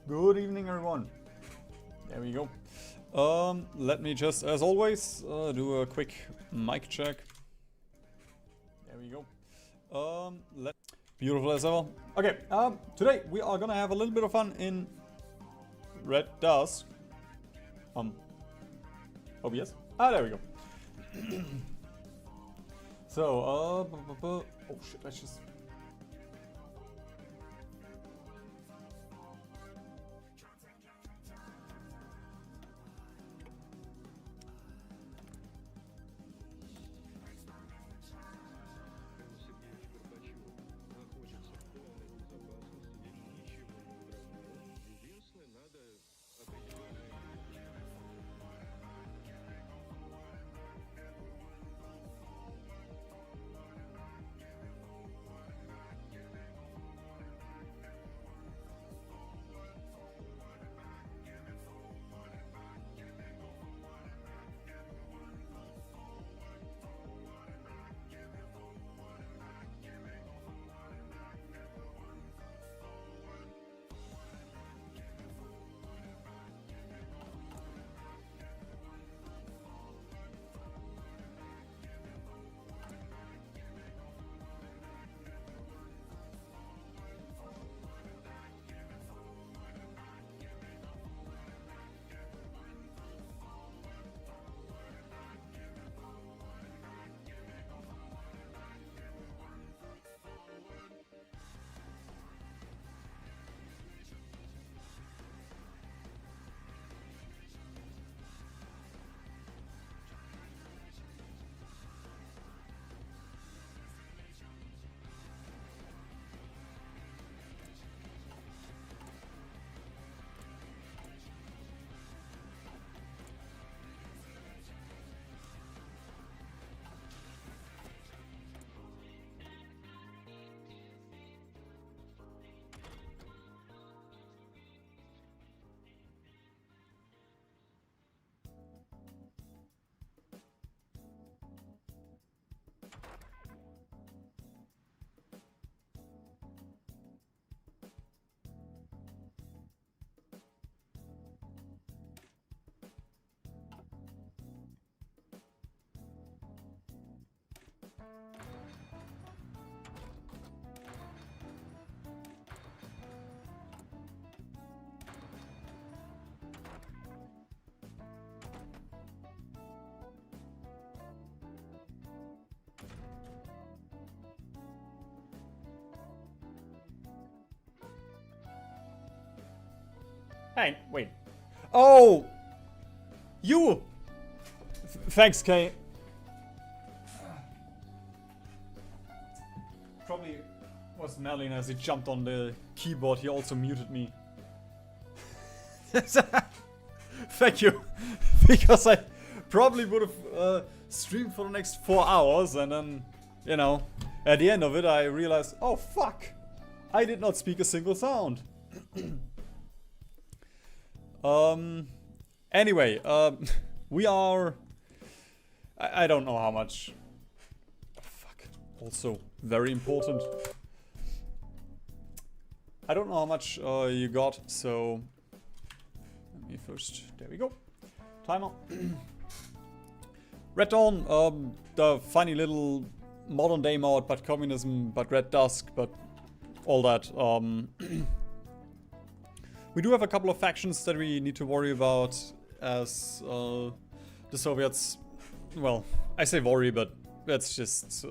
Good evening, everyone. There we go. Let me just, as always, do a quick mic check. There we go. Beautiful as ever. Okay, today we are gonna have a little bit of fun in Red Dusk. OBS? Ah, there we go. So, oh shit, let's just... Hey, wait. Oh! You! Thanks, Kay. Probably was Merlin as he jumped on the keyboard. He also muted me. Thank you. Because I probably would have streamed for the next 4 hours and then, you know, at the end of it I realized, oh fuck! I did not speak a single sound. Anyway, we are... I don't know how much... Fuck. Also, very important. I don't know how much you got, so... Let me first... There we go. Timer. Red Dawn, the funny little modern day mod, but communism, but Red Dusk, but all that. We do have a couple of factions that we need to worry about as the Soviets, well, I say worry, but that's just,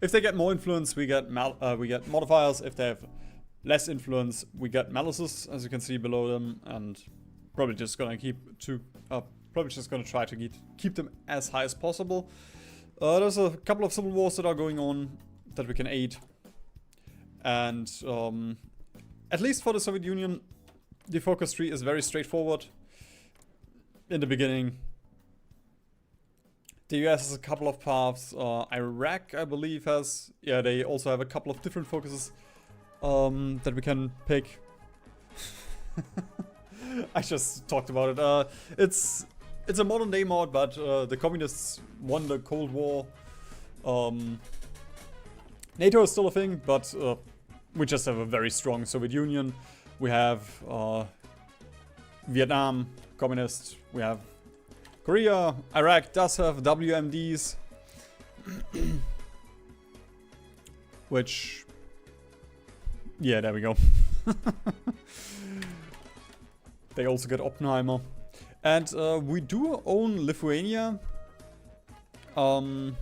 if they get more influence, we get modifiers. If they have less influence, we get malices, as you can see below them, and probably just gonna try to keep them as high as possible. There's a couple of civil wars that are going on that we can aid, and at least for the Soviet Union, the focus tree is very straightforward. In the beginning, the US has a couple of paths. Iraq, I believe, has... Yeah, they also have a couple of different focuses that we can pick. I just talked about it. It's a modern day mod, but the communists won the Cold War. NATO is still a thing, but we just have a very strong Soviet Union. We have Vietnam, communist. We have Korea. Iraq does have WMDs. Which... yeah, there we go. They also get Oppenheimer. And we do own Lithuania. What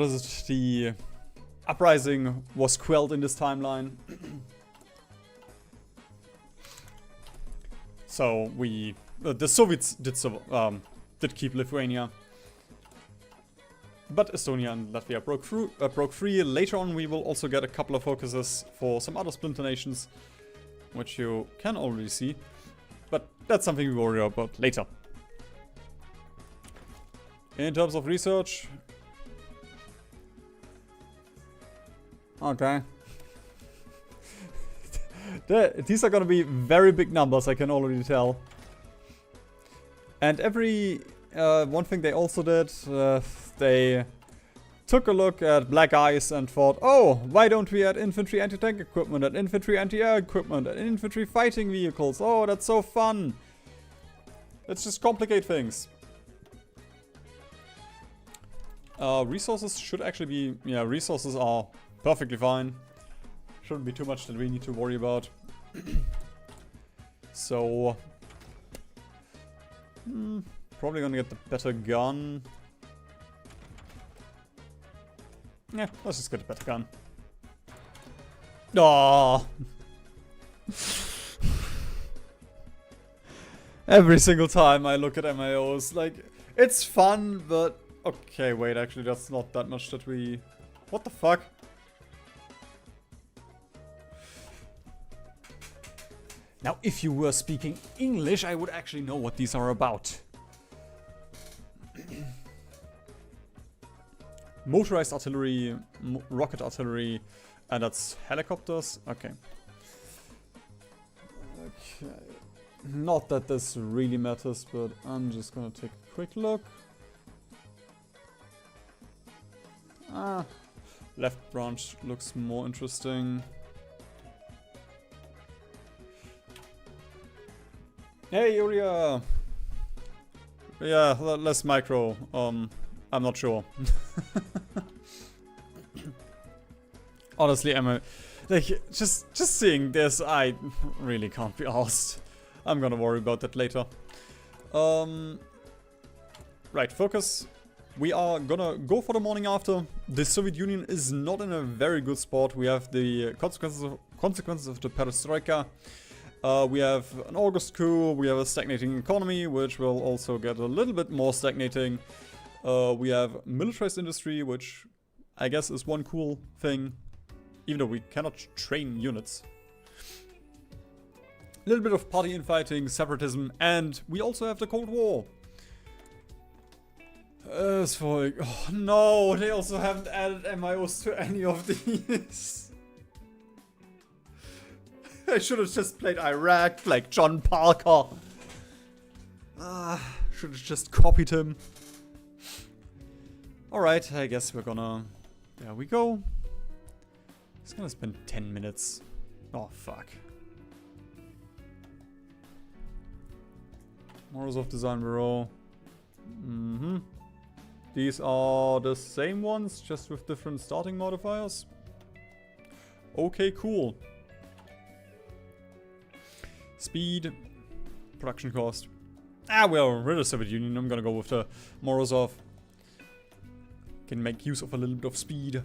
is it? The uprising was quelled in this timeline. So we, the Soviets did keep Lithuania, but Estonia and Latvia broke free. Later on, we will also get a couple of focuses for some other splinter nations, which you can already see, but that's something we worry about later. In terms of research, okay. These are gonna be very big numbers, I can already tell. And every one thing they also did, they took a look at black ice and thought, oh, why don't we add infantry anti-tank equipment, and infantry anti-air equipment, and infantry fighting vehicles? Oh, that's so fun. Let's just complicate things. Resources should actually be, yeah, resources are perfectly fine. Shouldn't be too much that we need to worry about. So, probably gonna get the better gun. Yeah, let's just get a better gun. Oh. Every single time I look at MIOs, like, it's fun, but... okay, wait, actually that's not that much that we... what the fuck? Now, if you were speaking English, I would actually know what these are about. Motorized artillery, rocket artillery, and that's helicopters. Okay. Okay. Not that this really matters, but I'm just gonna take a quick look. Ah, left branch looks more interesting. Hey, Yuria! Yeah, less micro. I'm not sure. Honestly, Emma, like, just seeing this, I really can't be asked. I'm gonna worry about that later. Right, focus. We are gonna go for the morning after. The Soviet Union is not in a very good spot. We have the consequences of the perestroika. We have an August coup, we have a stagnating economy, which will also get a little bit more stagnating. We have militarized industry, which I guess is one cool thing, even though we cannot train units. A little bit of party infighting, separatism, and we also have the Cold War. Oh no, they also haven't added MIOs to any of these. I should have just played Iraq like John Parker. Should have just copied him. Alright, I guess we're gonna... there we go. It's gonna spend 10 minutes. Oh, fuck. Morozov Design Bureau. These are the same ones, just with different starting modifiers. Okay, cool. Speed, production cost. Well, we're the Soviet Union. I'm gonna go with the Morozov. Can make use of a little bit of speed.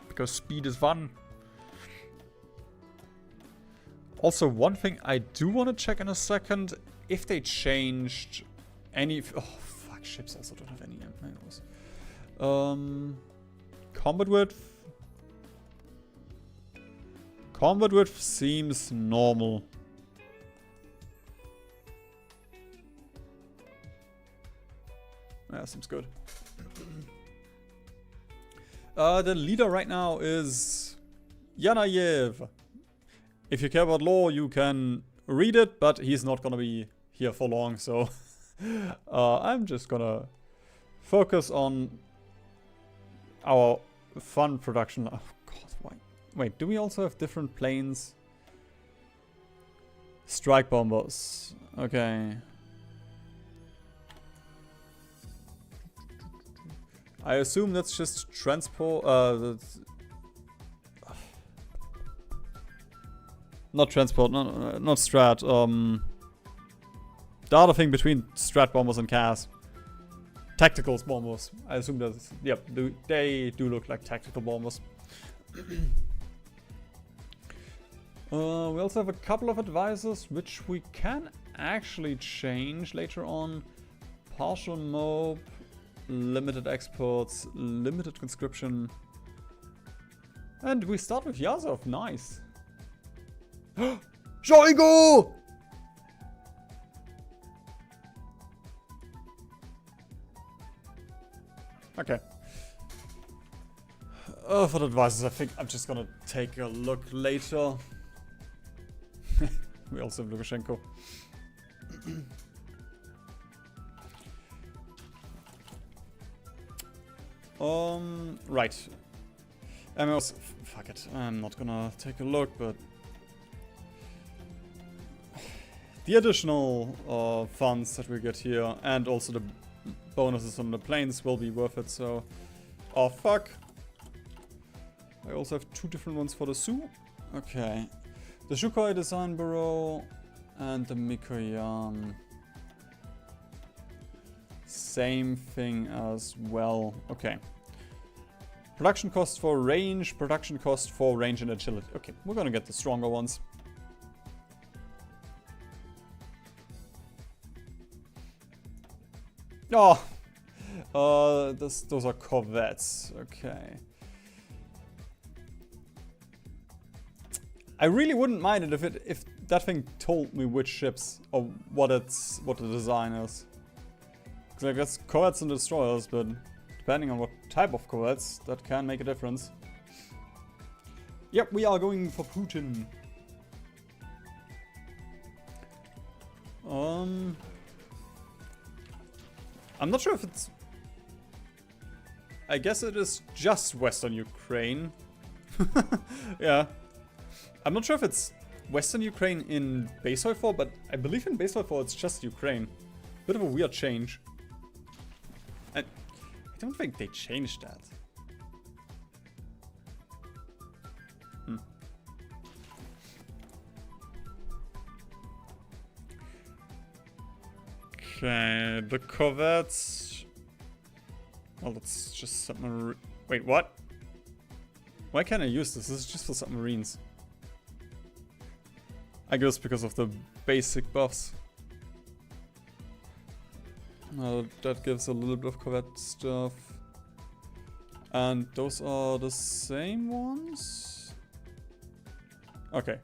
Because speed is fun. Also, one thing I do want to check in a second, if they changed any... oh, fuck, ships also don't have any MIOs. Combat width. Combat width seems normal. Yeah, seems good. The leader right now is Yanayev. If you care about law, you can read it, but he's not gonna be here for long, so I'm just gonna focus on our fun production. Oh god, why? Wait, do we also have different planes? Strike bombers. Okay. I assume that's just transport. Not transport. Not strat. The other thing between strat bombers and CAS. Tactical bombers. I assume that's. Yep. They do look like tactical bombers. We also have a couple of advisors which we can actually change later on. Partial mob, limited exports, limited conscription. And we start with Yazov, nice. Shoigu! Okay. For the advisors, I think I'm just gonna take a look later. We also have Lukashenko. Right. Fuck it. I'm not gonna take a look, but the additional funds that we get here and also the bonuses on the planes will be worth it. So, oh fuck. I also have two different ones for the Sioux. Okay. The Sukhoi Design Bureau and the Mikoyan. Same thing as well. Okay. Production cost for range, production cost for range and agility. Okay, we're gonna get the stronger ones. Oh! Those are corvettes. Okay. I really wouldn't mind it if that thing told me which ships or what the design is. Because I guess corvettes and destroyers, but depending on what type of corvettes, that can make a difference. Yep, we are going for Putin. I'm not sure if it's... I guess it is just Western Ukraine. Yeah. I'm not sure if it's Western Ukraine in base HoI4, but I believe in base HoI4 it's just Ukraine. Bit of a weird change. I don't think they changed that. Okay, the corvettes. Well, that's just submarine. Wait, what? Why can't I use this? This is just for submarines. I guess because of the basic buffs. That gives a little bit of corvette stuff. And those are the same ones? Okay.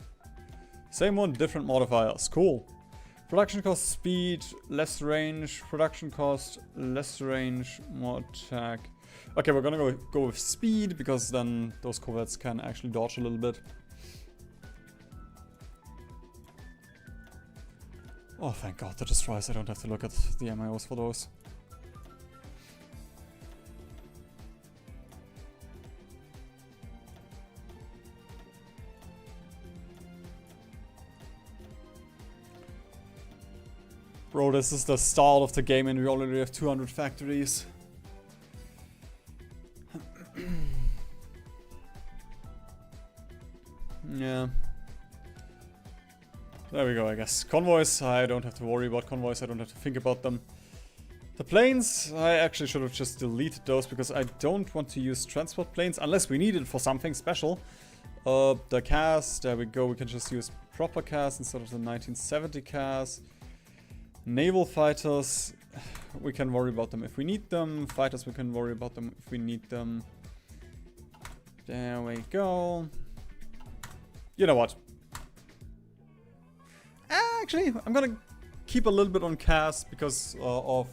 Same one, different modifiers. Cool. Production cost, speed, less range. Production cost, less range, more attack. Okay, we're gonna go with speed because then those corvettes can actually dodge a little bit. Oh, thank god, the destroyers. I don't have to look at the MIOs for those. Bro, this is the start of the game and we already have 200 factories. Yeah. There we go, I guess. Convoys, I don't have to worry about convoys, I don't have to think about them. The planes, I actually should have just deleted those because I don't want to use transport planes unless we need it for something special. The CAS, there we go, we can just use proper CAS instead of the 1970 CAS. Naval fighters, we can worry about them if we need them. Fighters, we can worry about them if we need them. There we go. You know what? Actually, I'm gonna keep a little bit on CAS because of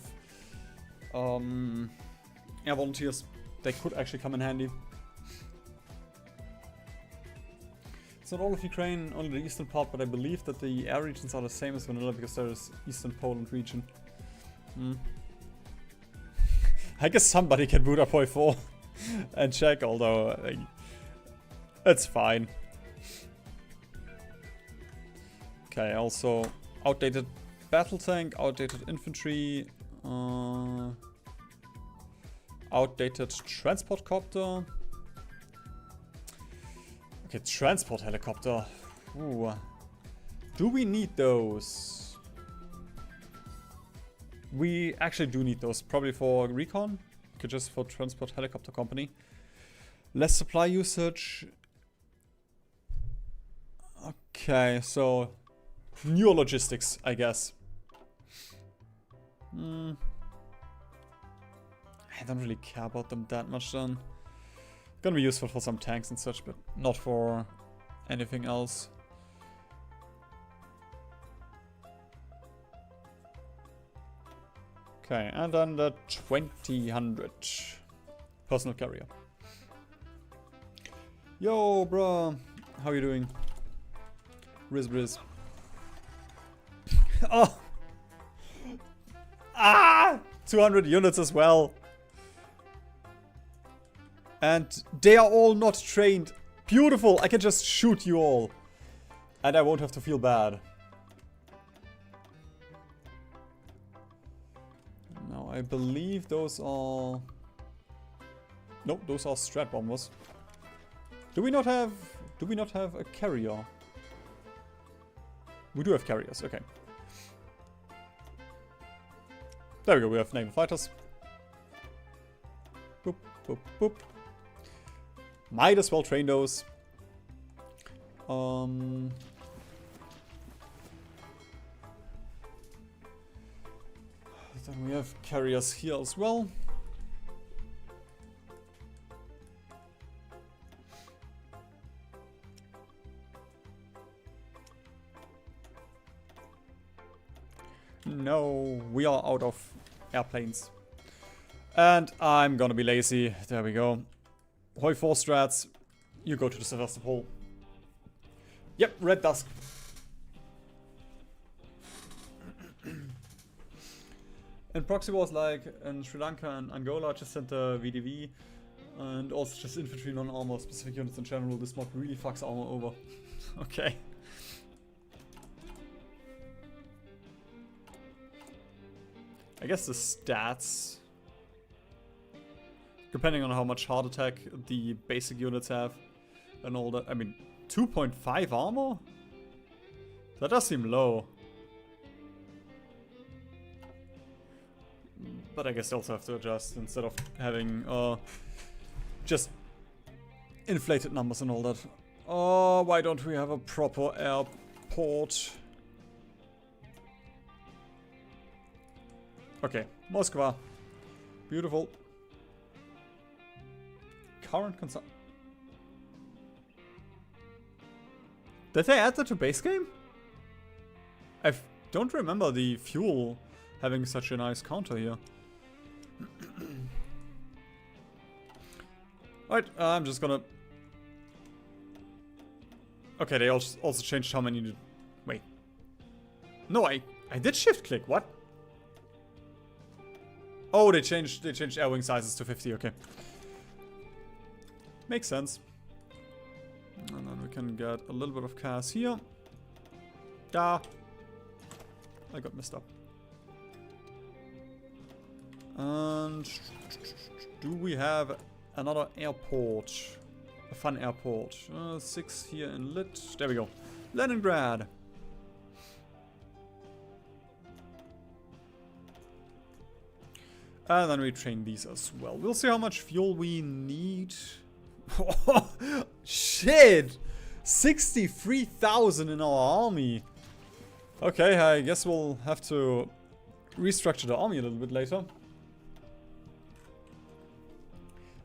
air volunteers. They could actually come in handy. It's not all of Ukraine, only the eastern part, but I believe that the air regions are the same as vanilla because there is Eastern Poland region. I guess somebody can boot up HoI4 and check, although it's fine. Okay, also outdated battle tank, outdated infantry, outdated transport copter. Okay, transport helicopter. Ooh. Do we need those? We actually do need those, probably for recon. Okay, just for transport helicopter company. Less supply usage. Okay, so newer logistics, I guess. I don't really care about them that much then. Gonna be useful for some tanks and such, but not for anything else. Okay, and then the 2000 personal carrier. Yo, bro, how you doing? Riz. Oh! Ah! 200 units as well. And they are all not trained. Beautiful, I can just shoot you all. And I won't have to feel bad. Now, I believe those are... Nope, those are strat bombers. Do we not have a carrier? We do have carriers, okay. There we go, we have naval fighters. Boop, boop, boop. Might as well train those. Then we have carriers here as well. No, we are out of airplanes. And I'm gonna be lazy. There we go. HoI4's strats, you go to the Sevastopol. Yep, Red Dusk. And Proxy was like in Sri Lanka and Angola, just sent the VDV. And also just infantry non-armor specific units in general. This mod really fucks armor over. Okay. I guess the stats, depending on how much heart attack the basic units have and all that. I mean, 2.5 armor? That does seem low. But I guess they also have to adjust instead of having just inflated numbers and all that. Oh, why don't we have a proper airport? Okay, Moskva. Beautiful. Current consumption. Did they add that to base game? I don't remember the fuel having such a nice counter here. Alright, I'm just gonna... Okay, they also changed how many... Wait. No, I did shift click, what? Oh, they changed air wing sizes to 50, okay. Makes sense. And then we can get a little bit of chaos here. Ah. I got messed up. And do we have another airport? A fun airport. 6 here in Lit. There we go. Leningrad. And then we train these as well. We'll see how much fuel we need. Shit! 63,000 in our army. Okay, I guess we'll have to restructure the army a little bit later.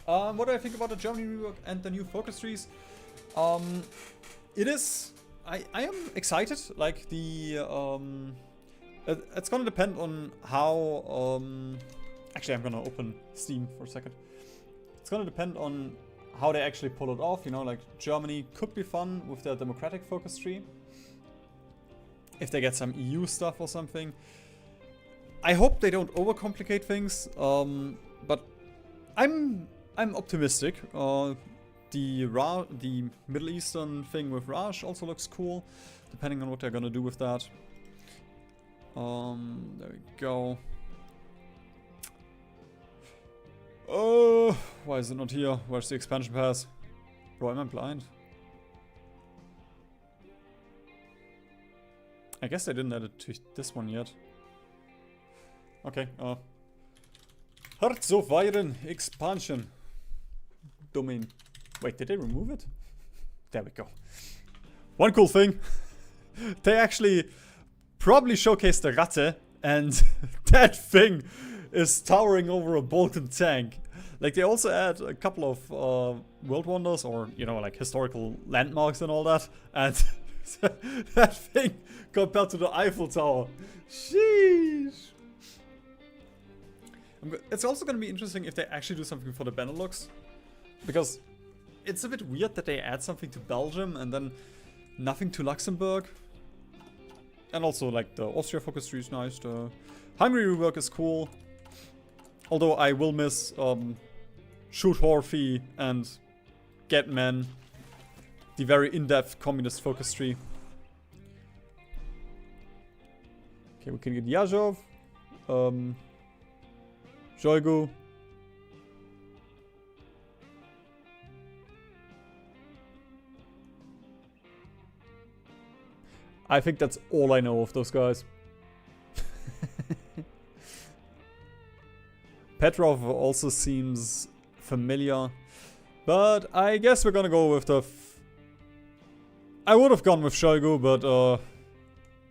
What do I think about the Germany rework and the new focus trees? It is... I am excited. Like the... it's gonna depend on how... Actually, I'm gonna open Steam for a second. It's gonna depend on how they actually pull it off. You know, like Germany could be fun with their democratic focus tree. If they get some EU stuff or something. I hope they don't overcomplicate things. But I'm optimistic. The Middle Eastern thing with Raj also looks cool, depending on what they're gonna do with that. There we go. Oh, why is it not here? Where's the expansion pass? Bro, am I blind? I guess they didn't add it to this one yet. Okay, Herzogweiren expansion domain. Wait, did they remove it? There we go. One cool thing. They actually probably showcased the Ratte, and that thing is towering over a Balkan tank. Like, they also add a couple of world wonders, or, you know, like historical landmarks and all that. And that thing compared to the Eiffel Tower. Sheesh. It's also going to be interesting if they actually do something for the Benelux. Because it's a bit weird that they add something to Belgium and then nothing to Luxembourg. And also, like, the Austria focus tree is nice. The Hungary rework is cool. Although I will miss Shoot Horthy and Get Men. The very in-depth communist focus tree. Okay, we can get Yazov. Shoigu. I think that's all I know of those guys. Petrov also seems familiar. But I guess we're gonna go with the... I would have gone with Shoigu, but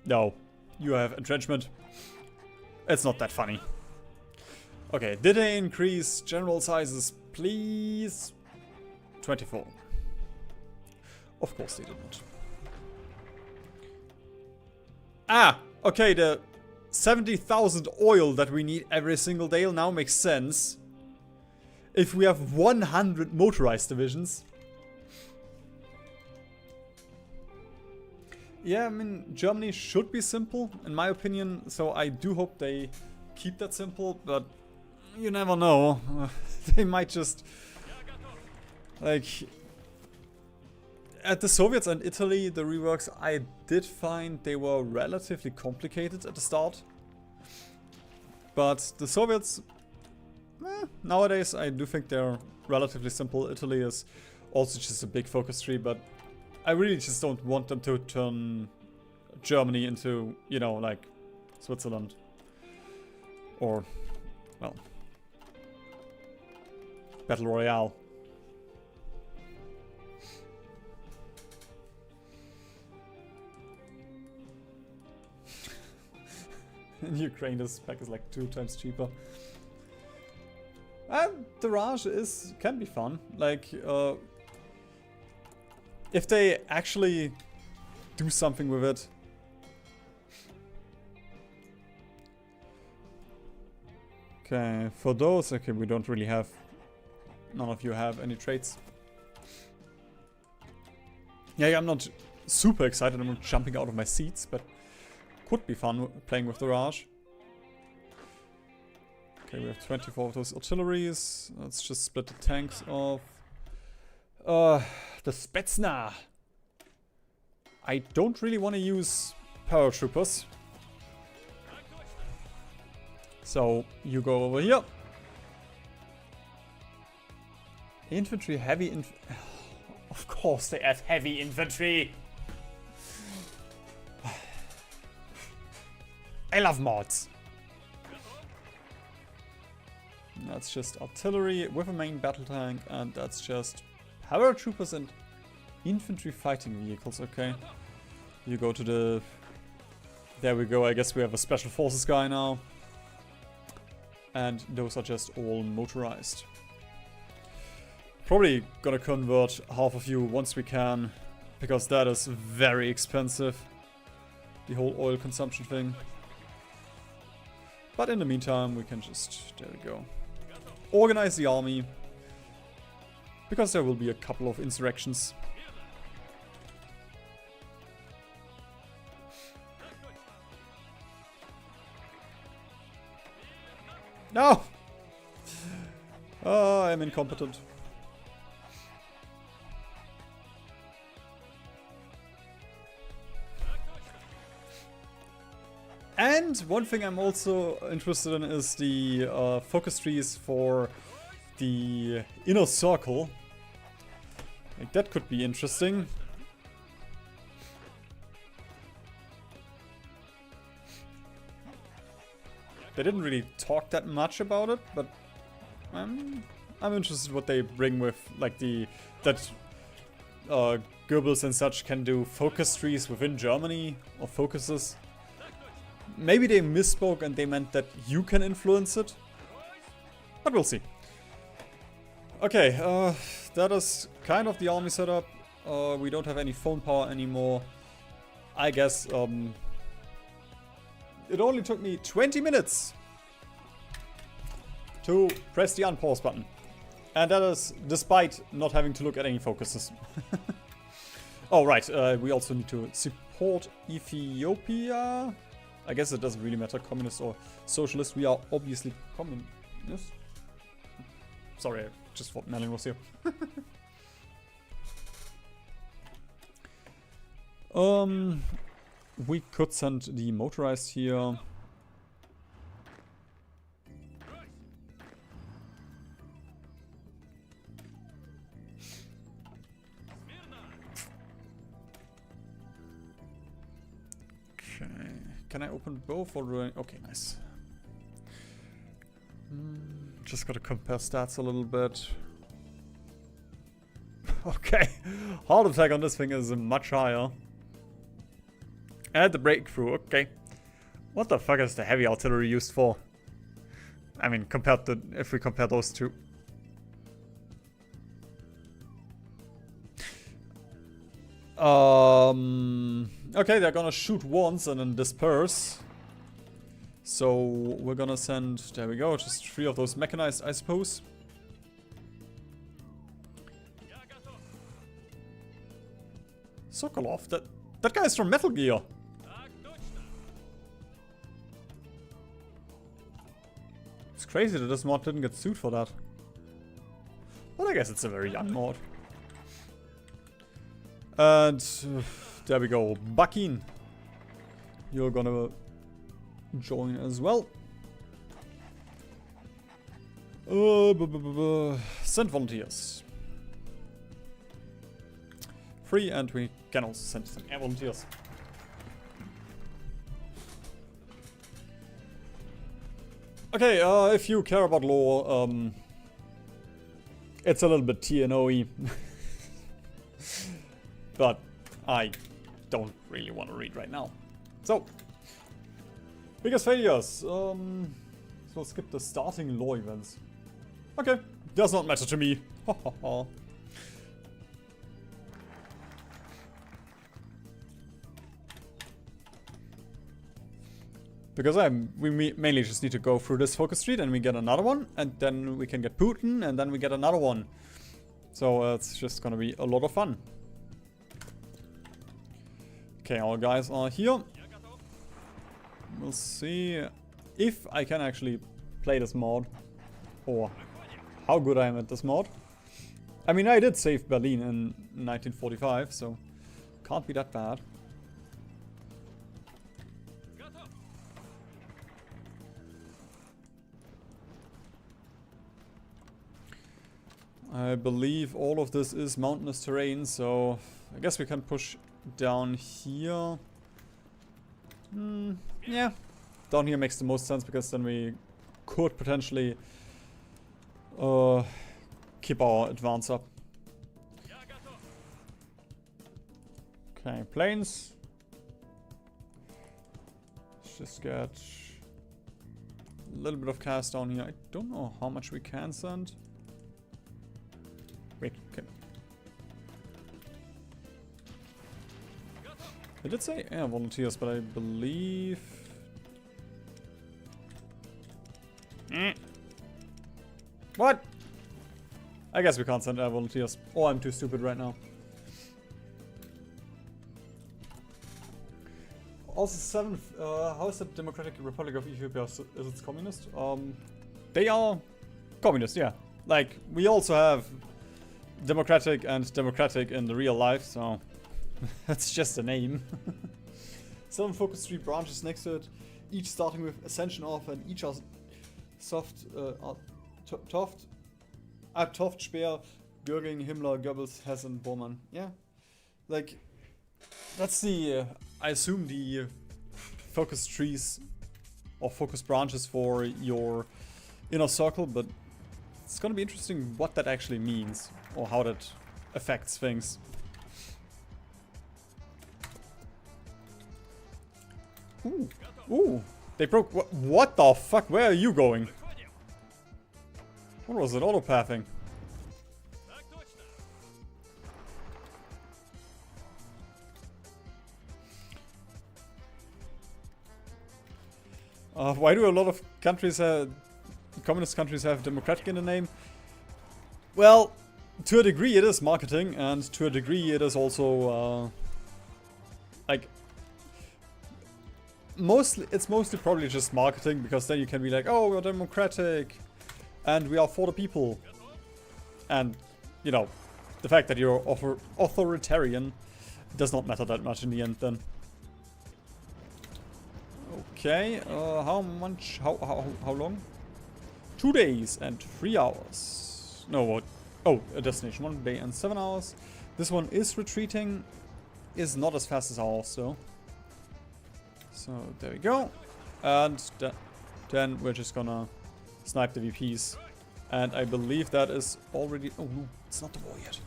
no. You have entrenchment. It's not that funny. Okay, did they increase general sizes, please? 24. Of course they didn't. Ah, okay, the 70,000 oil that we need every single day now makes sense. If we have 100 motorized divisions. Yeah, I mean, Germany should be simple, in my opinion, so I do hope they keep that simple, but you never know. They might just... Like... At the Soviets and Italy, the reworks, I did find they were relatively complicated at the start. But the Soviets, nowadays, I do think they're relatively simple. Italy is also just a big focus tree, but I really just don't want them to turn Germany into, you know, like Switzerland. Or, well, Battle Royale. In Ukraine, this pack is like 2 times cheaper. The Raj can be fun. Like, if they actually do something with it. Okay, for those, okay, we don't really have... None of you have any traits. Yeah, I'm not super excited. I'm not jumping out of my seats, but could be fun playing with the Raj. Okay, we have 24 of those artilleries. Let's just split the tanks off. The Spetsnaz. I don't really want to use paratroopers. So, you go over here. Infantry, heavy infantry. Of course they add heavy infantry. I love mods. That's just artillery with a main battle tank, and that's just paratroopers and infantry fighting vehicles, okay. You go to the... There we go, I guess we have a special forces guy now. And those are just all motorized. Probably gonna convert half of you once we can, because that is very expensive. The whole oil consumption thing. But in the meantime, we can just... There we go. Organize the army. Because there will be a couple of insurrections. No! I'm incompetent. And one thing I'm also interested in is the focus trees for the inner circle. Like, that could be interesting. They didn't really talk that much about it, but I'm interested what they bring with, like, that Goebbels and such can do focus trees within Germany, or focuses. Maybe they misspoke and they meant that you can influence it, but we'll see. Okay, that is kind of the army setup. We don't have any phone power anymore. I guess, it only took me 20 minutes to press the unpause button. And that is despite not having to look at any focuses. Oh, right. We also need to support Ethiopia. I guess it doesn't really matter, communist or socialist. We are obviously communist. Sorry, I just thought Merlin was here. We could send the motorized here. Okay, can I open both or okay, nice. Just gotta compare stats a little bit. Okay, heart attack on this thing is much higher. And the breakthrough, okay. What the fuck is the heavy artillery used for? I mean, compared to, if we compare those two. Okay, they're gonna shoot once and then disperse. So we're gonna send, there we go, just 3 of those mechanized, I suppose. Sokolov, that guy is from Metal Gear. It's crazy that this mod didn't get sued for that. But I guess it's a very young mod. And there we go, Bakin. You're gonna join as well. Send volunteers. Free, and we can also send some air volunteers. Okay, if you care about lore, it's a little bit TNO-y. But I don't really want to read right now. So, biggest failures. So we'll skip the starting law events. Okay, does not matter to me. Because we mainly just need to go through this focus street and we get another one, and then we can get Putin, and then we get another one. So it's just gonna be a lot of fun. Okay, our guys are here. We'll see if I can actually play this mod, or how good I am at this mod. I mean, I did save Berlin in 1945, so can't be that bad. I believe all of this is mountainous terrain, so I guess we can push down here. Yeah, down here makes the most sense, because then we could potentially keep our advance up. Okay, planes. Let's just get a little bit of cast down here. I don't know how much we can send. Wait, okay. I did say air volunteers, but I believe... What? I guess we can't send air volunteers. Or I'm too stupid right now. Also, 7th, how is the Democratic Republic of Ethiopia? Is it communist? They are communist, yeah. like, we also have democratic and democratic in the real life, so that's just a name. 7 focus 3 branches next to it, each starting with Ascension off, and each are soft, Toft, Speer, Göring, Himmler, Goebbels, Hess, and Bormann. Yeah, like, that's the, I assume the focus trees or focus branches for your inner circle, but it's gonna be interesting what that actually means or how that affects things. Ooh, ooh, they broke. What the fuck? Where are you going? What was it? Autopathing. Why do a lot of countries, communist countries, have democratic in the name? Well, to a degree it is marketing, and to a degree it is also, like, it's mostly probably just marketing, because then you can be like, oh, we're democratic, and we are for the people. And, you know, the fact that you're authoritarian does not matter that much in the end then. Okay, how long? 2 days and 3 hours. No, what? Oh, a destination, 1 day and 7 hours. This one is retreating, is not as fast as ours, though. So, there we go. And then we're just gonna snipe the VPs. And I believe that is already... Oh, no, it's not the war yet.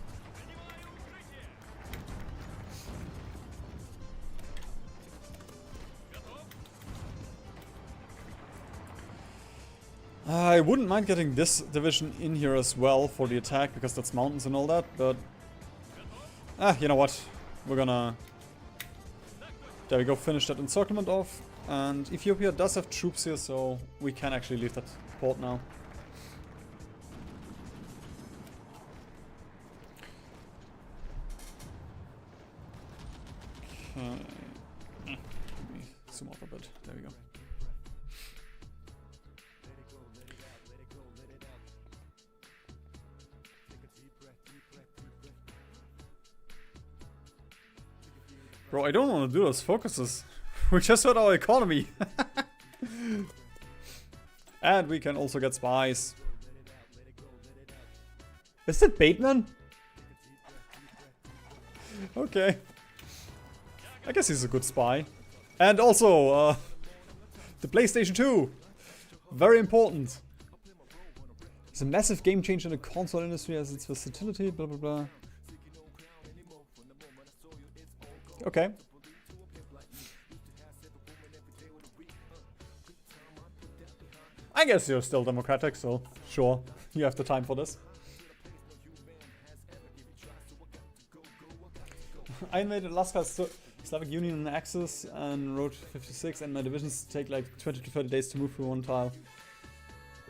I wouldn't mind getting this division in here as well for the attack, because that's mountains and all that, but... you know what? We're gonna... There we go, finish that encirclement off. And Ethiopia does have troops here, so we can actually leave that port now. Okay. Let me zoom up a bit. There we go. Bro, I don't want to do those focuses. We just hurt our economy. And we can also get spies. Is it Bateman? Okay. I guess he's a good spy. And also, the PlayStation 2. Very important. It's a massive game changer in the console industry as its versatility, blah blah blah. Okay. I guess you're still democratic, so sure, you have the time for this. I invaded Alaska's Slavic Union and Axis and Road 56, and my divisions take like 20 to 30 days to move through one tile.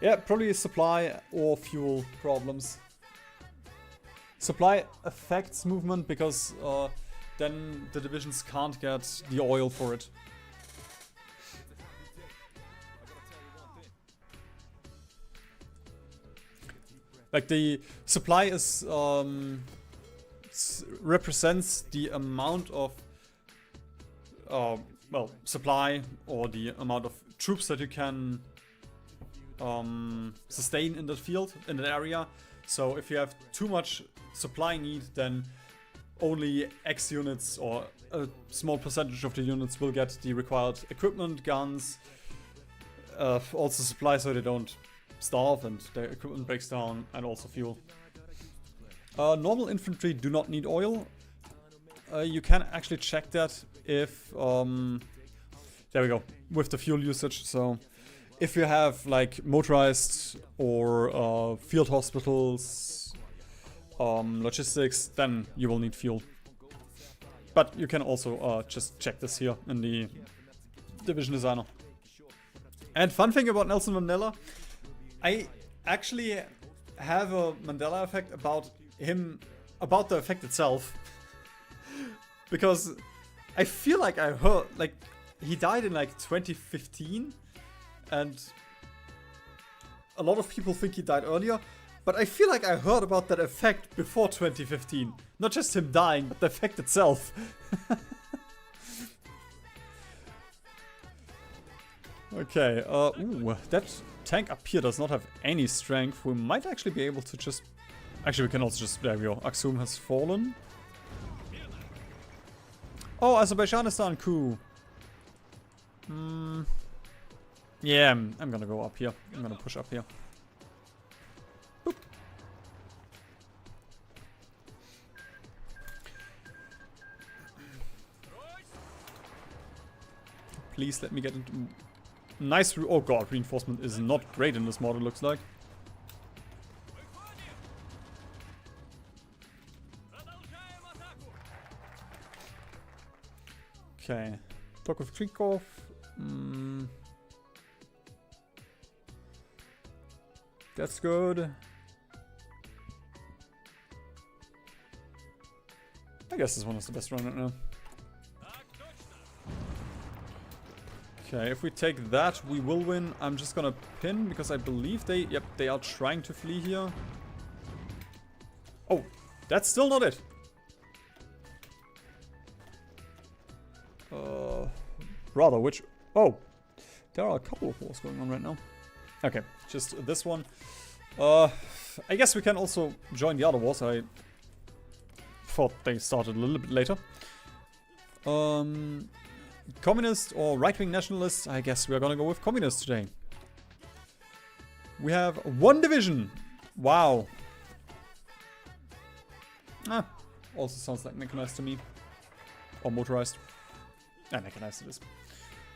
Yeah, probably supply or fuel problems. Supply affects movement because then the divisions can't get the oil for it. Like the supply is represents the amount of well, supply or the amount of troops that you can sustain in that field, in that area. So if you have too much supply need, then only X units or a small percentage of the units will get the required equipment, guns, also supply so they don't starve and their equipment breaks down, and also fuel. Normal infantry do not need oil. You can actually check that if, there we go, with the fuel usage. So if you have like motorized or field hospitals, logistics, then you will need fuel. But you can also just check this here in the division designer. And fun thing about Nelson Mandela, I actually have a Mandela effect about him, about the effect itself. Because I feel like I heard, like, he died in like 2015, and a lot of people think he died earlier. But I feel like I heard about that effect before 2015. Not just him dying, but the effect itself. Okay, ooh, that tank up here does not have any strength. We might actually be able to just... Actually, we can also just... There we go. Aksum has fallen. Oh, Azerbaijanistan coup. Yeah, I'm gonna go up here. I'm gonna push up here. Boop. Please let me get into... Nice... Oh god, reinforcement is not great in this model, looks like. Okay. Talk with Krikov. That's good. I guess this one is the best run right now. Okay, if we take that, we will win. I'm just gonna pin because I believe they... Yep, they are trying to flee here. Oh, that's still not it. Rather, which... Oh, there are a couple of wars going on right now. Okay, just this one. I guess we can also join the other wars. I thought they started a little bit later. Communist or right-wing nationalists? I guess we're gonna go with communists today. We have one division. Wow. Ah, also sounds like mechanized to me. Or motorized. Ah, mechanized it is.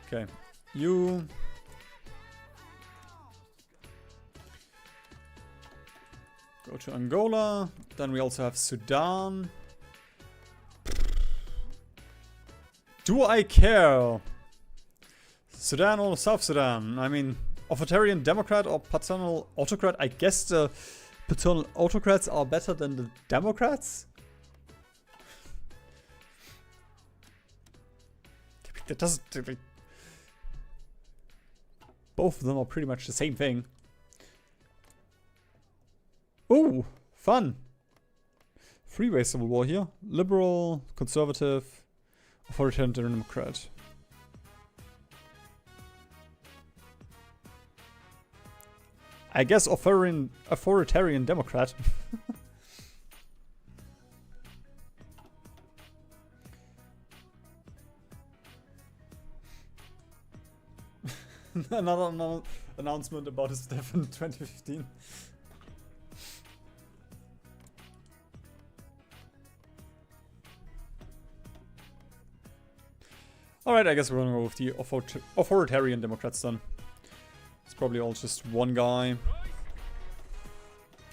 Okay, you... Go to Angola. Then we also have Sudan. Do I care? Sudan or South Sudan? I mean, authoritarian democrat or paternal autocrat? I guess the paternal autocrats are better than the democrats? That doesn't... Both of them are pretty much the same thing. Ooh, fun. Three-way civil war here. Liberal, conservative, authoritarian democrat. I guess authoritarian democrat. Another announcement about his death in 2015. Alright, I guess we're gonna go with the authoritarian democrats then. It's probably all just one guy.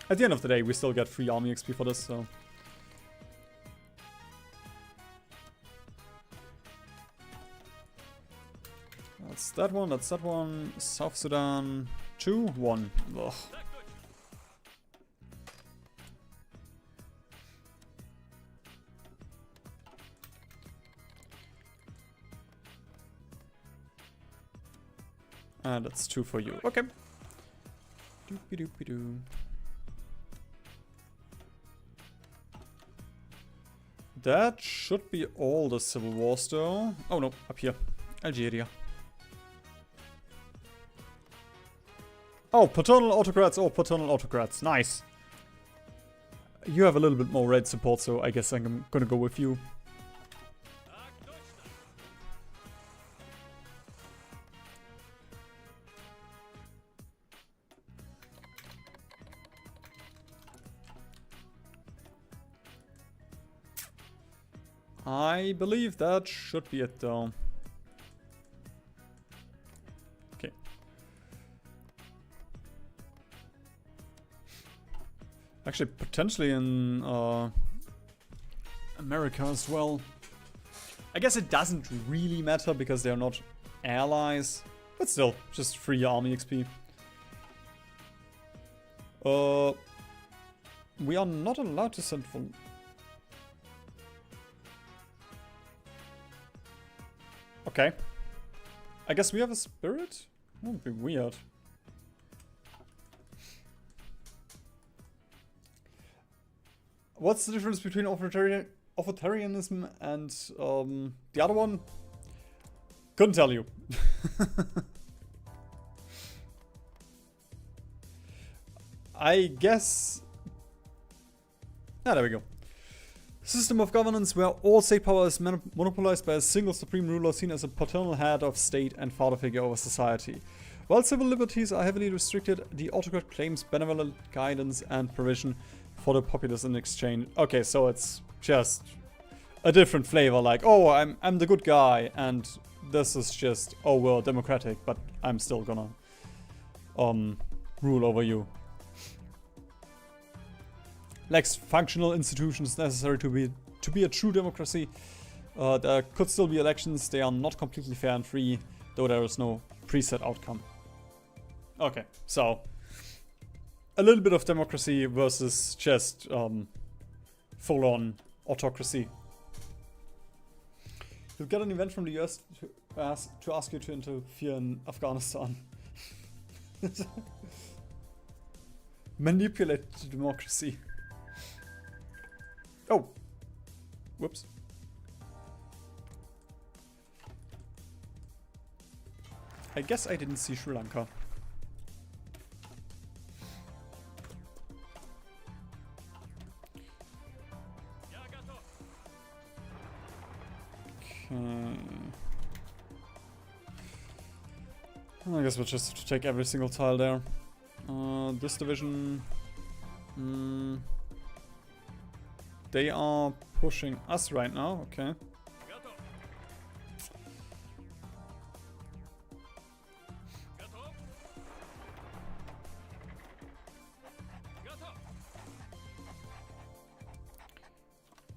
At the end of the day, we still get free army XP for this, so... That's that one, that's that one. South Sudan, 2, 1. Ugh. And that's 2 for you. Okay. Doopy-doopy-doo. That should be all the civil wars though. Oh no, up here. Algeria. Oh, paternal autocrats. Oh, paternal autocrats. Nice. You have a little bit more red support, so I guess I'm gonna go with you. I believe that should be it though. Okay. Actually, potentially in America as well. I guess it doesn't really matter because they're not allies. But still, just free army XP. We are not allowed to send for... Okay. I guess we have a spirit? That would be weird. What's the difference between authoritarianism and the other one? Couldn't tell you. I guess... Ah, there we go. System of governance where all state power is monopolized by a single supreme ruler seen as a paternal head of state and father figure over society. While civil liberties are heavily restricted, the autocrat claims benevolent guidance and provision for the populace in exchange. Okay, so it's just a different flavor, like, oh, I'm the good guy, and this is just, oh, we're democratic, but I'm still gonna rule over you. Lacks functional institutions necessary to be a true democracy. There could still be elections. They are not completely fair and free, though there is no preset outcome. Okay, so a little bit of democracy versus just full-on autocracy. You'll get an event from the US to ask you to interfere in Afghanistan. Manipulate democracy. Oh! Whoops. I guess I didn't see Sri Lanka. Okay. I guess we'll just have to take every single tile there. This division... They are pushing us right now, okay.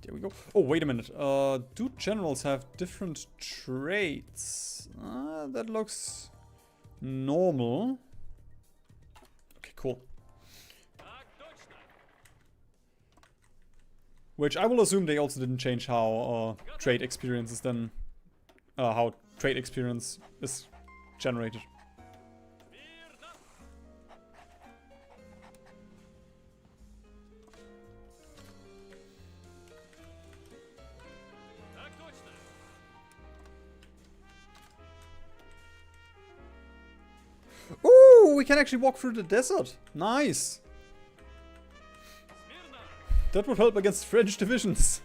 There we go. Oh, wait a minute. Do generals have different traits? That looks normal. Okay, cool. Which I will assume they also didn't change how trade experience is then, how trade experience is generated. Ooh, we can actually walk through the desert. Nice. That would help against French divisions.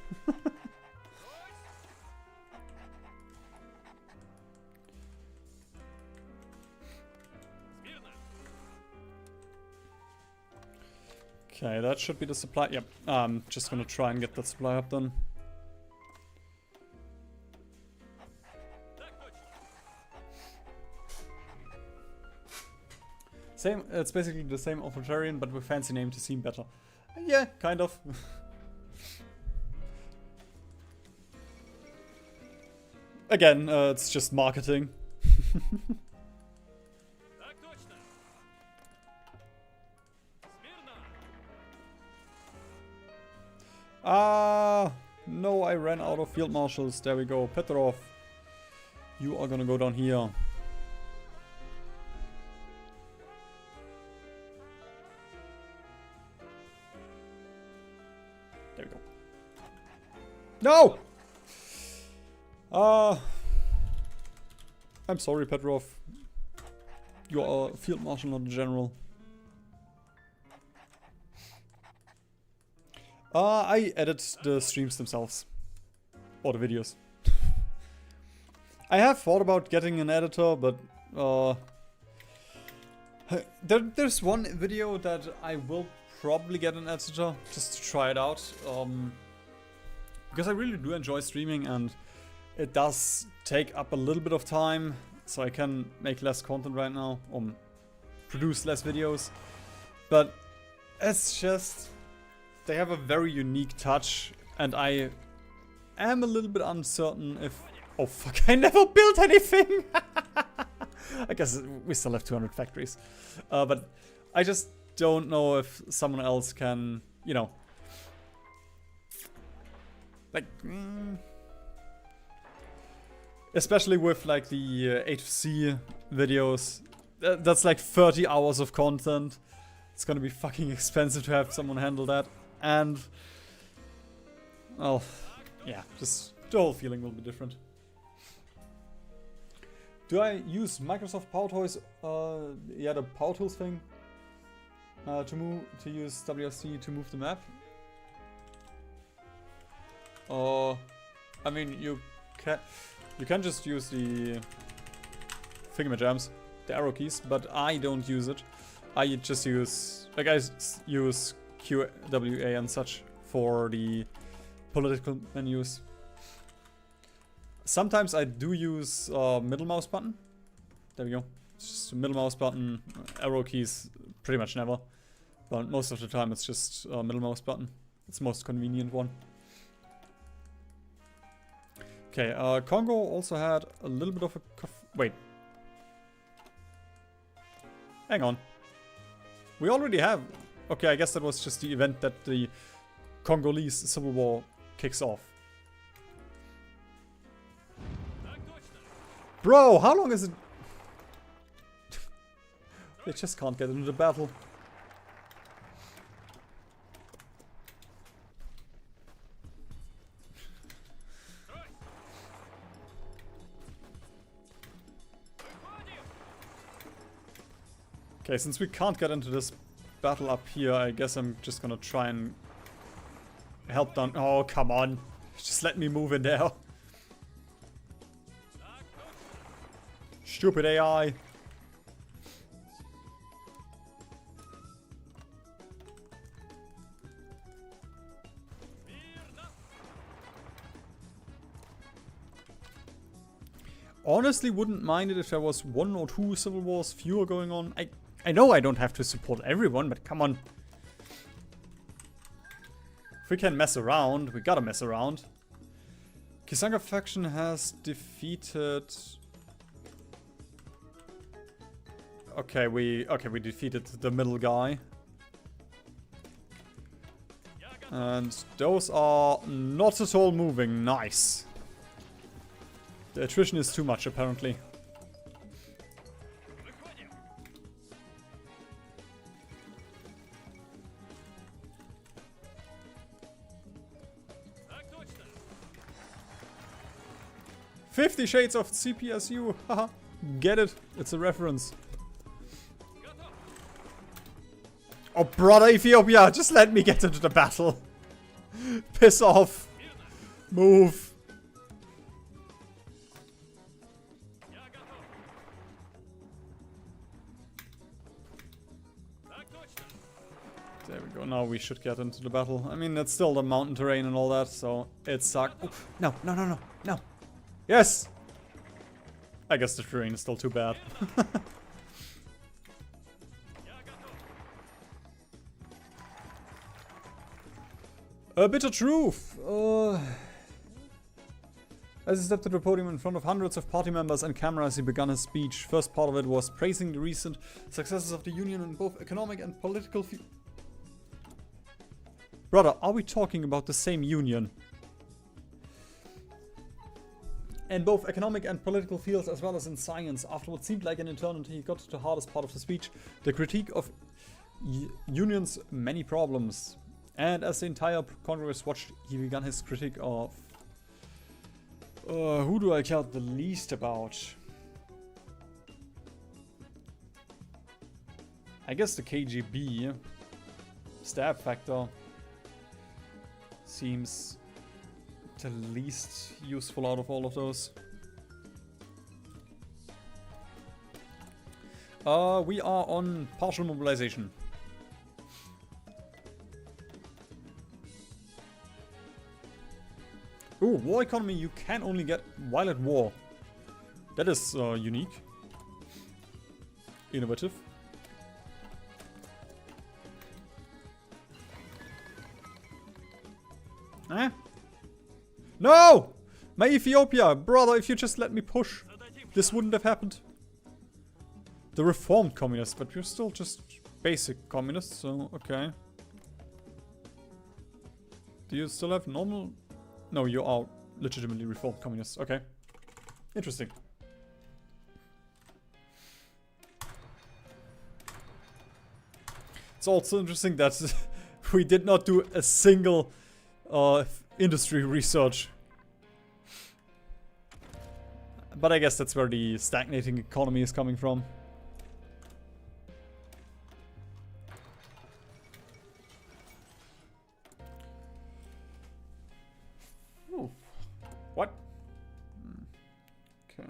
Okay, that should be the supply. Yep, I'm just gonna try and get that supply up then. Same, it's basically the same authoritarian, but with fancy name to seem better. Yeah, kind of. Again, it's just marketing. No, I ran out of field marshals. There we go. Petrov, you are gonna go down here. There we go. No! I'm sorry, Petrov. You are a field marshal, not a general. I edit the streams themselves. Or the videos. I have thought about getting an editor, but there's one video that I will probably get an editor just to try it out. Because I really do enjoy streaming and it does take up a little bit of time, so I can make less content right now, produce less videos. But it's just, they have a very unique touch, and I am a little bit uncertain if... Oh fuck, I never built anything! I guess we still have 200 factories. But I just don't know if someone else can, you know... Like... Especially with like the HC videos. That's like 30 hours of content. It's gonna be fucking expensive to have someone handle that. And Well, yeah, just the whole feeling will be different. Do I use Microsoft Power Toys, yeah, the Power Tools thing, to use WSC to move the map? I mean, you can just use the thingamajams, the arrow keys, but I don't use it. I just use, like, I use QWA and such for the political menus. Sometimes I do use middle mouse button. There we go. It's just a middle mouse button, arrow keys, pretty much never. But most of the time it's just middle mouse button. It's the most convenient one. Okay, Congo also had a little bit of a... Wait. Hang on. We already have... Okay, I guess that was just the event that the Congolese Civil War kicks off. Bro, how long is it? They just can't get into the battle. Okay, since we can't get into this battle up here, I guess I'm just gonna try and help down. Oh, come on. Just let me move in there. Stupid AI. Honestly, wouldn't mind it if there was 1 or 2 civil wars fewer going on. I know I don't have to support everyone, but come on. If we can mess around, we gotta mess around. Kisanga faction has defeated... Okay, we defeated the middle guy. And those are not at all moving. Nice. The attrition is too much, apparently. "50 Shades of CPSU, haha, get it, it's a reference." Oh, brother Ethiopia, just let me get into the battle. Piss off. Move. There we go, now we should get into the battle. I mean, it's still the mountain terrain and all that, so it sucks. Oh, no, no, no, no, no. Yes! I guess the terrain is still too bad. A bitter truth! As he stepped to the podium in front of hundreds of party members and cameras, he began his speech. First part of it was praising the recent successes of the Union in both economic and political fields. Brother, are we talking about the same Union? In both economic and political fields, as well as in science. After what seemed like an eternity, he got to the hardest part of the speech, the critique of Union's many problems. And as the entire Congress watched, he began his critique of... who do I care the least about? I guess the KGB. Stab factor seems the least useful out of all of those. We are on partial mobilization. Ooh, war economy you can only get while at war. That is unique. Innovative. Eh? No! My Ethiopia! Brother, if you just let me push, this wouldn't have happened. The reformed communists, but you're still just basic communists, so okay. Do you still have normal... No, you are legitimately reformed communists. Okay. Interesting. It's also interesting that we did not do a single industry research. But I guess that's where the stagnating economy is coming from. Ooh. What? Okay.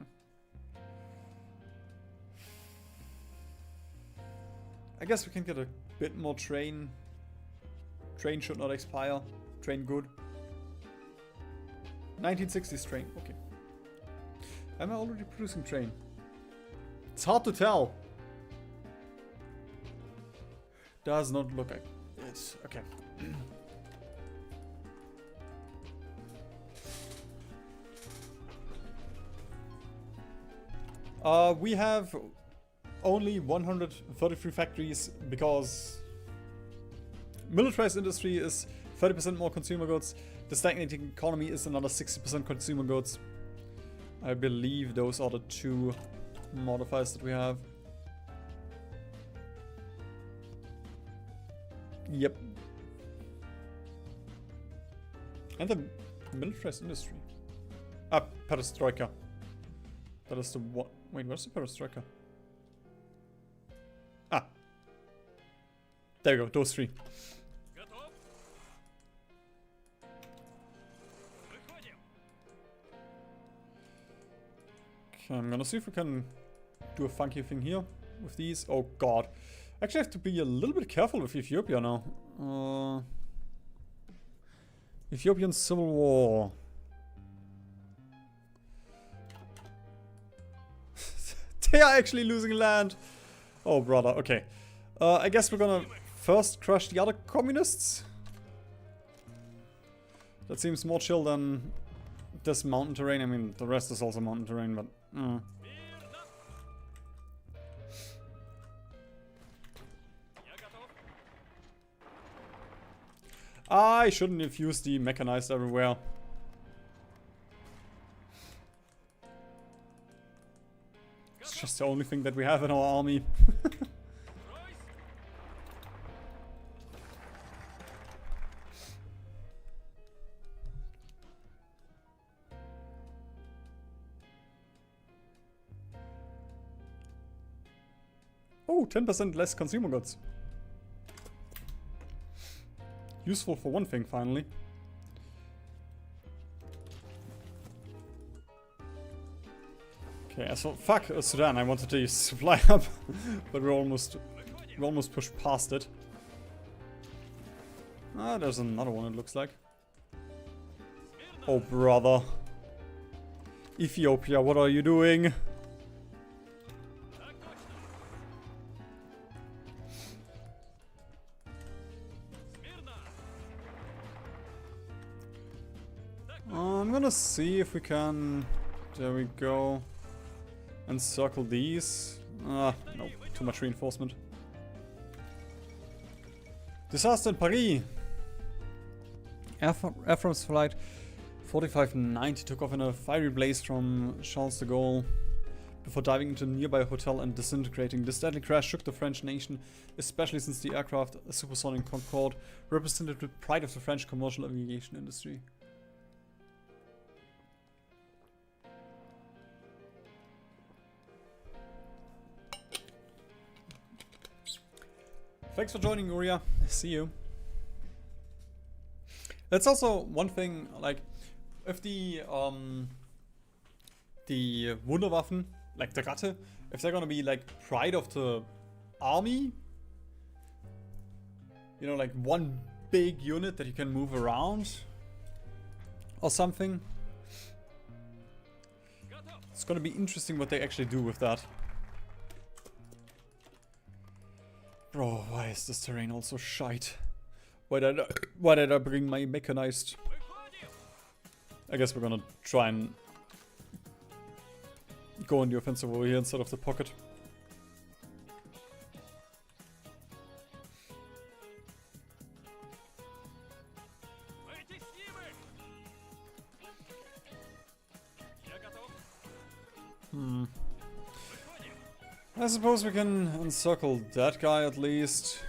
I guess we can get a bit more train. Train should not expire. Train good. 1960s train. Okay. Am I already producing train? It's hard to tell. Does not look like it. Okay. We have only 133 factories because militarized industry is 30% more consumer goods. The stagnating economy is another 60% consumer goods. I believe those are the two modifiers that we have. Yep. And the militarized industry. Ah, perestroika. That is the one. Wait, where's the perestroika? Ah. There you go, those three. Okay, I'm gonna see if we can do a funky thing here with these. Oh god. Actually, I have to be a little bit careful with Ethiopia now. Ethiopian Civil War. They are actually losing land. Oh, brother. Okay. I guess we're gonna first crush the other communists. That seems more chill than this mountain terrain. I mean, the rest is also mountain terrain, but... I shouldn't have used the mechanized everywhere. It's just the only thing that we have in our army. Oh, 10% less consumer goods. Useful for one thing, finally. Okay, so fuck Sudan. I wanted to supply up, but we almost pushed past it. Ah, there's another one. It looks like. Oh, brother. Ethiopia, what are you doing? I'm gonna see if we can... There we go. Encircle these. Ah, no. Too much reinforcement. Disaster in Paris. Air France flight 4590 took off in a fiery blaze from Charles de Gaulle before diving into a nearby hotel and disintegrating. This deadly crash shook the French nation, especially since the aircraft, a supersonic Concorde, represented the pride of the French commercial aviation industry. Thanks for joining, Uria. See you. That's also one thing, like, if the Wunderwaffen, like the Ratte, if they're gonna be like pride of the army, you know, like one big unit that you can move around or something. It's gonna be interesting what they actually do with that. Bro, why is this terrain also shite? Why did I bring my mechanized? I guess we're gonna try and go on the offensive over here instead of the pocket. I suppose we can encircle that guy at least.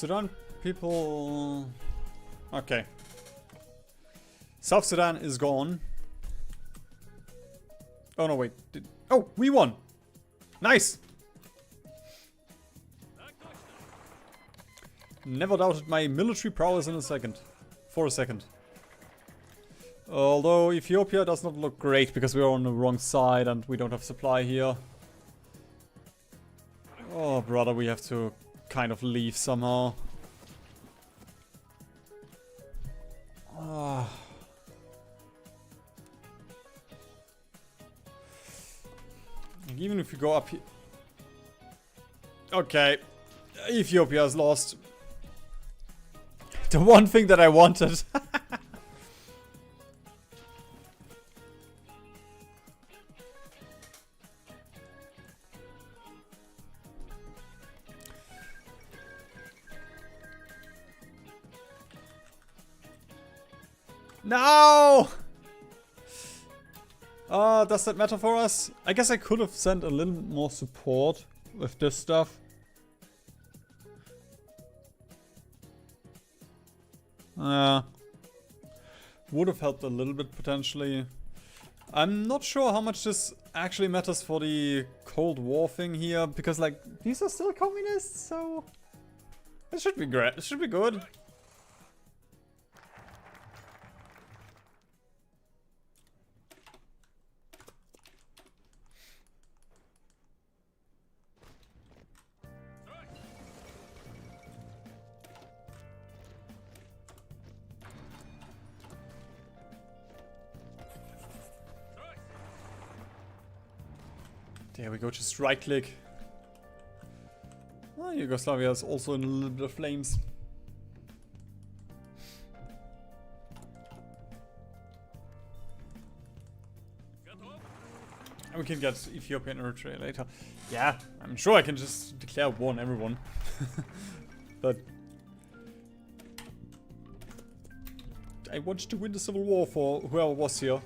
Sudan people... Okay. South Sudan is gone. Oh no, wait. Oh, we won! Nice! Never doubted my military prowess for a second. Although Ethiopia does not look great because we are on the wrong side and we don't have supply here. Oh brother, we have to kind of leave somehow. Even if we go up here... Okay. Ethiopia is lost. The one thing that I wanted. No! Does that matter for us? I guess I could have sent a little more support with this stuff. Would have helped a little bit potentially. I'm not sure how much this actually matters for the Cold War thing here, because like these are still communists, so it should be great. It should be good. There we go, just right click. Oh, Yugoslavia is also in a little bit of flames. And we can get Ethiopia and Eritrea later. Yeah, I'm sure I can just declare war on everyone. But I want to win the civil war for whoever was here.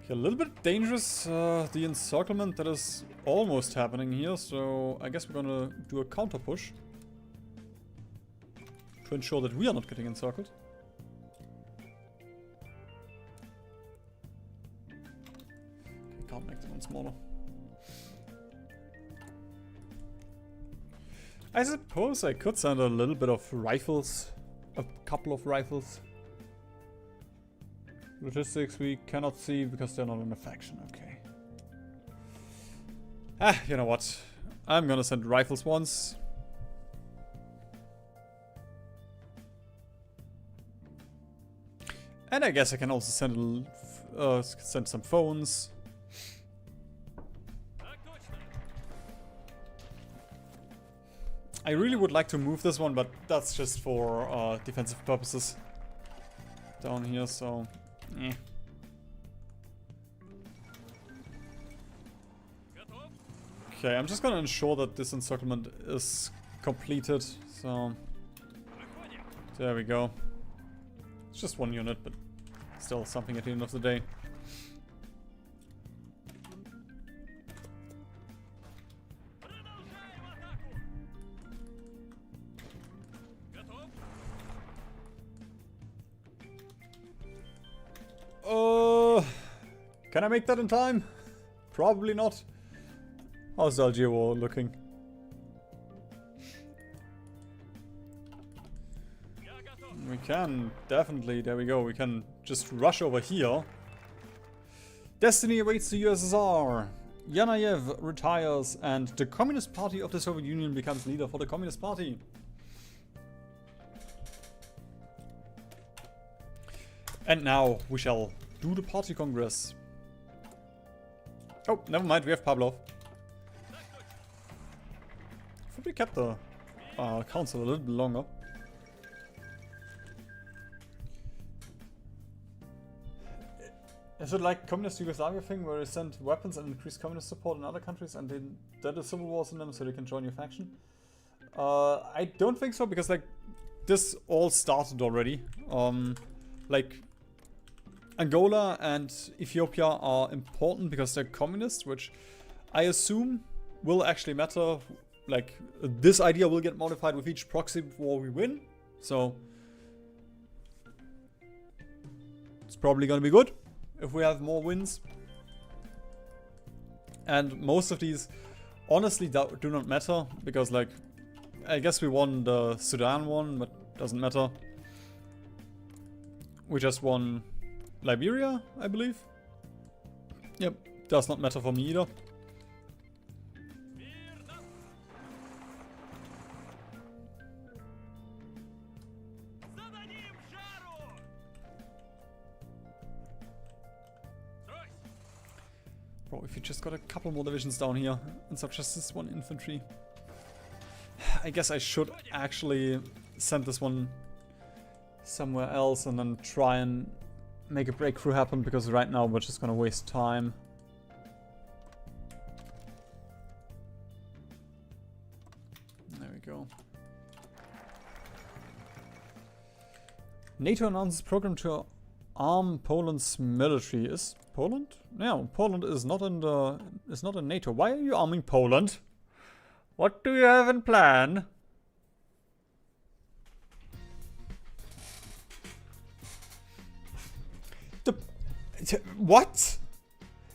Okay, a little bit dangerous, the encirclement that is almost happening here, so I guess we're gonna do a counter push to ensure that we are not getting encircled. Okay, can't make that one smaller. I suppose I could send a little bit of rifles, a couple of rifles. Logistics we cannot see because they're not in a faction, okay. Ah, you know what? I'm gonna send rifles once. And I guess I can also send some phones. I really would like to move this one, but that's just for defensive purposes down here, so... Okay, I'm just gonna ensure that this encirclement is completed, so... There we go. It's just one unit, but still something at the end of the day. Can I make that in time? Probably not. How's the Algeria war looking? We can, definitely, there we go. We can just rush over here. Destiny awaits the USSR. Yanayev retires and the Communist Party of the Soviet Union becomes leader for the Communist Party. And now we shall do the party congress. Oh, never mind, we have Pavlov. I thought we kept the council a little bit longer. Is it like communist Yugoslavia thing where you send weapons and increase communist support in other countries and then there are civil wars in them so they can join your faction? I don't think so, because like this all started already. Like Angola and Ethiopia are important because they're communist, which I assume will actually matter. Like, this idea will get modified with each proxy before we win. So, it's probably gonna be good if we have more wins. And most of these honestly do not matter, because like, I guess we won the Sudan one, but doesn't matter. We just won Liberia, I believe. Yep, does not matter for me either. Bro, if you just got a couple more divisions down here instead of just this one infantry. I guess I should actually send this one somewhere else and then try and make a breakthrough happen, because right now we're just gonna waste time. There we go. NATO announces program to arm Poland's military. Is Poland? No, Poland is not in NATO. Why are you arming Poland? What do you have in plan? What?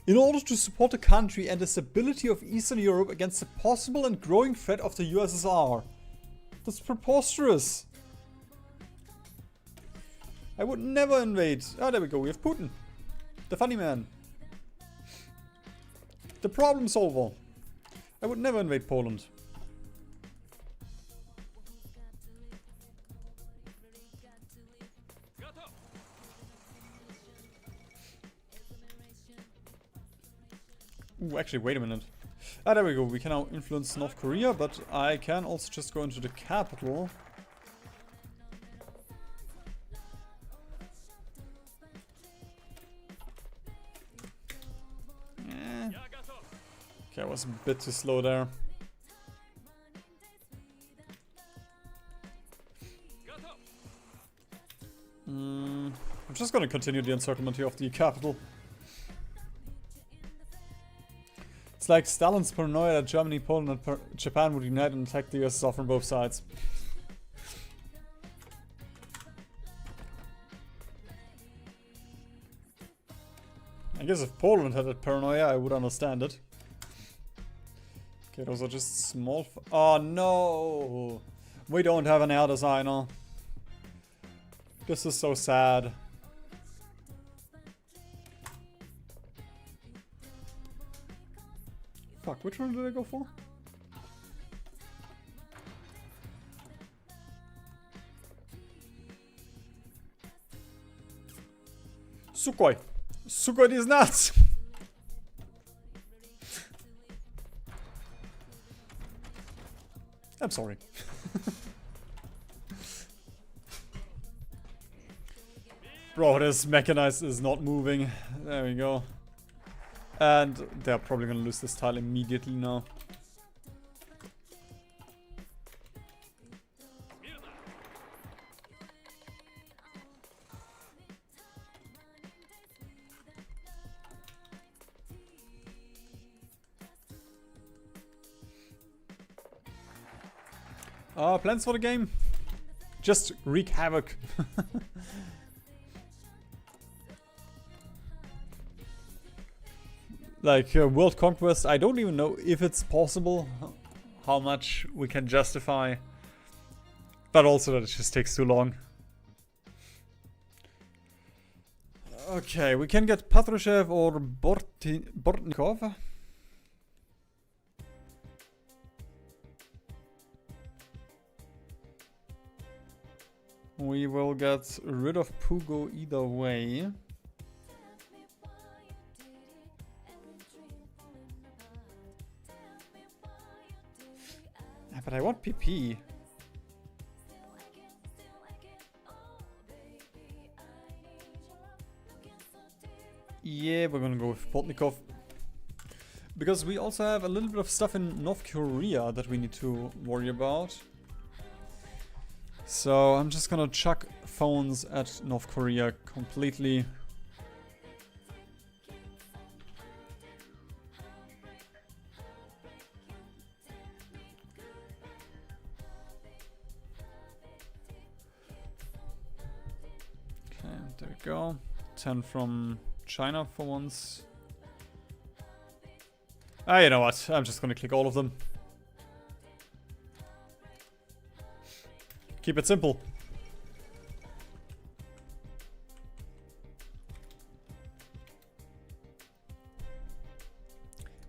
In order to support the country and the stability of Eastern Europe against the possible and growing threat of the USSR. That's preposterous. I would never invade. Ah, there we go. We have Putin. The funny man. The problem solver. I would never invade Poland. Ooh, actually, wait a minute. Ah, there we go. We can now influence North Korea, but I can also just go into the capital. Okay, I was a bit too slow there. I'm just gonna continue the encirclement here of the capital. It's like Stalin's paranoia that Germany, Poland, and Japan would unite and attack the USSR from both sides. I guess if Poland had that paranoia, I would understand it. Okay, those are just small. Oh no! We don't have an air designer. This is so sad. Fuck, which one did I go for? Sukhoi! Sukhoi is nuts! I'm sorry. Bro, this mechanized is not moving. There we go. And they're probably gonna lose this tile immediately now. Plans for the game? Just wreak havoc. Like world conquest, I don't even know if it's possible, how much we can justify, but also that it just takes too long. Okay, we can get Patrushev or Bortnikov. We will get rid of Pugo either way. But I want PP. Yeah, we're gonna go with Portnikov. Because we also have a little bit of stuff in North Korea that we need to worry about. So I'm just gonna chuck phones at North Korea completely. we go. 10 from China for once. Ah, you know what? I'm just gonna click all of them. Keep it simple.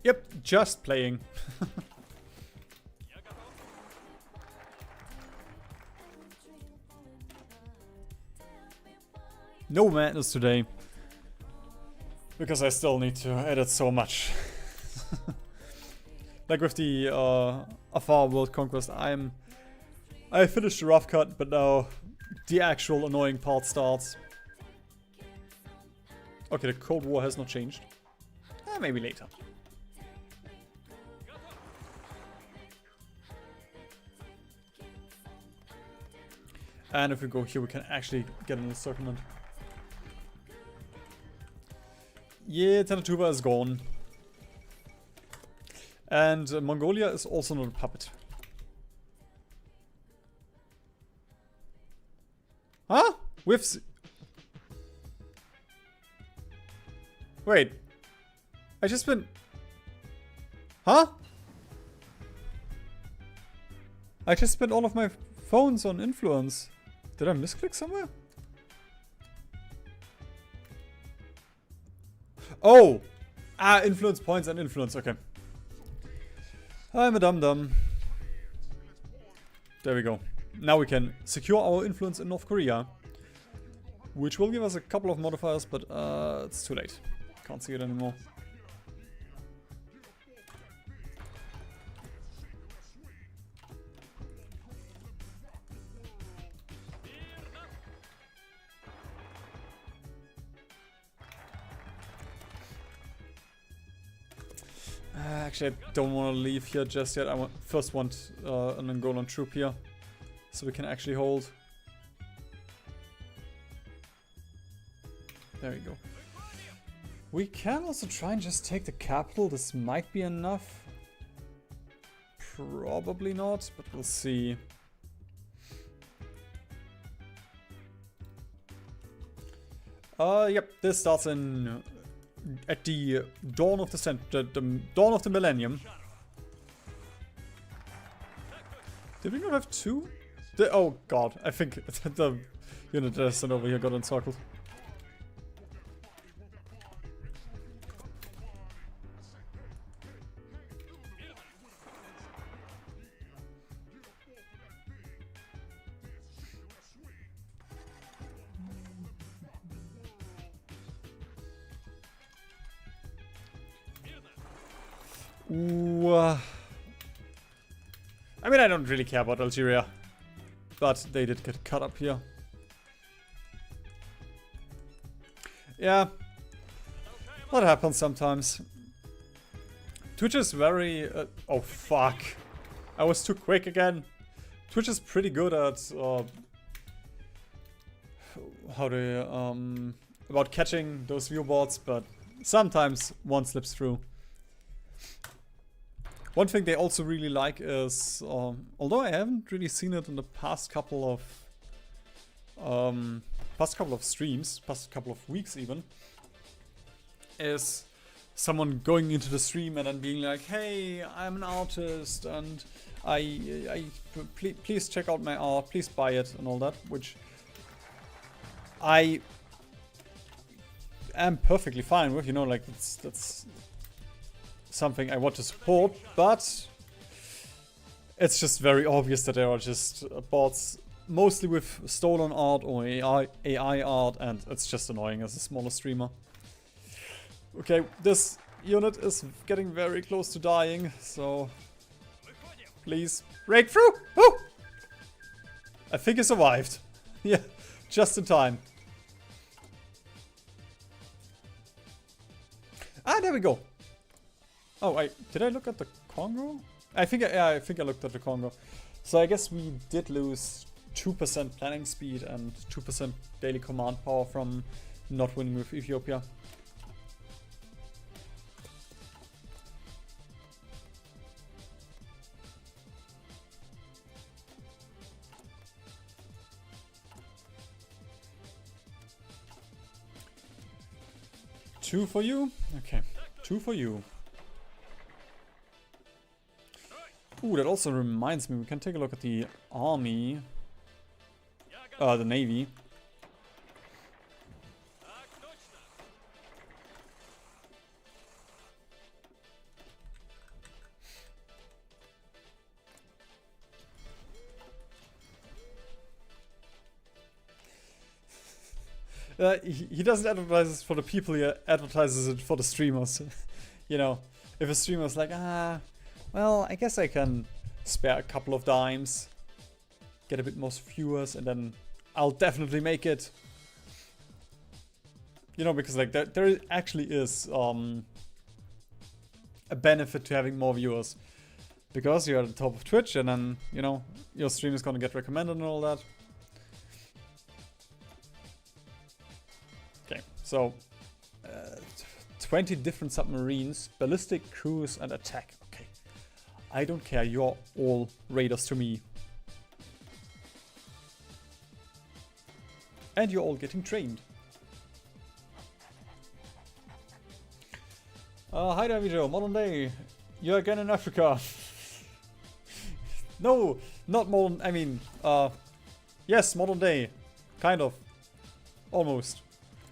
Yep, just playing. No madness today. Because I still need to edit so much. Like with the Afar World Conquest, I finished the rough cut, but now the actual annoying part starts. Okay, the Cold War has not changed. Maybe later. And if we go here, we can actually get an encirclement. Yeah, Tentatuba is gone. And Mongolia is also not a puppet. Huh? Wait. I just been... Huh? I just spent all of my phones on influence. Did I misclick somewhere? Oh! Ah, influence points and influence, okay. I'm a dum-dum. There we go. Now we can secure our influence in North Korea. Which will give us a couple of modifiers, but it's too late. Can't see it anymore. Actually, I don't want to leave here just yet. I first want an Angolan troop here, so we can actually hold. There we go. We can also try and just take the capital. This might be enough. Probably not, but we'll see. Yep, this starts in... at the dawn of the dawn of the millennium. Did we not have two? Oh god, I think the unit that I sent over here got encircled. Ooh, I mean, I don't really care about Algeria, but they did get cut up here. Yeah, that happens sometimes. Twitch is very... oh, fuck. I was too quick again. Twitch is pretty good at... about catching those viewboards, but sometimes one slips through. One thing they also really like is, although I haven't really seen it in the past couple of streams, past couple of weeks even, is someone going into the stream and then being like, "Hey, I'm an artist and please check out my art, please buy it," and all that, which I am perfectly fine with, you know, like that's something I want to support, but it's just very obvious that there are just bots mostly with stolen art or AI art, and it's just annoying as a smaller streamer. Okay, this unit is getting very close to dying, so please break through! Oh! I think he survived. Yeah, just in time. Ah, there we go. Oh, wait, did I look at the Congo? I think I looked at the Congo. So I guess we did lose 2% planning speed and 2% daily command power from not winning with Ethiopia. 2 for you? Okay, 2 for you. Ooh, that also reminds me, we can take a look at the army. The navy. He doesn't advertise it for the people, he advertises it for the streamers. You know, if a streamer's like, well, I guess I can spare a couple of dimes, get a bit more viewers, and then I'll definitely make it. You know, because like there actually is a benefit to having more viewers. Because you're at the top of Twitch, and then, you know, your stream is gonna get recommended and all that. Okay, so 20 different submarines, ballistic, cruise, and attack. Okay, I don't care. You're all raiders to me, and you're all getting trained. Hi there, Joe. Modern day. You're again in Africa. No, not modern. I mean, yes, modern day, kind of, almost.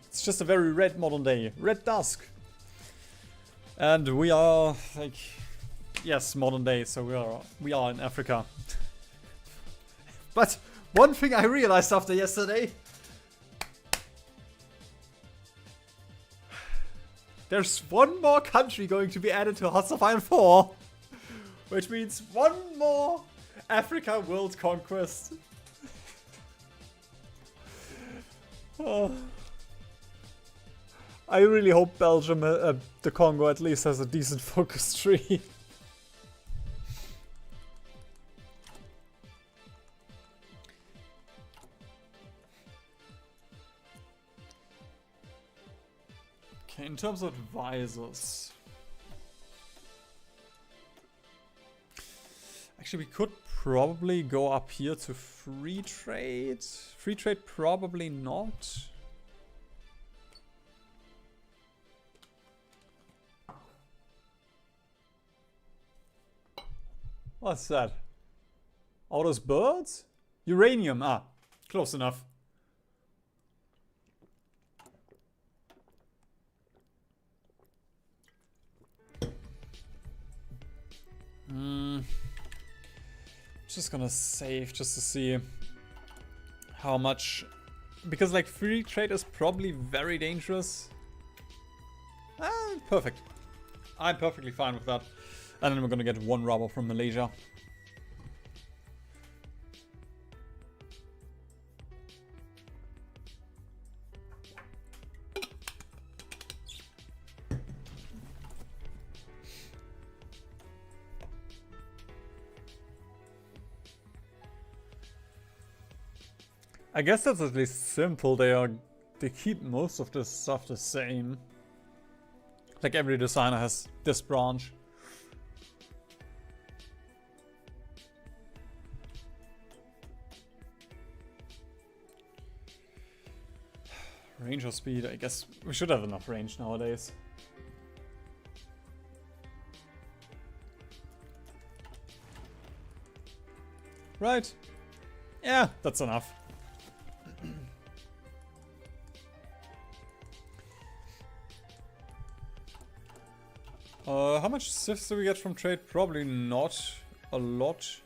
It's just a very red modern day. Red dusk. And we are, like, yes, modern day, so we are in Africa. But one thing I realized after yesterday. There's one more country going to be added to HoI4's, which means one more Africa world conquest. Oh. I really hope Belgium, the Congo, at least has a decent focus tree. Okay, in terms of advisors. Actually, we could probably go up here to free trade. Free trade, probably not. What's that? All those birds? Uranium. Ah, close enough. Just gonna save just to see how much, because like free trade is probably very dangerous. Perfect. I'm perfectly fine with that. And then we're gonna get one rubber from Malaysia. I guess that's at least simple. They keep most of this stuff the same. Like every designer has this branch. Range or speed? I guess we should have enough range nowadays. Right. Yeah, that's enough. How much civs do we get from trade? Probably not a lot.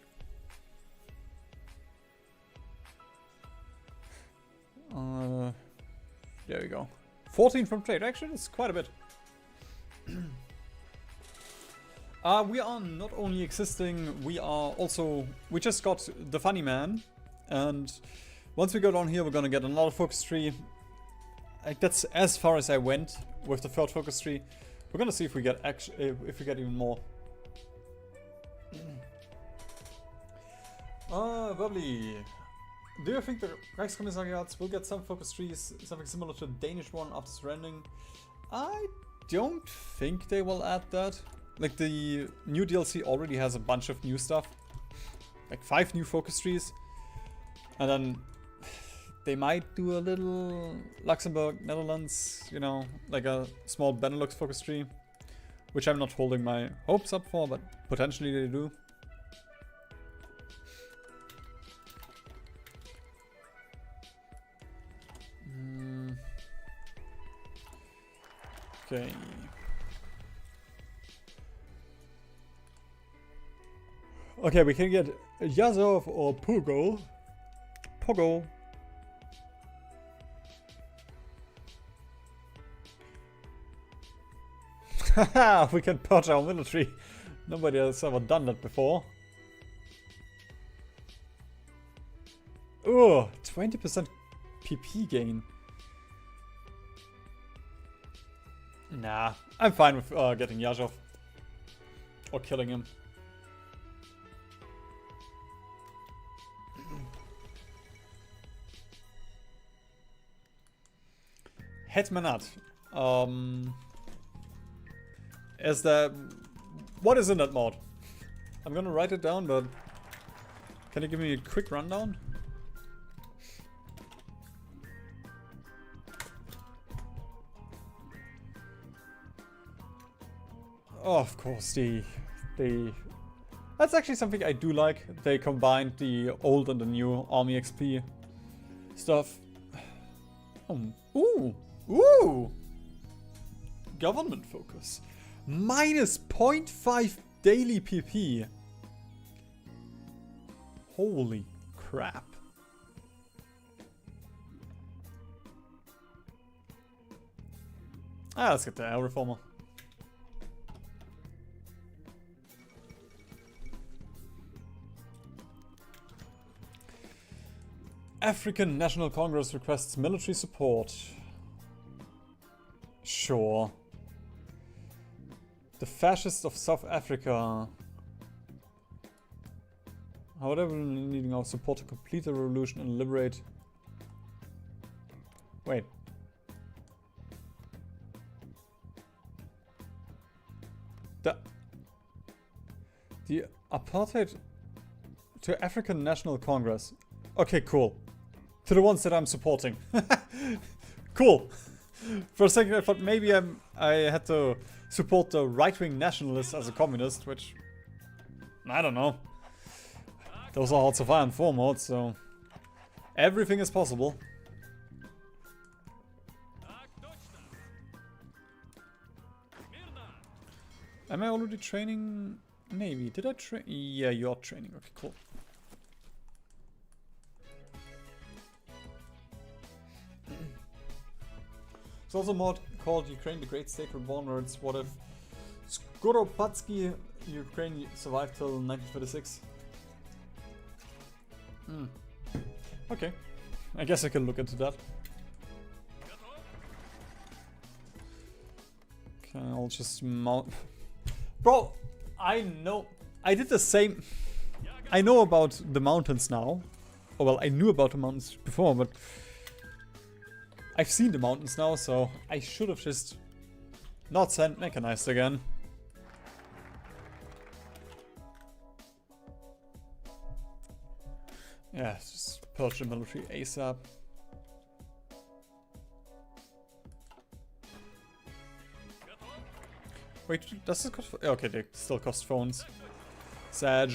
There we go. 14 from trade. Actually, that's quite a bit. We are not only existing, we just got the funny man. And once we go down here, we're gonna get another focus tree. Like, that's as far as I went with the third focus tree. We're gonna see if we get even more. Bubbly. Do you think the Reichskommissariats will get some focus trees, something similar to the Danish one after surrendering? I don't think they will add that. Like, the new DLC already has a bunch of new stuff. Like 5 new focus trees. And then They might do a little Luxembourg, Netherlands, you know, like a small Benelux focus tree, which I'm not holding my hopes up for, but potentially they do. Okay. Okay, we can get Yazov or Pogo. Pogo. Haha, we can purge our military. Nobody has ever done that before. Oh, 20% PP gain. Nah, I'm fine with getting Yazov. Or killing him. Hetmanat. Is the... What is in that mod? I'm gonna write it down, but... Can you give me a quick rundown? Oh, of course, the... That's actually something I do like. They combined the old and the new Army XP stuff. Ooh! Ooh! Government focus. Minus 0.5 daily PP. Holy crap. Let's get the air reformer. African National Congress requests military support. Sure. The fascists of South Africa. However, needing our support to complete the revolution and liberate. Wait. The apartheid to African National Congress. Okay, cool. To the ones that I'm supporting. Cool. For a second I thought maybe I had to support the right-wing nationalists as a communist, which... I don't know. Those are Hearts of Iron 4 mods, so... Everything is possible. Am I already training Navy? Did I train? Yeah, you are training. Okay, cool. There's also a mod called Ukraine the Great State Reborn, where it's what if Skoropadsky Ukraine survived till 1936. Okay. I guess I can look into that. Okay, I'll just mount... Bro, I know... I did the same... I know about the mountains now. Oh, well, I knew about the mountains before, but... I've seen the mountains now, so I should have just not sent mechanized again. Yeah, just purge the military ASAP. Wait, does this cost... Okay, they still cost phones. Sag.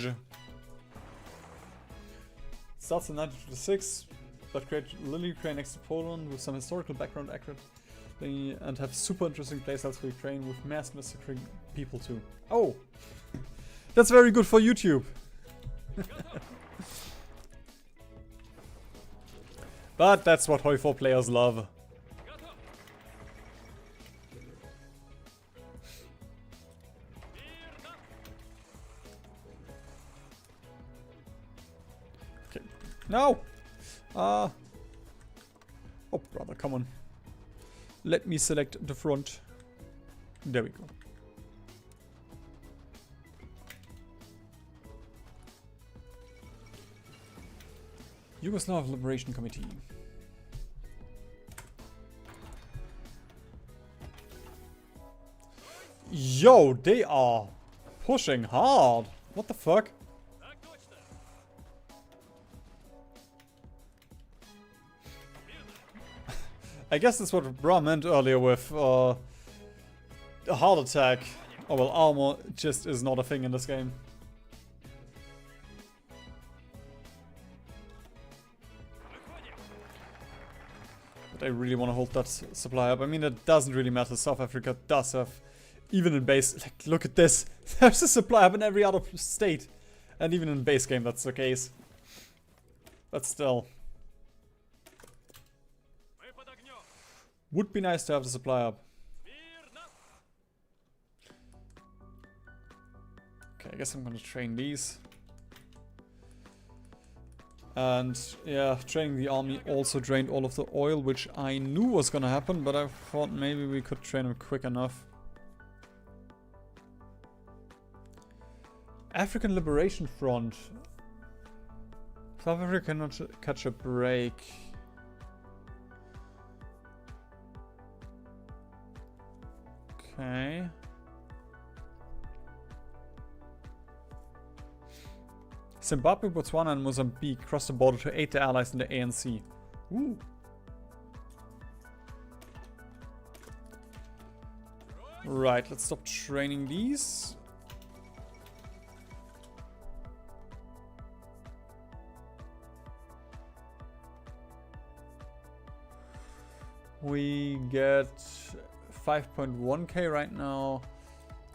Starts in 1956. But create little Ukraine next to Poland with some historical background accurately and have super interesting playstyles for Ukraine with mass massacring people too. Oh! That's very good for YouTube! But that's what HoI4 players love. Okay. No! Oh, brother, come on. Let me select the front. There we go. Yugoslav Liberation Committee. Yo, they are pushing hard. What the fuck? I guess that's what Bra meant earlier with a heart attack. Oh well, armor just is not a thing in this game. But I really want to hold that supply up. I mean, it doesn't really matter. South Africa does have, even in base, like, look at this. There's a supply up in every other state. And even in base game, that's the case. But still. Would be nice to have the supply up. Okay, I guess I'm gonna train these. And yeah, training the army also drained all of the oil, which I knew was gonna happen, but I thought maybe we could train them quick enough. African Liberation Front. South Africa cannot catch a break. Okay. Zimbabwe, Botswana, and Mozambique cross the border to aid the allies in the ANC. Ooh. Right, let's stop training these. We get 5.1k right now.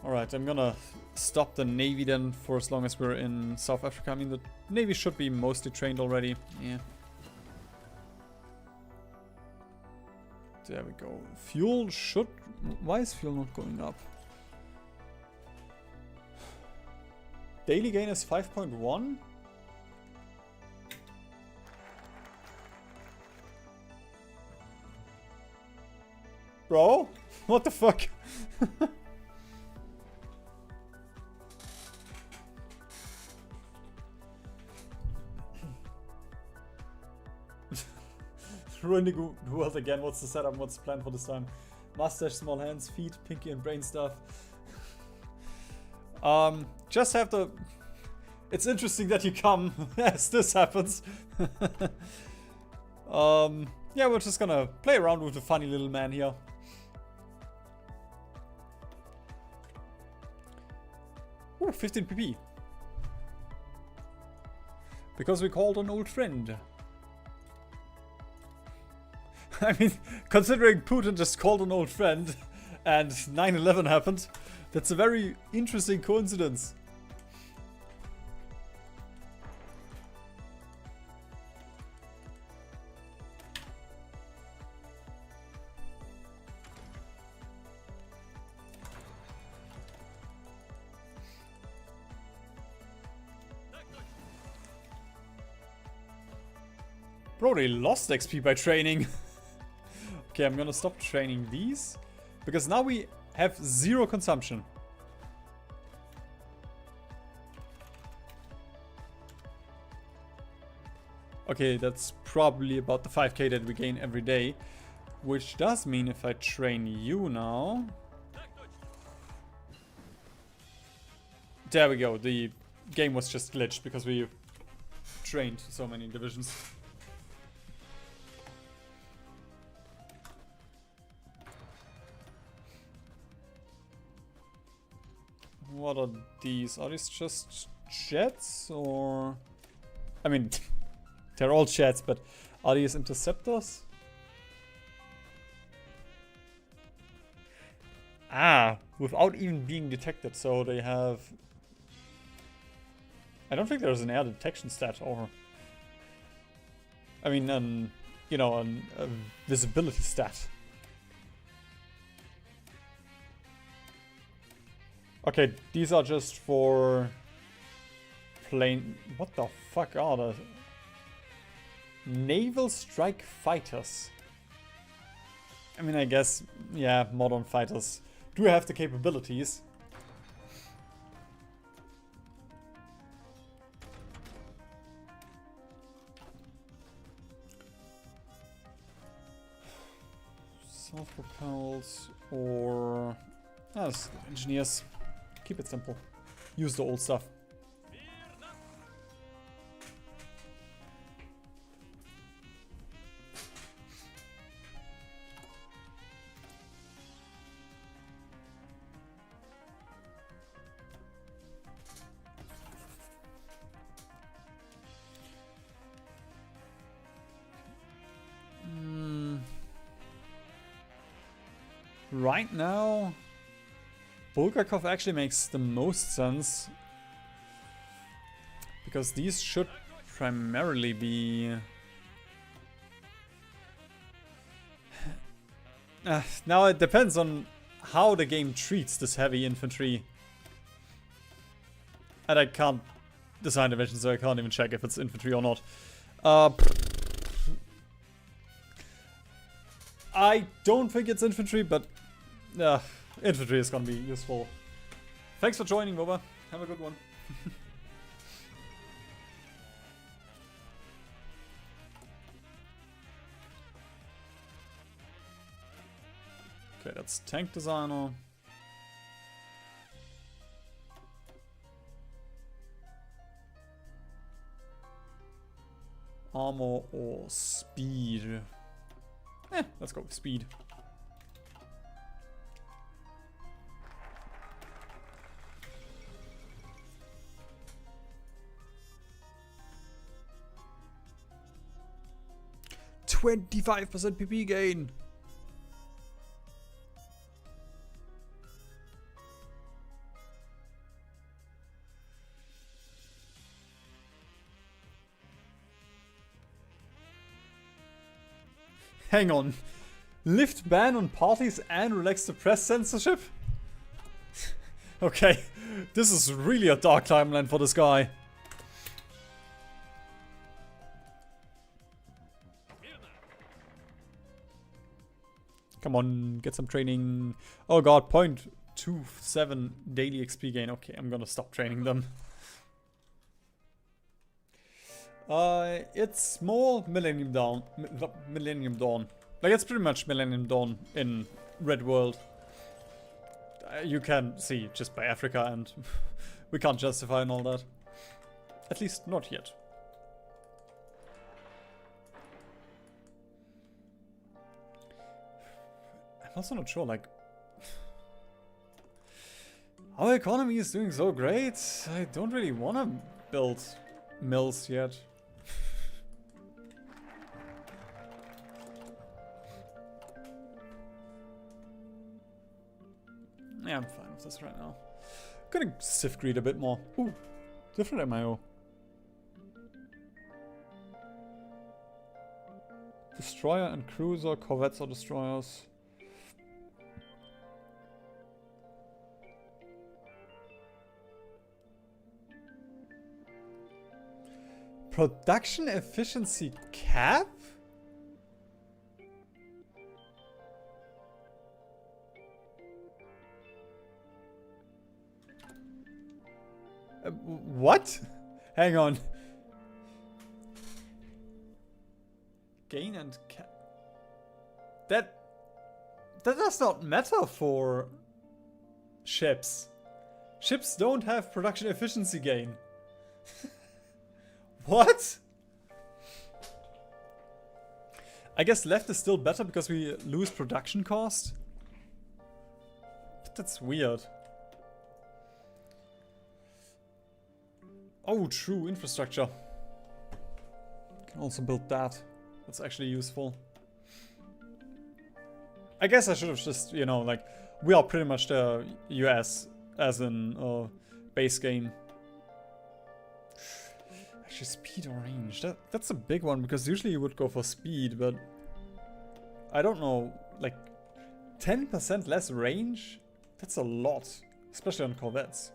Alright, I'm gonna stop the Navy then for as long as we're in South Africa. I mean, the Navy should be mostly trained already. Yeah. There we go. Fuel should... Why is fuel not going up? Daily gain is 5.1? Bro? What the fuck? Ruining the world again. What's the setup? What's the plan for this time? Mustache, small hands, feet, pinky and brain stuff. Just have to... It's interesting that you come as this happens. Yeah, we're just gonna play around with the funny little man here. Ooh, 15 PP. Because we called an old friend. I mean, considering Putin just called an old friend and 9/11 happened, that's a very interesting coincidence. Bro, they lost XP by training. Okay, I'm gonna stop training these. Because now we have 0 consumption. Okay, that's probably about the 5k that we gain every day. Which does mean if I train you now... There we go, the game was just glitched because we trained so many divisions. What are these? Are these just jets or... I mean, they're all jets, but are these interceptors? Ah, without even being detected, so they have... I don't think there's an air detection stat or... I mean, you know, a visibility stat. Okay, these are just for plane... What the fuck are the... Naval strike fighters. I mean, I guess, yeah, modern fighters do have the capabilities. Self-propelled or... engineers. Keep it simple. Use the old stuff. right now, Bulgakov actually makes the most sense. Because these should primarily be... now it depends on how the game treats this heavy infantry. And I can't design division, so I can't even check if it's infantry or not. I don't think it's infantry, but infantry is gonna be useful. Thanks for joining, Boba. Have a good one. Okay, that's tank designer. Armor or speed? Let's go with speed. %25% PP gain. Hang on. Lift ban on parties and relax the press censorship? Okay. This is really a dark timeline for this guy. Come on, get some training. Oh god, 0.27 daily XP gain. Okay, I'm gonna stop training them. It's more Millennium Dawn. Millennium Dawn. Like, it's pretty much Millennium Dawn in Red World. You can see just by Africa, and we can't justify and all that. At least not yet. I'm also not sure, like... our economy is doing so great. I don't really want to build mills yet. Yeah, I'm fine with this right now. Gonna sift greed a bit more. Ooh, different MIO. Destroyer and cruiser, corvettes or destroyers. Production efficiency cap? What? Hang on. Gain and cap. That does not matter for ships. Ships don't have production efficiency gain. What? I guess left is still better because we lose production cost. But that's weird. Oh, true, infrastructure. Can also build that. That's actually useful. I guess I should have just, you know, like, we are pretty much the US as in base game. Actually, speed or range. That's a big one because usually you would go for speed, but I don't know, like 10% less range? That's a lot, especially on corvettes.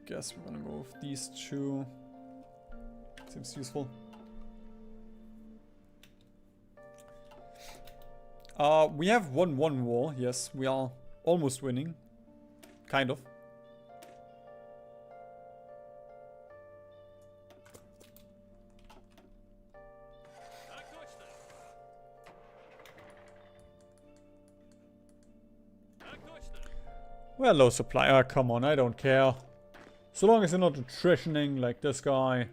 Guess we're gonna go with these two. Seems useful. We have won one war. Yes, we are almost winning. Kind of. We're low supply. Oh, come on, I don't care. So long as you're not attritioning like this guy,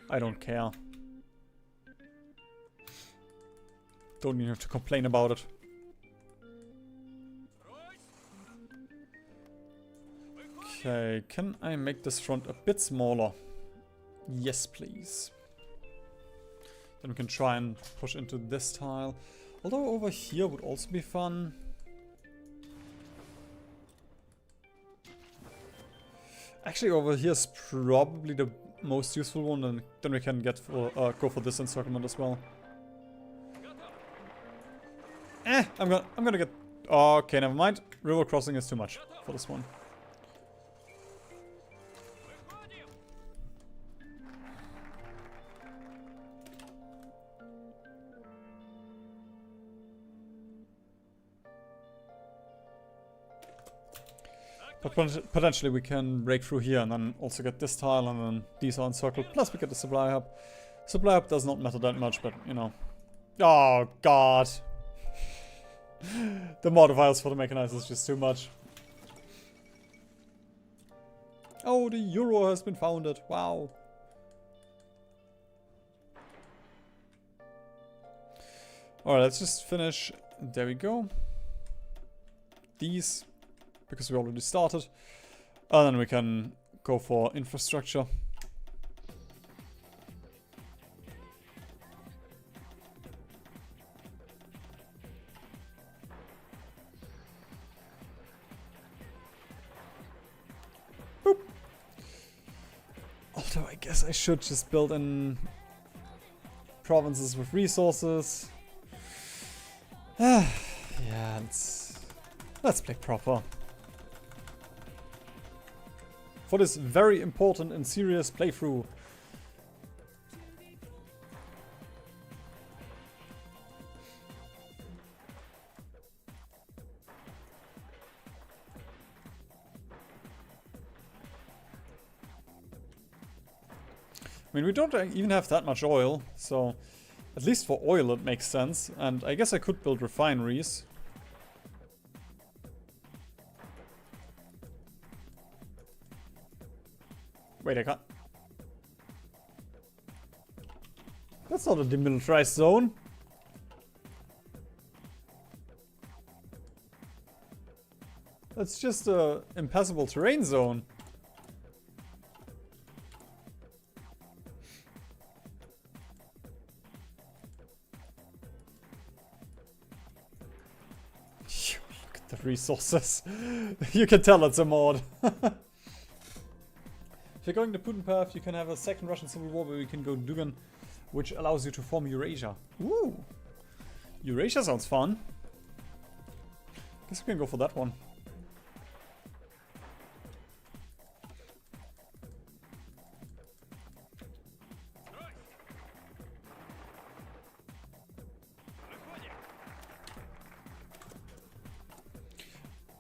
I don't care. don't even have to complain about it. Okay, can I make this front a bit smaller? Yes, please. Then we can try and push into this tile. Although over here would also be fun. Actually, over here is probably the most useful one, and then we can get for, go for this encirclement as well. I'm gonna get... Okay, never mind. River crossing is too much for this one. But potentially we can break through here and then also get this tile, and then these are encircled. Plus we get the supply hub. Supply hub does not matter that much, but you know. Oh god. The modifiers for the mechanized is just too much. Oh, the euro has been founded. Wow. Alright, let's just finish. There we go. These, because we already started. And then we can go for infrastructure. Boop. Although I guess I should just build in provinces with resources. Yeah, let's play proper. For this very important and serious playthrough. I mean, we don't even have that much oil, so at least for oil it makes sense. And I guess I could build refineries. Wait, I can't. That's not a demilitarized zone. That's just a impassable terrain zone. Look at the resources. You can tell it's a mod. If you're going the Putin path, you can have a second Russian civil war where we can go Dugan, which allows you to form Eurasia. Ooh! Eurasia sounds fun. Guess we can go for that one.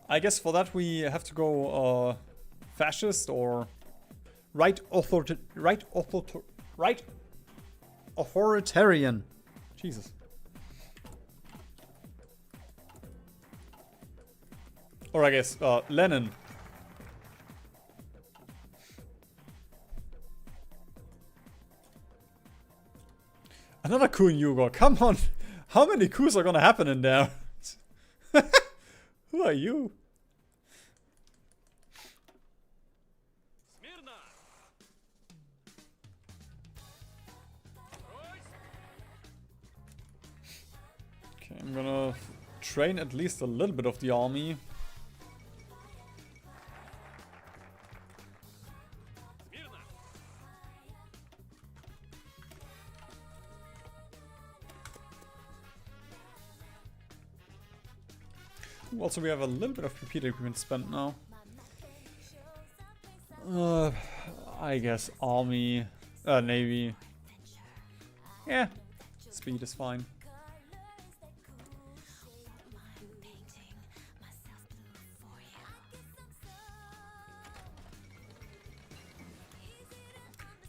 I guess for that we have to go fascist or right authoritarian. Jesus. Or I guess Lenin. Another coup in Yugo. Come on. How many coups are gonna happen in there? Who are you? Okay, I'm gonna train at least a little bit of the army. Also, we have a little bit of repeated equipment spent now. I guess army, navy. Yeah, speed is fine.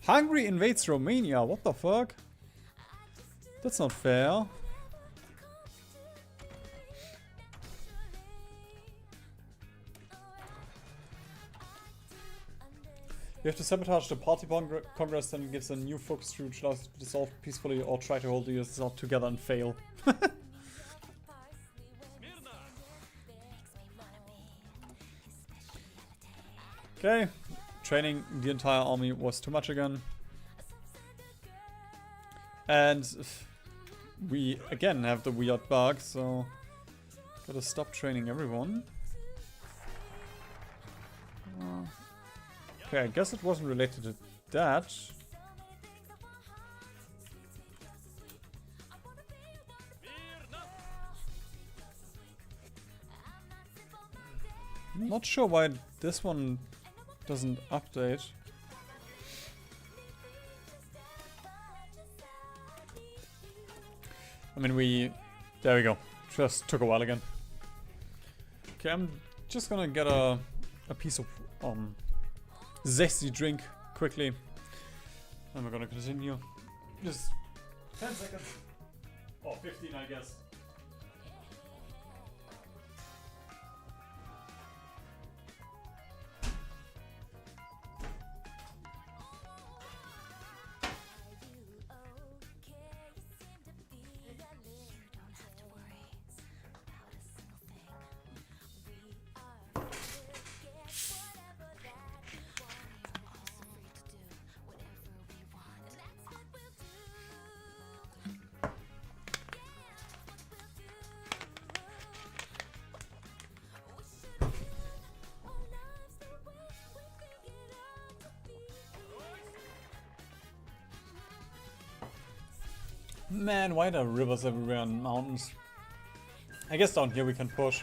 Hungary invades Romania. What the fuck? That's not fair. You have to sabotage the party congress, then it gives a new focus route which allows you to dissolve peacefully or try to hold the USSR together and fail. Okay, training the entire army was too much again. And we again have the weird bug, so gotta stop training everyone. Okay, I guess it wasn't related to that. I'm not sure why this one doesn't update. I mean, there we go. Just took a while again. Okay, I'm just gonna get a piece of zesty drink quickly. And we're gonna continue. Just 10 seconds. Or 15, I guess. Man, why are there rivers everywhere and mountains? I guess down here we can push.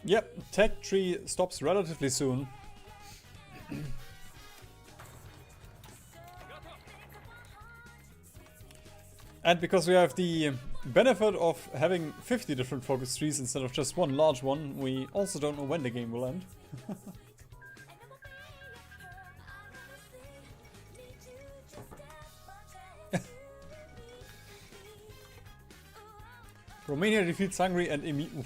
Yep, tech tree stops relatively soon. And because we have the benefit of having 50 different focus trees instead of just one large one, we also don't know when the game will end. Romania defeats Hungary and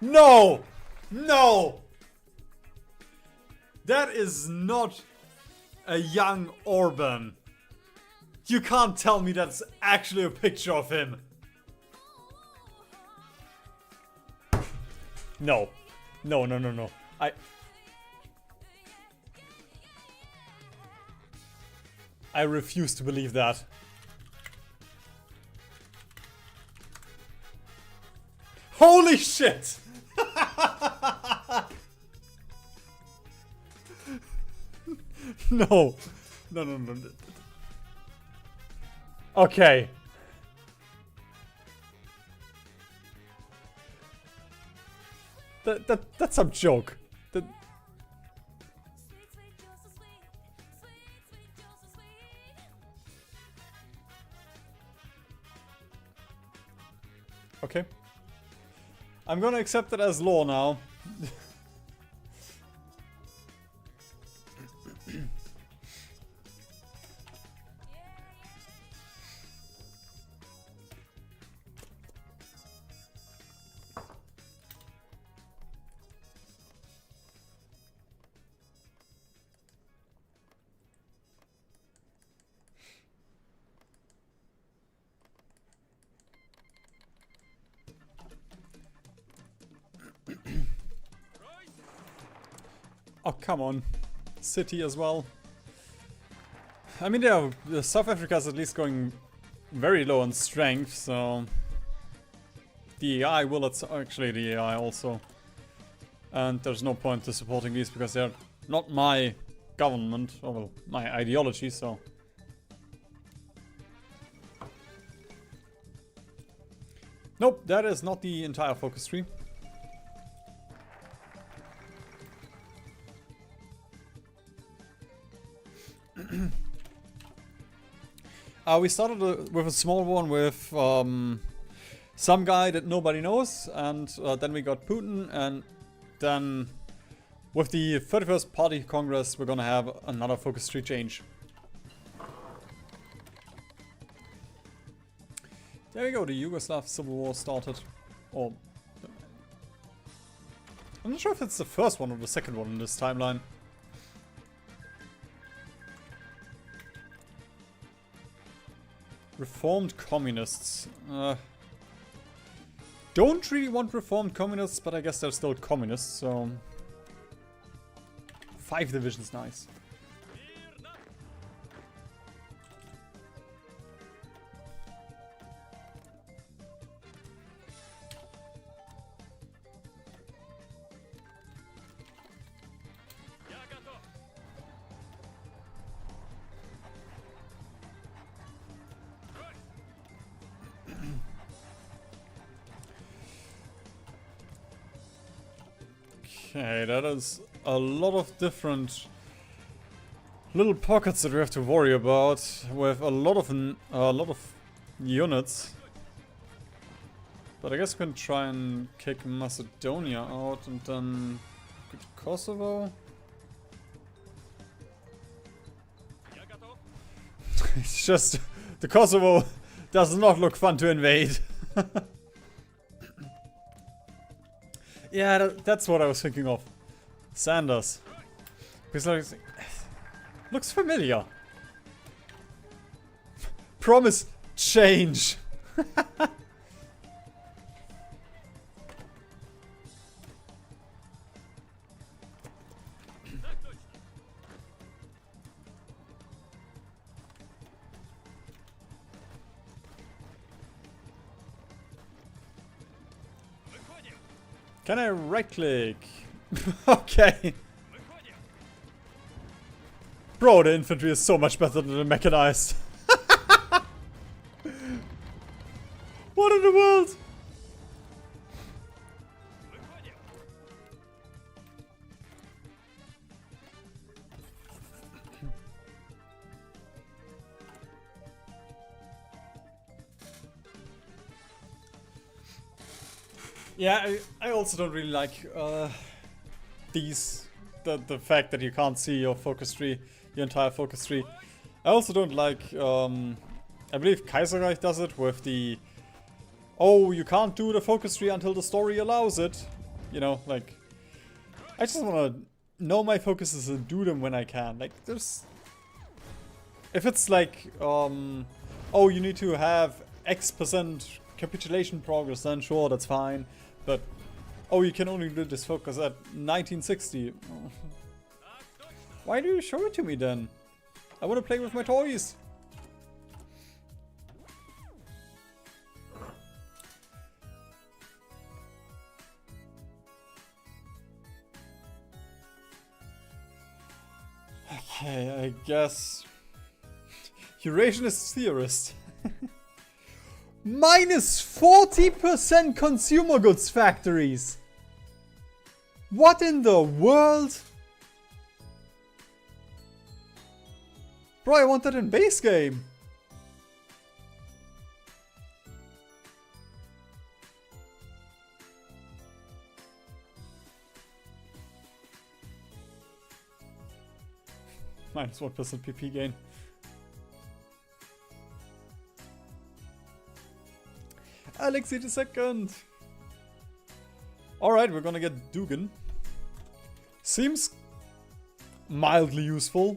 No! No! That is not a young Orban. You can't tell me that's actually a picture of him. No. No, no, no, no. I refuse to believe that. Holy shit! No. No, no, no. Okay. That's some joke. Okay. I'm gonna accept it as law now. Oh, come on. City as well. I mean, South Africa is at least going very low on strength, so... The AI will actually the AI also. And there's no point to supporting these because they're not my government, or well, my ideology, so... Nope, that is not the entire focus tree. We started with a small one with some guy that nobody knows, and then we got Putin, and then with the 31st Party Congress we're gonna have another focus tree change. There we go, the Yugoslav Civil War started. Or... I'm not sure if it's the first one or the second one in this timeline. Reformed communists. Don't really want reformed communists, but I guess they're still communists, so... 5 divisions, nice. Okay, that is a lot of different little pockets that we have to worry about with a lot of units. But I guess we can try and kick Macedonia out and then go to Kosovo. It's just the Kosovo does not look fun to invade. Yeah, that's what I was thinking of. Sanders. Because like, looks familiar. Promise change. Can I right click? Okay. Bro, the infantry is so much better than the mechanized. What in the world? Yeah, I also don't really like the fact that you can't see your focus tree, your entire focus tree. I also don't like, I believe Kaiserreich does it with the, oh, you can't do the focus tree until the story allows it. You know, like, I just want to know my focuses and do them when I can. Like, there's, if it's like, oh, you need to have X% capitulation progress, then sure, that's fine. But, oh, you can only do this focus at 1960. Why do you show it to me then? I want to play with my toys. Okay, I guess... Eurasianist theorist. Minus 40% consumer goods factories. What in the world? Bro, I want that in base game. Minus 1% PP gain. Alexei II. Alright, we're gonna get Dugan. Seems mildly useful.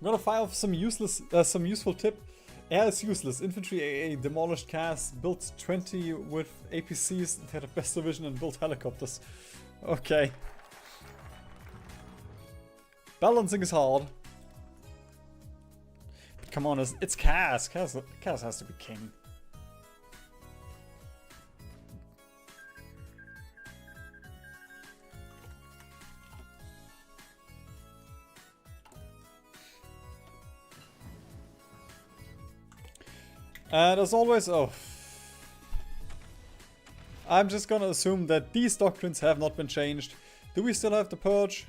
I'm gonna fire off some useful tip. Air is useless. Infantry AA demolished CAS, built 20 with APCs, they had a best division and built helicopters. Okay. Balancing is hard. But come on, it's CAS. CAS has to be king. And as always, I'm just gonna assume that these doctrines have not been changed. Do we still have the purge?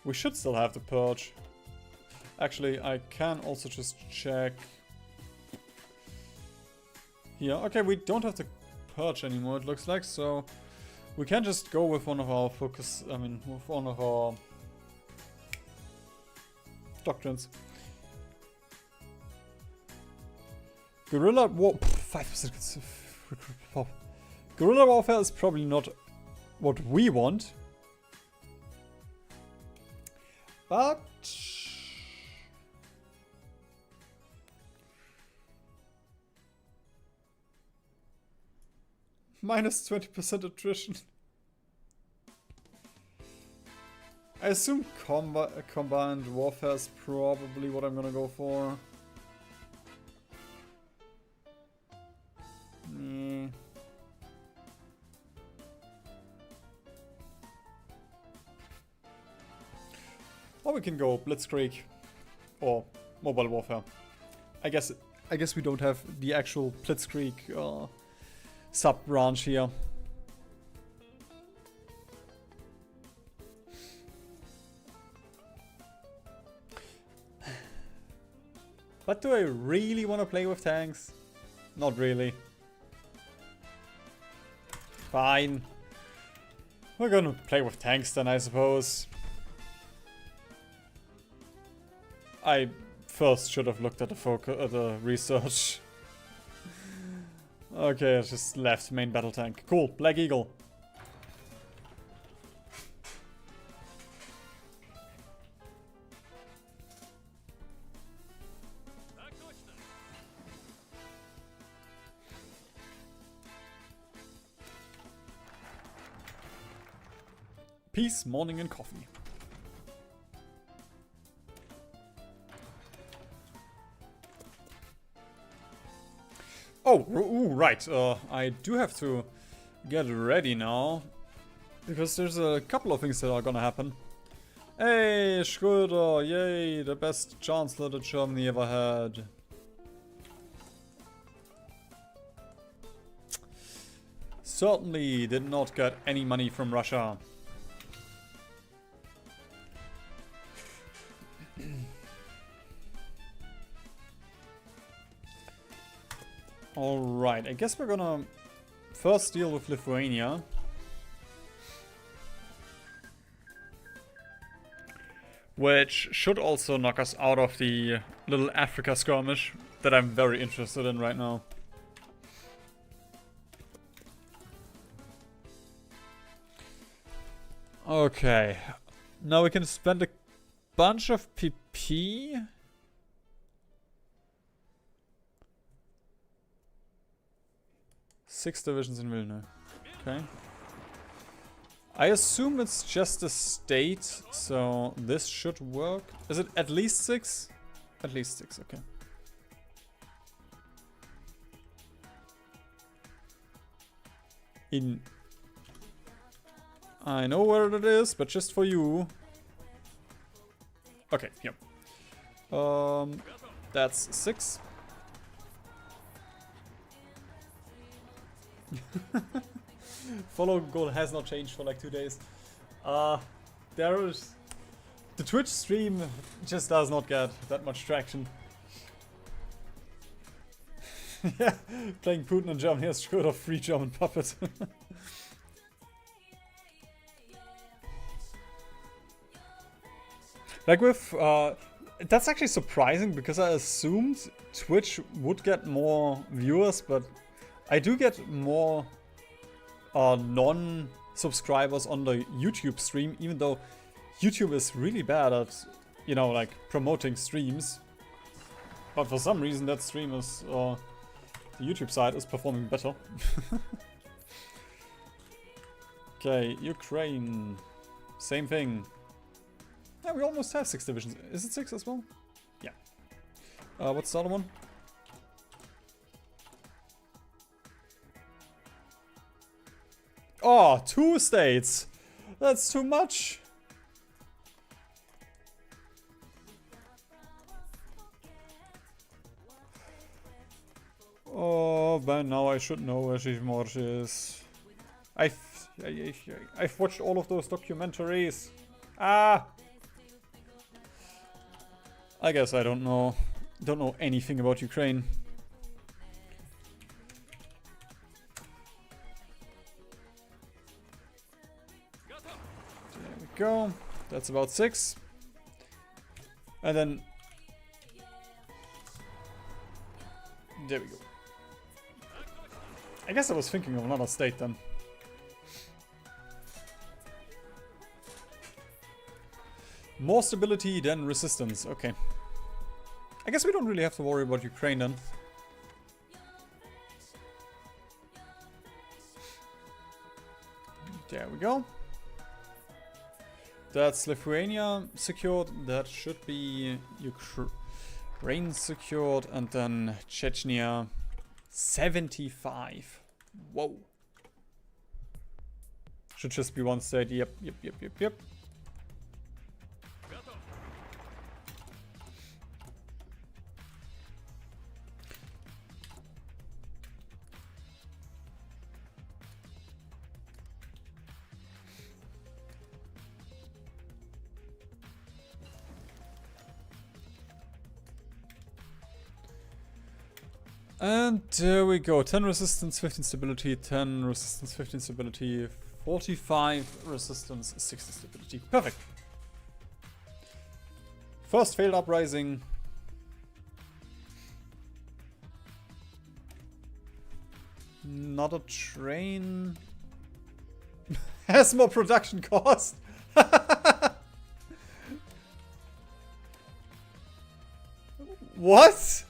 We should still have the purge. Actually, I can also just check here. Okay, we don't have the purge anymore, it looks like, so we can just go with one of our focus, with one of our doctrines. Guerrilla war 5% guerrilla warfare is probably not what we want. But minus 20% attrition. I assume combined warfare is probably what I'm gonna go for. Or we can go Blitzkrieg or mobile warfare. I guess we don't have the actual Blitzkrieg sub branch here. But do I really want to play with tanks? Not really. Fine. We're gonna play with tanks then, I suppose. I first should have looked at the research. Okay, I just left main battle tank. Cool, Black Eagle. Peace, morning, and coffee. Oh, ooh, right. I do have to get ready now, because there's a couple of things that are gonna happen. Hey, Schröder, yay, the best chancellor that Germany ever had. Certainly did not get any money from Russia. Alright, I guess we're gonna first deal with Lithuania. Which should also knock us out of the little Africa skirmish that I'm very interested in right now. Okay, now we can spend a bunch of PP. Six divisions in Vilna. Okay. I assume it's just a state, so this should work. Is it at least 6? At least 6, okay. I know where it is, but just for you. Okay, yep. That's 6. Follow goal has not changed for like 2 days. There is... The Twitch stream just does not get that much traction. Yeah, playing Putin in Germany has screwed off free German puppet. Like with... that's actually surprising because I assumed Twitch would get more viewers, but I do get more non-subscribers on the YouTube stream, even though YouTube is really bad at, you know, like promoting streams. But for some reason that stream is, the YouTube side is performing better. Okay, Ukraine. Same thing. Yeah, we almost have 6 divisions. Is it 6 as well? Yeah. What's the other one? Oh, 2 states! That's too much! Oh, by now I should know where Shishmorsh is. I've watched all of those documentaries. Ah! I guess I don't know anything about Ukraine. There we go. That's about 6. And then... There we go. I guess I was thinking of another state then. More stability than resistance. Okay. I guess we don't really have to worry about Ukraine then. There we go. That's Lithuania secured. That should be Ukraine secured. And then Chechnya 75. Whoa. Should just be one state. Yep. And there we go. 10 resistance, 15 stability, 10 resistance, 15 stability, 45 resistance, 60 stability. Perfect. First failed uprising. Not a train. Has more production cost. What?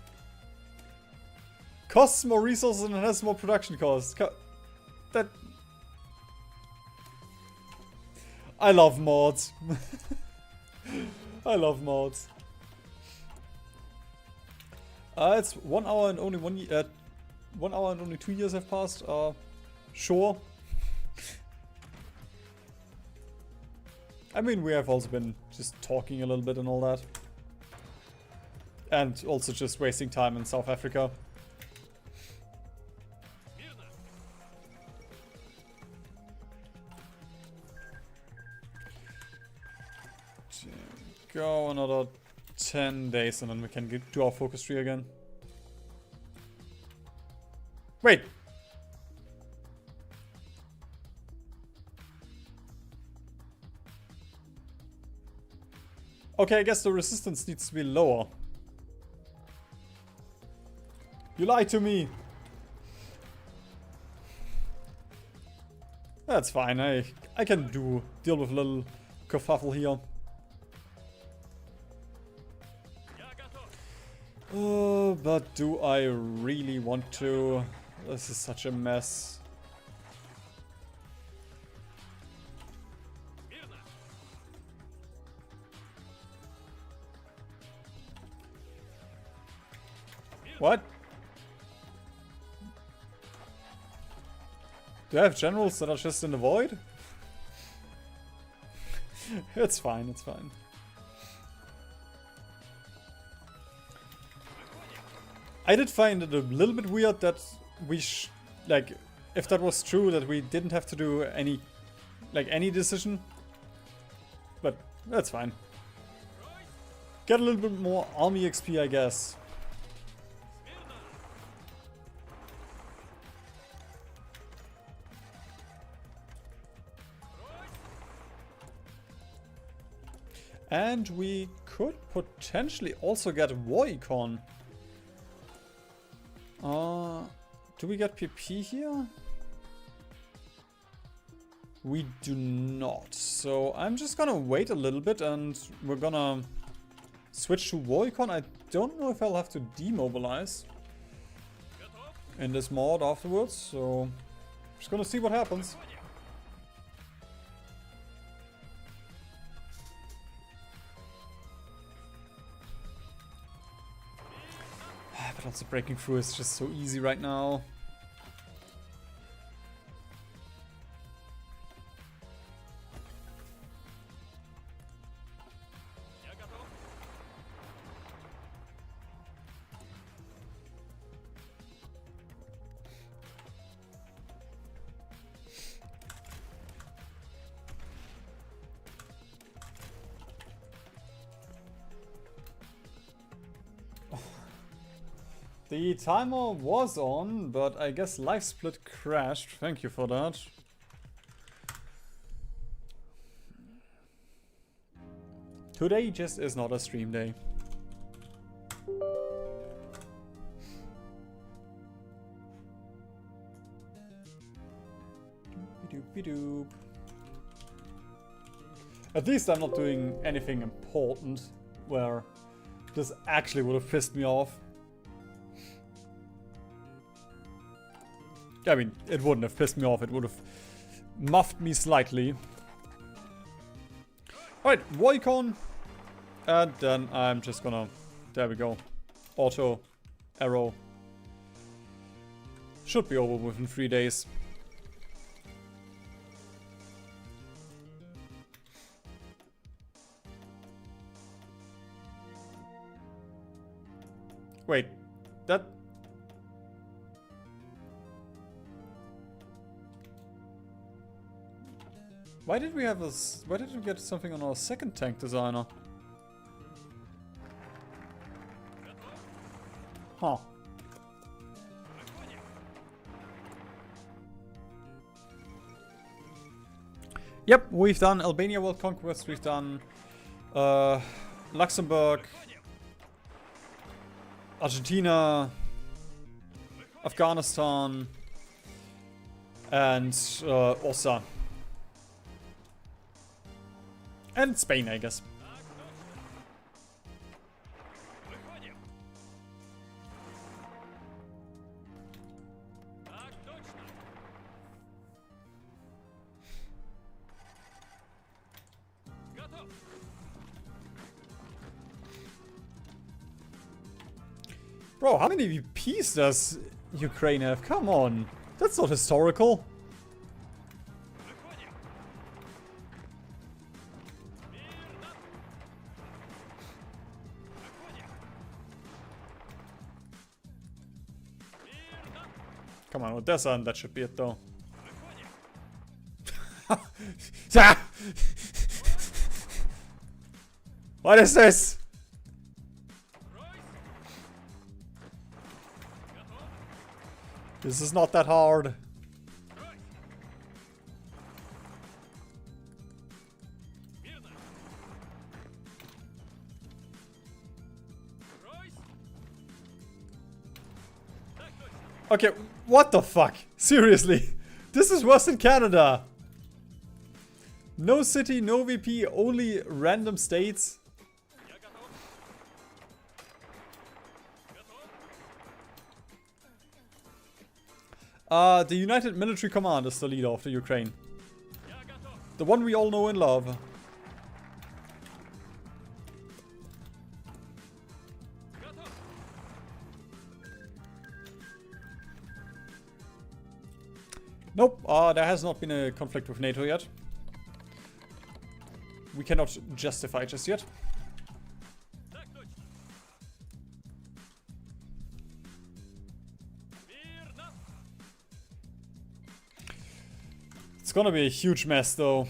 Costs more resources and it has more production costs. That... I love mods. I love mods. It's 1 hour and only 1 hour and only 2 years have passed. Sure. I mean, we have also been just talking a little bit and all that. And also just wasting time in South Africa. Go another 10 days and then we can do our focus tree again. Wait! Okay, I guess the resistance needs to be lower. You lied to me! That's fine, I can deal with a little kerfuffle here. Oh, but do I really want to? This is such a mess. What? Do I have generals that are just in the void? It's fine, it's fine. I did find it a little bit weird that we like, if that was true, that we didn't have to do any decision. But that's fine. Get a little bit more army XP, I guess. And we could potentially also get war econ. Do we get PP here? We do not. So I'm just gonna wait a little bit and we're gonna switch to war econ. I don't know if I'll have to demobilize in this mod afterwards, so just gonna see what happens. But also breaking through is just so easy right now. The timer was on, but I guess live split crashed. Thank you for that. Today just is not a stream day. Doop-a-doop. At least I'm not doing anything important where this actually would have pissed me off. I mean, it wouldn't have pissed me off. It would have muffed me slightly. Alright, Roycon. And then I'm just gonna... There we go. Auto. Arrow. Should be over within 3 days. Wait. That... Why did we have this? Why did we get something on our second tank designer? Huh. Yep, we've done Albania World Conquest, we've done Luxembourg, Argentina, Afghanistan, and OSA. And Spain, I guess. Bro, how many VPs does Ukraine have? Come on. That's not historical. Come on, Odessa, and that should be it though. What is this? This is not that hard. Okay, what the fuck? Seriously, this is worse than Canada. No city, no VP, only random states. The United Military Command is the leader of the Ukraine. The one we all know and love. Nope, there has not been a conflict with NATO yet. We cannot justify just yet. It's gonna be a huge mess though.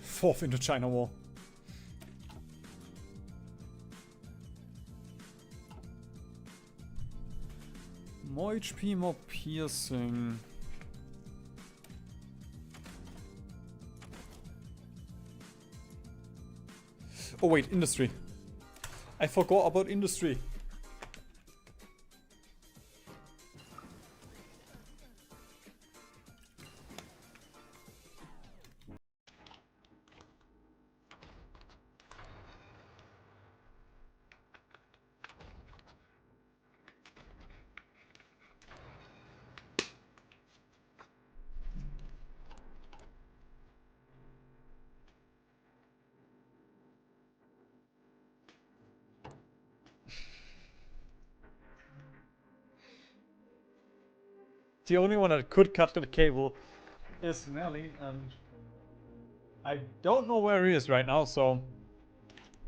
Fourth Indochina War. More HP, more piercing. Oh wait, industry. I forgot about industry. The only one that could cut the cable is Nelly, and I don't know where he is right now, so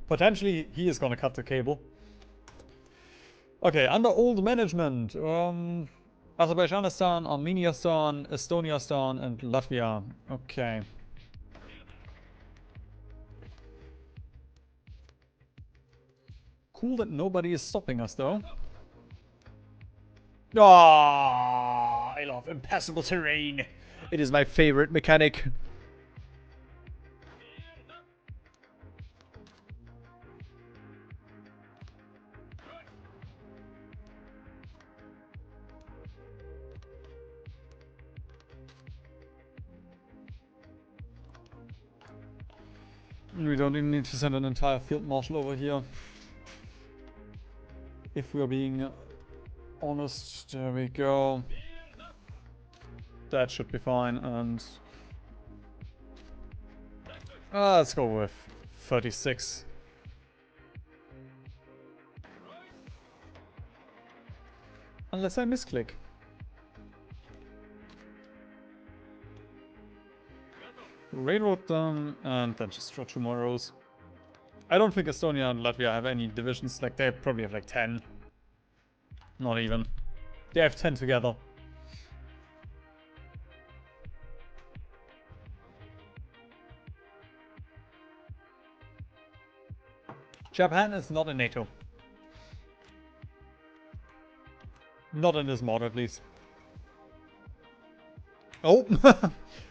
potentially he is gonna cut the cable. Okay, under old management, Azerbaijanistan, Armeniastan, Estoniastan, and Latvia. Okay. Cool that nobody is stopping us though. Ah, I love impassable terrain. It is my favorite mechanic. We don't even need to send an entire field marshal over here. If we are being honest, there we go. That should be fine, and... let's go with 36. Unless I misclick. Railroad them, and then just draw 2 more rows. I don't think Estonia and Latvia have any divisions. Like, they probably have like 10. Not even. They have 10 together. Japan is not in NATO. Not in this mod, at least. Oh!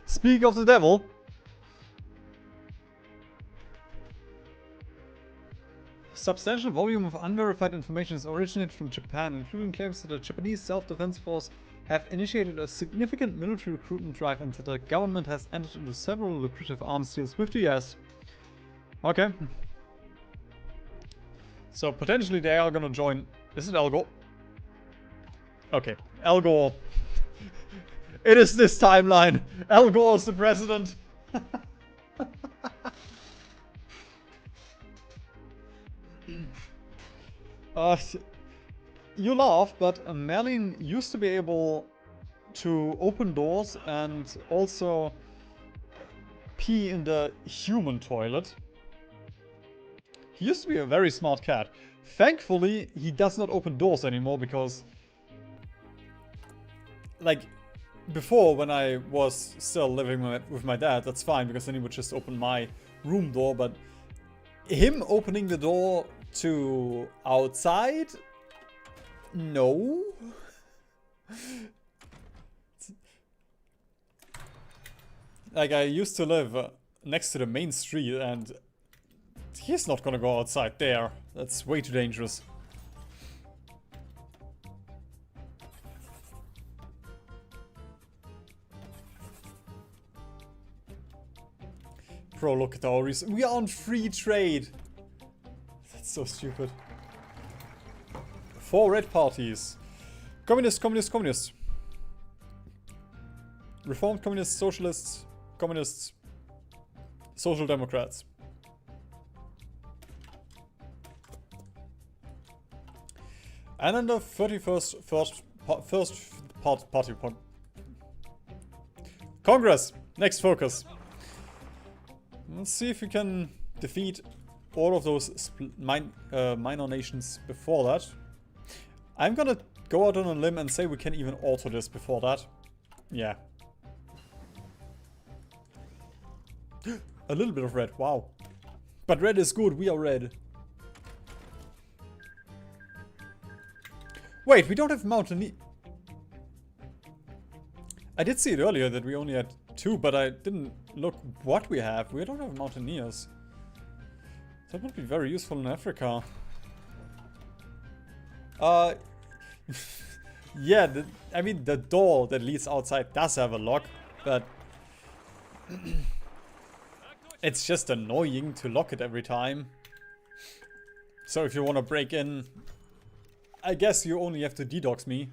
Speak of the devil! Substantial volume of unverified information is originated from Japan, including claims that the Japanese Self-Defense Force have initiated a significant military recruitment drive and that the government has entered into several lucrative arms deals with the US. Okay. So potentially they are gonna join... Is it Al Gore? Okay, Al Gore. It is this timeline. Al Gore is the president. You laugh, but Merlin used to be able to open doors and also pee in the human toilet. He used to be a very smart cat. Thankfully, he does not open doors anymore because... Like, before when I was still living with my dad, that's fine because then he would just open my room door, but him opening the door to outside? No. Like, I used to live next to the main street and he's not gonna go outside there. That's way too dangerous. Bro, look at our reason. We are on free trade. That's so stupid. 4 red parties. Communist, communist, communist. Reformed communists, socialists, communists, social democrats. And then the 31st party point. Congress. Next focus. Let's see if we can defeat all of those minor nations before that. I'm gonna go out on a limb and say we can even alter this before that. Yeah. A little bit of red, wow. But red is good, we are red. Wait, we don't have mountaineer. I did see it earlier that we only had 2, but I didn't look what we have. We don't have mountaineers. That would be very useful in Africa. Yeah, I mean the door that leads outside does have a lock, but it's just annoying to lock it every time. So if you want to break in, I guess you only have to DDoS me.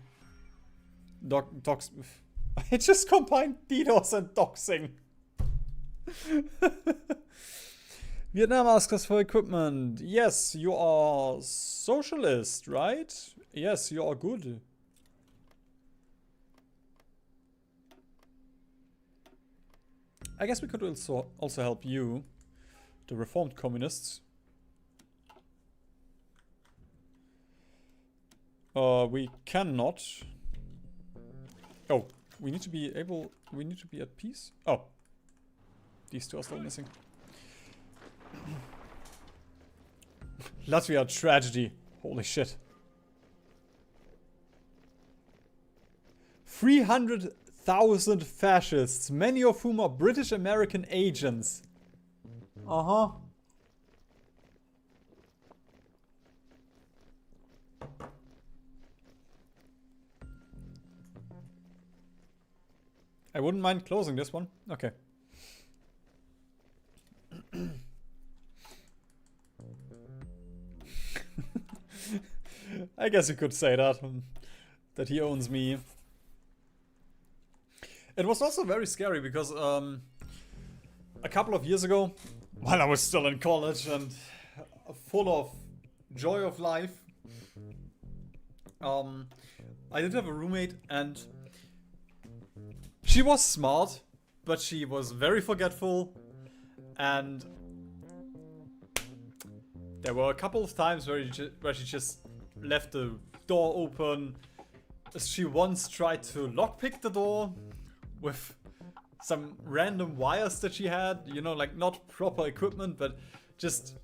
Dox. I just combined DDoS and doxing. Vietnam asks us for equipment. Yes, you are socialist, right? Yes, you are good. I guess we could also help you, the reformed communists. We cannot. Oh, we need to be able. We need to be at peace. Oh, these 2 are still missing. Latvia tragedy. Holy shit. 300,000 fascists, many of whom are British American agents. Uh-huh. I wouldn't mind closing this one. Okay. I guess you could say that. That he owns me. It was also very scary because a couple of years ago, while I was still in college and full of joy of life, I did have a roommate, and she was smart, but she was very forgetful, and there were a couple of times where she just left the door open. She once tried to lockpick the door with some random wires that she had, you know, like not proper equipment, but just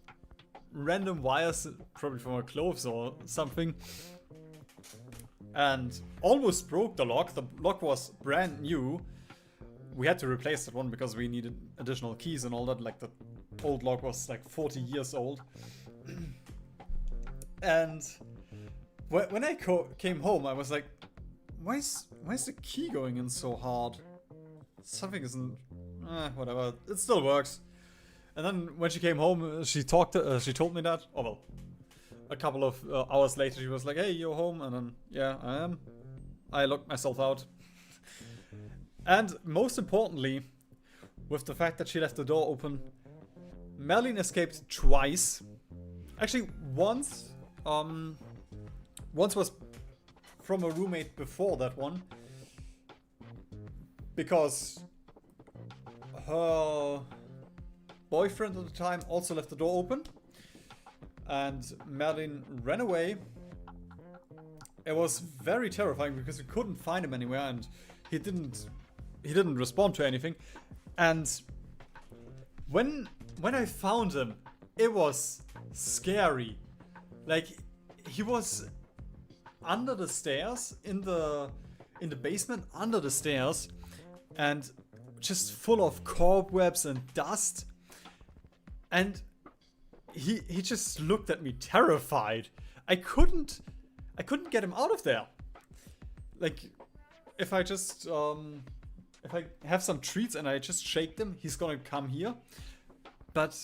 random wires, probably from her clothes or something, and almost broke the lock. The lock was brand new. We had to replace that one because we needed additional keys and all that. Like, the old lock was like 40 years old. And when I came home, I was like, why is the key going in so hard? Something isn't... whatever. It still works. And then when she came home, she told me that. Oh, well. A couple of hours later, she was like, hey, you're home. And then, yeah, I am. I locked myself out. And most importantly, with the fact that she left the door open, Merlin escaped twice. Actually, once was from a roommate before that one, because her boyfriend at the time also left the door open, and Merlin ran away. It was very terrifying because we couldn't find him anywhere, and he didn't respond to anything. And when I found him, it was scary. Like, he was under the stairs, in the basement under the stairs, and just full of cobwebs and dust. And he just looked at me terrified. I couldn't get him out of there. Like, if I just if I have some treats and I just shake them, he's gonna come here. But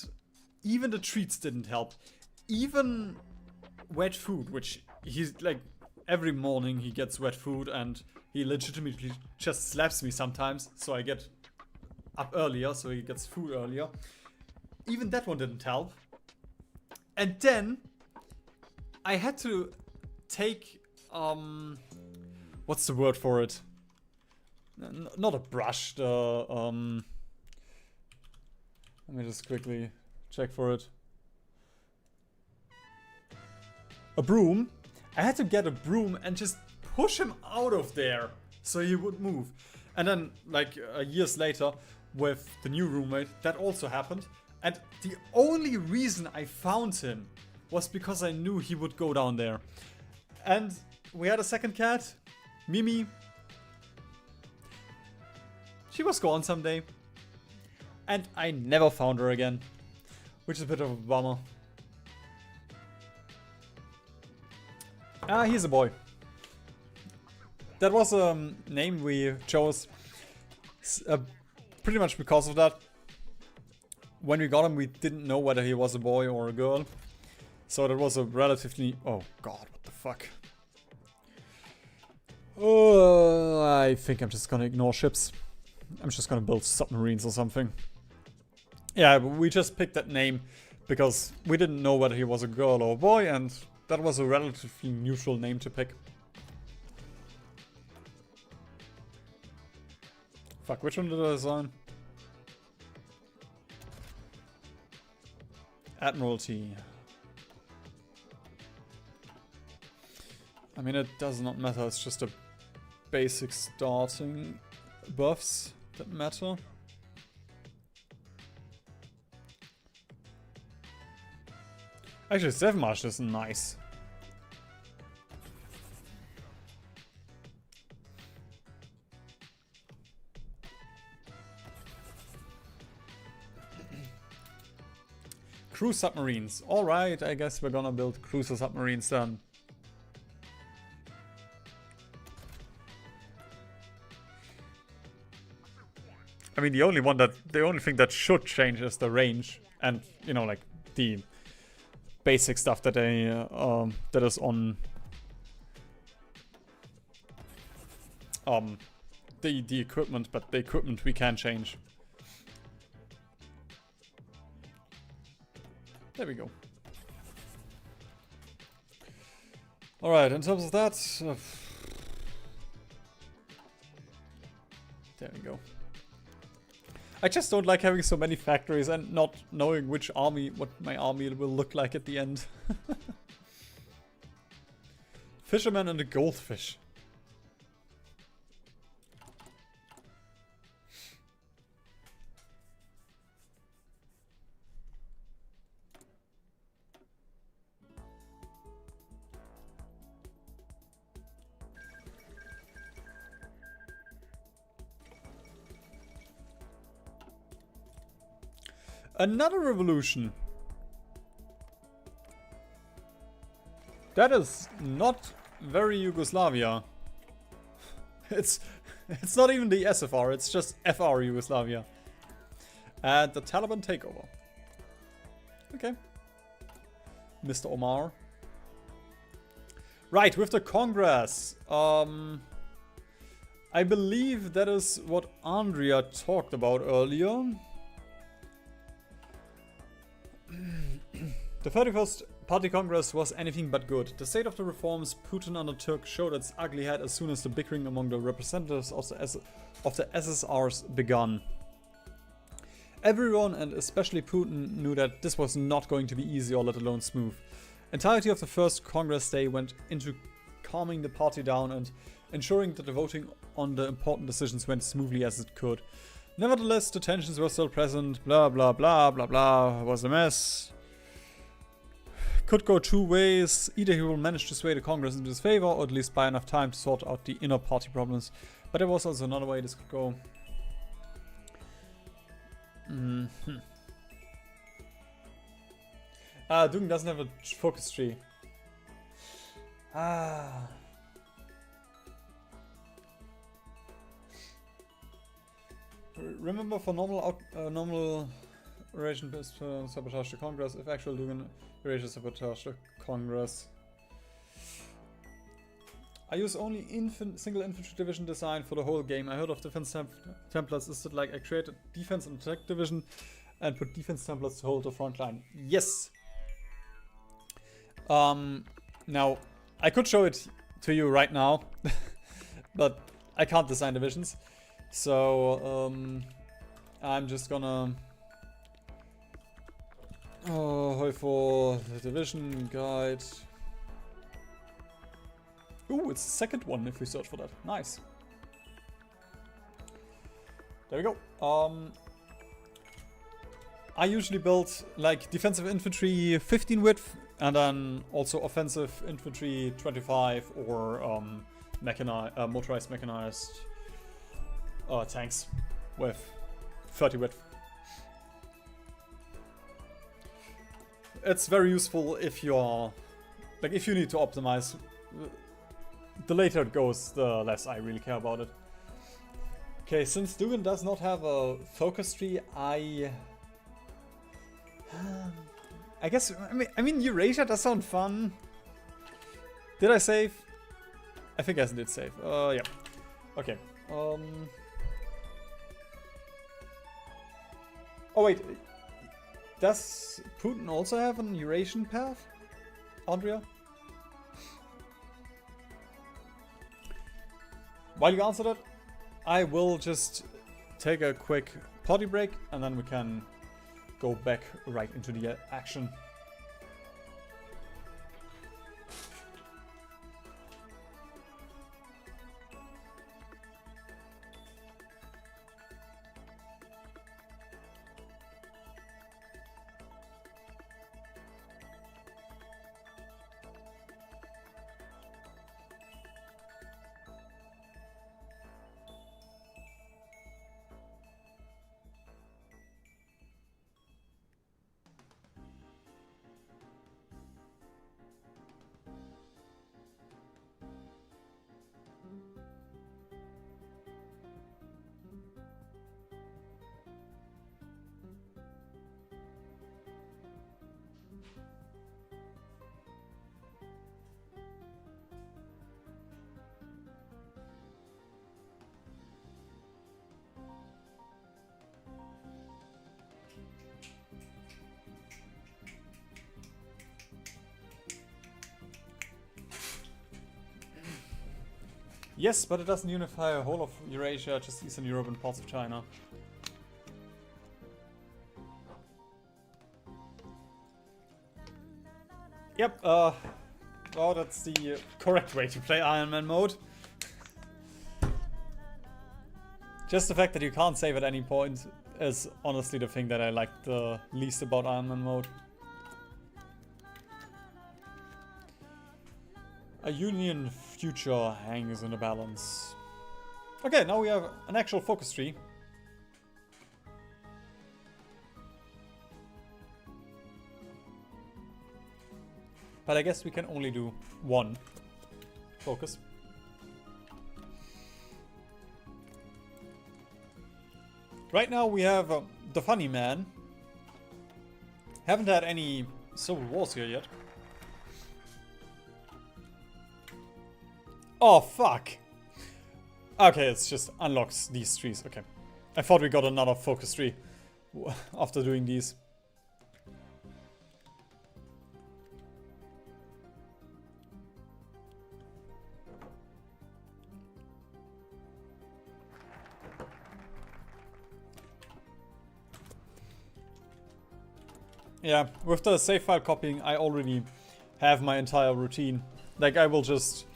even the treats didn't help. Even wet food, which he's like, every morning he gets wet food, and he legitimately just slaps me sometimes, so I get up earlier, so he gets food earlier. Even that one didn't help. And then I had to take what's the word for it? Not a brush, let me just quickly check for it. A broom. I had to get a broom and just push him out of there so he would move. And then, like, years later, with the new roommate, that also happened. And the only reason I found him was because I knew he would go down there. And we had a second cat, Mimi. She was gone someday. And I never found her again, which is a bit of a bummer. Ah, he's a boy. That was a name we chose pretty much because of that. When we got him, we didn't know whether he was a boy or a girl. So that was a relatively... Oh god, what the fuck. Oh, I think I'm just gonna ignore ships. I'm just gonna build submarines or something. Yeah, we just picked that name because we didn't know whether he was a girl or a boy, and that was a relatively neutral name to pick. Fuck, which one did I design? Admiralty. I mean, it does not matter, it's just a basic starting buffs that matter. Actually, 7 Marsh is nice. Cruise submarines. Alright, I guess we're gonna build cruiser submarines then. I mean, the only thing that should change is the range, and, you know, like the basic stuff that that is on the equipment, but the equipment we can change. There we go. Alright, in terms of that... there we go. I just don't like having so many factories and not knowing what my army will look like at the end. Fisherman and a goldfish. Another revolution. That is not very Yugoslavia. It's not even the SFR, it's just FR Yugoslavia. And the Taliban takeover. Okay. Mr. Omar. Right, with the Congress. I believe that is what Andrea talked about earlier. The 31st Party Congress was anything but good. The state of the reforms Putin undertook showed its ugly head as soon as the bickering among the representatives of the SSRs began. Everyone, and especially Putin, knew that this was not going to be easy or let alone smooth. Entirety of the first Congress day went into calming the party down and ensuring that the voting on the important decisions went smoothly as it could. Nevertheless, the tensions were still present. Blah blah blah blah blah was a mess. Could go two ways. Either he will manage to sway the Congress into his favor, or at least buy enough time to sort out the inner party problems. But there was also another way this could go. Dugan doesn't have a focus tree. Remember, for normal Eurasian sabotage the Congress, if actual Dugan Eurasian sabotage the Congress. I use only single infantry division design for the whole game. I heard of defense templates. Is it like I create a defense and attack division and put defense templates to hold the front line? Yes. Now, I could show it to you right now, but I can't design divisions. So, I'm just gonna... HoI4 the division guide. Ooh, it's the second one if we search for that. Nice. There we go. I usually build like defensive infantry 15 width and then also offensive infantry 25 or motorized mechanized tanks with 30 width. It's very useful if you're like if you need to optimize. The later it goes, the less I really care about it. Okay, since Dugan does not have a focus tree, I guess I mean Eurasia does sound fun. Did I save? I think I did save. Yeah. Okay. Oh wait. Does Putin also have an Eurasian path? Andrea? While you answer that, I will just take a quick potty break and then we can go back right into the action. Yes, but it doesn't unify a whole of Eurasia, just Eastern Europe and parts of China. Yep, well, that's the correct way to play Iron Man mode. Just the fact that you can't save at any point is honestly the thing that I like the least about Iron Man mode. A union future hangs in the balance. Okay, now we have an actual focus tree. But I guess we can only do one focus. Right now we have the funny man. Haven't had any civil wars here yet. Oh, fuck. Okay, it's just unlocks these trees. Okay. I thought we got another focus tree after doing these. Yeah, with the save file copying, I already have my entire routine. Like, I will just...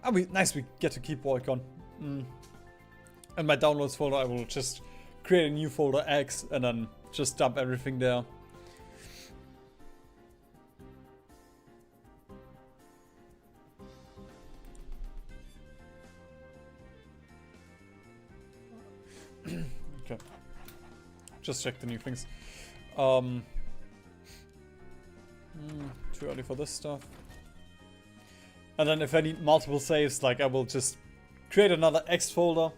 Oh, nice, we get to keep Volcon. And my downloads folder, I will just create a new folder X and then just dump everything there. Okay. Just check the new things. Too early for this stuff. And then if I need multiple saves, like I will just create another X folder.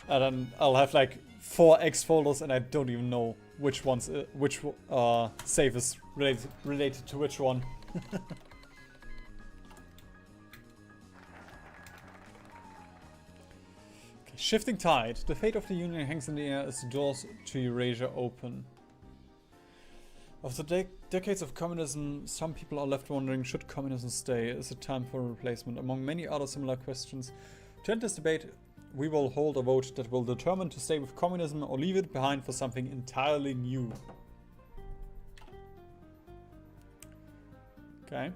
And then I'll have like 4 X folders and I don't even know which ones, which save is related to which one. Okay, shifting tide. The fate of the Union hangs in the air as the doors to Eurasia open. After decades of communism, some people are left wondering, should communism stay? Is it time for a replacement? Among many other similar questions. To end this debate, we will hold a vote that will determine to stay with communism or leave it behind for something entirely new. Okay.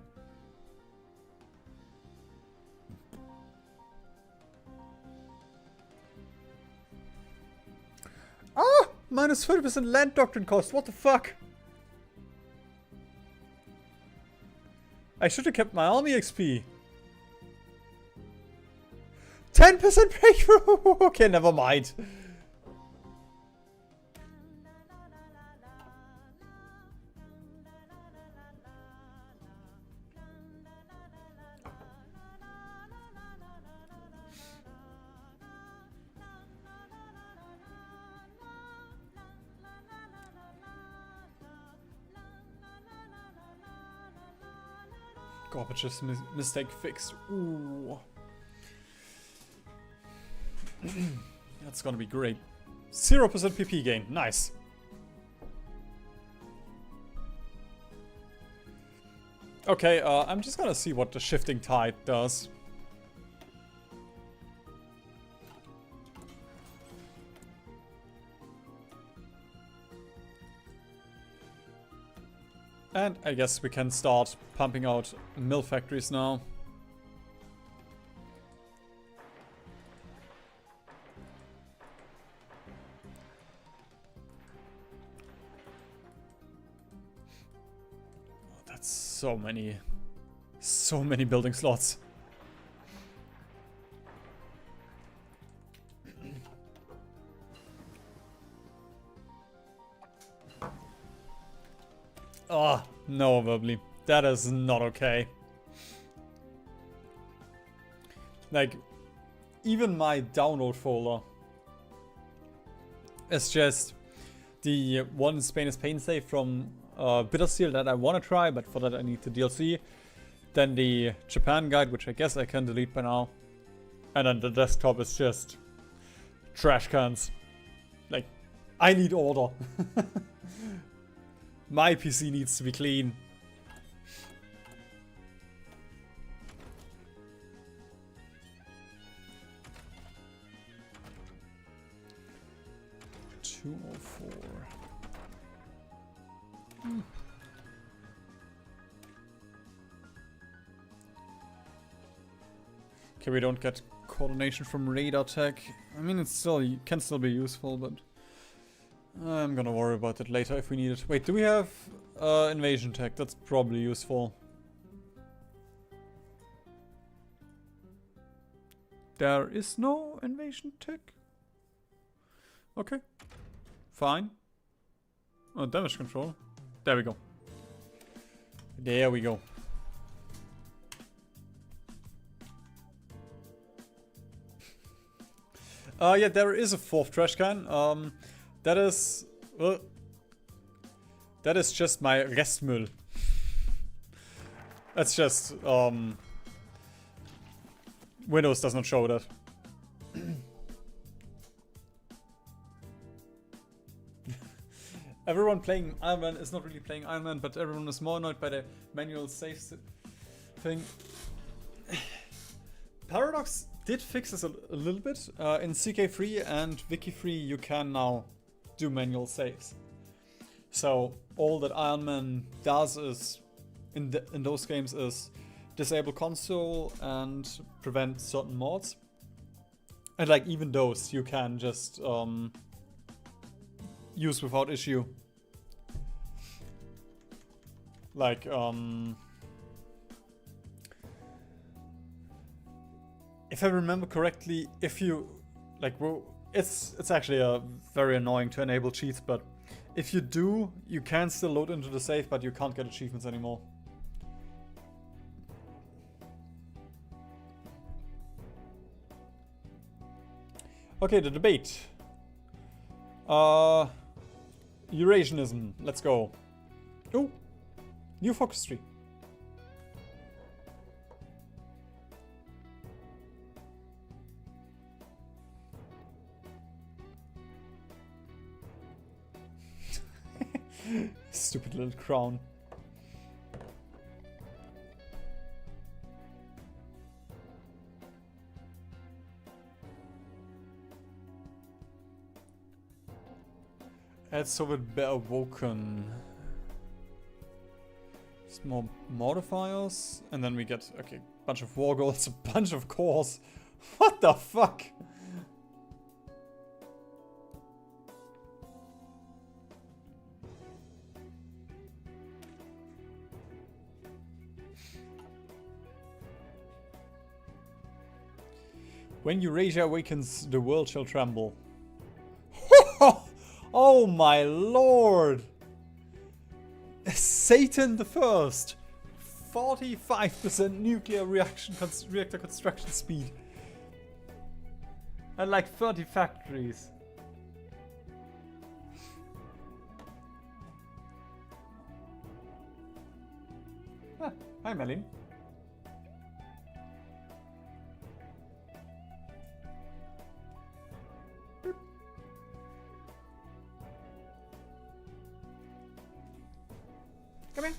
Ah! Minus 30% land doctrine cost, what the fuck? I should have kept my army XP. 10% breakthrough! Okay, never mind. Gorbache's mistake fixed. Ooh. That's gonna be great. 0% PP gain. Nice. Okay, I'm just gonna see what the shifting tide does. And I guess we can start pumping out mill factories now. Oh, that's so many building slots. Oh, no, verbally. That is not okay. Like, even my download folder is just the one Spain is Pain save from Bitter Seal that I want to try, but for that I need the DLC. Then the Japan guide, which I guess I can delete by now. And then the desktop is just trash cans. Like, I need order. My PC needs to be clean. 204. Okay, we don't get coordination from radar tech. I mean, it's still can still be useful, but I'm gonna worry about it later if we need it. Wait, do we have invasion tech? That's probably useful. There is no invasion tech. Okay, fine. Oh, damage control. There we go. There we go. Yeah, there is a fourth trash can. That is just my Restmüll. That's just Windows does not show that. Everyone playing Iron Man is not really playing Iron Man, but everyone is more annoyed by the manual save thing. Paradox did fix this a little bit. In CK3 and Wiki3 you can now do manual saves. So all that Iron Man does is in those games is disable console and prevent certain mods. And like even those you can just use without issue. Like if I remember correctly, if you like, well, it's actually very annoying to enable cheats, but if you do, you can still load into the save, but you can't get achievements anymore. Okay, the debate. Eurasianism. Let's go. Oh, new focus tree. Stupid little crown. Add Soviet better woken. Some more modifiers, and then we get okay, bunch of war goals, a bunch of cores. What the fuck? When Eurasia awakens, the world shall tremble. Oh my lord! Satan the First! 45% nuclear reactor construction speed. And like 30 factories. Ah, hi Melin. Come in.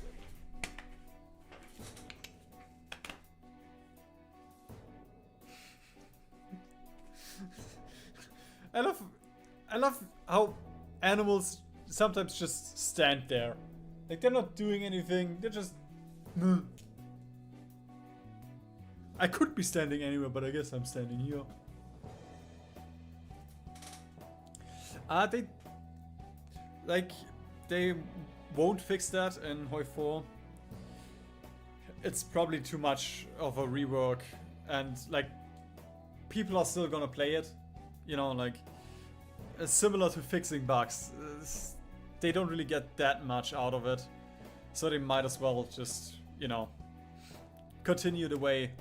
I love how animals sometimes just stand there. Like they're not doing anything, they're just I could be standing anywhere, but I guess I'm standing here. They won't fix that in HoI4. It's probably too much of a rework, and like people are still gonna play it, you know, like it's similar to fixing bugs. They don't really get that much out of it, so they might as well just, you know, continue the way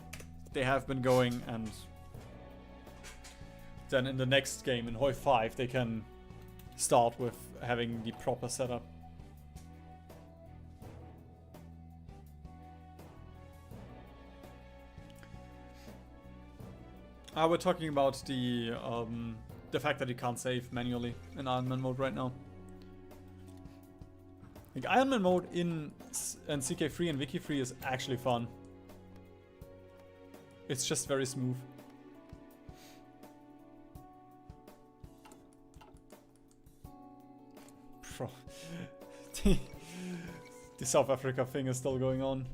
they have been going, and then in the next game in HoI5 they can start with having the proper setup. We're talking about the fact that you can't save manually in Iron Man mode right now. Like Iron Man mode in CK3 and Wiki3 is actually fun. It's just very smooth. bro. The South Africa thing is still going on.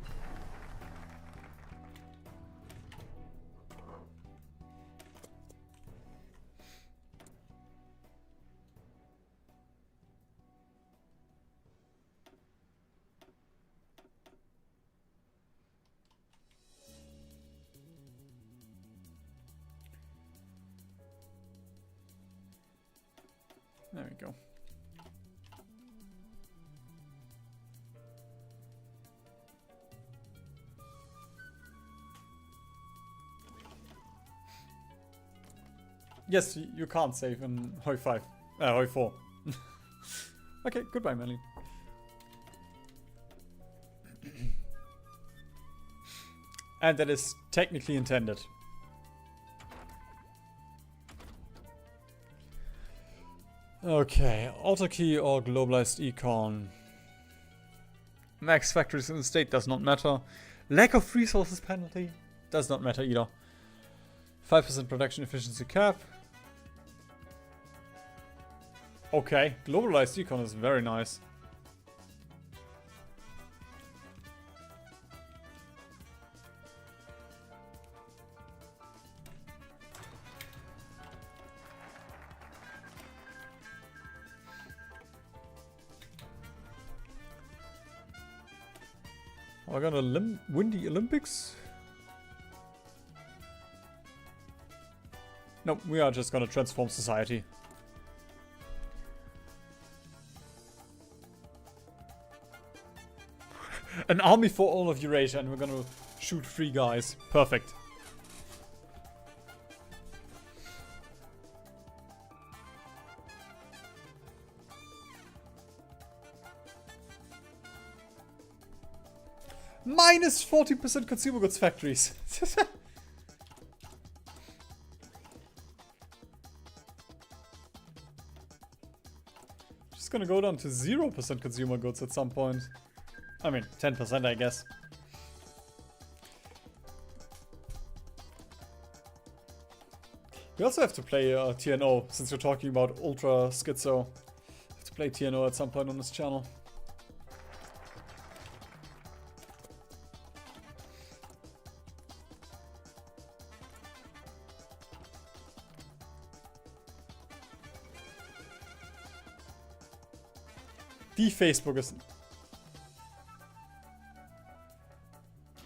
There we go. Yes, you can't save in HoI5. HoI4. Okay, goodbye, Melly. And that is technically intended. Okay, autarky or globalized econ. Max factories in the state does not matter. Lack of resources penalty does not matter either. 5% production efficiency cap. Okay, globalized econ is very nice. Are we gonna win the Olympics? No, we are just gonna transform society. An army for all of Eurasia, and we're gonna shoot 3 guys. Perfect. Minus 40% consumer goods factories. Just gonna go down to 0% consumer goods at some point. I mean, 10% I guess. We also have to play TNO, since we're talking about Ultra Schizo. Have to play TNO at some point on this channel. The Facebook is...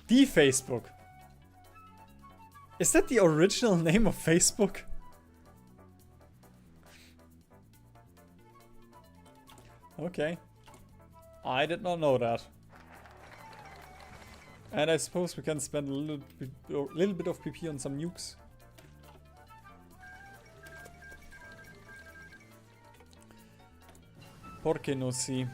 The Facebook. Is that the original name of Facebook? Okay. I did not know that. And I suppose we can spend a little bit of PP on some nukes. Porque no si?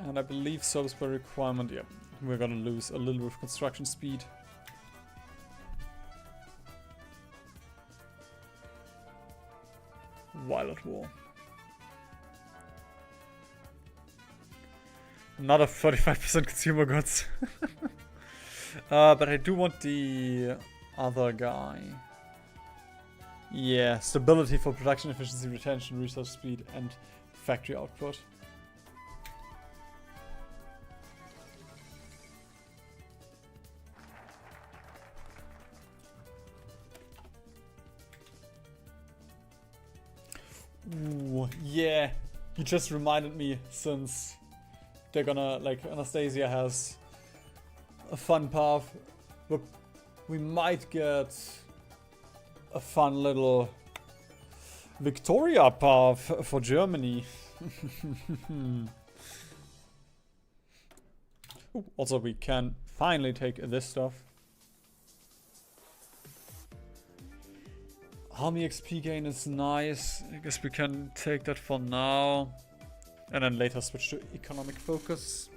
And I believe service by requirement, yeah, we're gonna lose a little bit of construction speed. While at war. Another 35% consumer goods. But I do want the other guy. Yeah, stability for production efficiency, retention, resource speed, and factory output. Ooh, yeah. You just reminded me, since they're gonna, like, Anastasia has a fun path. Look, we might get a fun little Victoria path for Germany. Ooh, also, we can finally take this stuff. Army XP gain is nice. I guess we can take that for now. And then later switch to economic focus.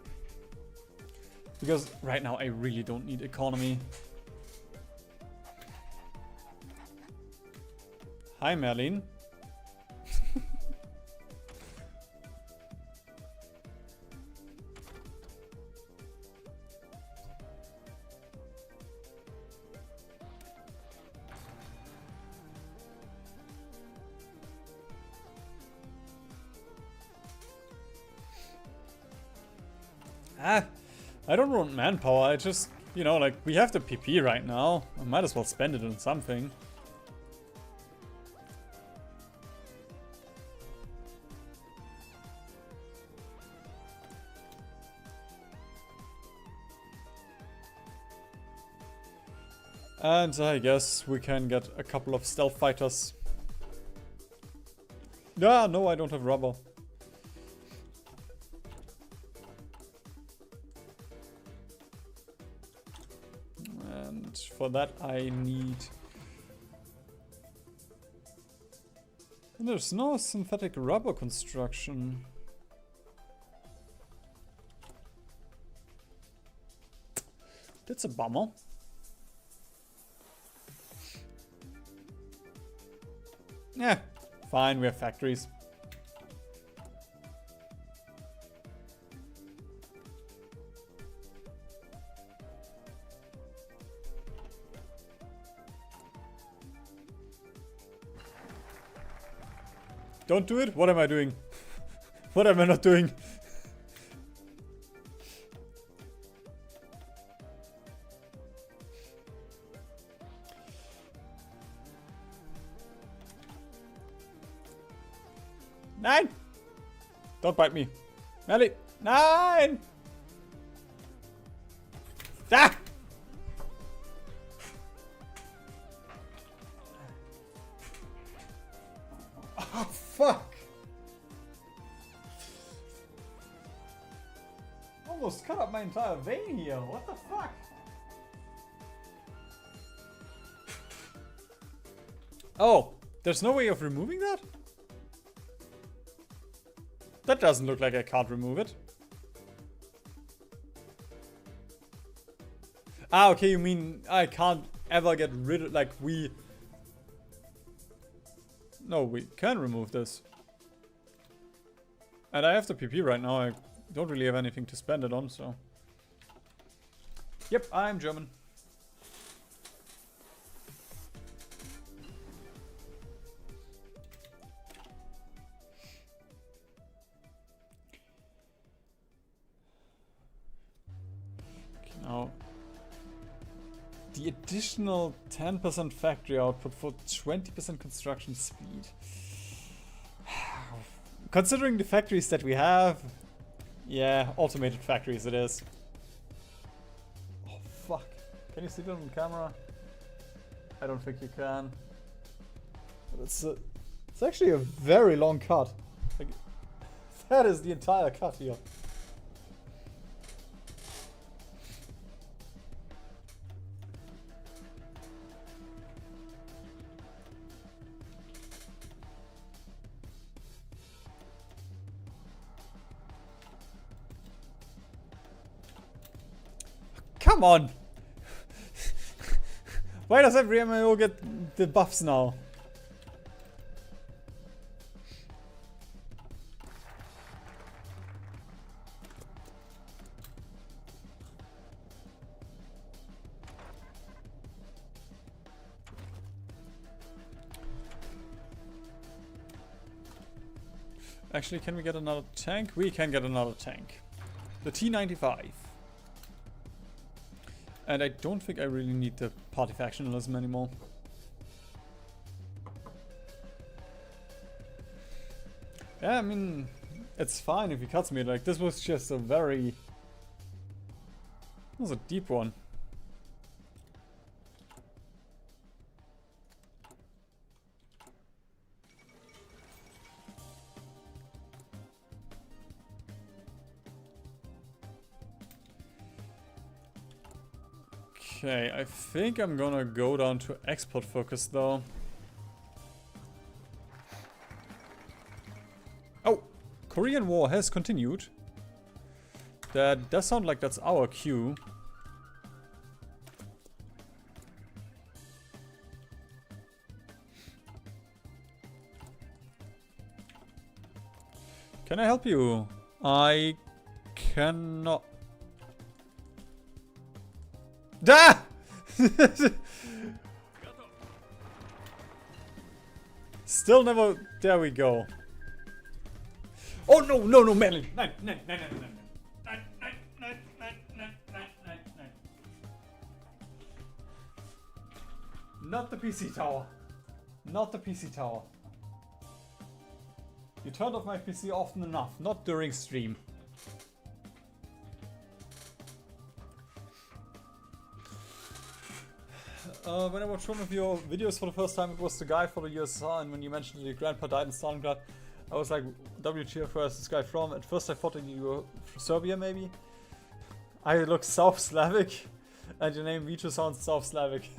Because right now I really don't need economy. Hi, Merlin. I don't want manpower, I just, you know, like, we have the PP right now. I might as well spend it on something. And I guess we can get a couple of stealth fighters. Yeah, no, I don't have rubber. And for that I need... There's no synthetic rubber construction. That's a bummer. Yeah, fine, we have factories. Don't do it? What am I doing? What am I not doing? Nine! Don't bite me. Melly! Nine! Ah! Oh, fuck! Almost cut up my entire vein here. What the fuck? Oh, there's no way of removing that? That doesn't look like I can't remove it. Ah, okay, you mean I can't ever get rid of, like, we... No, we can remove this. And I have the PP right now, I don't really have anything to spend it on, so... Yep, I'm German. Now, the additional 10% factory output for 20% construction speed. Considering the factories that we have, yeah, automated factories it is. Oh fuck! Can you see that on camera? I don't think you can. But it's actually a very long cut. Like, that is the entire cut here. Come on! Why does every MMO get the buffs now? Actually, can we get another tank? We can get another tank. The T-95. And I don't think I really need the party factionalism anymore. Yeah, I mean, it's fine if he cuts me. Like, this was just a very... It was a deep one. Okay, I think I'm gonna go down to export focus though. Oh! Korean War has continued. That does sound like that's our cue. Can I help you? I cannot. Da! Still never. There we go. Oh no, no, no, Merlin! Nein, nein, nein, nein, nein, nein, nein, nein, nein. Not the PC tower. Not the PC tower. You turned off my PC often enough, not during stream. When I watched one of your videos for the first time, it was the guy for the USSR, and when you mentioned your grandpa died in Stalingrad, I was like, WTF, where is this guy from? At first I thought that you were from Serbia, maybe? I look South Slavic, and your name Vito sounds South Slavic.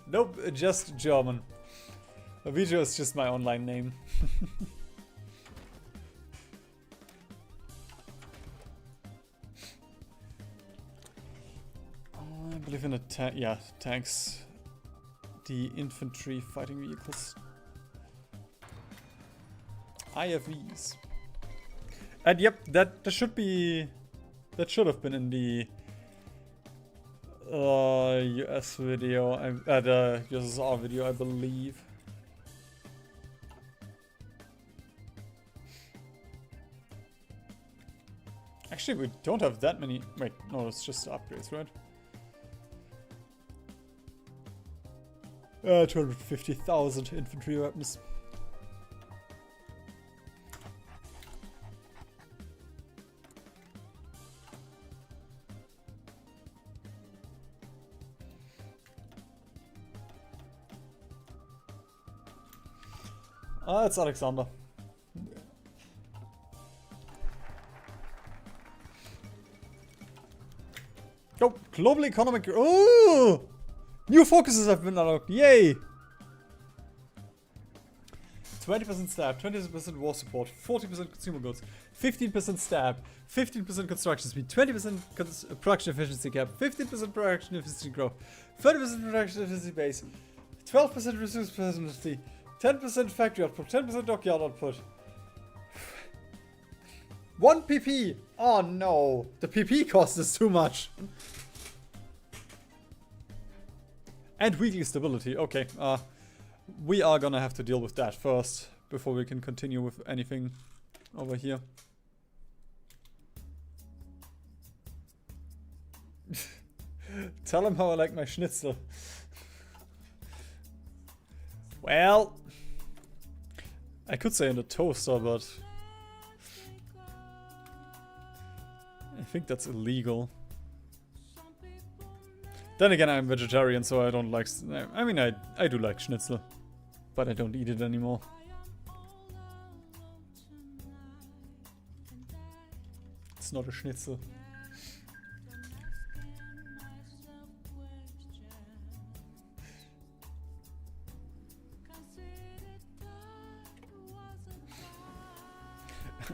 Nope, just German. Vito is just my online name. I believe in the tanks. The infantry fighting vehicles. IFVs. And yep, that should have been in the US video, the USSR video, I believe. Actually, we don't have that many. Wait, no, it's just upgrades, right? 250,000 infantry weapons. It's Alexander. Oh, global economic. Oh! New focuses have been unlocked. Yay! 20% stab, 20% war support, 40% consumer goods, 15% stab, 15% construction speed, 20% production efficiency cap, 15% production efficiency growth, 30% production efficiency base, 12% resource personality, 10% factory output, 10% dockyard output. 1 PP! Oh no! The PP cost is too much. And weekly stability. Okay, we are gonna have to deal with that first before we can continue with anything over here. Tell him how I like my schnitzel. Well, I could say in the toaster, but I think that's illegal. Then again, I'm vegetarian, so I don't like... I mean, I do like schnitzel, but I don't eat it anymore. It's not a schnitzel.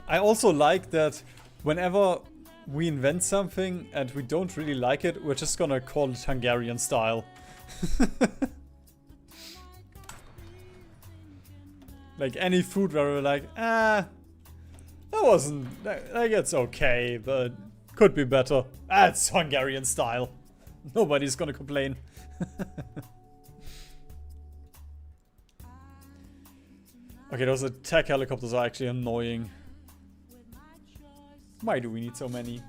I also like that whenever we invent something and we don't really like it, we're just gonna call it Hungarian style. Like any food where we're like, that wasn't, like, it's okay, but could be better. It's Hungarian style. Nobody's gonna complain. Okay, those attack helicopters are actually annoying. Why do we need so many?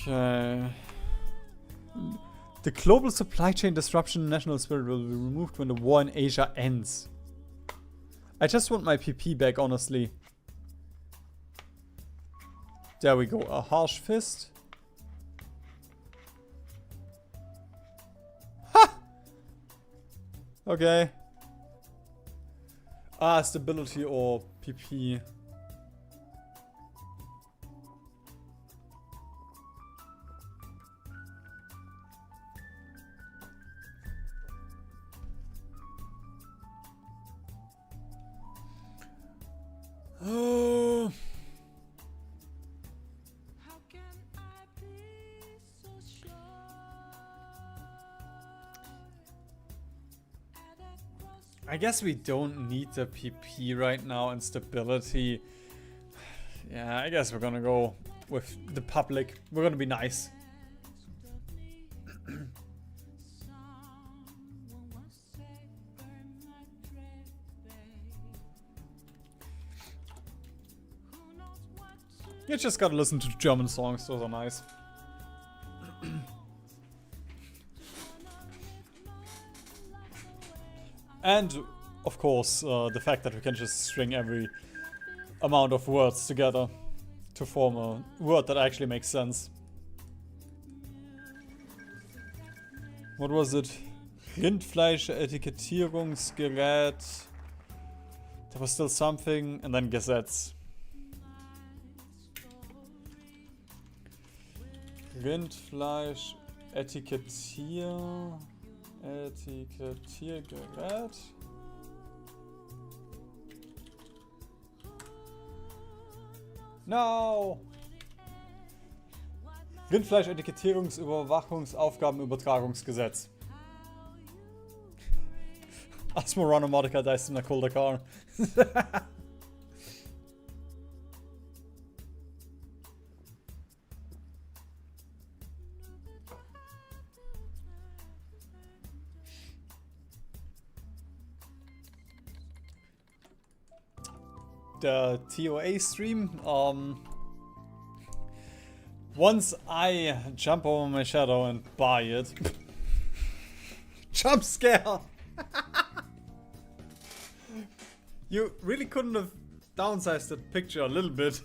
Okay. The global supply chain disruption and national spirit will be removed when the war in Asia ends. I just want my PP back, honestly. There we go, a harsh fist. Ha! Okay. Stability or PP. Oh. I guess we don't need the PP right now and stability. Yeah, I guess we're gonna go with the public. We're gonna be nice. You just gotta listen to German songs, those are nice. And, of course, the fact that we can just string every amount of words together to form a word that actually makes sense. What was it? Rindfleisch-Etikettierungsgerät. There was still something, and then Gesetz. Etikettiergerät. No! Rindfleisch-Etikettierungsüberwachungsaufgabenübertragungsgesetz. Asmoronomotica dies in a colder car. The TOA stream, once I jump over my shadow and buy it. Jump scare! You really couldn't have downsized that picture a little bit.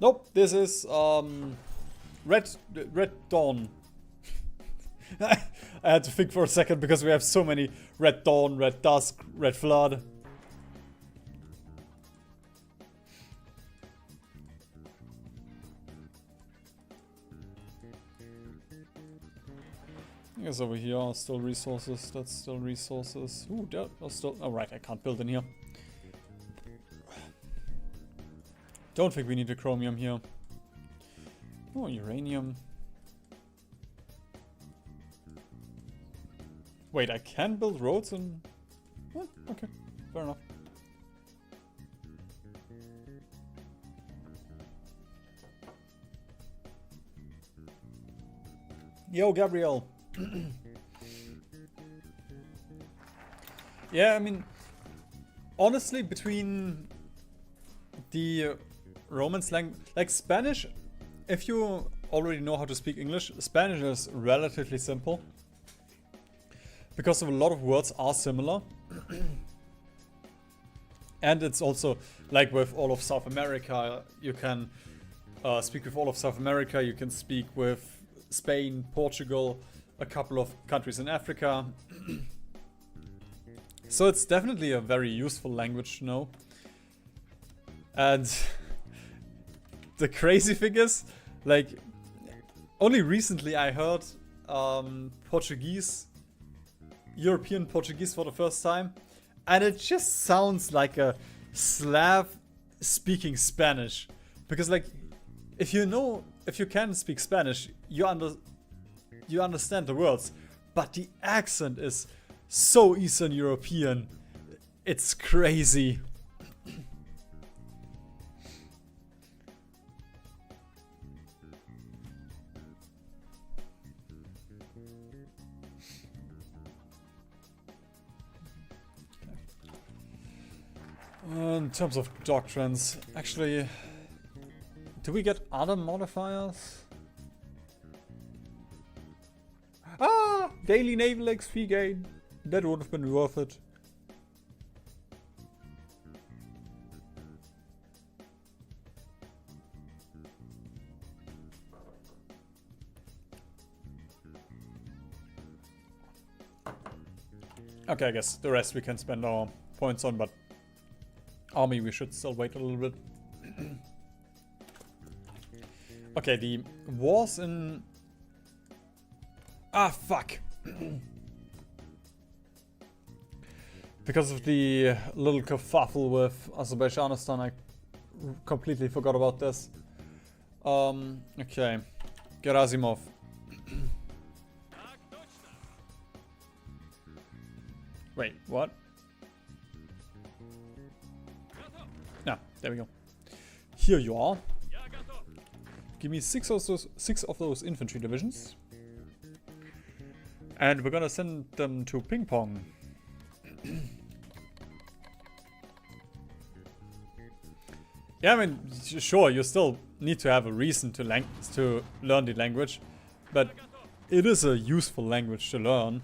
Nope, this is Red Dawn. I had to think for a second because we have so many Red Dawn, Red Dusk, Red Flood. I guess over here are still resources. That's still resources. Ooh, that was still. Oh, right, I can't build in here. Don't think we need the chromium here. Oh, uranium. Wait, I can build roads and... Oh, okay, fair enough. Yo, Gabriel. Yeah, I mean, honestly, between the Romance language, like Spanish, if you already know how to speak English, Spanish is relatively simple because a lot of words are similar. And it's also like with all of South America, you can speak with all of South America, you can speak with Spain, Portugal, a couple of countries in Africa. So it's definitely a very useful language to know. And the crazy thing is, like, only recently I heard Portuguese, European Portuguese for the first time, and it just sounds like a Slav speaking Spanish. Because, like, if you can speak Spanish, you understand the words, but the accent is so Eastern European, it's crazy. In terms of doctrines, actually, do we get other modifiers? Ah! Daily naval XP gain. That would have been worth it. Okay, I guess the rest we can spend our points on, but army we should still wait a little bit. Okay, the wars in... Ah, fuck! Because of the little kerfuffle with Azerbaijanistan, I completely forgot about this. Okay. Gerasimov. Wait, what? Yeah, there we go. Here you are. Give me six of those infantry divisions. And we're gonna send them to ping pong. Yeah, I mean, sure, you still need to have a reason to learn the language, but it is a useful language to learn.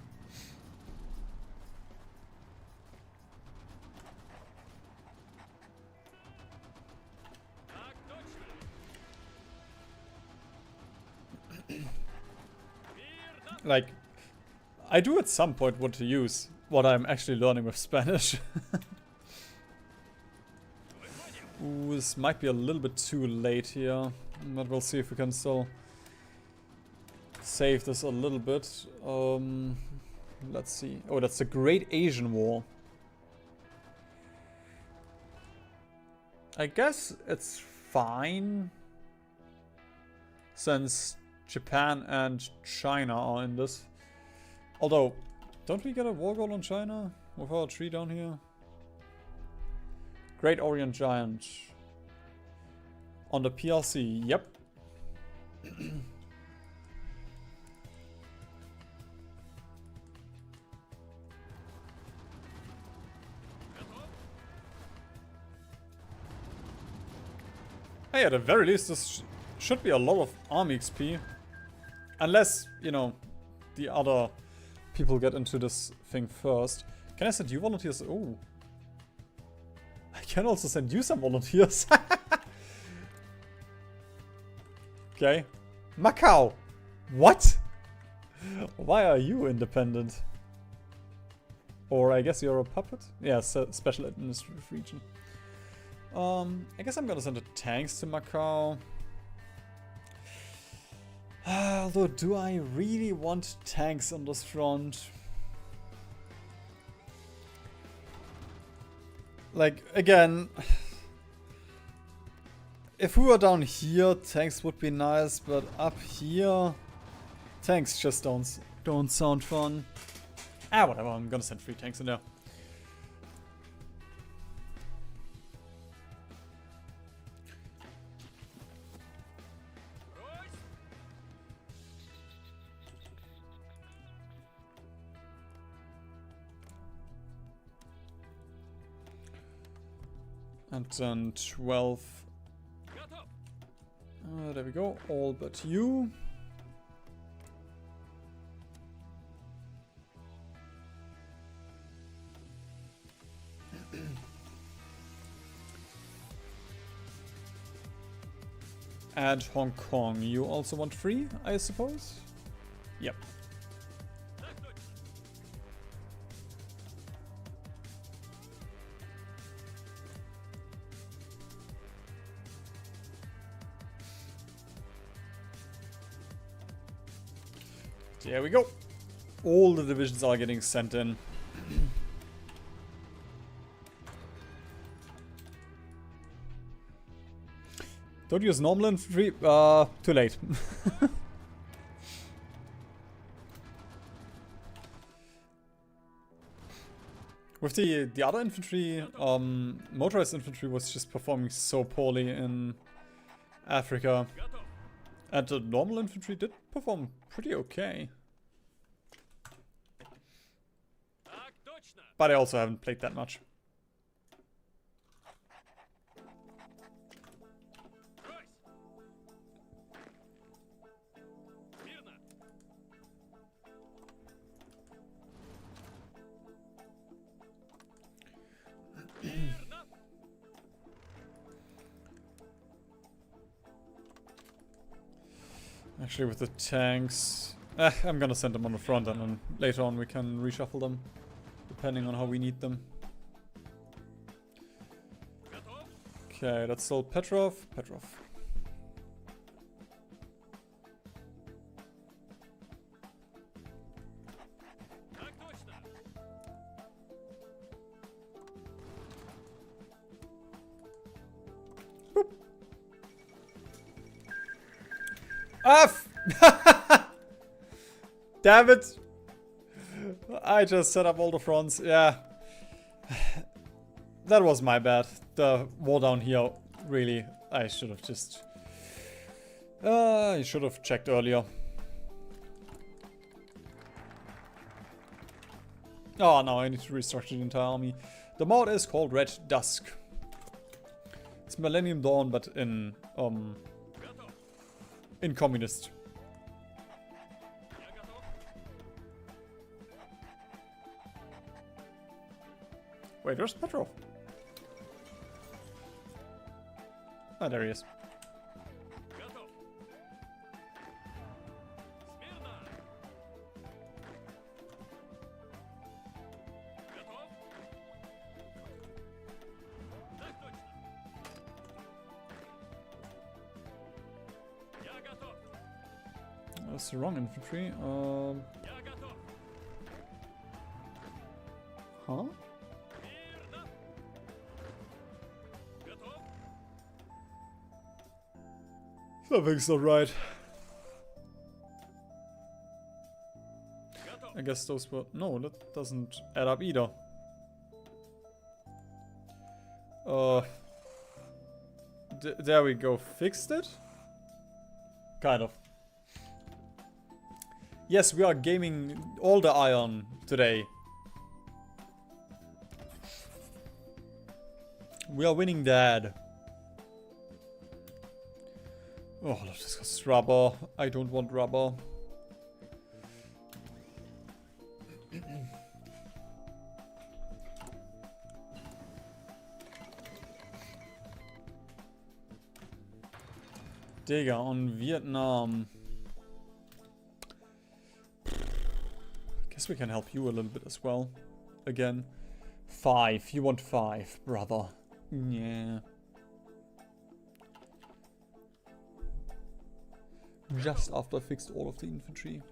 Like, I do at some point want to use what I'm actually learning with Spanish. Ooh, this might be a little bit too late here, but we'll see if we can still save this a little bit. Let's see. Oh, that's the Great Asian War. I guess it's fine, since Japan and China are in this. Although, don't we get a war goal on China with our tree down here? Great Orient Giant. On the PLC, yep. Hey, at the very least, this should be a lot of army XP. Unless, you know, the other people get into this thing first. Can I send you volunteers? Oh. I can also send you some volunteers. Okay. Macau. What? Why are you independent? Or I guess you're a puppet? Yeah, special administrative region. I guess I'm gonna send the tanks to Macau. Although, do I really want tanks on this front? Like, again, if we were down here, tanks would be nice, but up here, tanks just don't sound fun. Ah, whatever, I'm gonna send 3 tanks in there. And then 12. There we go, all but you. And Hong Kong, you also want 3, I suppose? Yep. There we go. All the divisions are getting sent in. Don't use normal infantry. Too late. With the other infantry, motorized infantry was just performing so poorly in Africa. And the normal infantry did perform pretty okay. But I also haven't played that much. Actually, with the tanks, I'm gonna send them on the front, and then later on we can reshuffle them, depending on how we need them. Okay, that's still Petrov. Boop. F! Damn it! I just set up all the fronts, yeah. That was my bad. The war down here, really, I should have just... you should have checked earlier. Oh, now I need to restructure the entire army. The mod is called Red Dusk. It's Millennium Dawn, but in communist. Wait, where's Petrov? Ah, there he is. That's the wrong infantry. Huh? Something's not right. I guess those were... No, that doesn't add up either. There we go. Fixed it? Kind of. Yes, we are gaming all the iron today. We are winning that. Oh, let's discuss rubber. I don't want rubber. Digga, on Vietnam. Guess we can help you a little bit as well. Again. 5. You want 5, brother. Yeah. Just after I fixed all of the infantry.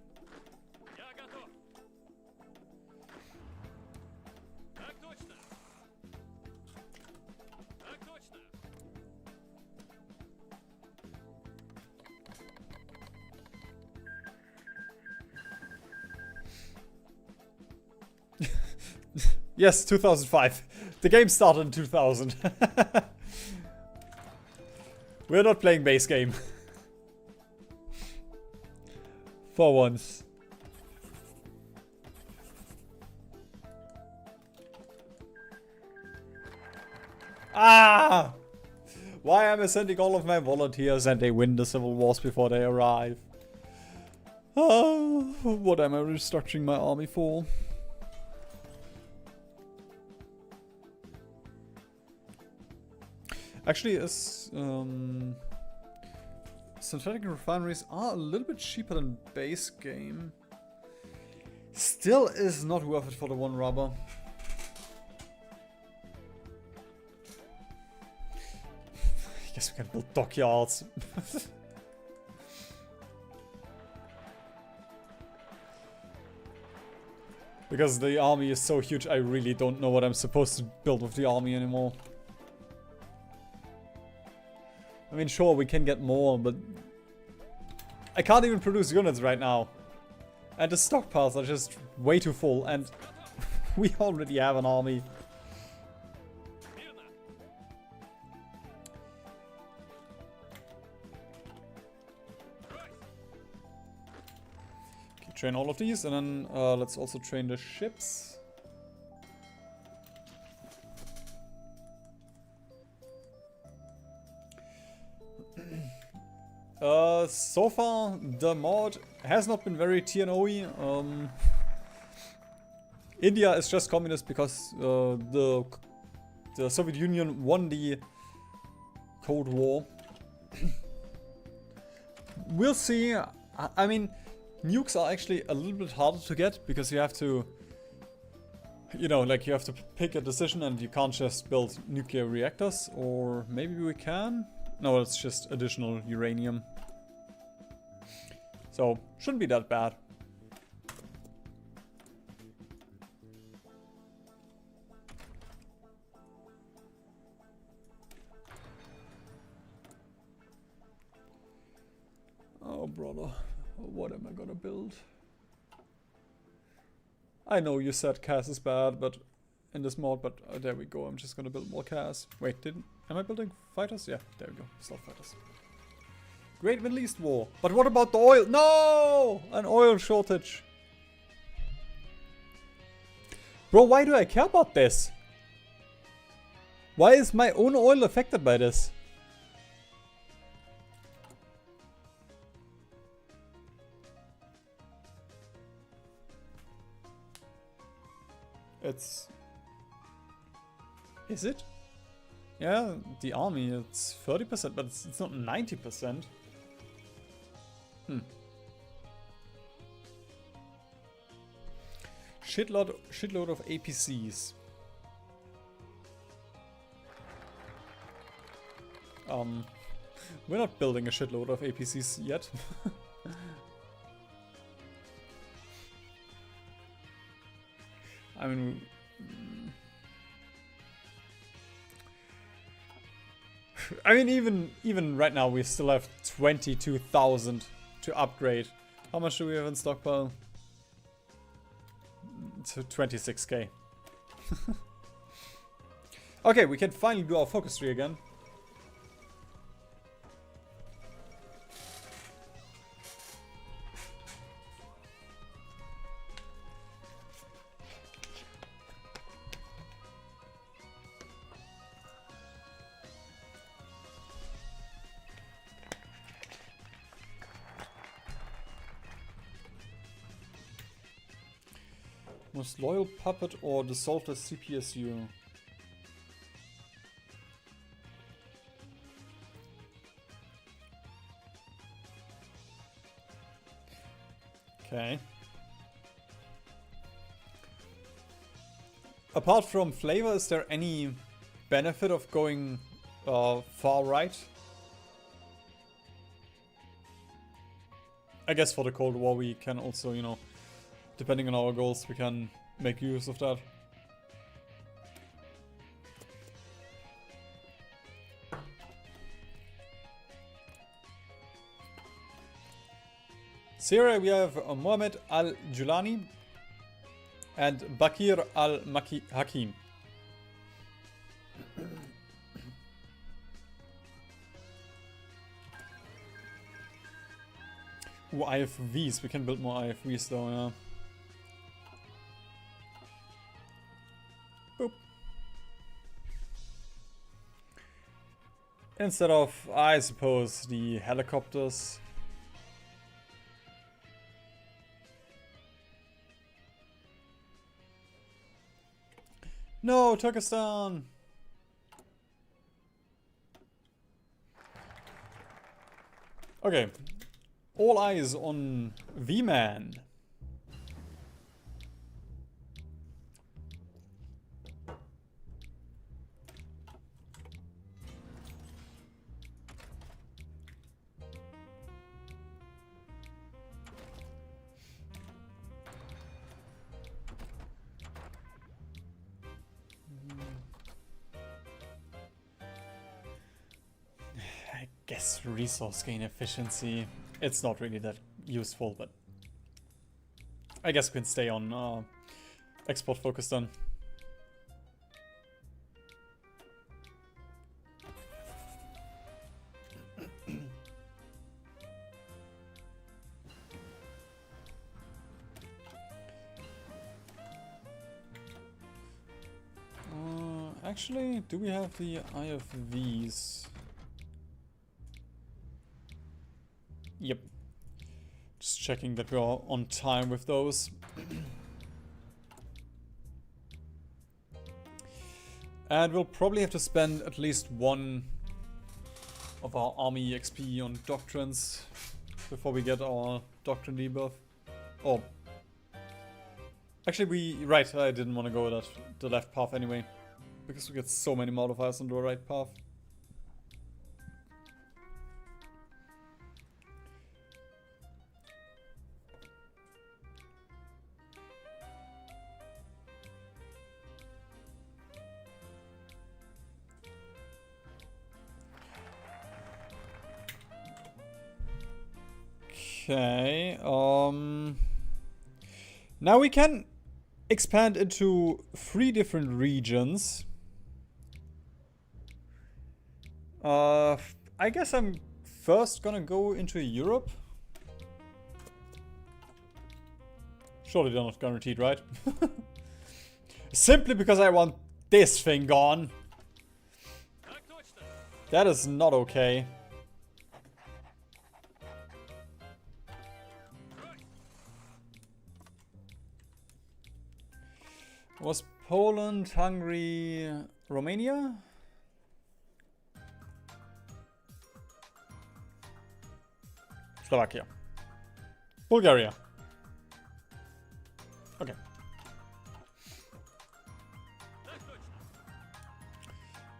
Yes, 2005. The game started in 2000. We're not playing base game. For once. Ah! Why am I sending all of my volunteers and they win the civil wars before they arrive? Oh, what am I restructuring my army for? Actually, synthetic refineries are a little bit cheaper than base game. Still is not worth it for the 1 rubber. I guess we can build dockyards. Because the army is so huge, I really don't know what I'm supposed to build with the army anymore. I mean, sure, we can get more, but I can't even produce units right now. And the stockpiles are just way too full, and we already have an army. Okay, train all of these, and then let's also train the ships. So far, the mod has not been very TNO-y. India is just communist because the Soviet Union won the Cold War. We'll see. I mean, nukes are actually a little bit harder to get because you have to, you know, like you have to pick a decision and you can't just build nuclear reactors. Or maybe we can? No, it's just additional uranium. So, shouldn't be that bad. Oh, brother. What am I gonna build? I know you said CAS is bad, but in this mod, but there we go. I'm just gonna build more CAS. Wait, am I building fighters? Yeah, there we go. Stealth fighters. Great Middle East War. But what about the oil? No! An oil shortage. Bro, why do I care about this? Why is my own oil affected by this? It's... Is it? Yeah, the army, it's 30%, but it's not 90%. Shitload of APCs. We're not building a shitload of APCs yet. I mean, even right now we still have 22,000 to upgrade. How much do we have in stockpile? To 26k. Okay, we can finally do our focus tree again. Most loyal puppet or dissolved as CPSU? Okay. Apart from flavor, is there any benefit of going far right? I guess for the Cold War we can also, you know, depending on our goals, we can make use of that. Syria, we have Mohammed al-Julani and Bakir al-Hakim. Ooh, IFVs. We can build more IFVs though, yeah. Boop. Instead of, I suppose, the helicopters. No, Turkestan! Okay. All eyes on V-Man. I guess resource gain efficiency. It's not really that useful, but I guess we can stay on export focus then. Actually, do we have the IFVs? Yep. Just checking that we are on time with those. And we'll probably have to spend at least one of our army XP on doctrines before we get our doctrine debuff. Oh. Actually, right, I didn't want to go the left path anyway. Because we get so many modifiers on the right path. Okay, now we can expand into 3 different regions. I guess I'm first gonna go into Europe. Surely they're not guaranteed, right? Simply because I want this thing gone. That is not okay. Was Poland, Hungary, Romania? Slovakia. Bulgaria. Okay.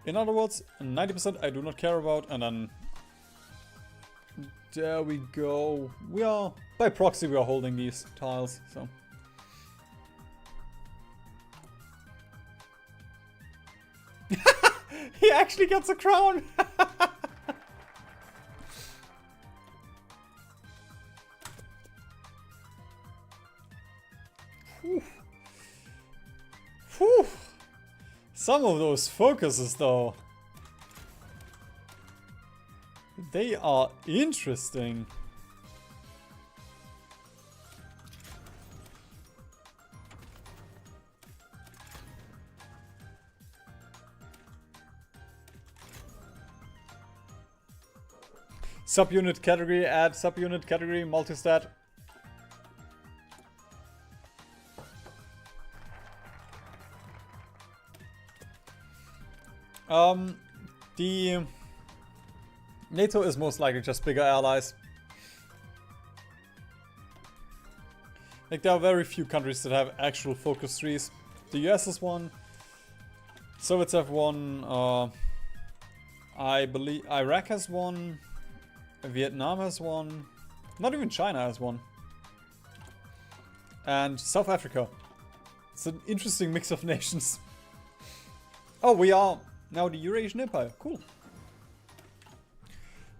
In other words, 90% I do not care about, and then there we go. We are, by proxy, we are holding these tiles, so. He actually gets a crown! Whew. Whew. Some of those focuses, though, they are interesting. Subunit category, add subunit category, multistat. The NATO is most likely just bigger allies. Like, there are very few countries that have actual focus trees. The US has one. Soviets have one. I believe Iraq has one. Vietnam has one. Not even China has one. And South Africa. It's an interesting mix of nations. Oh, we are now the Eurasian Empire. Cool.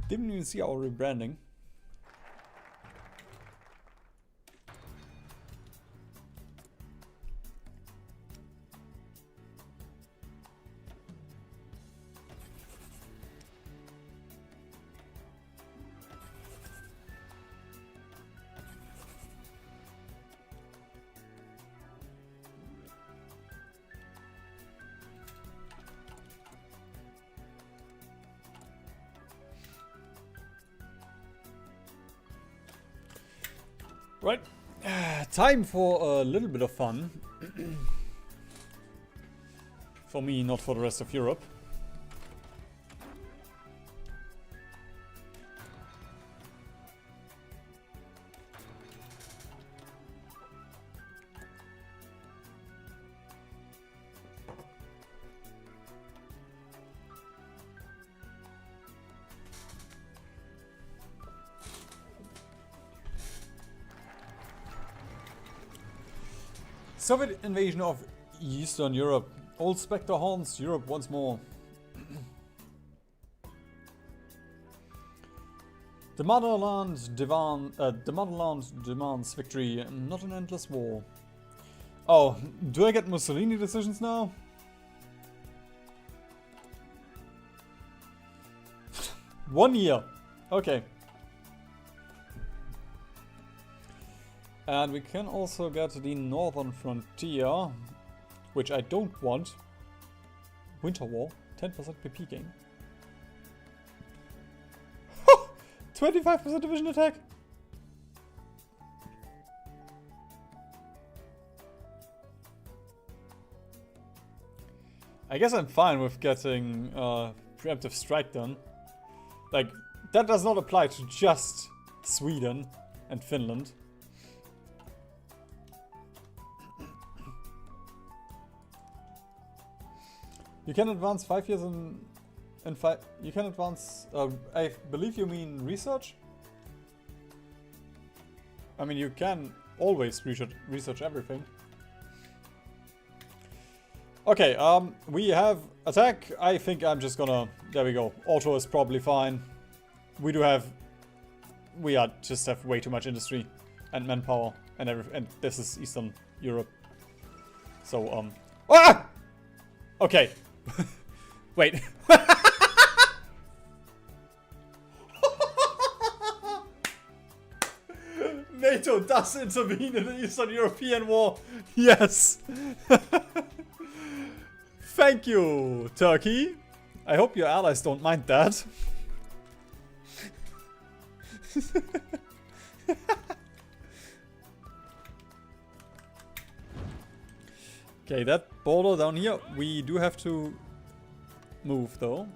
Didn't even see our rebranding. Right, time for a little bit of fun. For me, not for the rest of Europe. Soviet invasion of Eastern Europe. Old Spectre haunts Europe once more. The motherland demands victory, not an endless war. Oh, do I get Mussolini decisions now? One year. Okay. And we can also get the northern frontier, which I don't want. Winter War, 10% PP gain. 25% division attack. I guess I'm fine with getting preemptive strike done. Like, that does not apply to just Sweden and Finland. You can advance 5 years in 5. You can advance. I believe you mean research. I mean, you can always research everything. Okay, we have attack. I think I'm just gonna. There we go. Auto is probably fine. We do have. We just have way too much industry and manpower and everything. And this is Eastern Europe. So ah! Okay. Wait. NATO does intervene in the Eastern European War. Yes. Thank you, Turkey. I hope your allies don't mind that. Okay, that border down here, we do have to move though.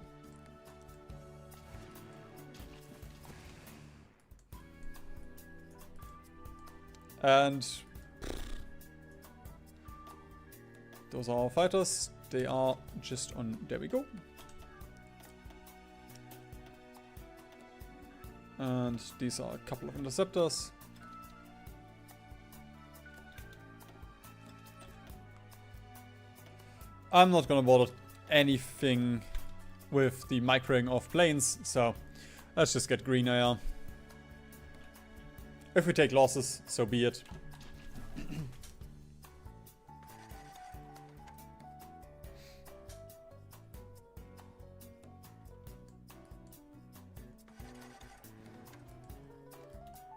And those are our fighters. They are just on... There we go. And these are a couple of interceptors. I'm not gonna bother anything with the microing of planes, so let's just get green air. If we take losses, so be it.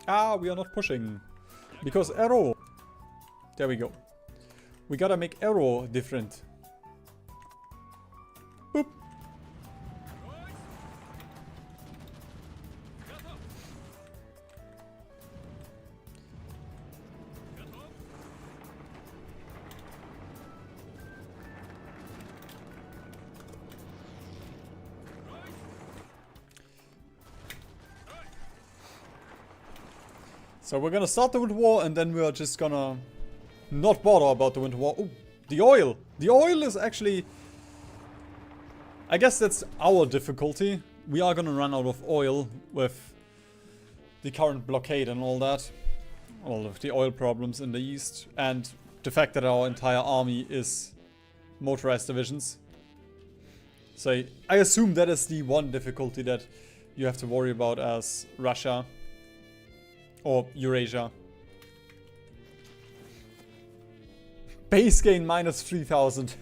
Ah, we are not pushing. Because arrow. There we go. We gotta make arrow different. Boop. So we're gonna start the Winter War and then we're just gonna not bother about the Winter War. Oh, the oil! The oil is actually... I guess that's our difficulty. We are gonna run out of oil with the current blockade and all that. All of the oil problems in the east. And the fact that our entire army is motorized divisions. So I assume that is the one difficulty that you have to worry about as Russia. Or Eurasia. Base gain minus 3000.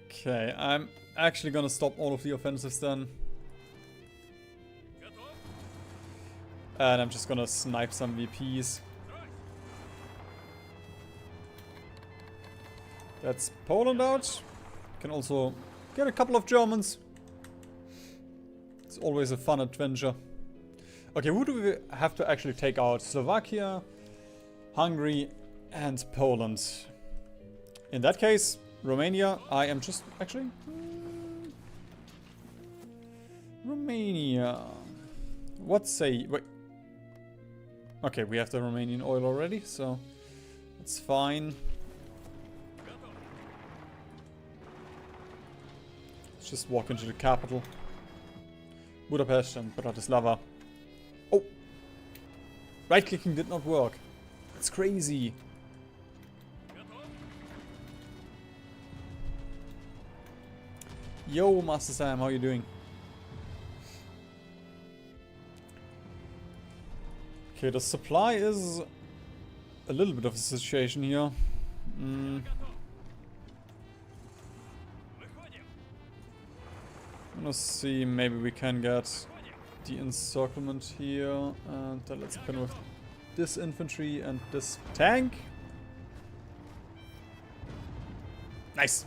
Okay, I'm actually gonna stop all of the offensives then. And I'm just gonna snipe some VPs. That's Poland out. Can also get a couple of Germans. It's always a fun adventure. Okay, who do we have to actually take out? Slovakia, Hungary, and Poland. In that case, Romania, I am just... Actually... Romania... What say... Wait. Okay, we have the Romanian oil already, so... It's fine. Let's just walk into the capital. Budapest and Bratislava. Oh! Right-clicking did not work. That's crazy. Yo, Master Sam, how you doing? Okay, the supply is a little bit of a situation here. Let's see, maybe we can get the encirclement here. And let's pin with this infantry and this tank. Nice.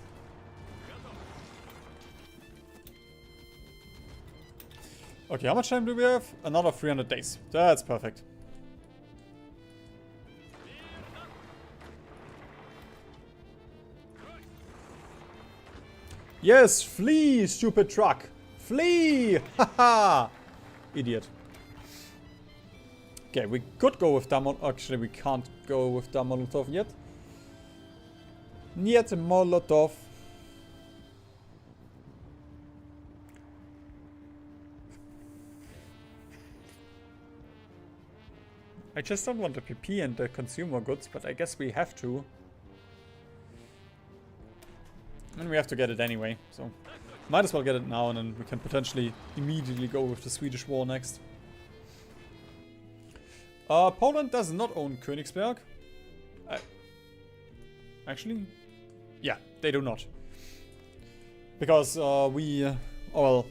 Okay, how much time do we have? Another 300 days. That's perfect. Yes, flee, stupid truck. Flee! Haha! Idiot. Okay, we could go with Damol. Actually, we can't go with Molotov yet. Niet Molotov. I just don't want the PP and the consumer goods, but I guess we have to. And we have to get it anyway, so might as well get it now and then we can potentially immediately go with the Swedish war next. Poland does not own Königsberg. Actually, yeah, they do not. Because well,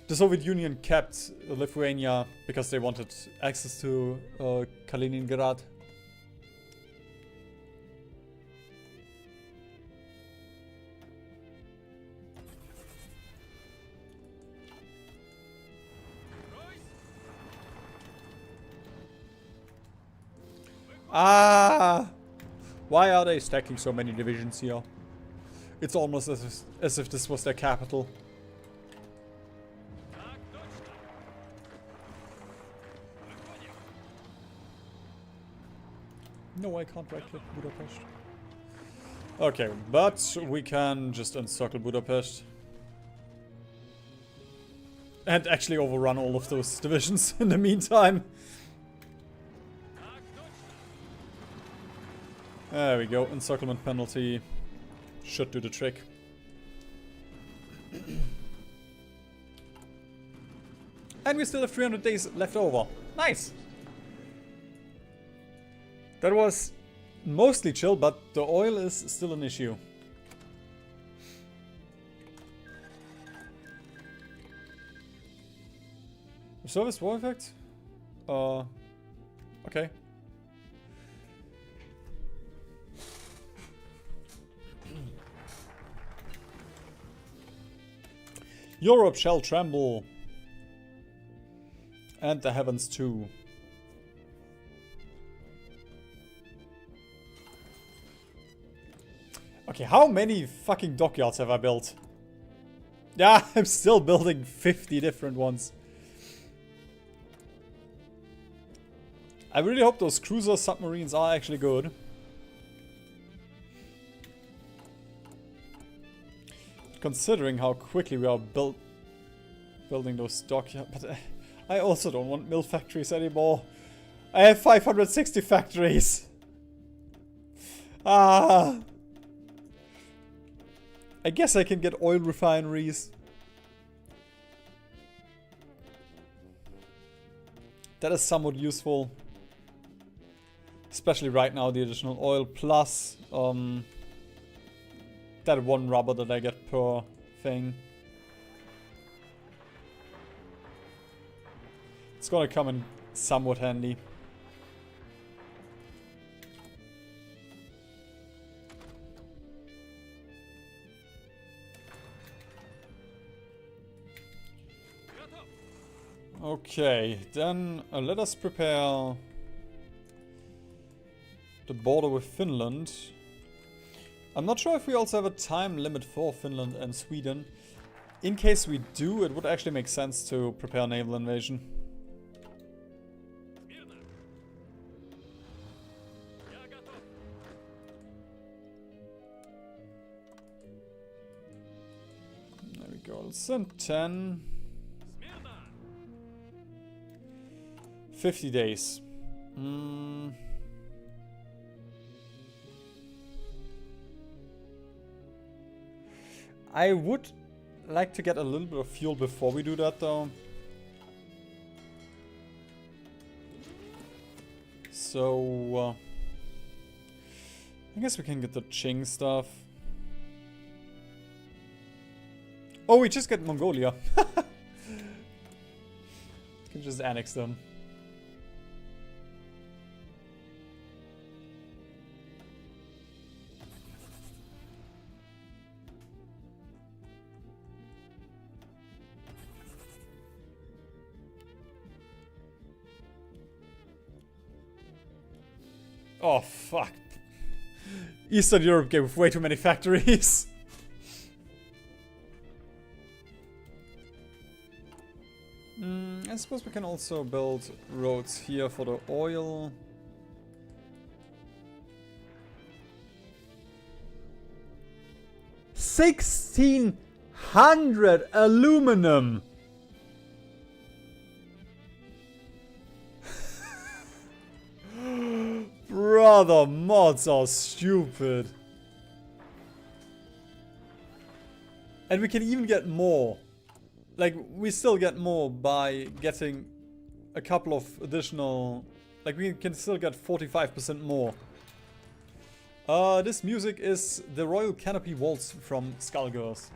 the The Soviet Union kept Lithuania because they wanted access to Kaliningrad. Ah! Why are they stacking so many divisions here? It's almost as if this was their capital. No, I can't right-click Budapest. Okay, but we can just encircle Budapest. And actually overrun all of those divisions in the meantime. There we go, encirclement penalty should do the trick. And we still have 300 days left over. Nice! That was mostly chill, but the oil is still an issue. Service war effect? Okay. Europe shall tremble. And the heavens too. Okay, how many fucking dockyards have I built? Yeah, I'm still building 50 different ones. I really hope those cruiser submarines are actually good. Considering how quickly we are building those dockyards. But I also don't want mill factories anymore. I have 560 factories. Ah. I guess I can get oil refineries. That is somewhat useful. Especially right now, the additional oil plus that one rubber that I get per thing. It's gonna come in somewhat handy. Okay, then let us prepare the border with Finland. I'm not sure if we also have a time limit for Finland and Sweden. In case we do, it would actually make sense to prepare naval invasion. There we go, let's send 10. 50 days. I would like to get a little bit of fuel before we do that though. So I guess we can get the Qing stuff. Oh, we just get Mongolia. Can just annex them. Oh, fuck. Eastern Europe gave way too many factories. I suppose we can also build roads here for the oil. $1,600 aluminum. Brother, mods are stupid. And we can even get more. Like, we still get more by getting a couple of additional... Like, we can still get 45% more. This music is the Royal Canopy Waltz from Skullgirls.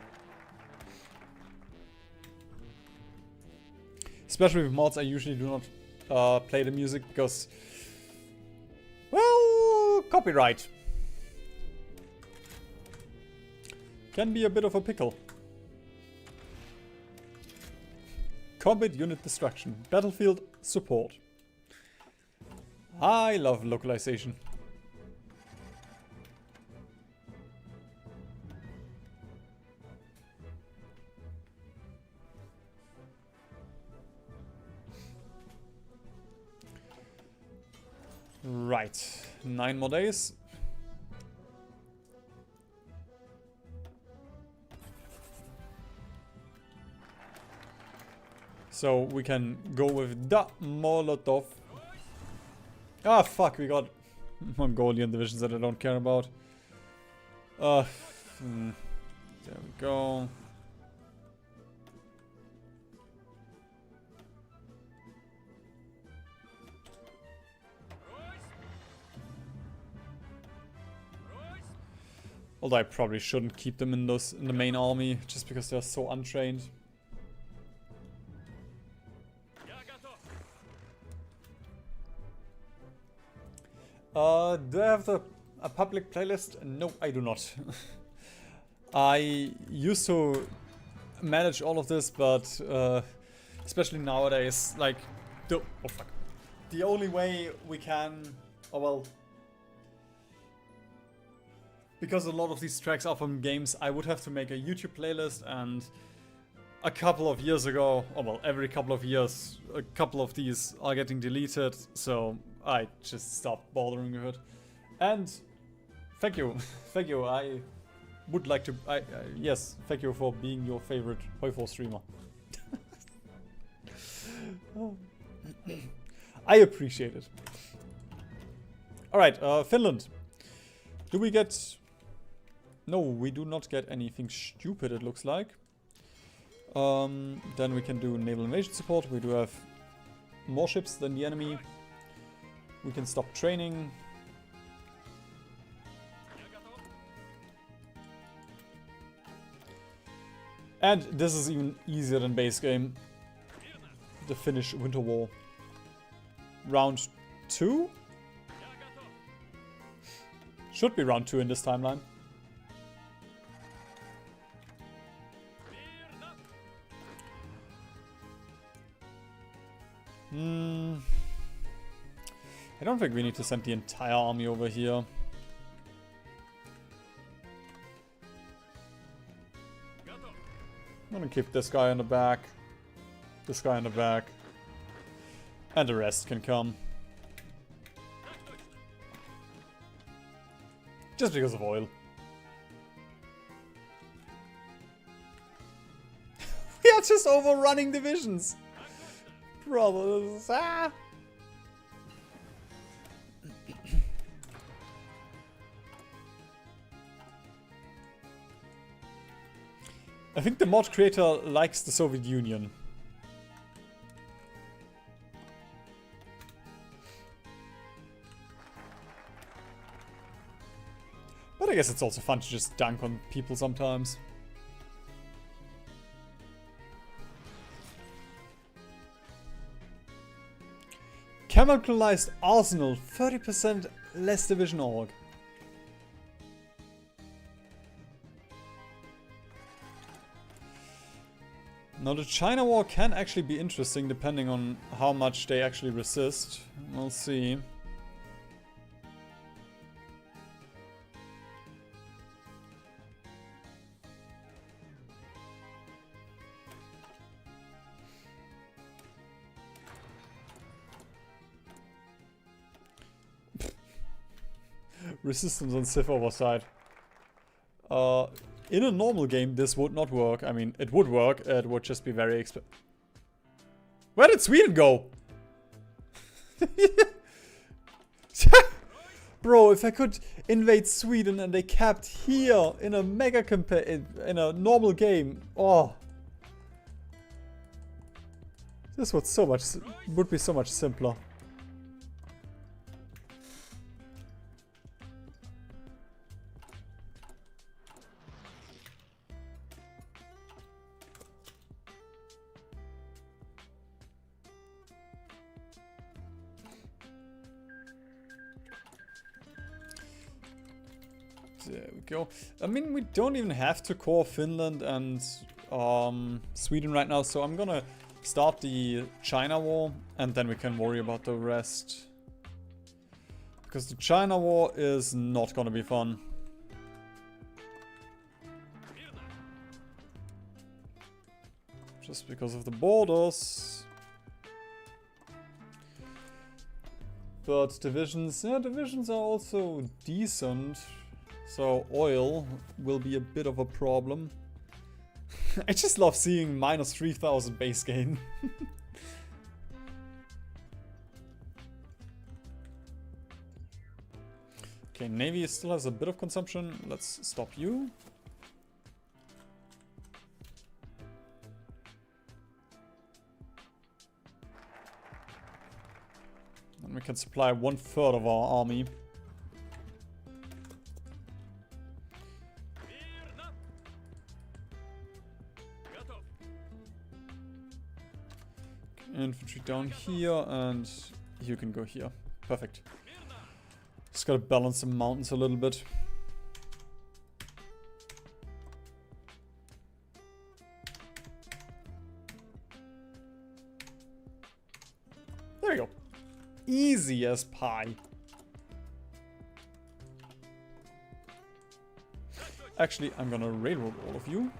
Especially with mods, I usually do not play the music because, well, copyright can be a bit of a pickle. Combat unit destruction. Battlefield support. I love localization. Right. 9 more days. So we can go with the Molotov. Ah, fuck, we got Mongolian divisions that I don't care about. There we go. Although I probably shouldn't keep them in the main army just because they're so untrained. Do I have a public playlist? No, I do not. I used to manage all of this, but especially nowadays, like, oh fuck. The only way we can, oh well, because a lot of these tracks are from games, I would have to make a YouTube playlist, and a couple of years ago, oh well, every couple of years, a couple of these are getting deleted, so I just stopped bothering with it. And thank you, thank you. I would like to, yes, thank you for being your favorite HoI4's streamer. I appreciate it. Alright, Finland. Do we get... No, we do not get anything stupid, it looks like. Then we can do naval invasion support. We do have more ships than the enemy. We can stop training. And this is even easier than base game. The Finnish Winter War. Round 2? Should be round 2 in this timeline. I don't think we need to send the entire army over here. I'm gonna keep this guy in the back, this guy in the back, and the rest can come. Just because of oil. We are just overrunning divisions. Brothers, ah! I think the mod creator likes the Soviet Union. But I guess it's also fun to just dunk on people sometimes. Chemicalized arsenal, 30% less division org. Now the China War can actually be interesting depending on how much they actually resist. We'll see. Resistance on Civ oversight. In a normal game, this would not work. I mean, it would work. It would just be very expensive. Where did Sweden go? Bro, if I could invade Sweden and they camped here in a mega campaign, in a normal game, oh, this would be so much simpler. There we go. I mean, we don't even have to core Finland and Sweden right now, so I'm gonna start the China war and then we can worry about the rest. Because the China war is not gonna be fun. Just because of the borders. But divisions, yeah, divisions are also decent. So oil will be a bit of a problem. I just love seeing minus 3,000 base gain. Okay, Navy still has a bit of consumption. Let's stop you. And we can supply 1/3 of our army. Infantry down here, and you can go here. Perfect. Just gotta balance the mountains a little bit. There we go. Easy as pie. Actually, I'm gonna railroad all of you.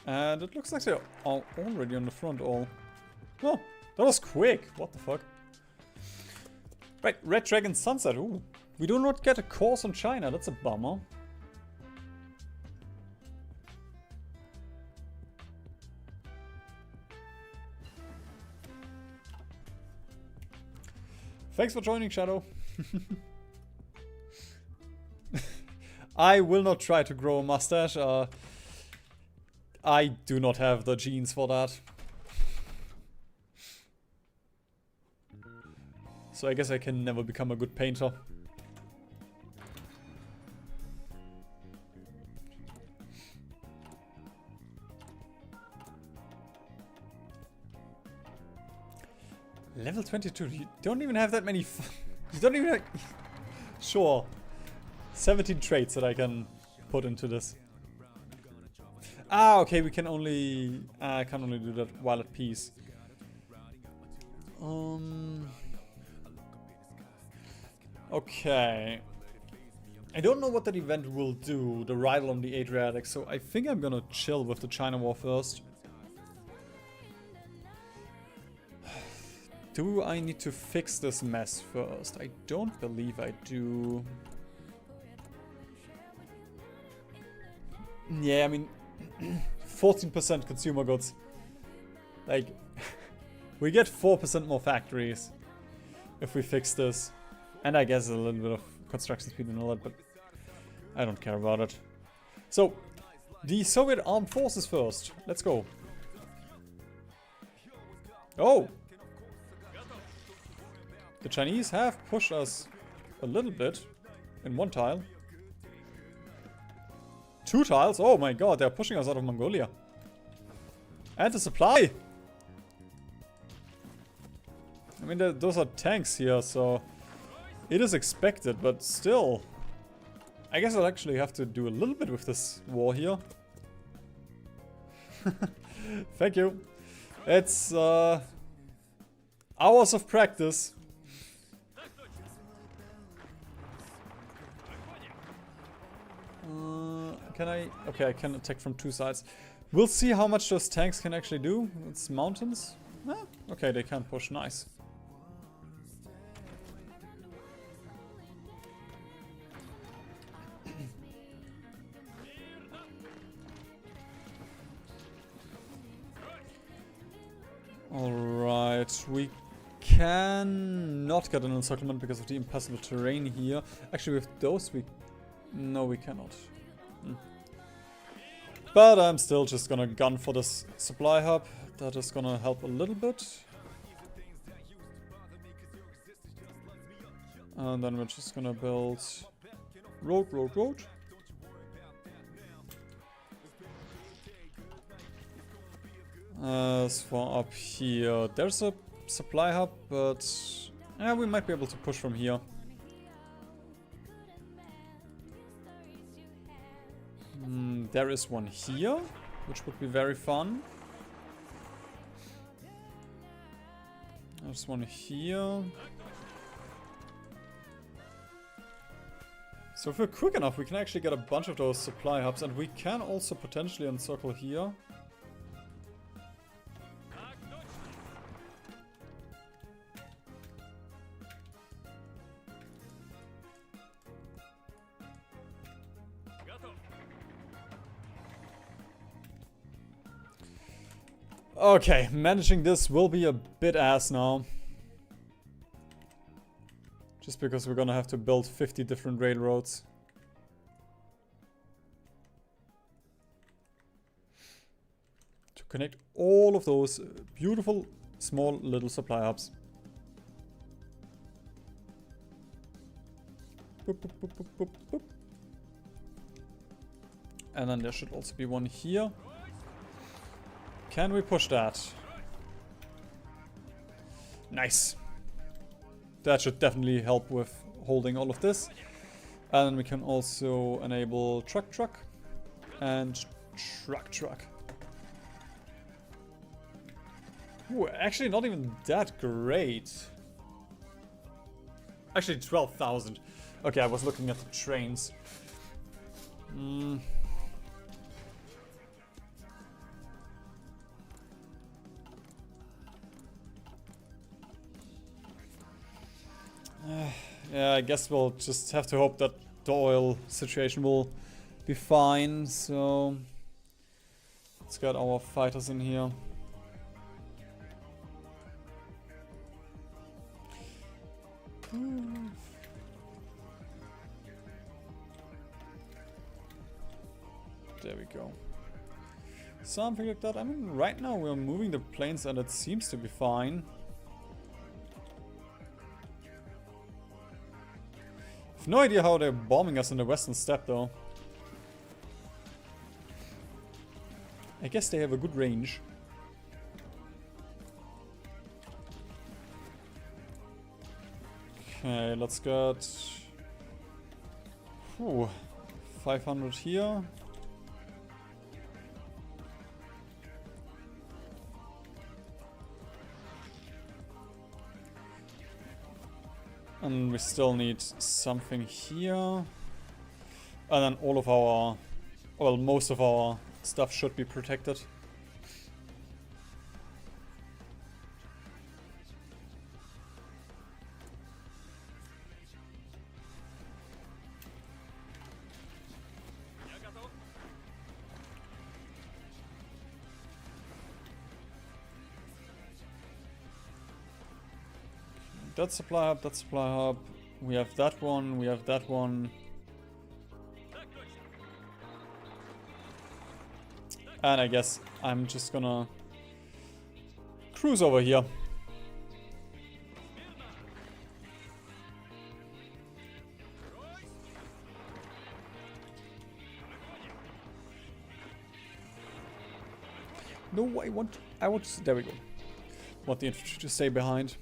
And it looks like they're already on the front all. Oh, that was quick. What the fuck? Right, Red Dragon Sunset. Ooh. We do not get a course on China. That's a bummer. Thanks for joining, Shadow. I will not try to grow a mustache. I do not have the genes for that. So I guess I can never become a good painter. Level 22, you don't even have that many... you don't even have... Sure. 17 traits that I can put into this. Ah, okay, we can only... I can only do that while at peace. Okay. I don't know what that event will do, the rival on the Adriatic, so I think I'm gonna chill with the China war first. Do I need to fix this mess first? I don't believe I do. Yeah, I mean, 14% consumer goods. Like, we get 4% more factories if we fix this. And I guess a little bit of construction speed and all that, but I don't care about it. So, the Soviet armed forces first. Let's go. Oh! The Chinese have pushed us a little bit in one tile. 2 tiles? Oh my god, they're pushing us out of Mongolia. And the supply! I mean, those are tanks here, so it is expected, but still. I guess I'll actually have to do a little bit with this war here. Thank you. It's hours of practice. Can I? Okay, I can attack from 2 sides. We'll see how much those tanks can actually do. It's mountains. Ah, okay, they can push. Nice. Alright, we can not get an encirclement because of the impassable terrain here. Actually, with those we... No, we cannot. But I'm still just gonna gun for this supply hub. That is gonna help a little bit. And then we're just gonna build road. As for up here, there's a supply hub, but yeah, we might be able to push from here. There is one here, which would be very fun. There's one here. So if we're quick enough, we can actually get a bunch of those supply hubs, and we can also potentially encircle here. Okay, managing this will be a bit ass now. Just because we're gonna have to build 50 different railroads. To connect all of those beautiful, small, little supply hubs. Boop, boop, boop, boop, boop, boop. And then there should also be one here. Can we push that? Nice. That should definitely help with holding all of this. And then we can also enable truck and truck. Ooh, actually not even that great. Actually 12,000. Okay, I was looking at the trains. Yeah, I guess we'll just have to hope that the oil situation will be fine. So let's get our fighters in here. There we go. Something like that. I mean, right now we're moving the planes and it seems to be fine. I have no idea how they're bombing us in the western steppe though. I guess they have a good range. Okay, let's get 500 here. And we still need something here. And then all of our, well, most of our stuff should be protected. That supply hub, that supply hub. We have that one, we have that one. And I guess I'm just gonna cruise over here. No, I want there we go. Want the infantry to stay behind.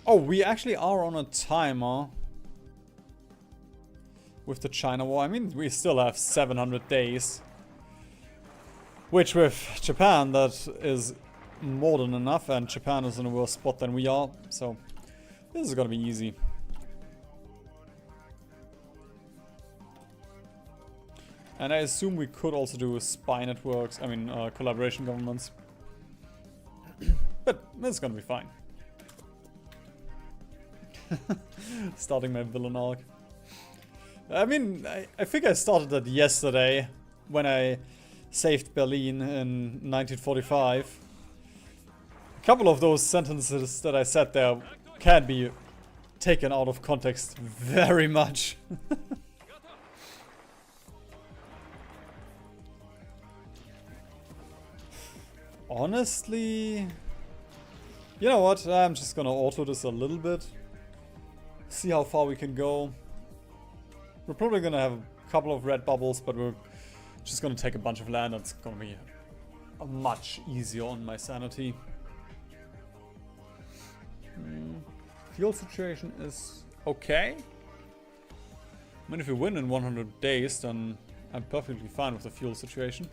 Oh, we actually are on a timer with the China war. I mean, we still have 700 days. Which with Japan, that is more than enough, and Japan is in a worse spot than we are. So, this is gonna be easy. And I assume we could also do spy networks, I mean, collaboration governments. But this is gonna be fine. Starting my villain arc. I mean, I think I started that yesterday when I saved Berlin in 1945. A couple of those sentences that I said there can be taken out of context very much. Honestly, you know what? I'm just gonna auto this a little bit. See how far we can go. We're probably gonna have couple of red bubbles, but we're just gonna take a bunch of land. It's gonna be much easier on my sanity. Fuel situation is okay. I mean, if we win in 100 days, then I'm perfectly fine with the fuel situation.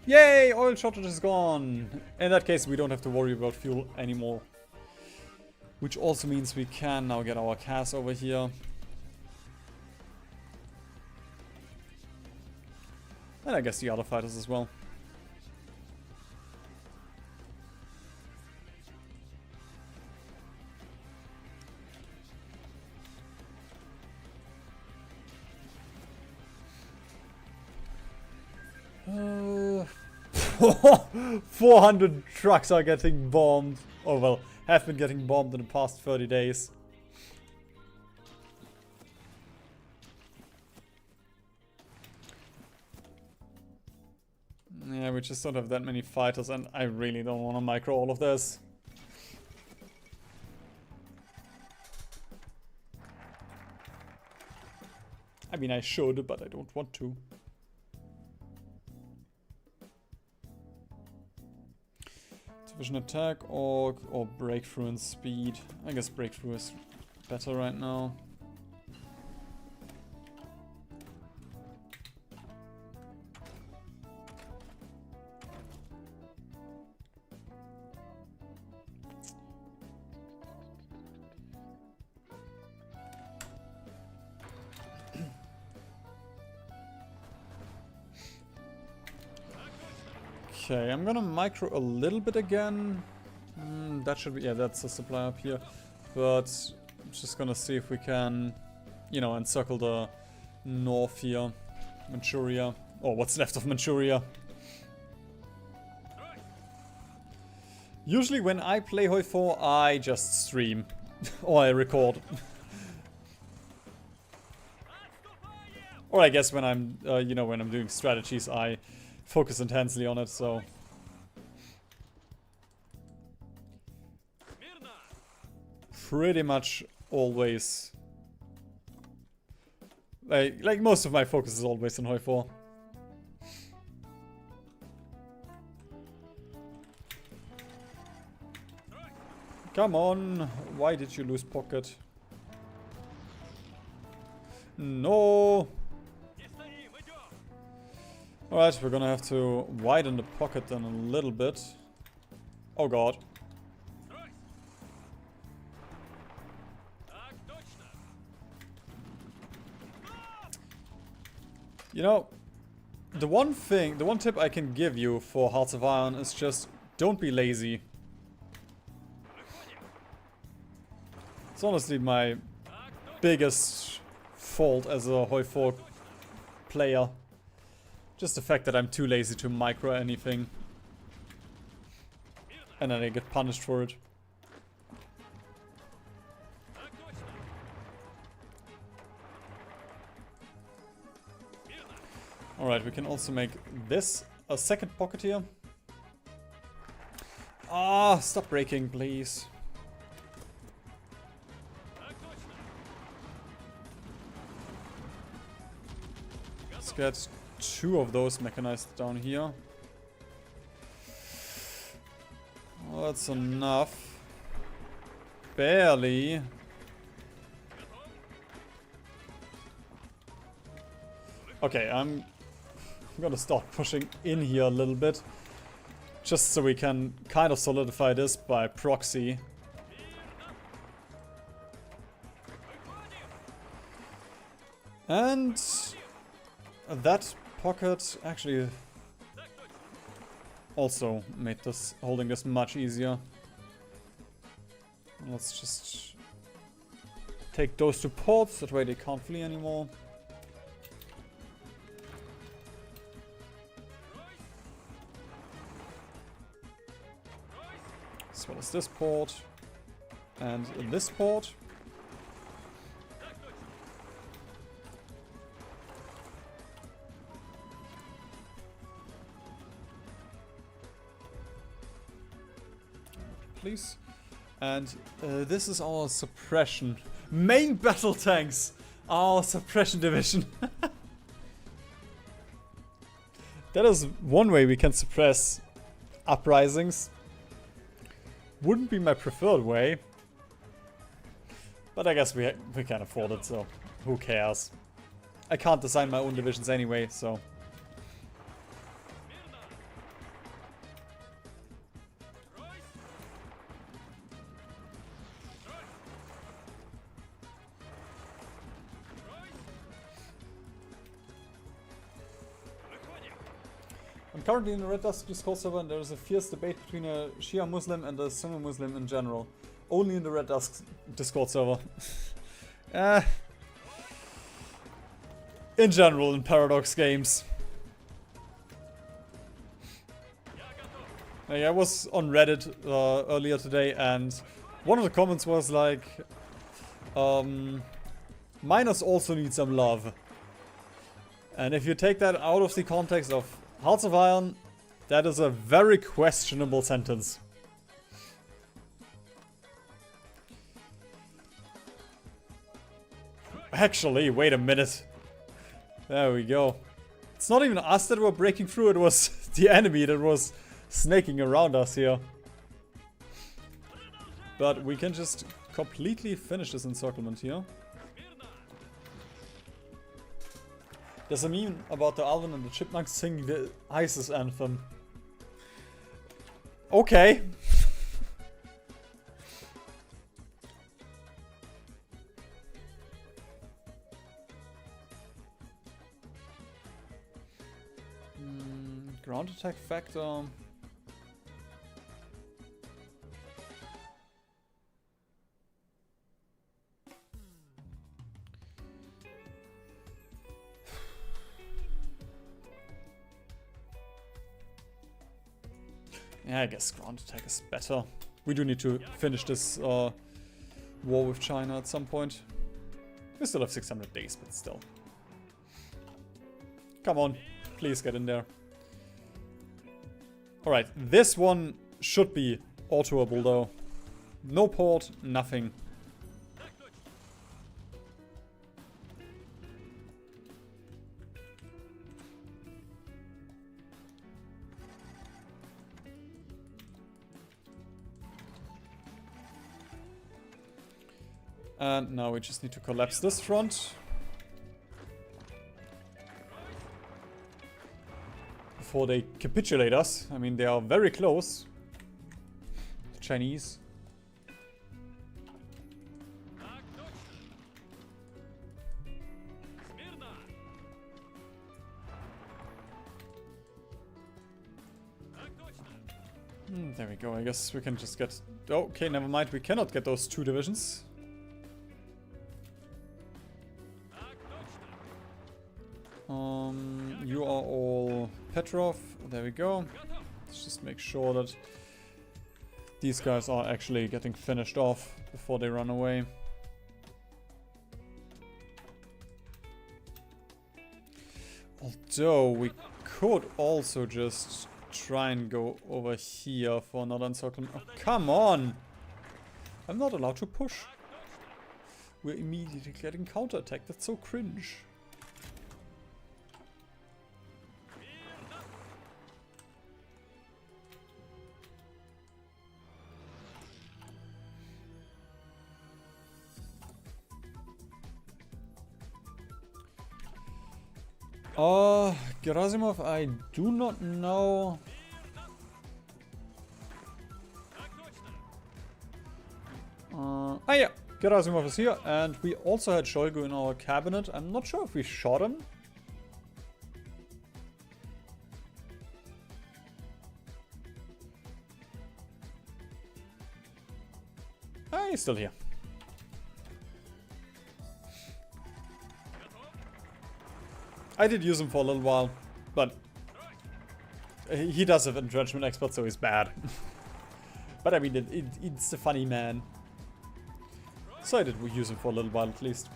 Yay! Oil shortage is gone! In that case, we don't have to worry about fuel anymore. Which also means we can now get our CAS over here. And I guess the other fighters as well. Uh, 400 trucks are getting bombed. Oh well, have been getting bombed in the past 30 days. Yeah, we just don't have that many fighters, and I really don't want to micro all of this. I mean, I should, but I don't want to. Division attack or breakthrough in speed. I guess breakthrough is better right now. Okay, I'm gonna micro a little bit again. That should be, yeah, that's a supply up here. But I'm just gonna see if we can, you know, encircle the north here. Manchuria. Or what's left of Manchuria. Usually when I play HoI4, I just stream. Or I record. Or I guess when I'm, you know, when I'm doing strategies, I focus intensely on it, so. Pretty much always. Like most of my focus is always on HoI4. Come on, why did you lose pocket? No! Alright, we're gonna have to widen the pocket then a little bit. Oh god. You know, the one tip I can give you for Hearts of Iron is just don't be lazy. It's honestly my biggest fault as a HoI4 player. Just the fact that I'm too lazy to micro anything. And then I get punished for it. Alright, we can also make this a second pocket here. Ah, stop breaking, please. Let's get 2 of those mechanized down here. Oh, that's enough. Barely. Okay, I'm gonna start pushing in here a little bit. Just so we can kind of solidify this by proxy. And that pocket actually also made this holding this much easier. Let's just take those 2 ports, that way they can't flee anymore. As well as this port and this port. please. And this is our suppression. Main battle tanks! Our suppression division. That is one way we can suppress uprisings. Wouldn't be my preferred way. But I guess we can afford it, so who cares? I can't design my own divisions anyway, so... I'm currently in the Red Dusk Discord server and there is a fierce debate between a Shia Muslim and a Sunni Muslim in general. Only in the Red Dusk Discord server. In general, in Paradox games. I was on Reddit earlier today and one of the comments was like, miners also need some love. And if you take that out of the context of Hearts of Iron, that is a very questionable sentence. Actually, wait a minute. There we go. It's not even us that were breaking through, it was the enemy that was snaking around us here. But we can just completely finish this encirclement here. There's a meme about the Alvin and the Chipmunks singing the ISIS anthem. Okay. Ground attack factor. Yeah, I guess ground attack is better. We do need to finish this war with China at some point. We still have 600 days, but still. Come on, please get in there. Alright, this one should be autoable though. No port, nothing. And now we just need to collapse this front. Before they capitulate us. I mean, they are very close. The Chinese. There we go. I guess we can just get... Okay, never mind. We cannot get those two divisions. You are all Petrov. There we go. Let's just make sure that these guys are actually getting finished off before they run away. Although we could also just try and go over here for another encirclement. Oh, come on! I'm not allowed to push. We're immediately getting counterattacked. That's so cringe. Gerasimov, I do not know. Yeah, Gerasimov is here, and we also had Shoigu in our cabinet. I'm not sure if we shot him. He's still here. I did use him for a little while, but he does have entrenchment expert, so he's bad. But I mean, it's a funny man. So I did use him for a little while at least.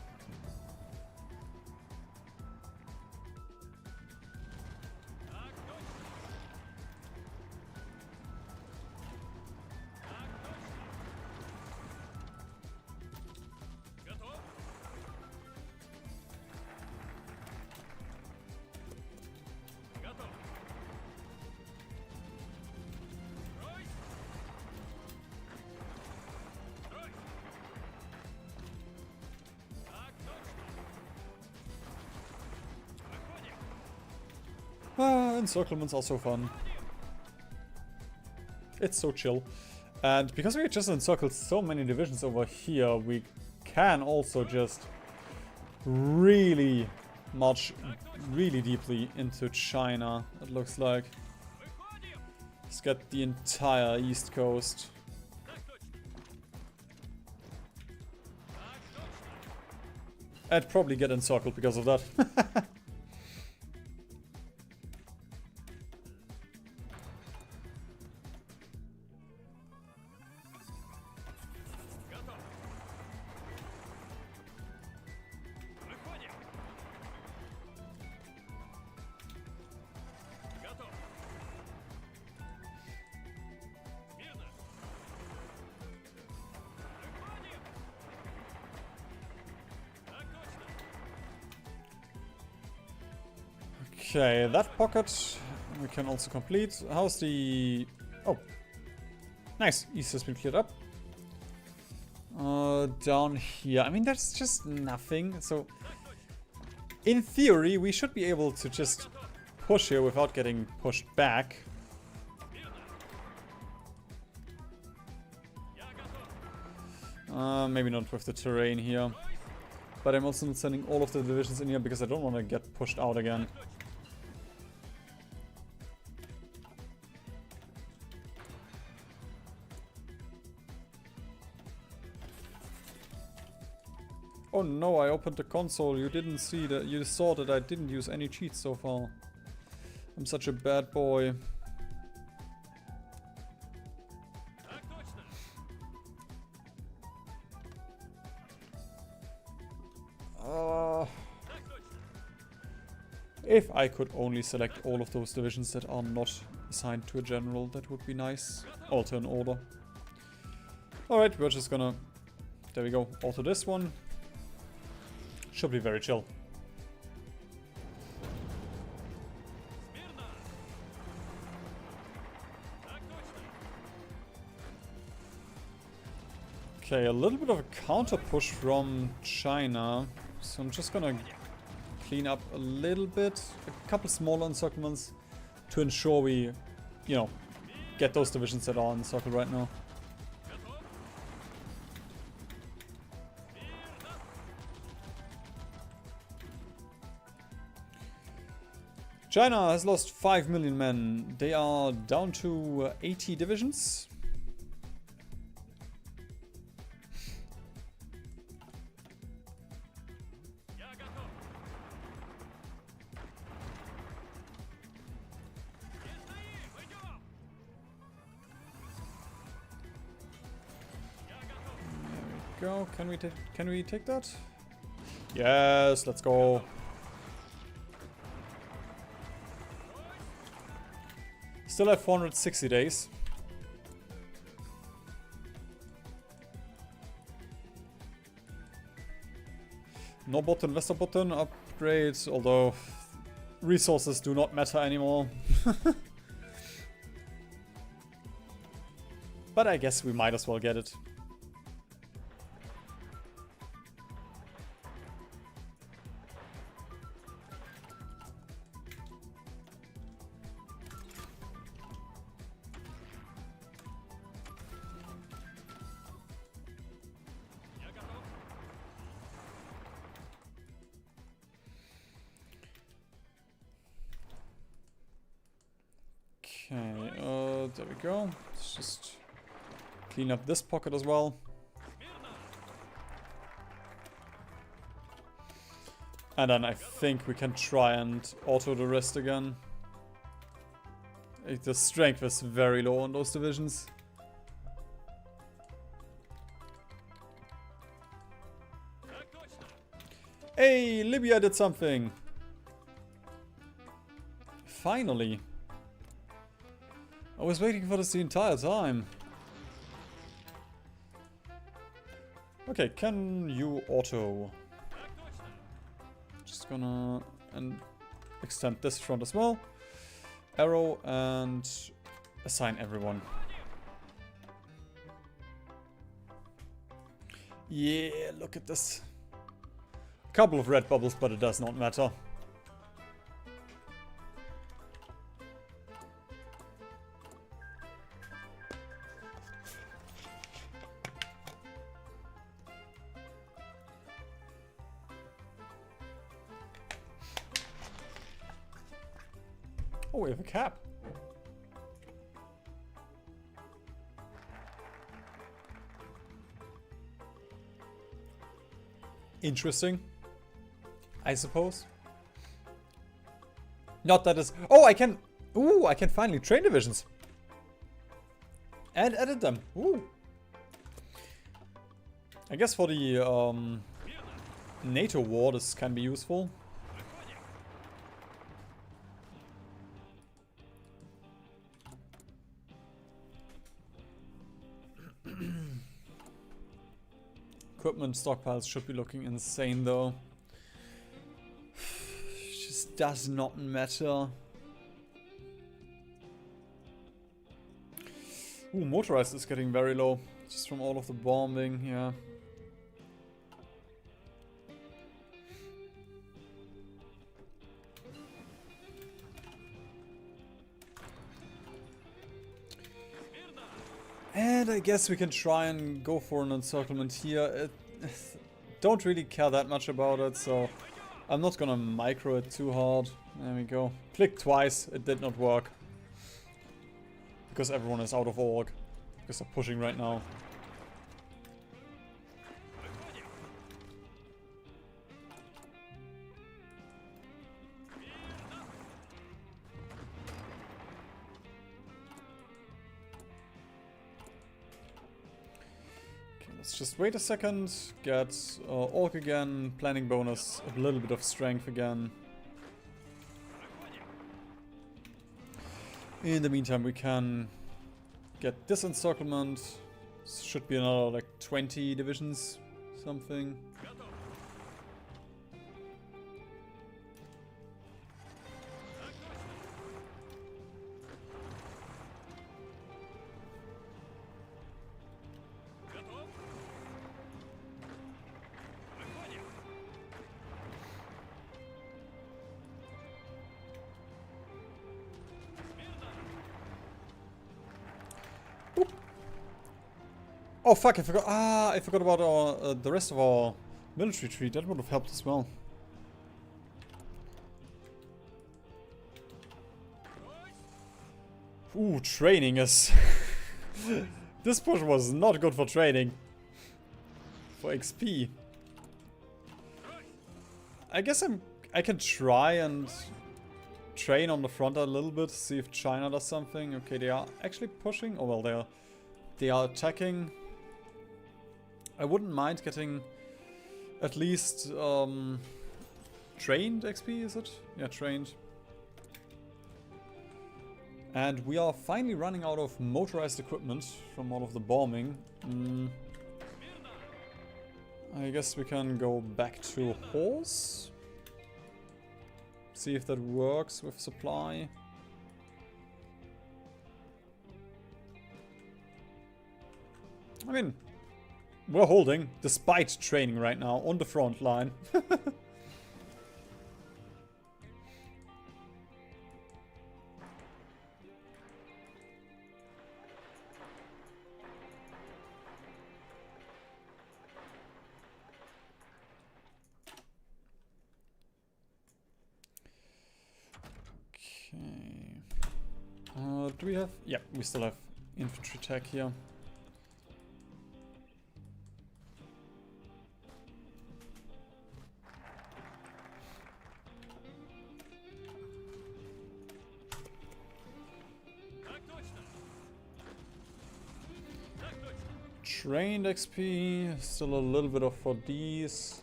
Encirclements are so fun. It's so chill. And because we just encircled so many divisions over here, we can also just really march really deeply into China, it looks like. Let's get the entire east coast. I'd probably get encircled because of that. Okay, that pocket we can also complete. How's the... Oh. Nice. East has been cleared up. Down here. I mean, there's just nothing. So, in theory, we should be able to just push here without getting pushed back. Maybe not with the terrain here. But I'm also not sending all of the divisions in here because I don't want to get pushed out again. Oh no, I opened the console. You didn't see that. You saw that I didn't use any cheats so far. I'm such a bad boy. If I could only select all of those divisions that are not assigned to a general, that would be nice. Alter an order. Alright, we're just gonna... There we go. Alter this one. Should be very chill. Okay, a little bit of a counter push from China. So I'm just gonna clean up a little bit. A couple smaller encirclements to ensure we, you know, get those divisions that are encircled right now. China has lost 5 million men. They are down to 80 divisions. There we go. Can we take that? Yes, let's go. Still have 460 days. No button, lesser button, upgrades, although resources do not matter anymore. But I guess we might as well get it. Okay, there we go. Let's just clean up this pocket as well. And then I think we can try and auto the rest again. The strength is very low on those divisions. Hey, Libya did something! Finally. I was waiting for this the entire time. Okay, can you auto? Just gonna extend this front as well. Arrow and assign everyone. Yeah, look at this. Couple of red bubbles, but it does not matter. Oh, we have a cap. Interesting, I suppose. Not that it's... Oh, I can... Ooh, I can finally train divisions. And edit them. Ooh. I guess for the NATO war this can be useful. Equipment stockpiles should be looking insane though. Just does not matter. Ooh, motorized is getting very low. Just from all of the bombing, yeah. And I guess we can try and go for an encirclement here. Don't really care that much about it, so I'm not gonna micro it too hard. There we go. Click twice, it did not work. Because everyone is out of org. Because they're pushing right now. Let's just wait a second, get orc again, planning bonus, a little bit of strength again. In the meantime we can get this encirclement. Should be another like 20 divisions, something. Oh fuck, I forgot. Ah, I forgot about our, the rest of our military tree. That would have helped as well. Ooh, training is... This push was not good for training. For XP. I guess I can try and train on the front a little bit, see if China does something. Okay, they are actually pushing. Oh well, they are attacking. I wouldn't mind getting at least trained XP, is it? Yeah, trained. And we are finally running out of motorized equipment from all of the bombing. I guess we can go back to horse. See if that works with supply. I mean... We're holding, despite training right now, on the front line. Okay. Do we have... Yeah, we still have infantry tech here. Trained XP, still a little bit of for these.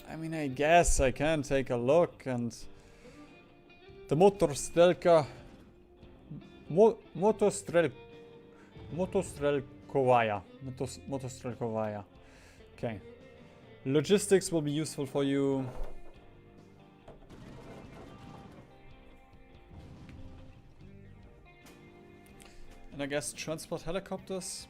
I mean, I guess I can take a look and the Motostrelkovaya. Motostrelkovaya. Okay. Logistics will be useful for you. And I guess transport helicopters.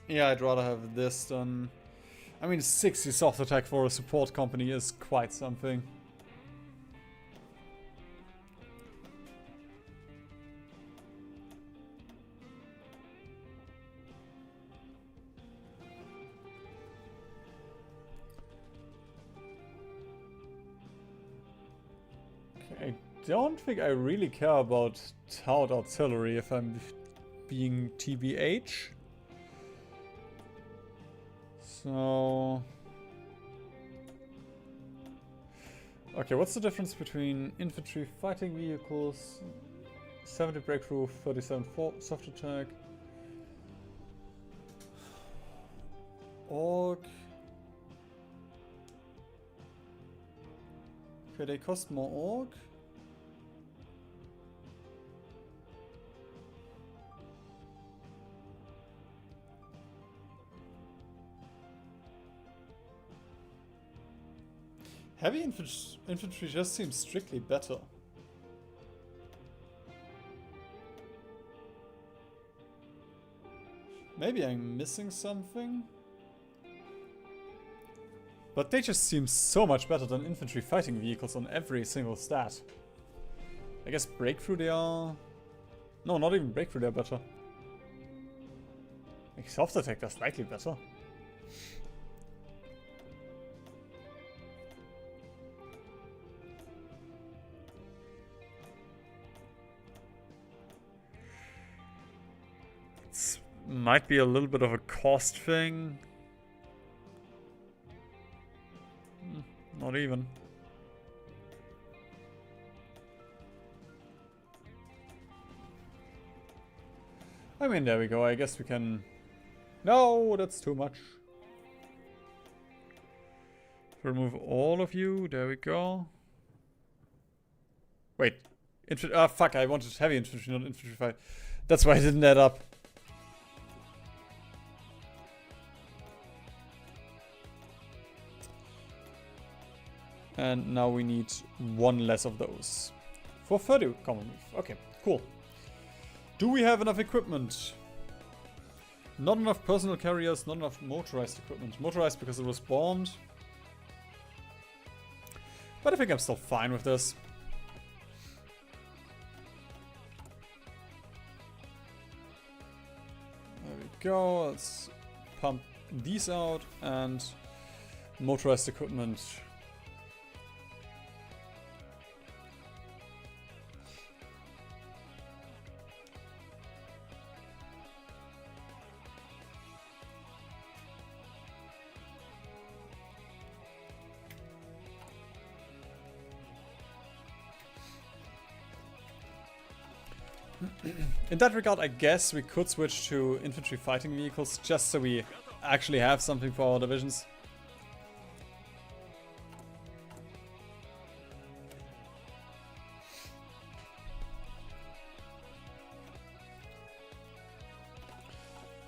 Yeah, I'd rather have this than... I mean, 60 soft attack for a support company is quite something. I don't think I really care about Tout artillery if I'm being TBH. So... Okay, what's the difference between infantry fighting vehicles, 70 breakthrough, 37 soft attack, orc? Okay, they cost more orc. Heavy infantry just seems strictly better. Maybe I'm missing something? But they just seem so much better than infantry fighting vehicles on every single stat. I guess breakthrough they are... No, not even breakthrough they're better. Like soft attack they're slightly better. Might be a little bit of a cost thing. Not even. I mean, there we go. I guess we can... No, that's too much. Remove all of you. There we go. Wait. Fuck. I wanted heavy infantry, not infantry fight. That's why I didn't add up. And now we need one less of those. For 30 common move. Okay, cool. Do we have enough equipment? Not enough personal carriers, not enough motorized equipment. Motorized because it was bombed. But I think I'm still fine with this. There we go. Let's pump these out and motorized equipment. In that regard, I guess we could switch to infantry fighting vehicles just so we actually have something for our divisions.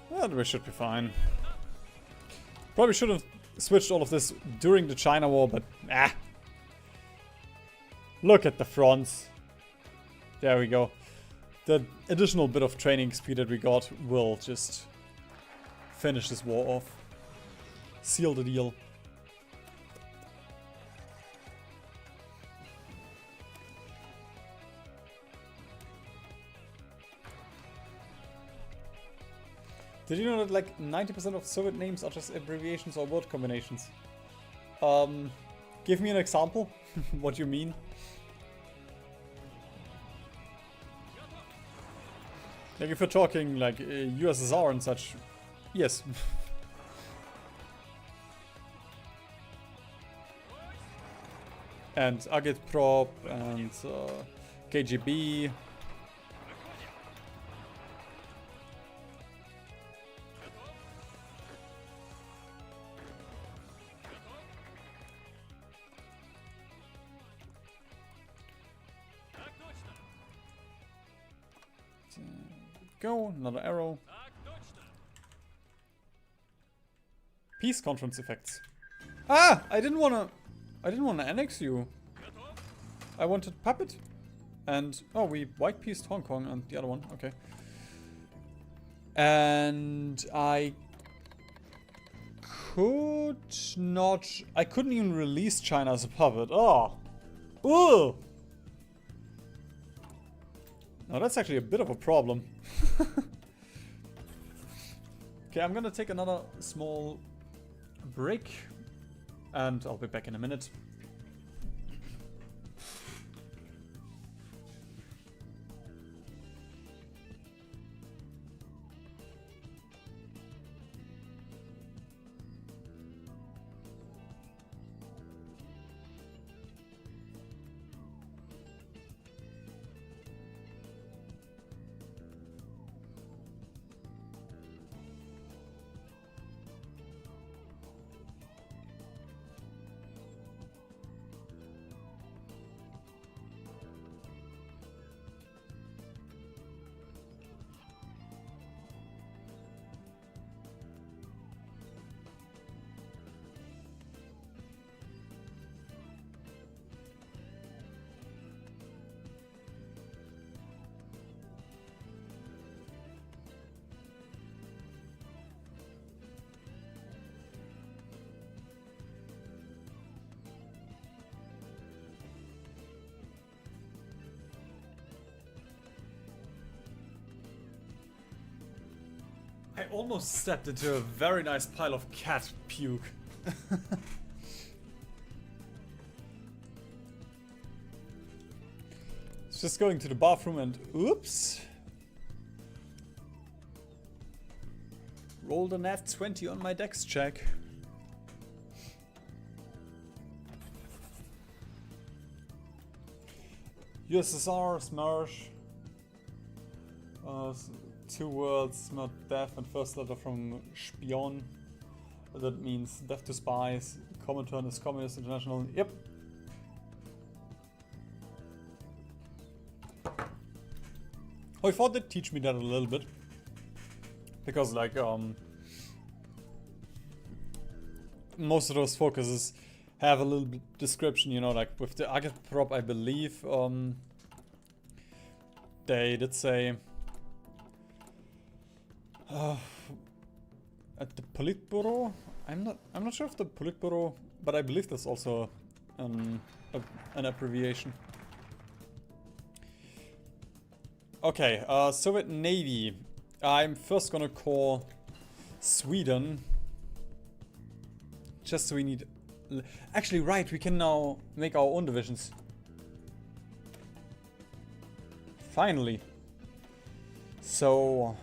Well, we should be fine. Probably should have switched all of this during the China War, but look at the fronts. There we go. The additional bit of training speed that we got will just finish this war off. Seal the deal. Did you know that like 90% of Soviet names are just abbreviations or word combinations? Give me an example. What you mean? Like if you're talking like USSR and such, yes. And Agitprop and KGB. Go, another arrow. Peace conference effects. Ah, I didn't wanna annex you. I wanted puppet, and oh, we white pieced Hong Kong and the other one. Okay. And I couldn't even release China as a puppet. Oh, ooh. Now that's actually a bit of a problem. Okay, I'm gonna take another small break and I'll be back in a minute. I almost stepped into a very nice pile of cat puke. It's just going to the bathroom and oops. Rolled a nat 20 on my dex check. USSR, Smersh. 2 words, not death, and first letter from Spion. That means death to spies. Common turn is Communist International. Yep. HoI4 did teach me that a little bit. Because like most of those focuses have a little bit description, you know, like with the agitprop I believe they did say at the Politburo, I'm not sure if the Politburo, but I believe there's also an abbreviation. Okay, Soviet Navy. I'm first gonna call Sweden. Just so we need... Actually, right, we can now make our own divisions. Finally. So...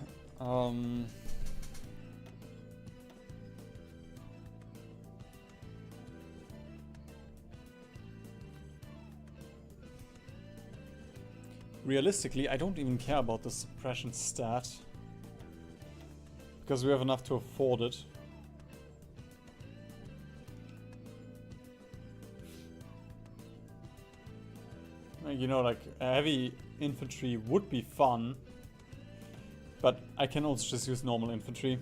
realistically, I don't even care about the suppression stat. Because we have enough to afford it. You know, like, heavy infantry would be fun. But I can also just use normal infantry.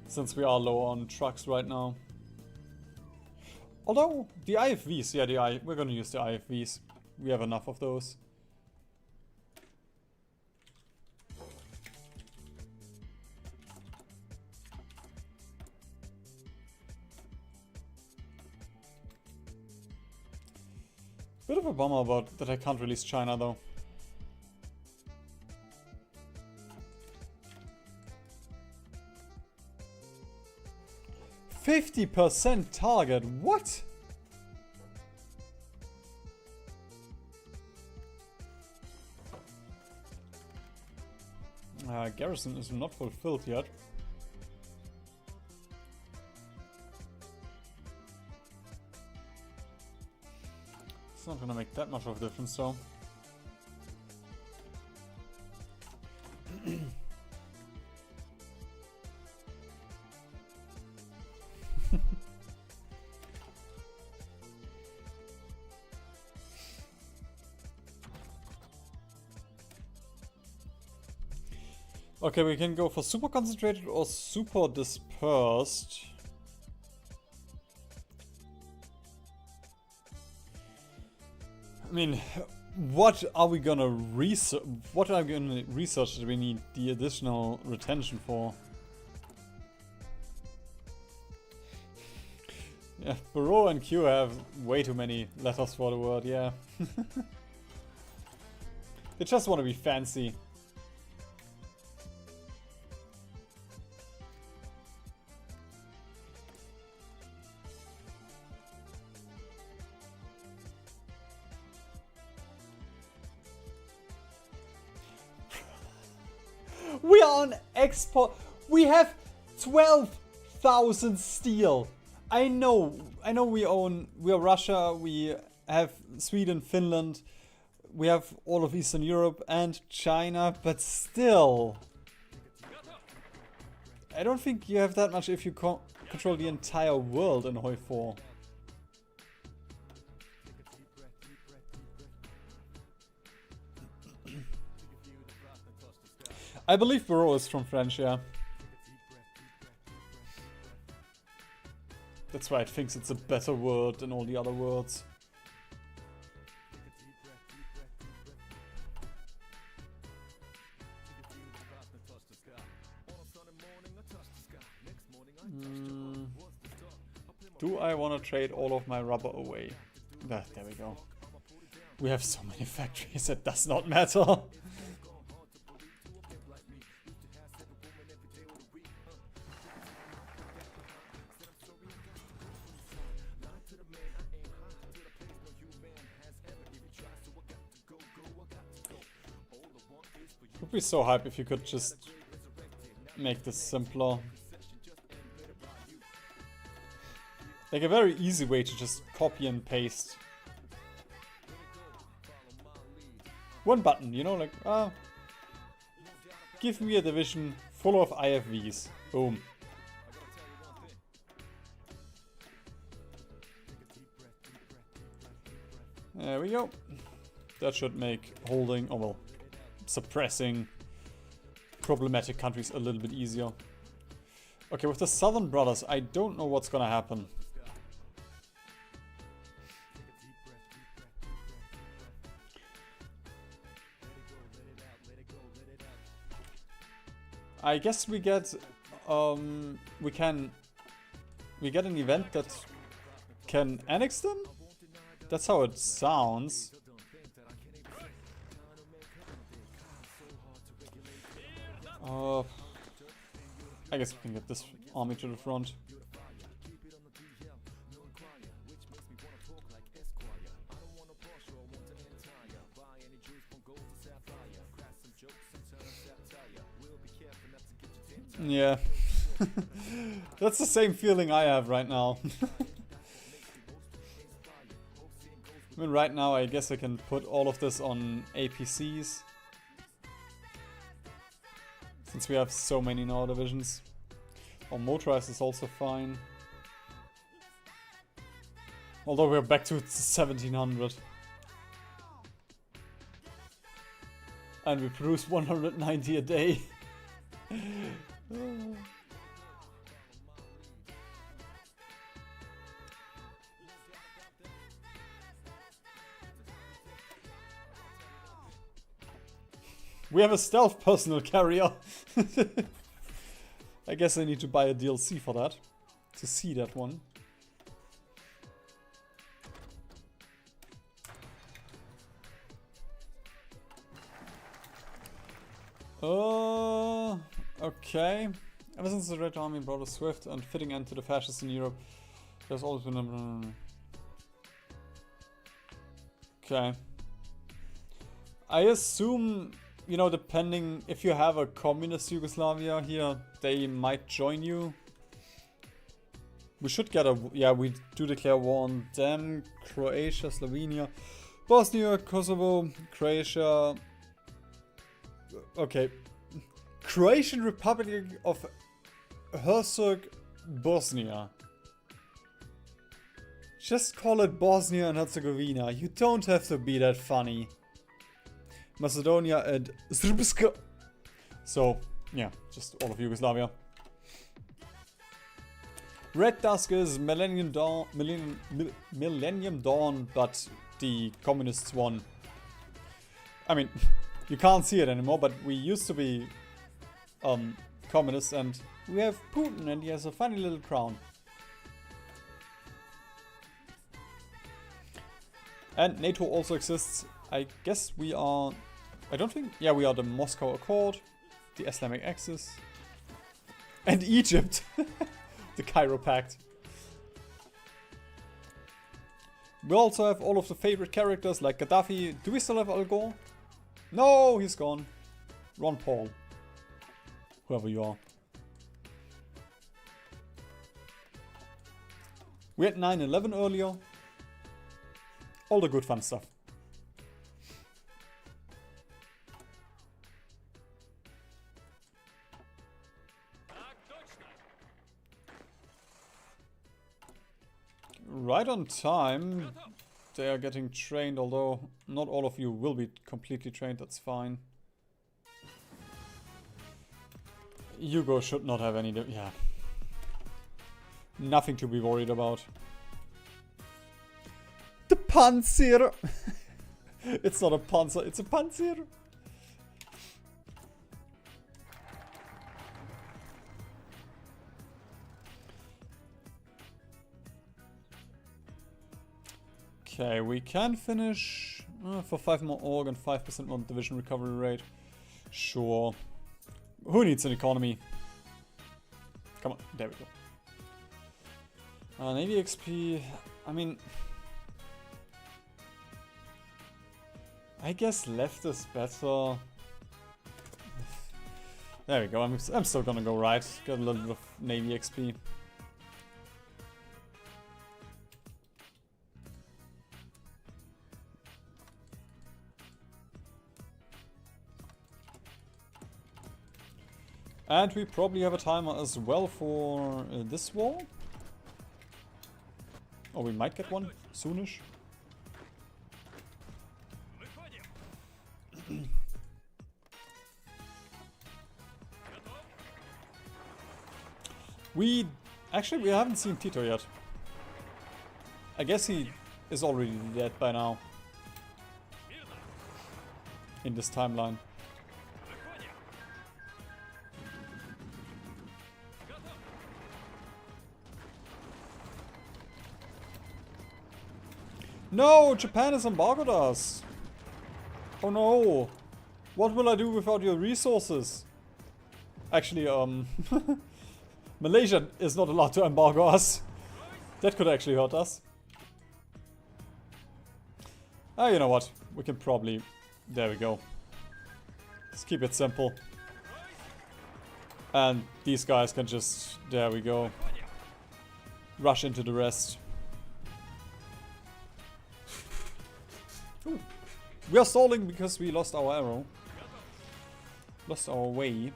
Since we are low on trucks right now. Although, the IFVs, yeah, we're gonna use the IFVs. We have enough of those. Bit of a bummer about that I can't release China though. %50 target, what? Garrison is not fulfilled yet. It's not gonna make that much of a difference though. Okay, we can go for super concentrated or super dispersed. I mean, what are we gonna research? What are we gonna research that we need the additional retention for? Yeah, Bureau and Q have way too many letters for the word, yeah. They just want to be fancy. We are on export. We have 12,000 steel. I know we are Russia, we have Sweden, Finland, we have all of Eastern Europe and China, but still. I don't think you have that much if you control the entire world in HoI4. I believe Bureau is from French, yeah. That's why it thinks it's a better word than all the other words. Do I want to trade all of my rubber away? There we go. We have so many factories, it does not matter. Would be so hype if you could just make this simpler. Like a very easy way to just copy and paste. One button, you know, like, give me a division full of IFVs. Boom. There we go. That should make holding, or well, suppressing problematic countries a little bit easier. Okay, with the Southern Brothers, I don't know what's gonna happen. I guess we get, we get an event that can annex them? That's how it sounds. I guess we can get this army to the front. Yeah. That's the same feeling I have right now. I mean, right now I guess I can put all of this on APCs. Since we have so many in our divisions. Or motorized is also fine. Although we're back to 1700. And we produce 190 a day. We have a stealth personal carrier. I guess I need to buy a DLC for that. To see that one. Okay. Ever since the Red Army brought a swift and fitting end to the fascists in Europe, there's always been a... Okay. I assume, you know, depending if you have a communist Yugoslavia here, they might join you. We should get a... Yeah, we do declare war on them. Croatia, Slovenia, Bosnia, Kosovo, Croatia... Okay. Croatian Republic of Herzegovina, Bosnia. Just call it Bosnia and Herzegovina. You don't have to be that funny. Macedonia and Srpska. So, yeah, just all of Yugoslavia. Red Dusk is Millennium Dawn, Millennium Dawn, but the communists won. I mean, you can't see it anymore, but we used to be communists, and we have Putin, and he has a funny little crown. And NATO also exists. I guess we are... I don't think... Yeah, we are the Moscow Accord, the Islamic Axis, and Egypt. The Cairo Pact. We also have all of the favorite characters like Gaddafi. Do we still have Al Gore? No, he's gone. Ron Paul. Whoever you are. We had 9/11 earlier. All the good fun stuff. Right on time. They are getting trained, although not all of you will be completely trained, that's fine. Hugo should not have any... Yeah. Nothing to be worried about. The Panzer! It's not a Panzer, it's a Panzer! Okay, we can finish for 5 more org and 5% more division recovery rate. Sure. Who needs an economy? Come on, there we go. Navy XP, I mean... I guess left is better. There we go. I'm still gonna go right. Get a little bit of Navy XP. And we probably have a timer as well for this wall. Or we might get one soonish. We haven't seen Tito yet. I guess he is already dead by now. In this timeline. No! Japan has embargoed us! Oh no! What will I do without your resources? Actually, Malaysia is not allowed to embargo us. That could actually hurt us. Ah, you know what? We can probably... There we go. Let's keep it simple. And these guys can just... There we go. Rush into the rest. Ooh. We are stalling because we lost our arrow. Lost our way.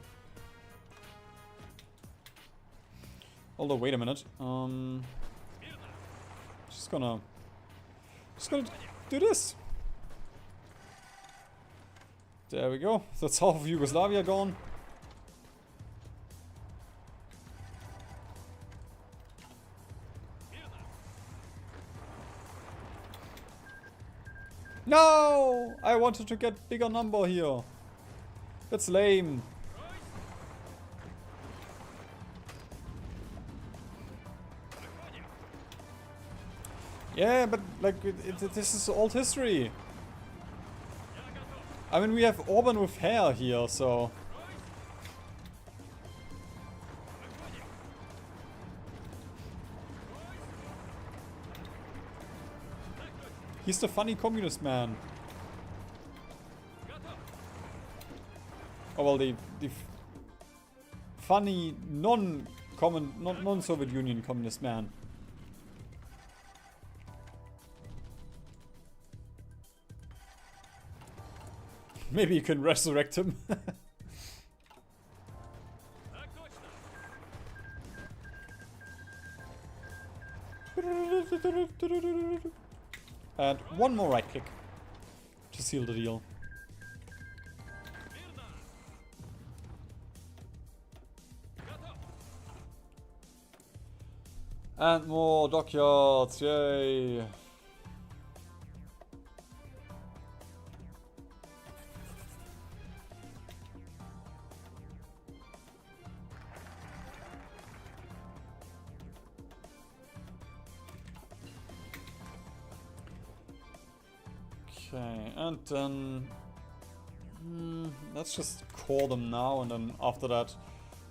Although, wait a minute. Just gonna do this. There we go. That's half of Yugoslavia gone. No! I wanted to get bigger number here. That's lame. Yeah, but like this is old history. I mean, we have Orban with hair here, so... He's the funny communist man. Oh well, the funny non-Soviet Union communist man. Maybe you can resurrect him. And one more right click to seal the deal. And more dockyards, yay! Okay, and then let's just core them now, and then after that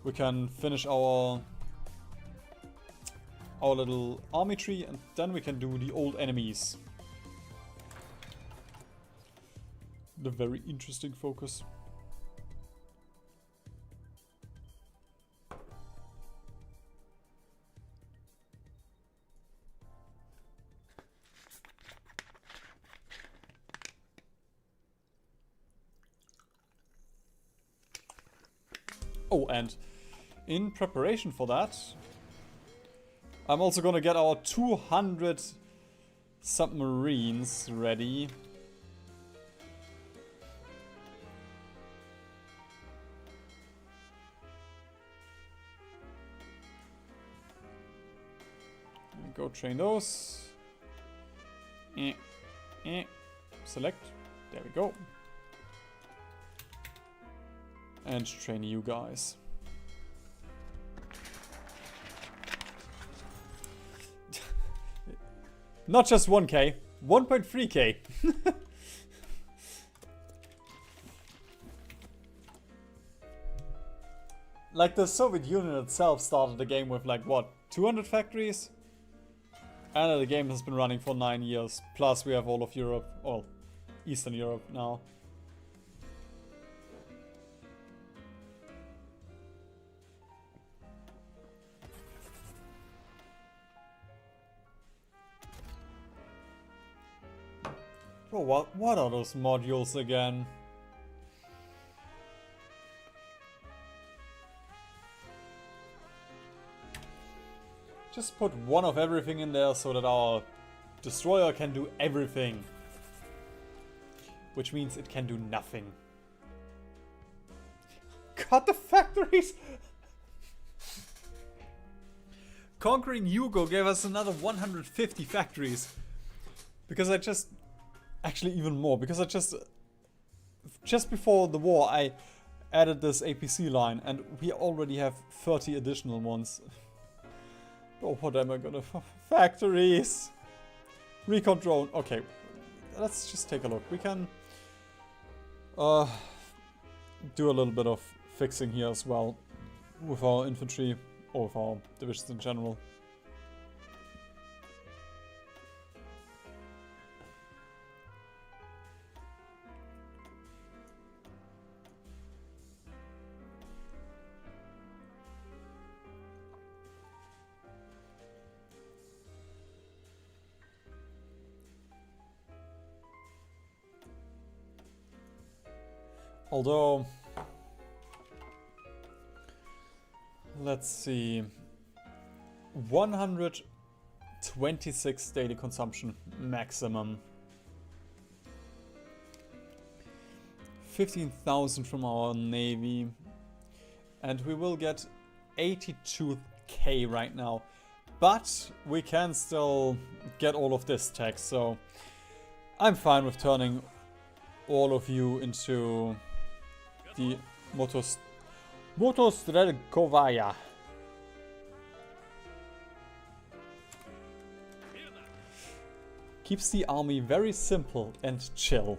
we can finish our little army tree, and then we can do the old enemies. The very interesting focus. Oh, and in preparation for that, I'm also gonna get our 200 submarines ready. Go train those. Select. There we go. And train you guys. Not just 1k, 1.3k. Like the Soviet Union itself started the game with like what, 200 factories? And the game has been running for 9 years. Plus we have all of Europe, or Eastern Europe now. Bro, what are those modules again? Just put one of everything in there so that our destroyer can do everything. Which means it can do nothing. Cut the factories! Conquering Hugo gave us another 150 factories. Because I just... Actually even more, because I just before the war I added this APC line and we already have 30 additional ones. Oh, what am I gonna... Factories! Recon drone. Okay, let's just take a look. We can do a little bit of fixing here as well with our infantry or with our divisions in general. Although, let's see, 126 daily consumption maximum. 15,000 from our navy. And we will get 82k right now. But we can still get all of this tech, so I'm fine with turning all of you into the Motostrelkovaya. Keeps the army very simple and chill.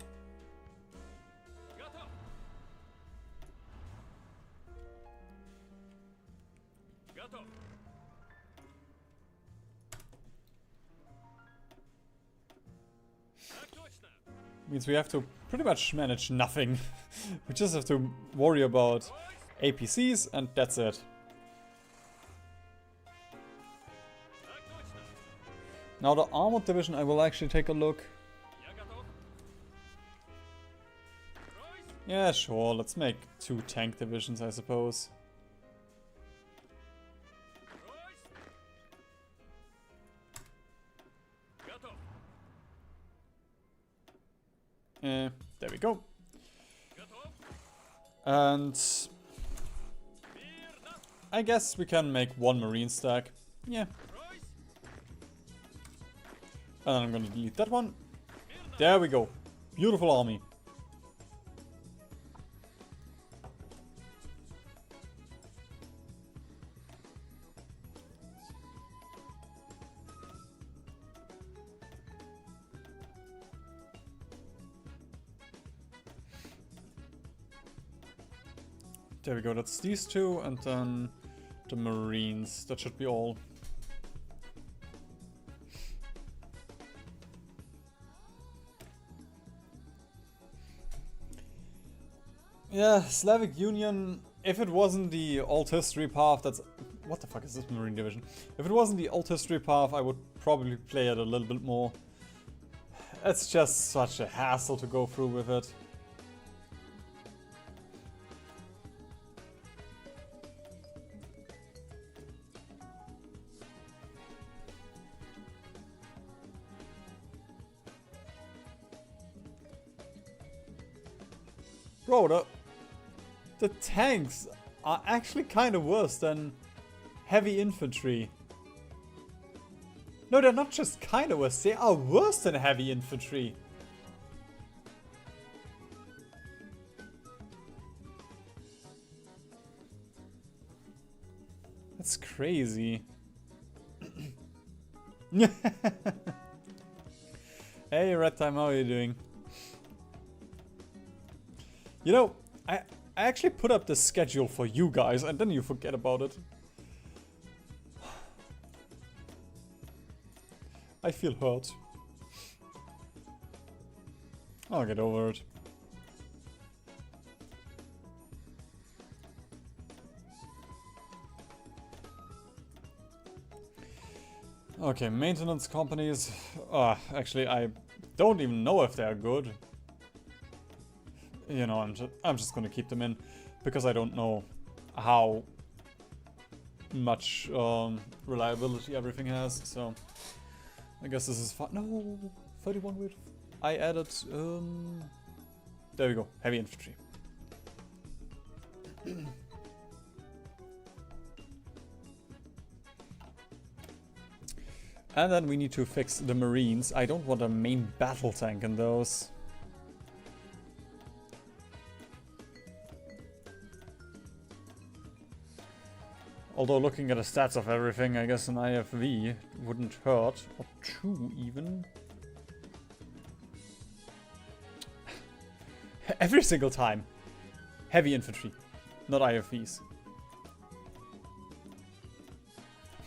Means we have to pretty much manage nothing. We just have to worry about APCs and that's it. Now the armored division, I will actually take a look. Yeah, sure, let's make 2 tank divisions, I suppose. There we go. And I guess we can make 1 marine stack. Yeah. And I'm gonna delete that one. There we go. Beautiful army. There we go, that's these 2, and then the Marines. That should be all. Yeah, Slavic Union, if it wasn't the old history path, that's... What the fuck is this Marine Division? If it wasn't the old history path, I would probably play it a little bit more. It's just such a hassle to go through with it. Bro, the tanks are actually kind of worse than heavy infantry. No, they're not just kind of worse, they are worse than heavy infantry. That's crazy. Hey, Red Time, how are you doing? You know, I actually put up the schedule for you guys and then you forget about it. I feel hurt. I'll get over it. Okay, maintenance companies. Actually, I don't even know if they're good. You know, I'm just gonna keep them in because I don't know how much reliability everything has. So I guess this is fine. No, 31 width. I added. There we go. Heavy infantry. And then we need to fix the Marines. I don't want a main battle tank in those. Although looking at the stats of everything, I guess an IFV wouldn't hurt. Or 2 even. Every single time. Heavy infantry, not IFVs.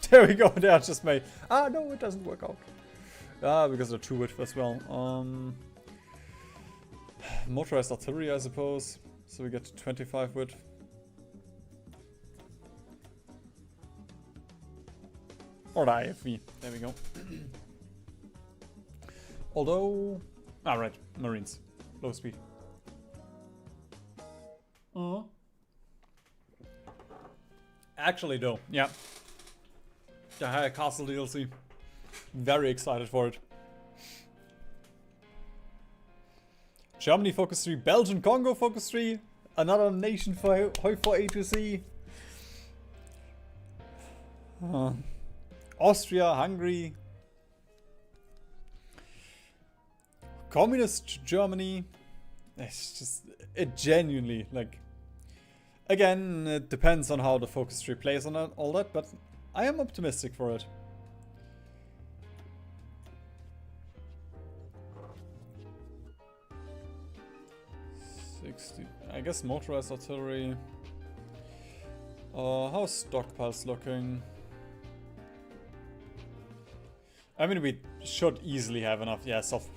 There we go, they are just made. Ah, no, it doesn't work out. Ah, because they're 2 width as well. Motorized artillery, I suppose. So we get 25 width. Or the IFV. There we go. Although... Ah, right. Marines. Low speed. Actually, though. Yeah. The higher castle DLC. Very excited for it. Germany Focus 3. Belgian Congo Focus 3. Another nation for HoI4 A2C. Austria, Hungary, Communist Germany. It's just, it genuinely, like, again, it depends on how the focus tree plays on all that, but I am optimistic for it. I guess motorized artillery. How's stockpiles looking? I mean, we should easily have enough. Yeah, soft.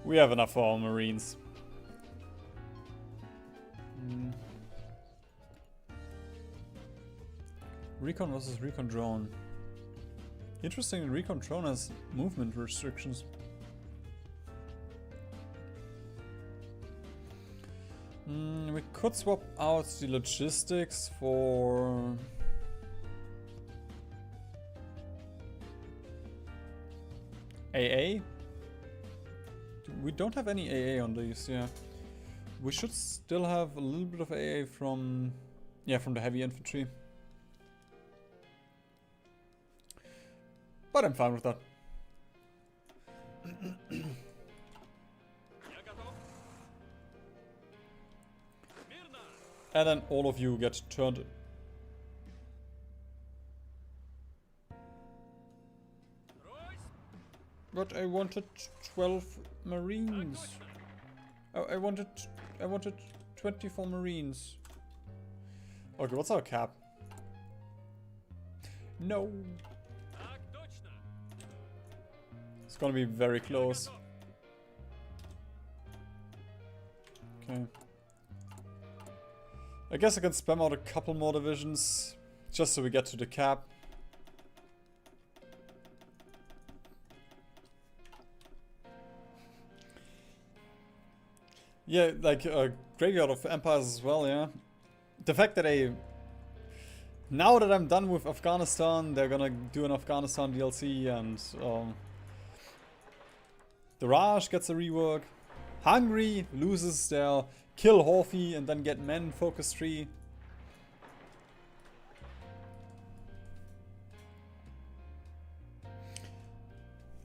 We have enough for our Marines. Recon versus recon drone. Interesting, recon drone has movement restrictions. We could swap out the logistics for... AA? We don't have any AA on these, yeah. We should still have a little bit of AA from... Yeah, from the heavy infantry. But I'm fine with that. And then all of you get turned in. But I wanted 12 Marines. Oh, I wanted 24 Marines. Okay, what's our cap? No. It's gonna be very close. Okay. I guess I can spam out a couple more divisions just so we get to the cap. Yeah, like a graveyard of empires as well, yeah. The fact that now that I'm done with Afghanistan, they're gonna do an Afghanistan DLC, and the Raj gets a rework. Hungary loses their kill Horthy and then get men focus tree.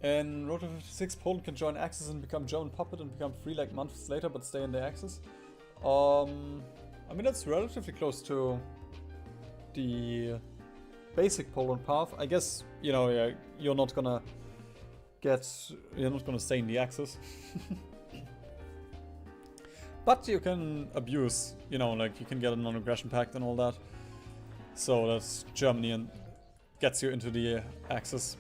In Road to 56, Poland can join Axis and become German puppet and become free like months later, but stay in the Axis. I mean, that's relatively close to the basic Poland path. I guess, you know, yeah, you're not gonna stay in the Axis. But you can abuse, you know, like you can get a non-aggression pact and all that. So that's Germany and gets you into the Axis.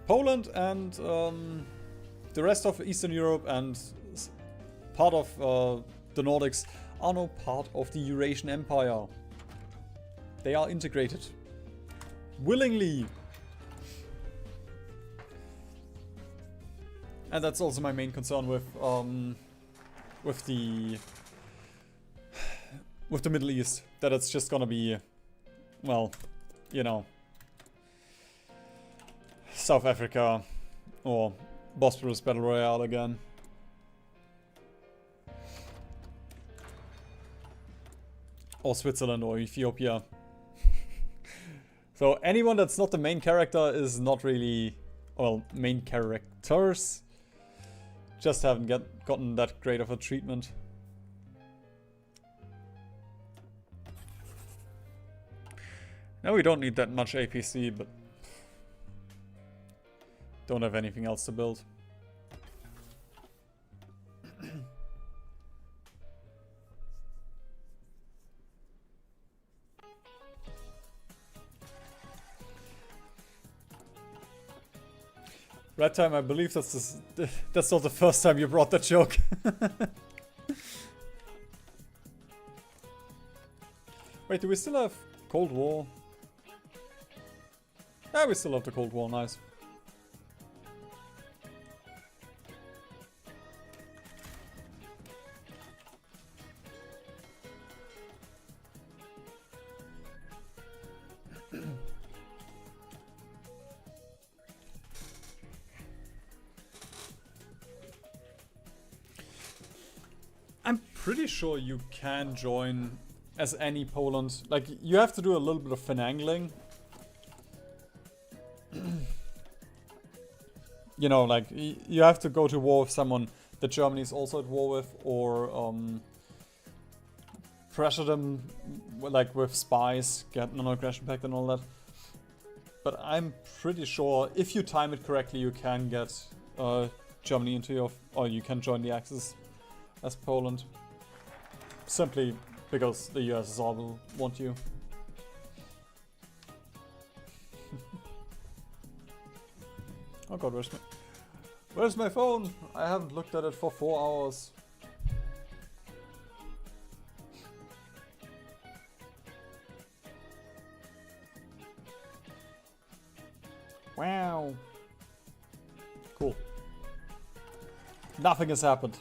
Poland and the rest of Eastern Europe and part of the Nordics are now part of the Eurasian Empire. They are integrated. Willingly. And that's also my main concern with the Middle East. That it's just gonna be, well, you know, South Africa or Bosporus Battle Royale again. Or Switzerland or Ethiopia. So anyone that's not the main character is not really, well, main characters just haven't gotten that great of a treatment. Now we don't need that much APC, but don't have anything else to build. Red time, I believe that's not the first time you brought that joke. Wait, do we still have Cold War? Yeah, we still have the Cold War, nice. I'm pretty sure you can join as any Poland. Like, you have to do a little bit of finagling. You know, like, you have to go to war with someone that Germany is also at war with, or pressure them, like, with spies, get non-aggression pact and all that. But I'm pretty sure if you time it correctly, you can get Germany into your, or you can join the Axis as Poland. Simply because the USSR will want you. Oh god, where's my phone? I haven't looked at it for 4 hours. Wow. Cool. Nothing has happened.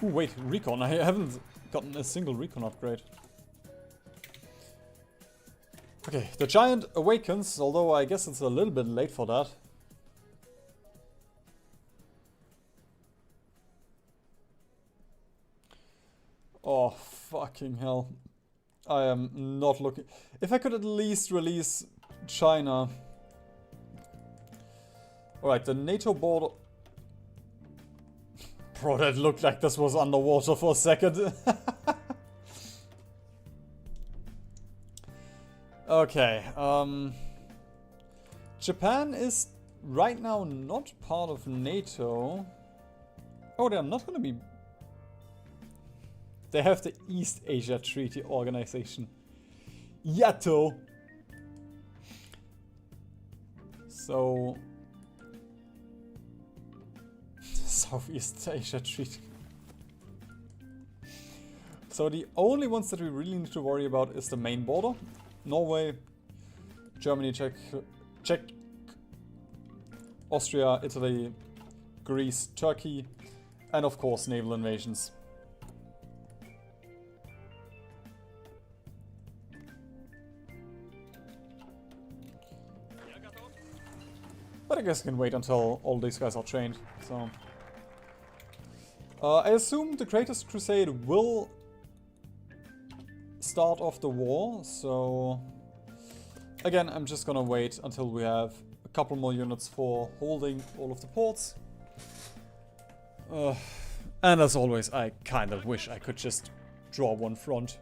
Ooh, wait, recon. I haven't gotten a single recon upgrade. Okay, the giant awakens, although I guess it's a little bit late for that. Oh, fucking hell. I am not looking... If I could at least release China. Alright, the NATO border... Bro, that looked like this was underwater for a second. Okay, Japan is right now not part of NATO. Oh, they're not gonna be... They have the East Asia Treaty Organization. Yato! So... Southeast Asia Treaty. So the only ones that we really need to worry about is the main border. Norway, Germany, Czech, Austria, Italy, Greece, Turkey, and of course naval invasions. But I guess I can wait until all these guys are trained, so... I assume the Greatest Crusade will start off the war, so... Again, I'm just gonna wait until we have a couple more units for holding all of the ports. And as always, I kind of wish I could just draw one front.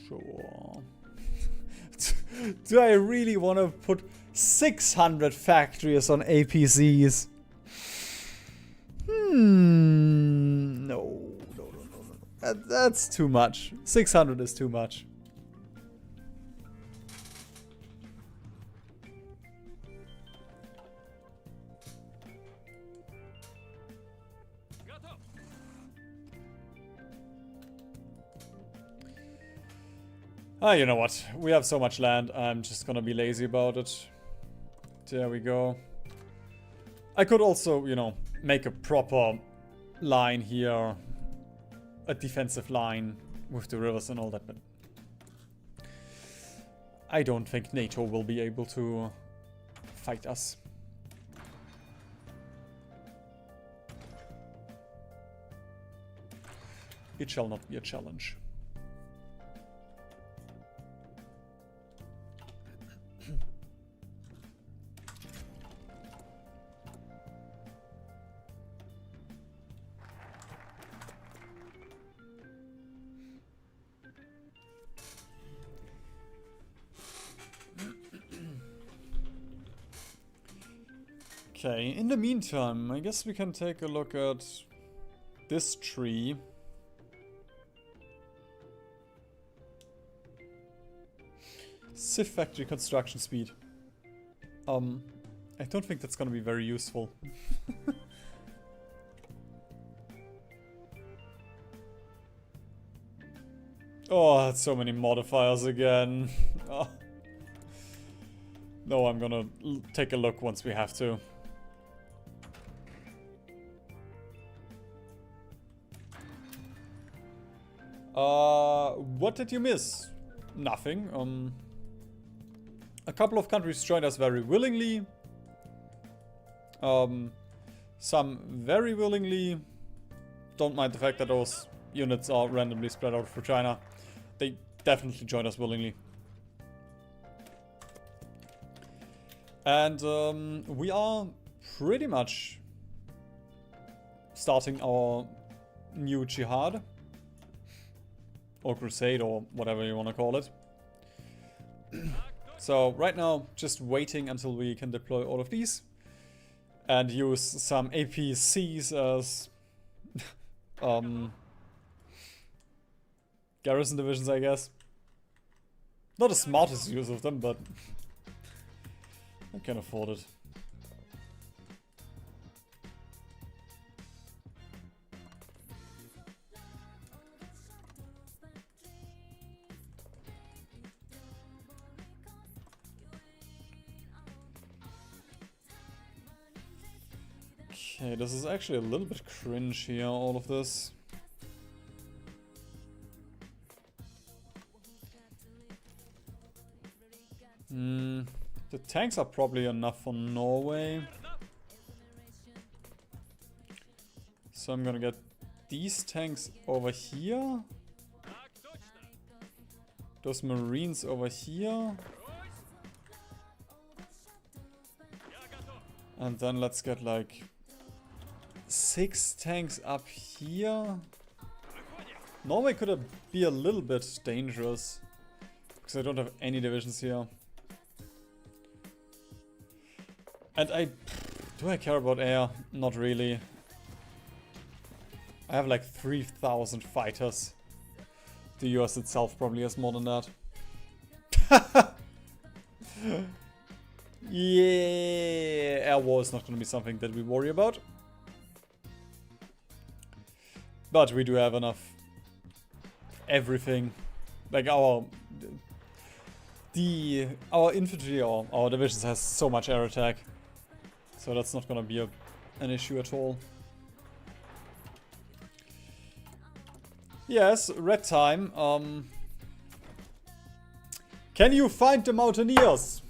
Sure. Do I really want to put 600 factories on APCs? No. That's too much. 600 is too much. Ah, you know what? We have so much land, I'm just gonna be lazy about it. There we go. I could also, you know, make a proper line here. A defensive line with the rivers and all that, but I don't think NATO will be able to fight us. It shall not be a challenge. Okay, in the meantime, I guess we can take a look at this tree. Civ factory construction speed. I don't think that's gonna be very useful. Oh, that's so many modifiers again. Oh. No, I'm gonna take a look once we have to. What did you miss? Nothing. A couple of countries joined us very willingly. Some very willingly. Don't mind the fact that those units are randomly spread out for China. They definitely joined us willingly. And we are pretty much starting our new jihad. Or crusade, or whatever you want to call it. So right now, just waiting until we can deploy all of these. And use some APCs as garrison divisions, I guess. Not the smartest use of them, but I can afford it. Okay, this is actually a little bit cringe here, all of this. The tanks are probably enough for Norway. So I'm gonna get these tanks over here. Those marines over here. And then let's get like 6 tanks up here. Norway could be a little bit dangerous because I don't have any divisions here. And do I care about air? Not really. I have like 3,000 fighters. The US itself probably has more than that. Yeah, air war is not going to be something that we worry about. But we do have enough everything. Like our infantry or our divisions has so much air attack. So that's not gonna be an issue at all. Yes, red time. Can you find the mountaineers?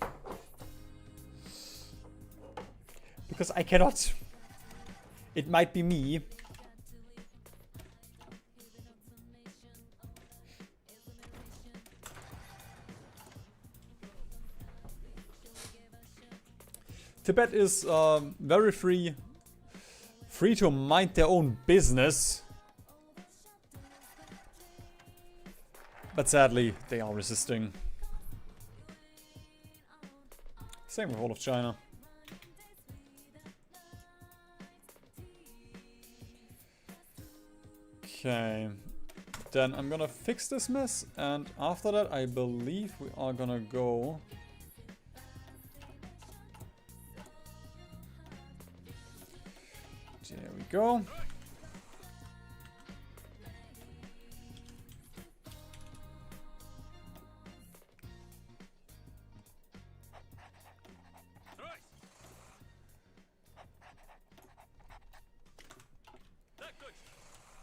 Because I cannot. It might be me. Tibet is very free to mind their own business. But sadly, they are resisting. Same with all of China. Okay. Then I'm gonna fix this mess, and after that I believe we are gonna go... There we go.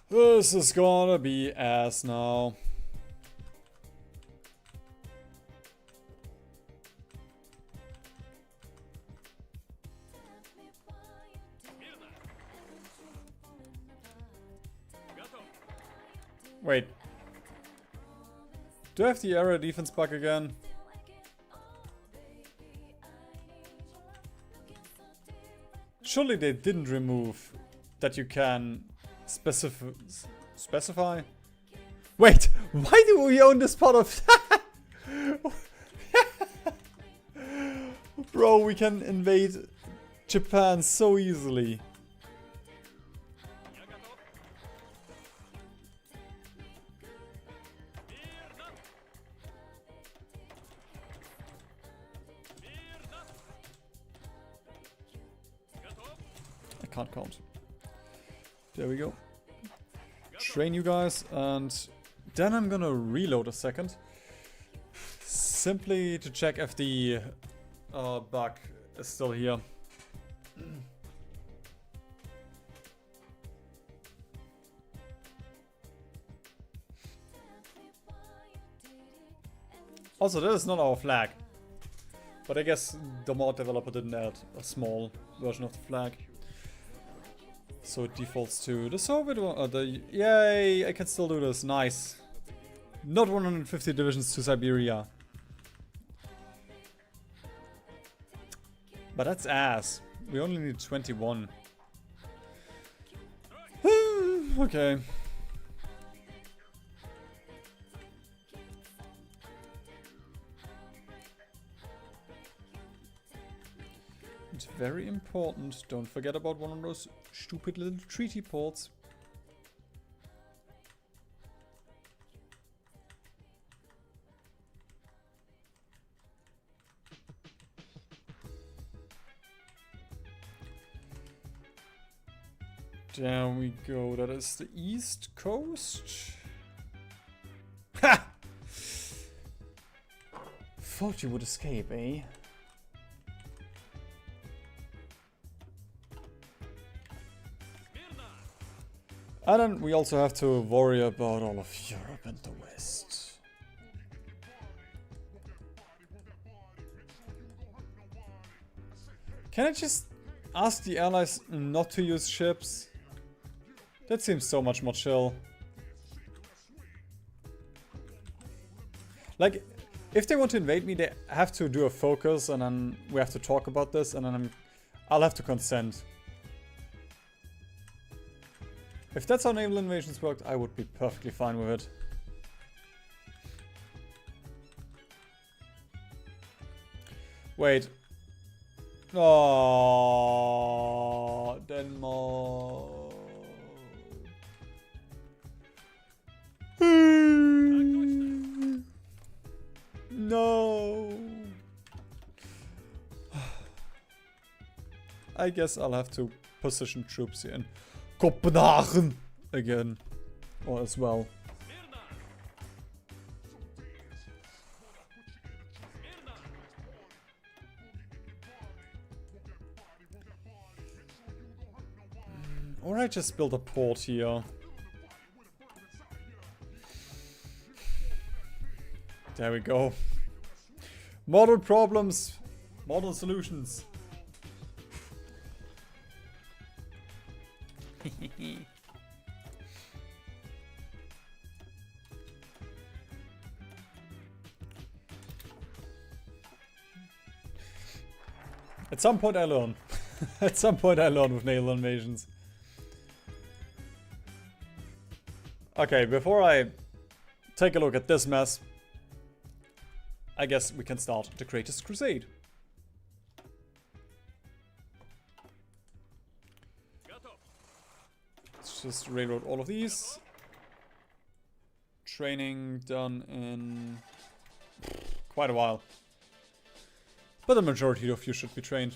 This is gonna be ass now. Wait. Do I have the area defense bug again? Surely they didn't remove that you can specify? Wait, why do we own this part of... Bro, we can invade Japan so easily. I can't count. There we go. Train you guys, and then I'm gonna reload a second. Simply to check if the bug is still here. Also, this is not our flag. But I guess the mod developer didn't add a small version of the flag. So it defaults to the Soviet one. Yay, I can still do this. Nice. Not 150 divisions to Siberia. But that's ass. We only need 21. Okay. It's very important. Don't forget about one of those stupid little treaty ports. There we go. That is the East Coast. Ha! Thought you would escape, eh? And then we also have to worry about all of Europe and the West. Can I just ask the allies not to use ships? That seems so much more chill. Like, if they want to invade me, they have to do a focus, and then we have to talk about this, and then I'll have to consent. If that's how naval invasions worked, I would be perfectly fine with it. Wait. Oh, Denmark. No. I guess I'll have to position troops here in Copenhagen again, or as well. Or I just build a port here. There we go. Model problems, model solutions. At some point I learn. At some point I learn with naval invasions. Okay, before I take a look at this mess, I guess we can start the Greatest Crusade. Let's just railroad all of these. Training done in quite a while. But the majority of you should be trained.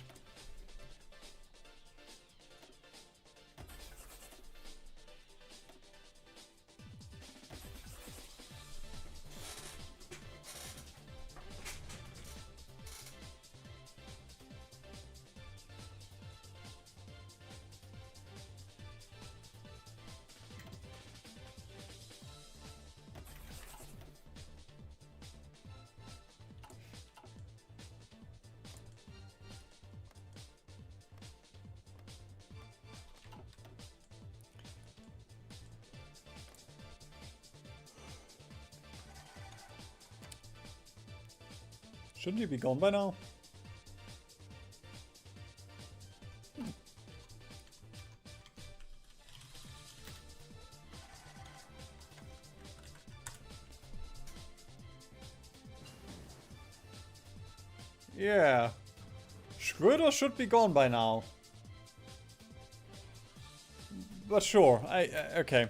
Shouldn't you be gone by now? Yeah. Schröder should be gone by now. But sure, okay.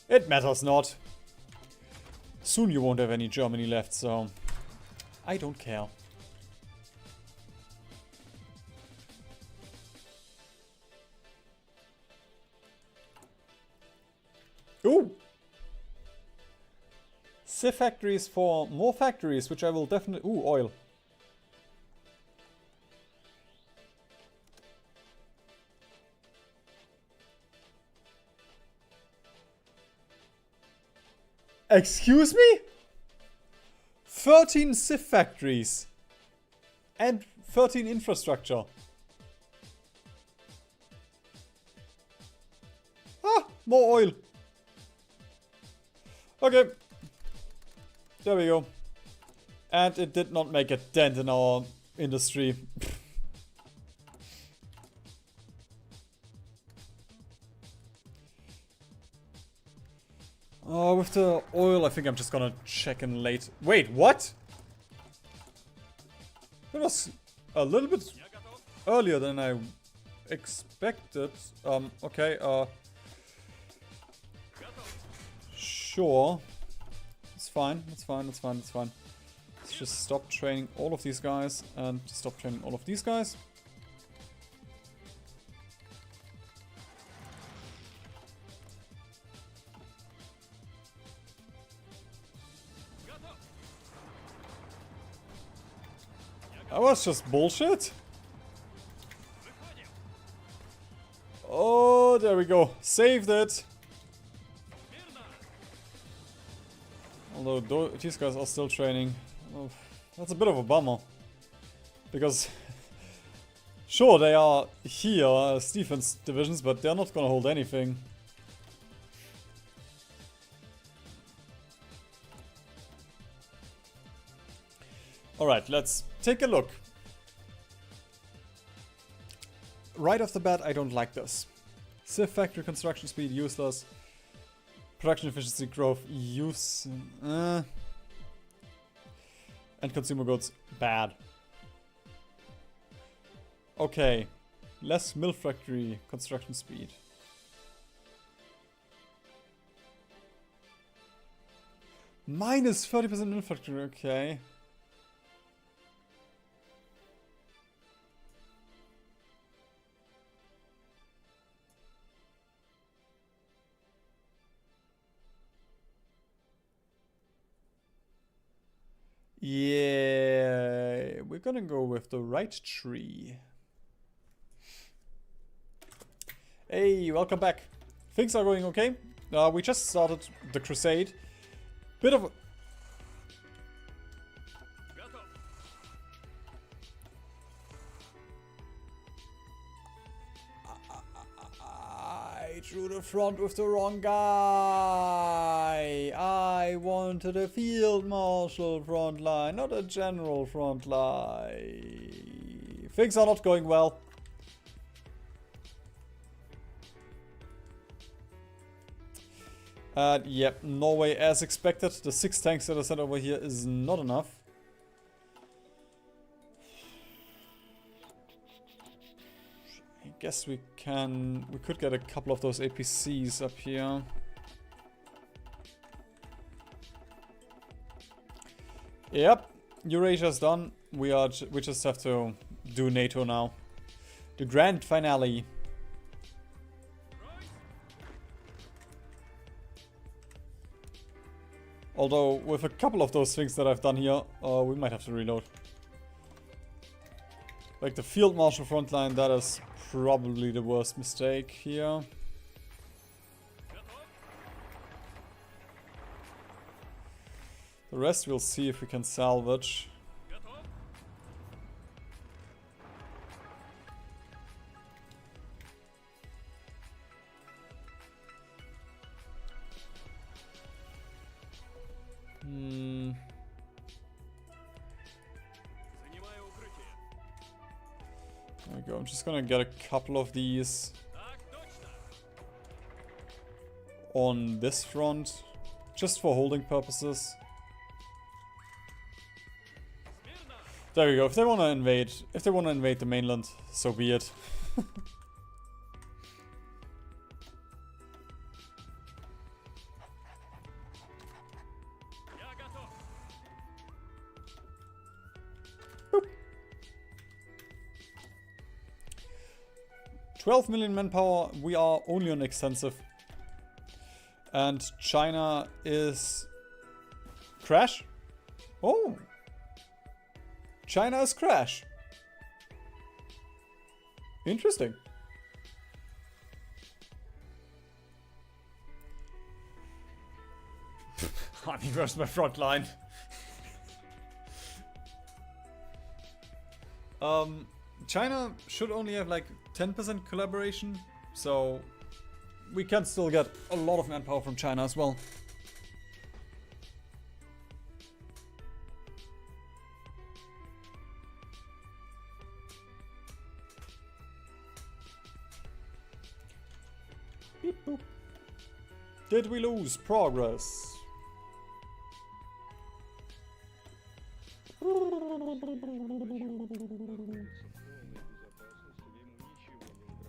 It matters not. Soon you won't have any Germany left, so I don't care. Ooh! Civ factories for more factories, which I will definitely... Ooh, oil. Excuse me? 13 Civ factories. And 13 infrastructure. Ah, more oil. Okay. There we go. And it did not make a dent in our industry. Oh, with the oil, I think I'm just gonna check in late. Wait, what? That was a little bit earlier than I expected. Okay, sure. It's fine, it's fine, it's fine, it's fine. Let's just stop training all of these guys and stop training all of these guys. That was just bullshit. Oh, there we go. Saved it. Although these guys are still training. Oh, that's a bit of a bummer. Because, sure, they are here as defense divisions, but they're not gonna hold anything. Alright, let's take a look. Right off the bat, I don't like this. Civ factory construction speed, useless. Production efficiency growth, use. And consumer goods, bad. Okay. Less mill factory construction speed. Minus 30% mill factory, okay. Yeah, we're gonna go with the right tree. Hey, welcome back. Things are going okay. We just started the crusade. Bit of a... I drew the front with the wrong guy. I wanted a field marshal front line, not a general front line. Things are not going well. Yep, Norway as expected. The 6 tanks that I sent over here is not enough. I guess we could get a couple of those APCs up here. Yep, Eurasia's done. We just have to do NATO now. The grand finale. Although, with a couple of those things that I've done here, we might have to reload. Like the field marshal frontline, that is probably the worst mistake here. The rest we'll see if we can salvage. There we go. I'm just gonna get a couple of these on this front, just for holding purposes. There we go. If they wanna invade the mainland, so be it. Boop. 12 million manpower. We are only on extensive. And China is crash? Oh. China is crash. Interesting. I mean, where's my front line? China should only have like 10% collaboration, so we can still get a lot of manpower from China as well. Beep boop. Did we lose progress?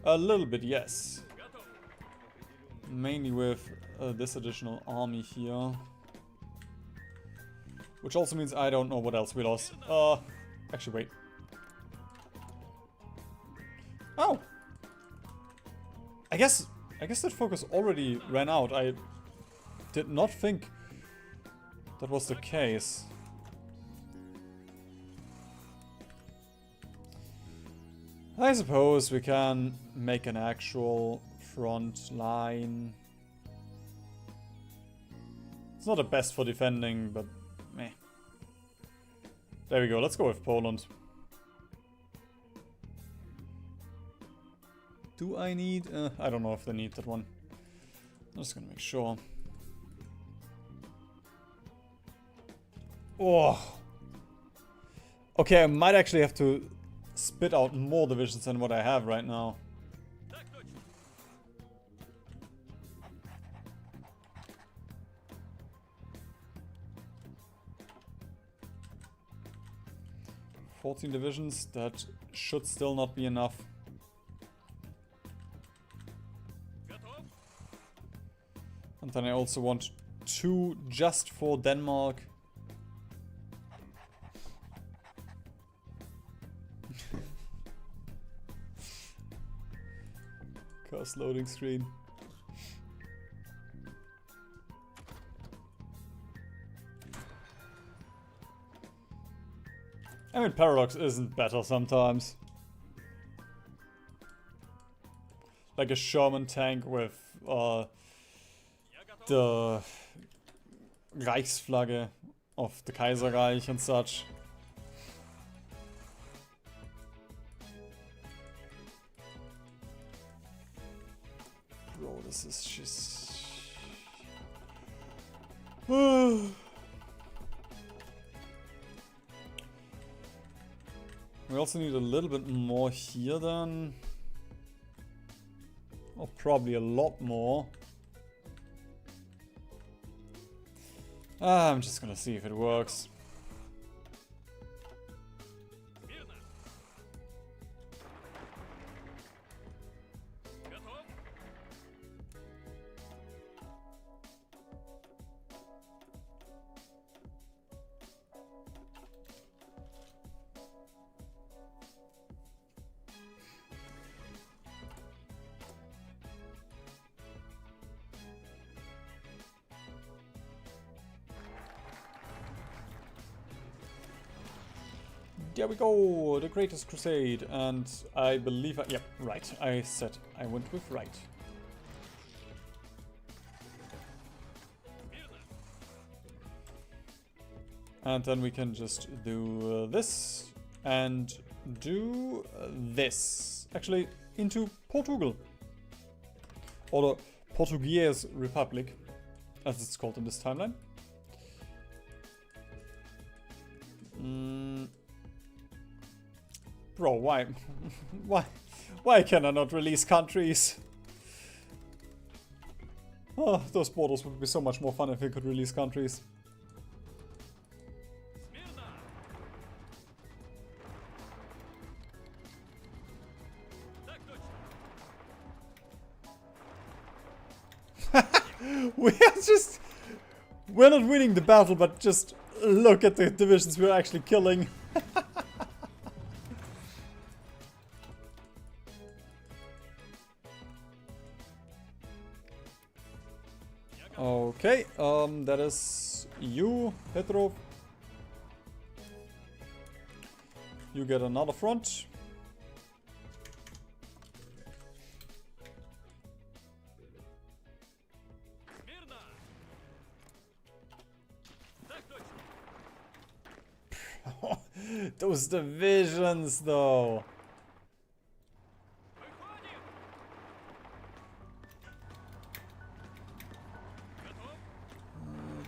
A little bit, yes. Mainly with this additional army here. Which also means I don't know what else we lost. Actually, wait. Oh! I guess that focus already ran out. I did not think that was the case. I suppose we can make an actual front line. It's not the best for defending, but meh. There we go, let's go with Poland. Do I need... I don't know if they need that one. I'm just gonna make sure. Oh! Okay, I might actually have to spit out more divisions than what I have right now. "14 divisions, that should still not be enough. And then I also want 2 just for Denmark. Curse loading screen. I mean, Paradox isn't better sometimes. Like a Sherman tank with the Reichsflagge of the Kaiserreich and such. Bro, this is just... We also need a little bit more here then. Or probably a lot more. I'm just gonna see if it works. There we go, the greatest crusade, and I believe yeah, right, I said I went with right. And then we can just do this, and do this. Actually, into Portugal. Or the Portuguese Republic, as it's called in this timeline. Bro, why? Why can I not release countries? Oh, those borders would be so much more fun if we could release countries. We're not winning the battle, but just look at the divisions we're actually killing. Okay, that is you, Petrov. You get another front. Those divisions, though.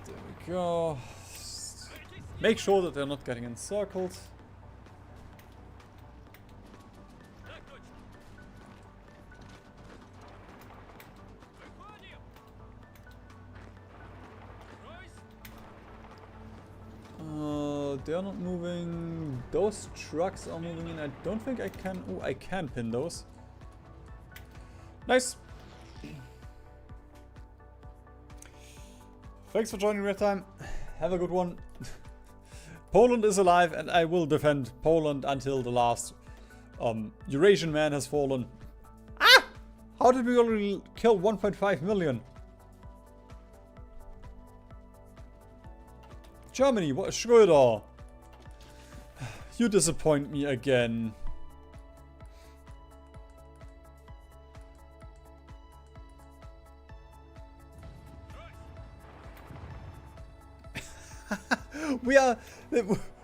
There we go. Make sure that they're not getting encircled. They're not moving. Those trucks are moving in. I don't think I can. Oh, I can pin those. Nice. Thanks for joining Red Time. Have a good one. Poland is alive, and I will defend Poland until the last Eurasian man has fallen. Ah! How did we already kill 1.5 million? Germany, what? Schröder. You disappoint me again.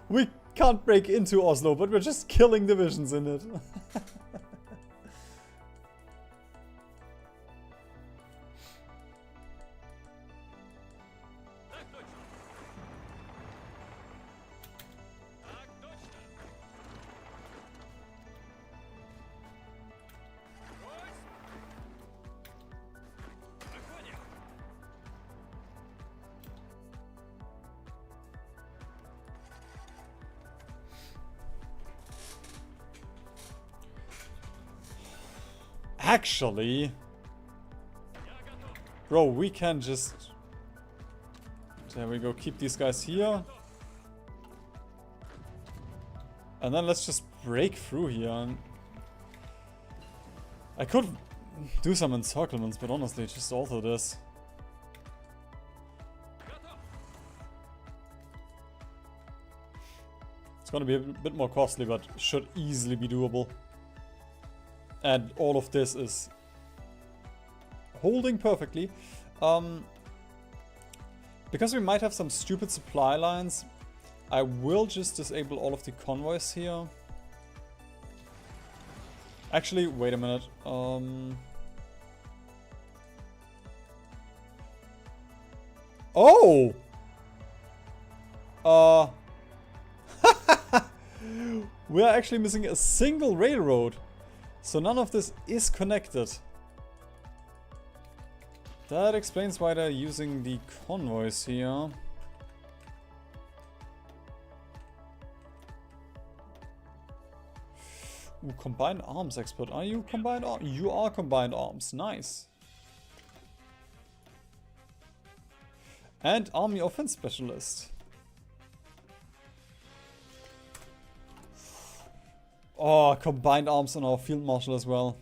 We can't break into Oslo, but we're just killing divisions in it. Actually, bro, we can just... There we go, keep these guys here. And then let's just break through here. I could do some encirclements, but honestly, just alter this. It's gonna be a bit more costly, but should easily be doable. And all of this is holding perfectly. Because we might have some stupid supply lines, I will just disable all of the convoys here. Actually, wait a minute. Oh! We're actually missing a single railroad. So none of this is connected. That explains why they're using the convoys here. combined arms expert. Are you combined arms? You are combined arms. Nice. And army offense specialist. Oh, combined arms on our field marshal as well.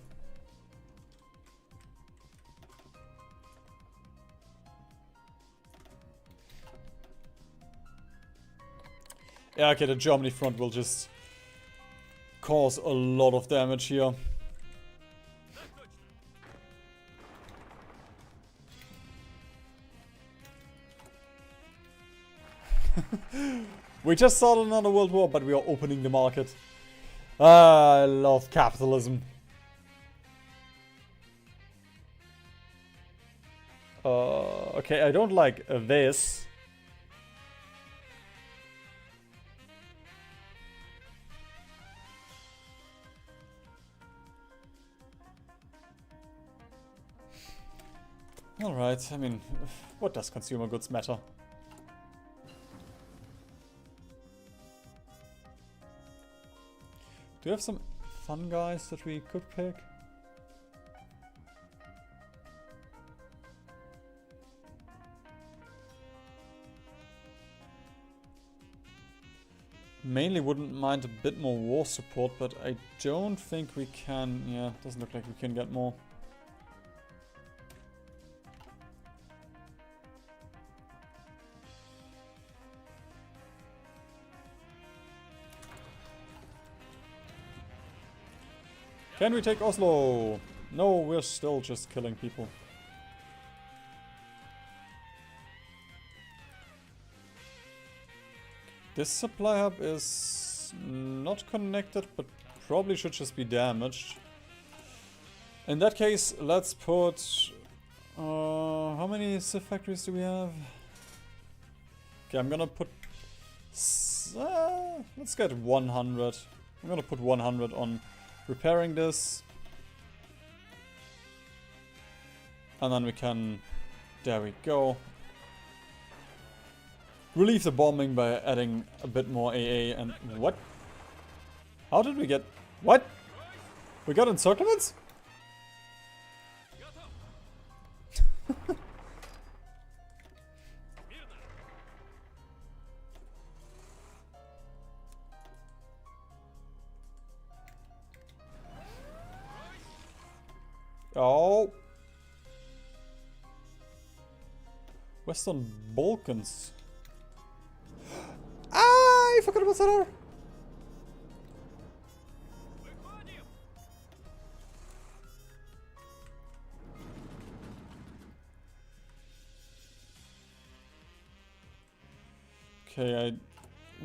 Yeah, okay, the Germany front will just cause a lot of damage here. We just started another world war, but we are opening the market. I love capitalism. Okay, I don't like this. Alright, I mean, what does consumer goods matter? Do you have some fun guys that we could pick? Mainly wouldn't mind a bit more war support, but I don't think we can... Yeah, doesn't look like we can get more. Can we take Oslo? No, we're still just killing people. This supply hub is not connected, but probably should just be damaged. In that case, let's put... how many Civ factories do we have? Okay, I'm gonna put... let's get 100. I'm gonna put 100 on repairing this. And then we can... There we go. Relieve the bombing by adding a bit more AA and... What? How did we get... What? We got encirclements? Oh. Western Balkans. Ah, I forgot about that. Okay,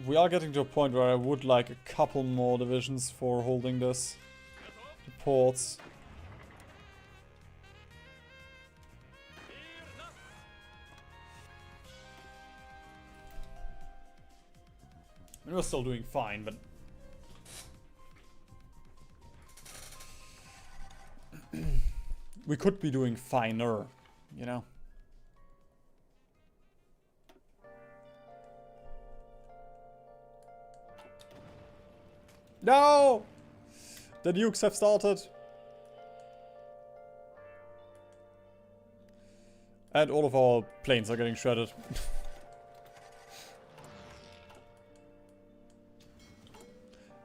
we are getting to a point where I would like a couple more divisions for holding this. The ports. We're still doing fine, but... we could be doing finer, you know? No! The nukes have started. And all of our planes are getting shredded.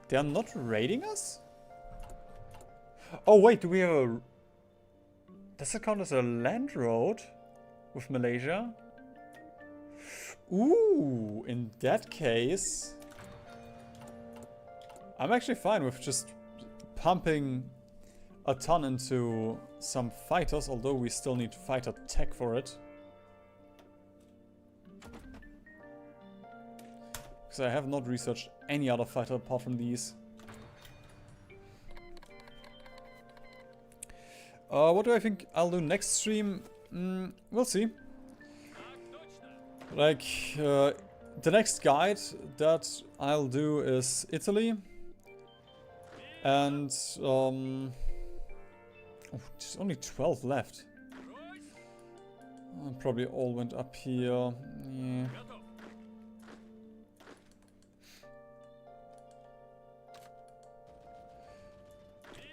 They are not raiding us? Oh wait, do we have a... Does it count as a land road with Malaysia? Ooh, in that case... I'm actually fine with just pumping a ton into some fighters, although we still need fighter tech for it. Because I have not researched any other fighter apart from these. What do I think I'll do next stream? We'll see. Like, the next guide that I'll do is Italy. And, oh, there's only 12 left. Probably all went up here. Yeah.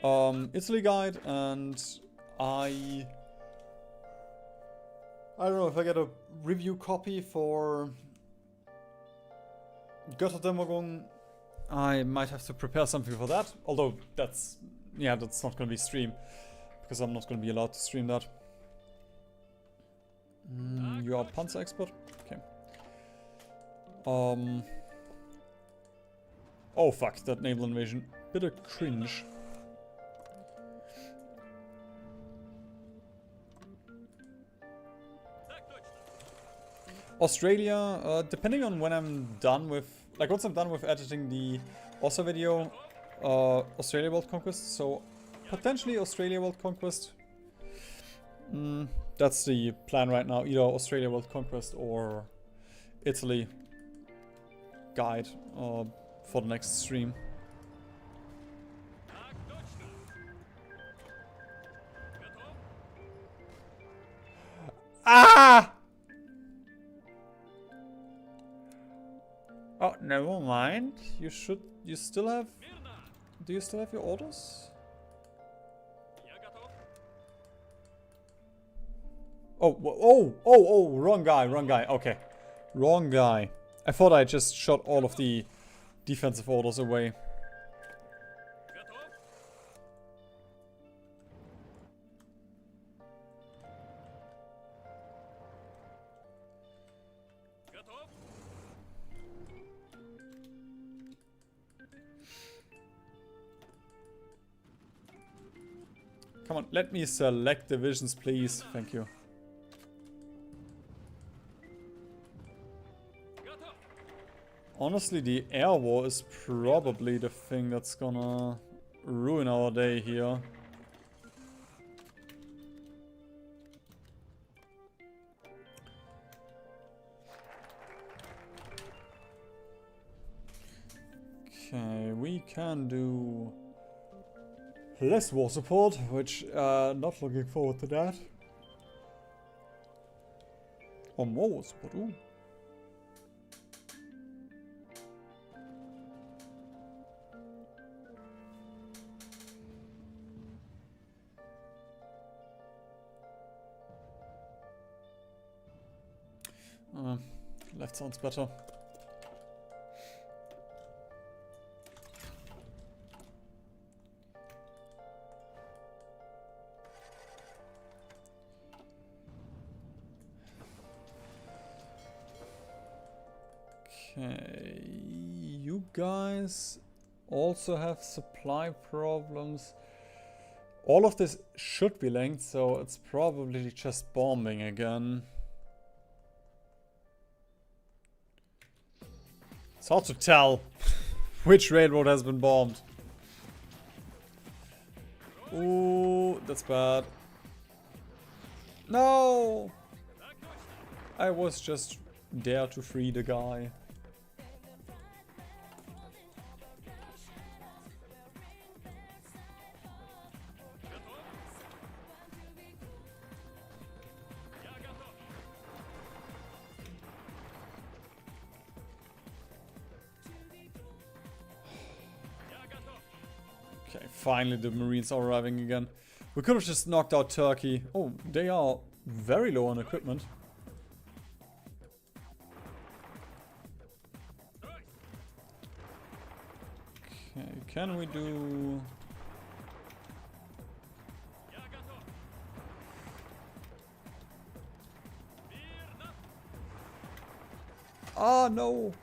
Italy guide, and I don't know if I get a review copy for Götterdämmerung. I might have to prepare something for that, although that's not gonna be streamed, because I'm not gonna be allowed to stream that. You are a Panzer expert? Okay. Oh fuck, that naval invasion. Bit of cringe. Australia, depending on when I'm done with, like once I'm done with editing the Austria video, Australia World Conquest, so potentially Australia World Conquest. That's the plan right now, either Australia World Conquest or Italy guide for the next stream. Ah! Oh, never mind. You still have... Do you still have your orders? Oh, wrong guy, okay. Wrong guy. I thought I just shot all of the defensive orders away. Come on, let me select divisions, please. Thank you. Honestly, the air war is probably the thing that's gonna ruin our day here. Okay, we can do less war support, which not looking forward to that. Or more war support, ooh. Left sounds better. Okay, you guys also have supply problems. All of this should be linked, so it's probably just bombing again. It's hard to tell which railroad has been bombed. Ooh, that's bad. No! I was just there to free the guy. Okay, finally the Marines are arriving again. We could have just knocked out Turkey. Oh, they are very low on equipment. Okay, can we do... Ah, no!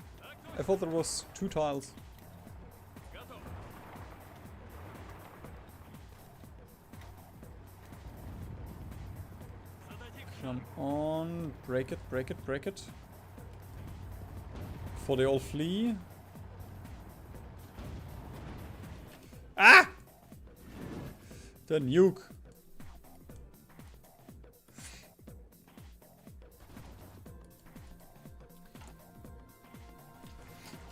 I thought there was 2 tiles. Come on, break it, break it, break it. Before they all flee. Ah! The nuke.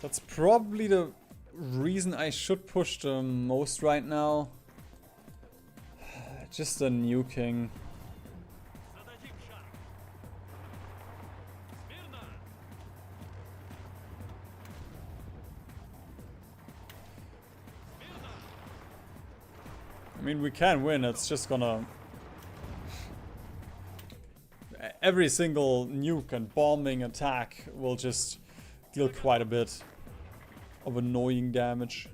That's probably the reason I should push the most right now. Just the nuking. mean, we can win. It's just gonna... Every single nuke and bombing attack will just deal quite a bit of annoying damage.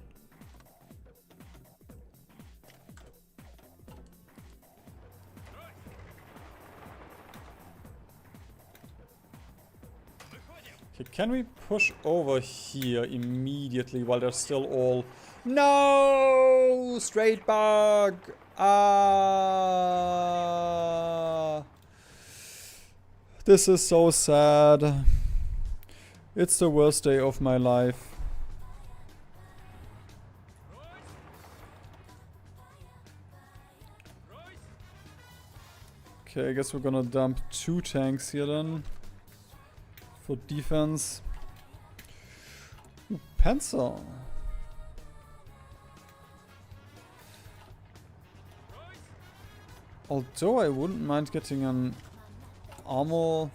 Okay, can we push over here immediately while they're still all... No! Straight bug! Ah! This is so sad. It's the worst day of my life. Okay, I guess we're gonna dump 2 tanks here then. For defense. Ooh, Panzer. Although I wouldn't mind getting an armor.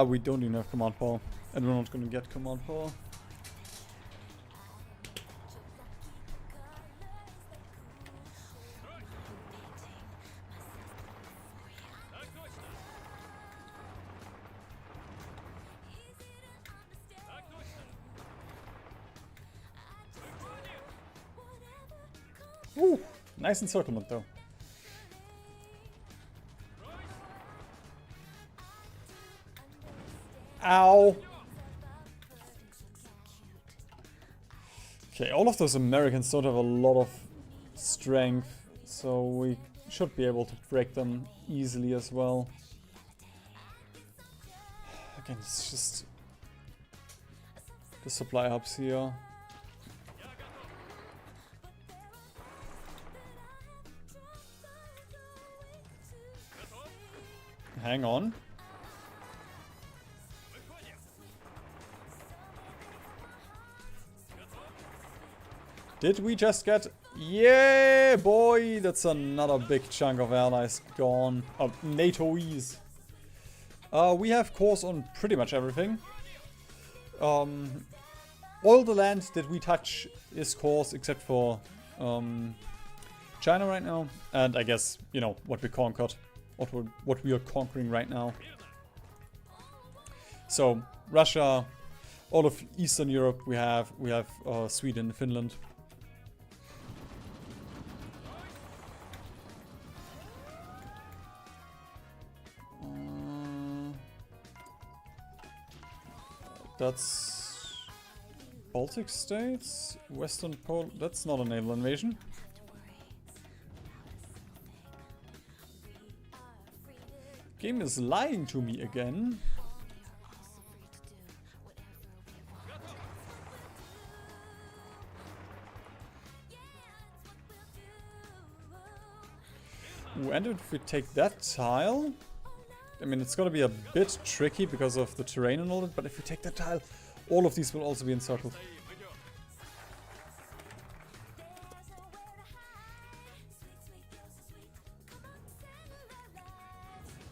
We don't even have command power. And we're not gonna get command power. Ooh, nice encirclement though. Ow! Okay, all of those Americans don't have a lot of strength, so we should be able to break them easily as well. Again, it's just the supply hubs here. Hang on. Did we just get... Yeah, boy! That's another big chunk of allies gone. Oh, NATO's. We have cores on pretty much everything. All the land that we touch is cores except for China right now. And I guess, you know, what we conquered. What we are conquering right now. So, Russia, all of Eastern Europe we have Sweden, Finland. That's Baltic states, Western Poland. That's not a naval invasion. Game is lying to me again. Ooh, and if we take that tile, I mean, it's gonna be a bit tricky because of the terrain and all that, but if we take that tile, all of these will also be encircled.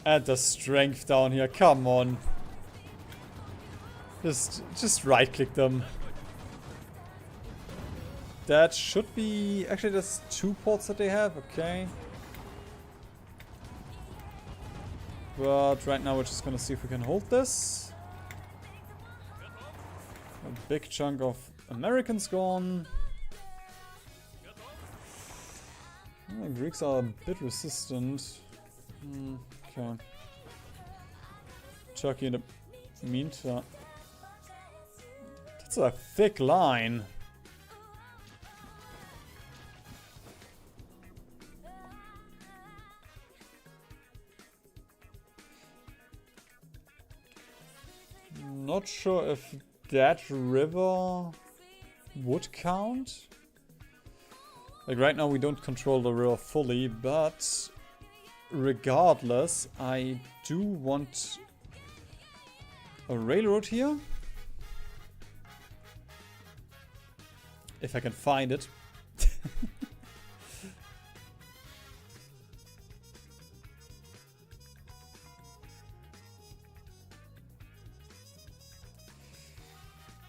Add the strength down here, come on. Just right-click them. That should be... Actually, there's 2 ports that they have, okay. But right now we're just gonna see if we can hold this. A big chunk of Americans gone. The Greeks are a bit resistant. Okay. Turkey in the meantime. That's a thick line. Not sure if that river would count. Like right now we don't control the river fully, but regardless, I do want a railroad here. If I can find it.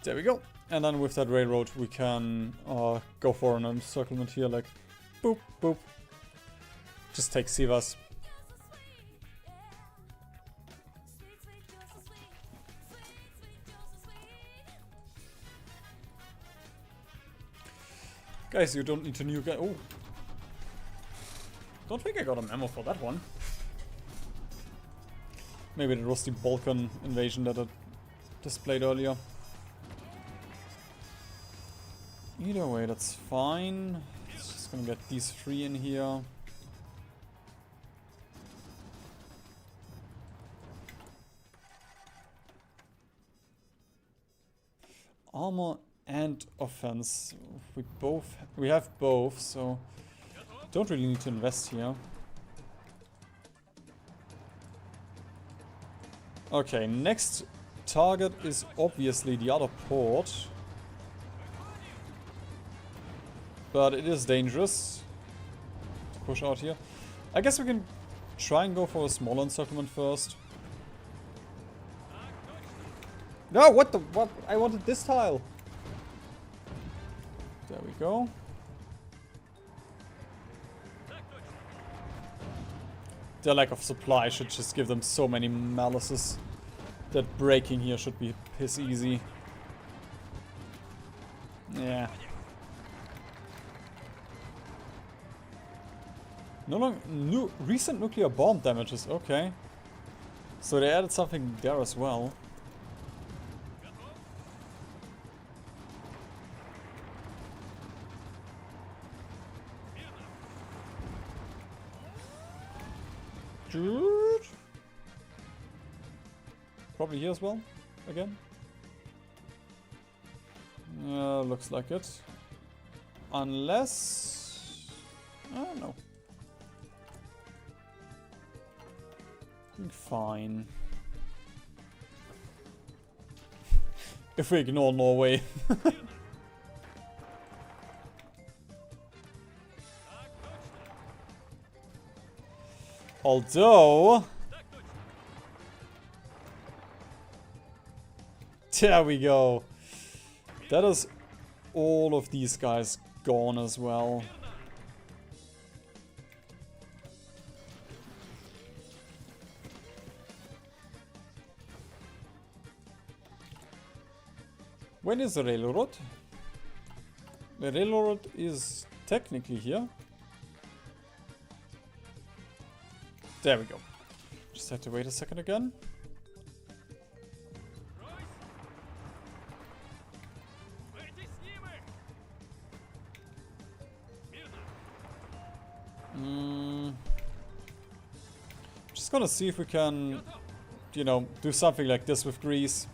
There we go. And then with that railroad we can go for an encirclement here, like Boop, boop. Just take Sivas. Guys, you don't need to nuke it. Oh. Don't think I got a memo for that one. Maybe it was the Balkan invasion that I displayed earlier. Either way, that's fine. Just gonna get these 3 in here. Armor and offense. We have both, so don't really need to invest here. Okay, next target is obviously the other port. But it is dangerous to push out here. I guess we can try and go for a small encirclement first. No, what the? What? I wanted this tile. There we go. Their lack of supply should just give them so many malices that breaking here should be piss easy. Yeah. No longer recent nuclear bomb damages. Okay. So they added something there as well. Probably here as well, again. Looks like it. Unless... I don't know. Fine. If we ignore Norway. Although... There we go. That is all of these guys gone as well. When is the railroad? The railroad is technically here. There we go. Just have to wait a second again. Just gonna see if we can, you know, do something like this with Greece.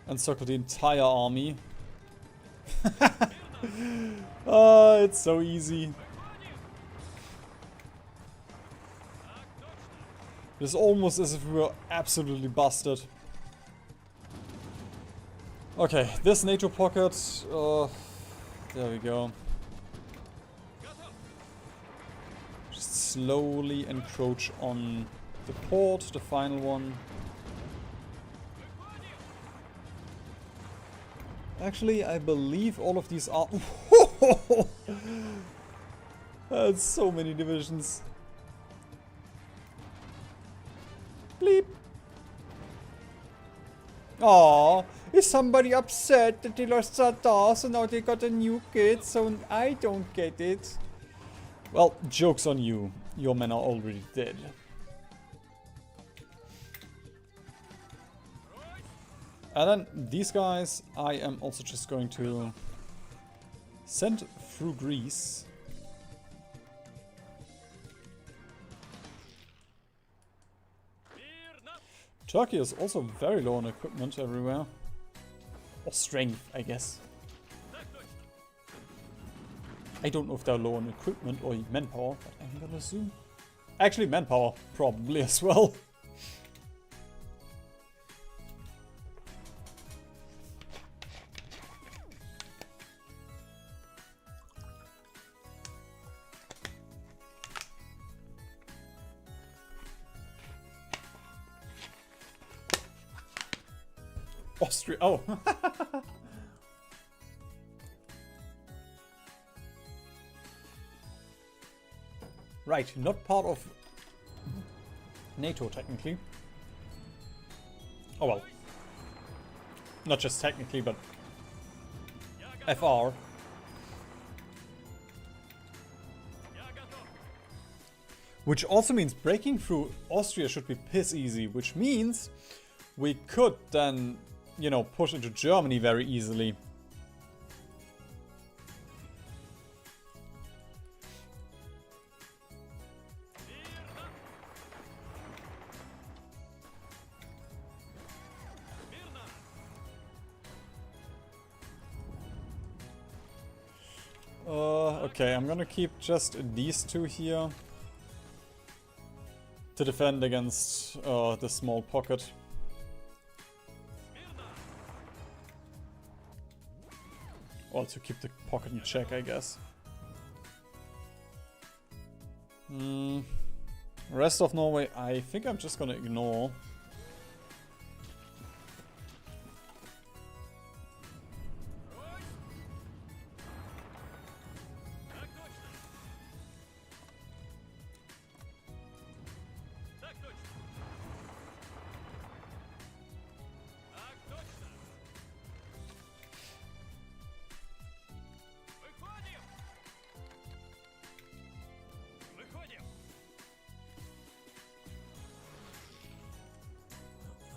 Encircle the entire army. Oh, it's so easy. It's almost as if we were absolutely busted. Okay, this NATO pocket. There we go. Just slowly encroach on the port, the final one. Actually, I believe all of these are... That's so many divisions. Bleep. Aww, is somebody upset that they lost Zadar, so now they got a new kid, so I don't get it. Well, joke's on you. Your men are already dead. And then these guys, I am also just going to send through Greece. Turkey is also very low on equipment everywhere. Or strength, I guess. I don't know if they're low on equipment or manpower, but I'm gonna assume. Actually, manpower, probably as well. Austria. Oh. Right, not part of NATO technically. Oh well. Not just technically, but FR. Which also means breaking through Austria should be piss easy, which means we could then, you know, push into Germany very easily. Okay, I'm gonna keep just these two here to defend against the small pocket. Or to keep the pocket in check, I guess. Rest of Norway, I think I'm just gonna ignore.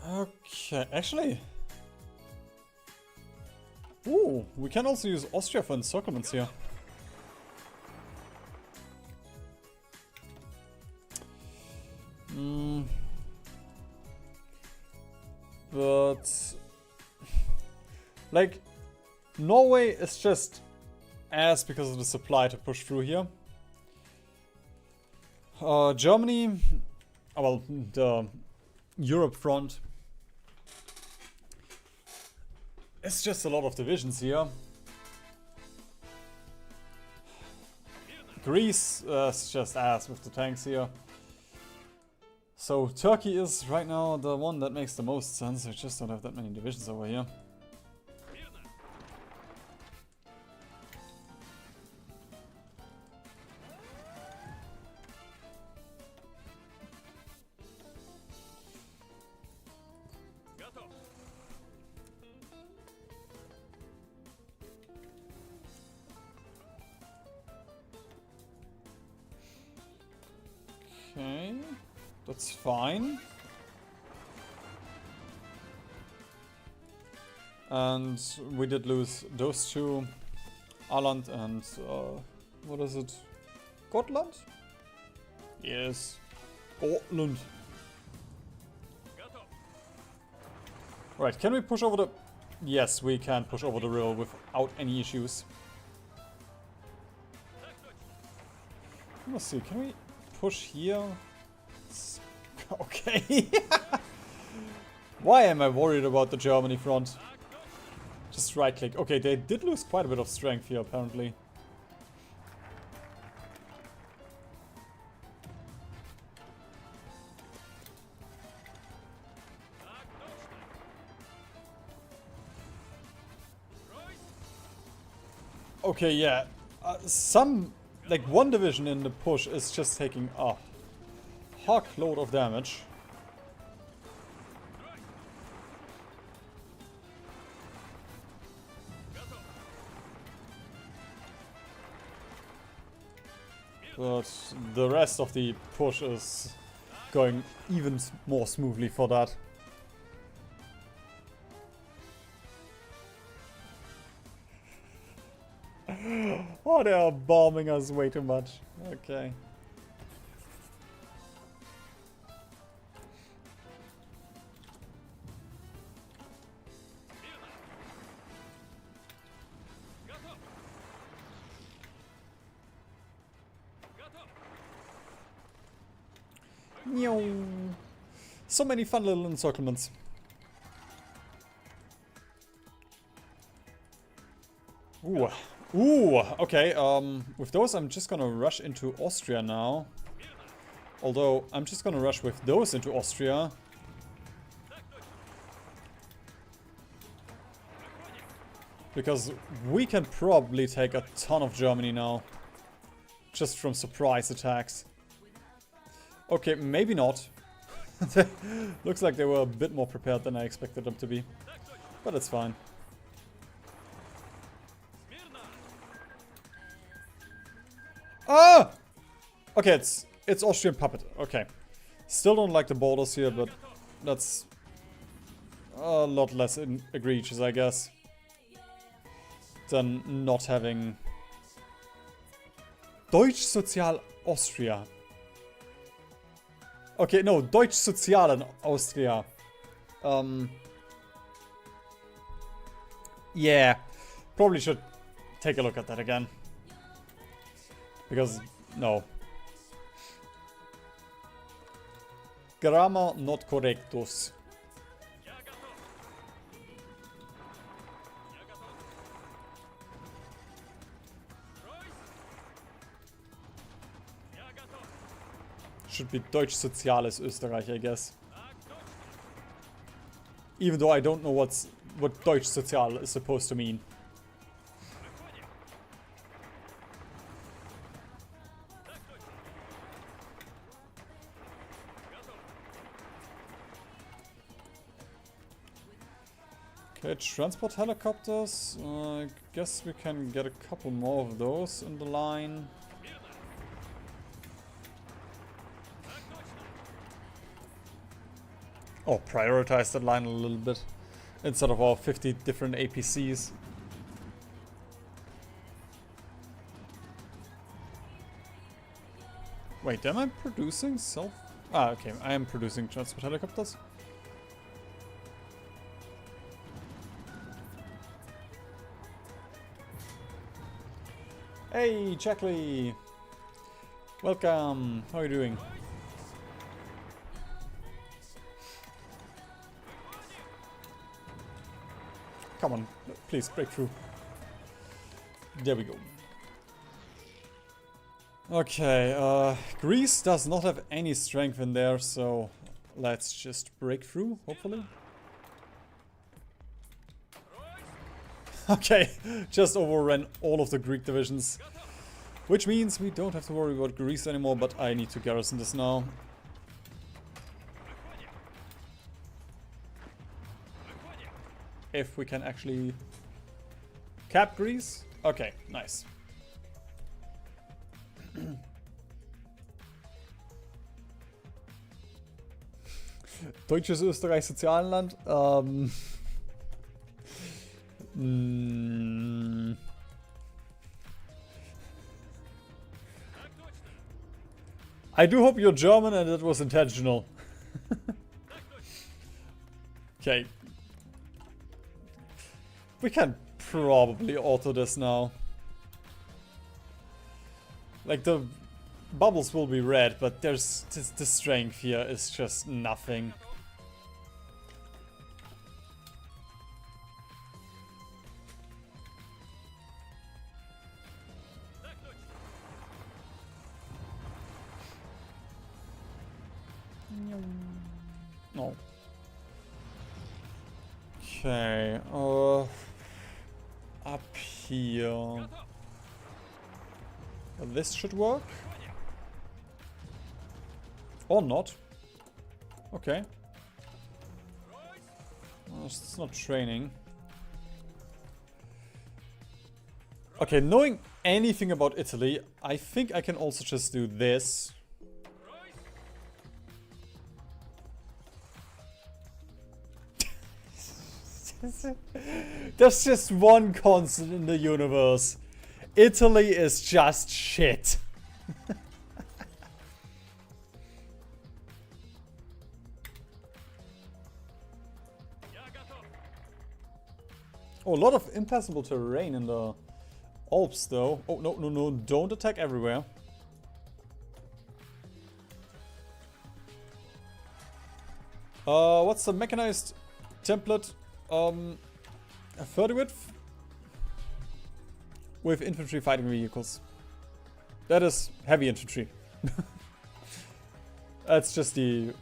Okay, actually. Ooh, we can also use Austria for encirclements here. But like Norway is just ass because of the supply to push through here. Germany, well, the Europe front. It's just a lot of divisions here. Greece is just ass with the tanks here. So Turkey is right now the one that makes the most sense. I just don't have that many divisions over here. Okay, that's fine. And we did lose those two, Aland and what is it? Gotland? Yes, Gotland. Right, can we push over the... Yes, we can push over the river without any issues. Let's see, can we push here? Okay. Why am I worried about the Germany front? Just right click. Okay, they did lose quite a bit of strength here apparently. Okay, yeah. Like one division in the push is just taking a hawk load of damage. But the rest of the push is going even more smoothly for that. Oh, they are bombing us way too much. Okay. So many fun little encirclements. Ooh. Ooh, okay, with those I'm just gonna rush into Austria now. Although, I'm just gonna rush with those into Austria. Because we can probably take a ton of Germany now. Just from surprise attacks. Okay, maybe not. Looks like they were a bit more prepared than I expected them to be. But it's fine. Ah! Okay, it's Austrian puppet. Okay. Still don't like the borders here, but that's a lot less egregious, I guess, than not having Deutsch Sozial Austria. Okay, no, Deutsch Sozialen Austria. Yeah, probably should take a look at that again. Because, no. Grammar not correctus. Should be Deutsch Soziales Österreich, I guess. Even though I don't know what Deutsch Sozial is supposed to mean. Okay, transport helicopters. I guess we can get a couple more of those in the line. Oh, prioritize that line a little bit instead of our 50 different APCs. Wait, am I producing self? Ah, okay, I am producing transport helicopters. Hey, Chackley! Welcome! How are you doing? Come on, please break through. There we go. Okay, Greece does not have any strength in there, so let's just break through, hopefully. Okay, just overran all of the Greek divisions. Which means we don't have to worry about Greece anymore, but I need to garrison this now. If we can actually cap Greece. Okay, nice. Deutsches Österreich Sozialenland. I do hope you're German and it was intentional. Okay. We can probably auto this now. Like, the bubbles will be red, but there's the strength here is just nothing. No. Okay, up here. This should work. Or not. Okay. Well, it's not training. Okay, knowing anything about Italy, I think I can also just do this. There's just one constant in the universe. Italy is just shit. Oh, a lot of impassable terrain in the Alps though. Oh, no, no, no, don't attack everywhere. What's the mechanized template? 30 width with infantry fighting vehicles. That is heavy infantry. That's just the...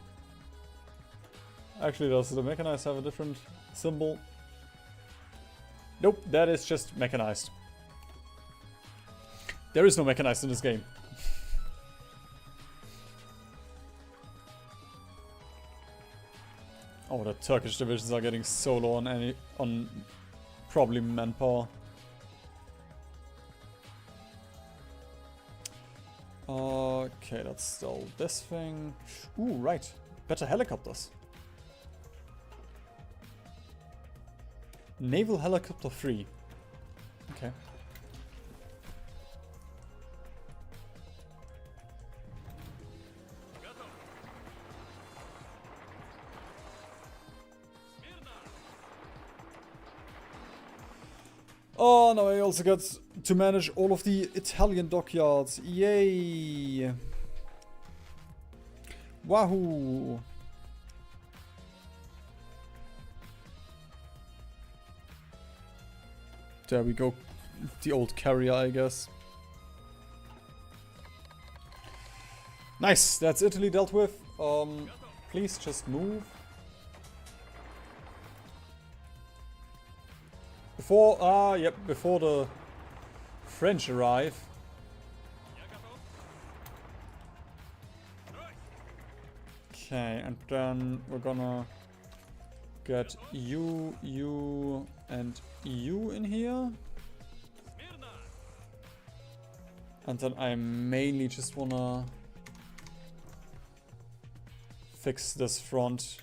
Actually, does the mechanized have a different symbol? Nope, that is just mechanized. There is no mechanized in this game. Oh, the Turkish divisions are getting so low on probably manpower. Okay, that's still this thing. Ooh, right. Better helicopters. Naval Helicopter 3. Okay. Oh, now I also got to manage all of the Italian dockyards. Yay! Wahoo! There we go. The old carrier, I guess. Nice! That's Italy dealt with. Please just move. Before the French arrive. Okay, and then we're gonna get you, and you in here. And then I mainly just wanna fix this front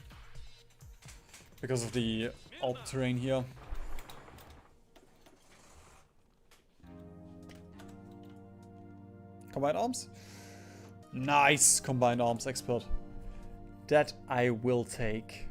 because of the Alp terrain here. Combined arms? Nice! Combined arms expert. That I will take.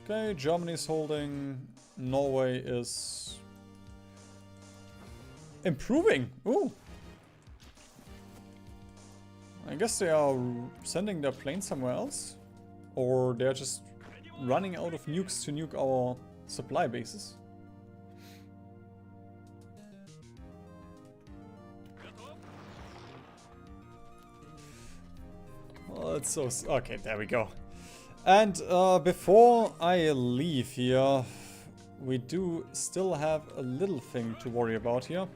Okay, Germany's holding. Norway is improving. Ooh. I guess they are sending their planes somewhere else. Or they're just running out of nukes to nuke our supply bases. Oh, it's so... Okay, there we go. And before I leave here, we do still have a little thing to worry about here.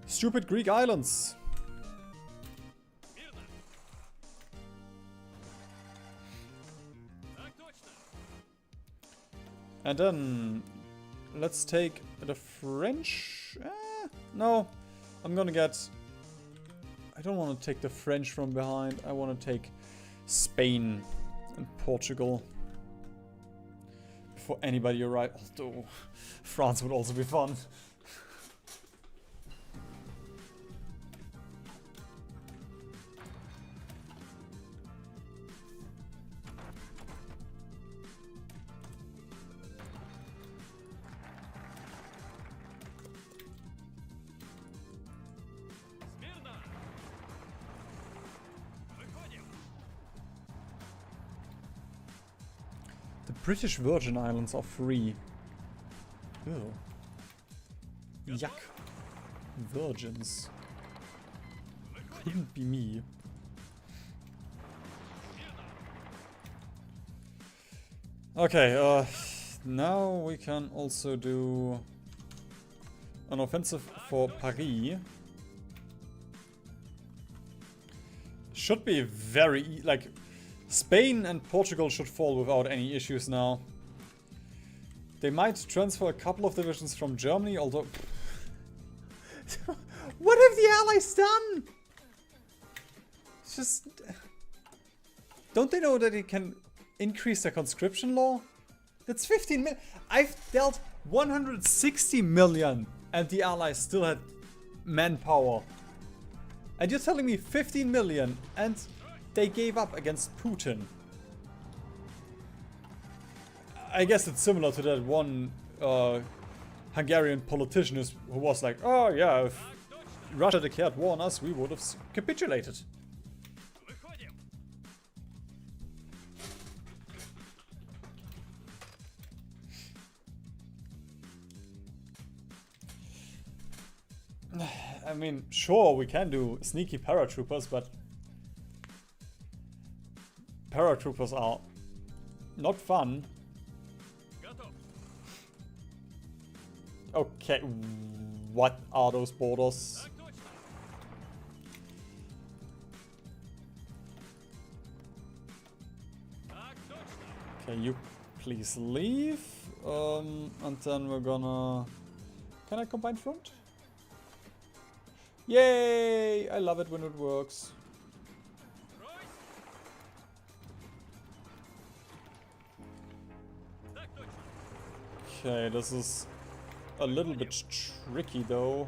Stupid Greek islands. And then let's take the French. No, I'm gonna get... I don't want to take the French from behind. I want to take Spain and Portugal before anybody arrives. Although France would also be fun. British Virgin Islands are free. Ew. Yuck. Virgins. Couldn't be me. Okay, now we can also do an offensive for Paris. Should be very, like... Spain and Portugal should fall without any issues now. They might transfer a couple of divisions from Germany, although... What have the Allies done? It's just... Don't they know that it can increase their conscription law? That's 15 million. I've dealt 160 million and the Allies still had manpower. And you're telling me 15 million and... They gave up against Putin. I guess it's similar to that one Hungarian politician who was like, oh yeah, if Russia declared war on us, we would have capitulated. I mean, sure, we can do sneaky paratroopers, but paratroopers are not fun. Okay, what are those borders? Okay, you please leave. And then we're gonna... Can I combine front? Yay! I love it when it works. Okay, this is a little bit tricky though.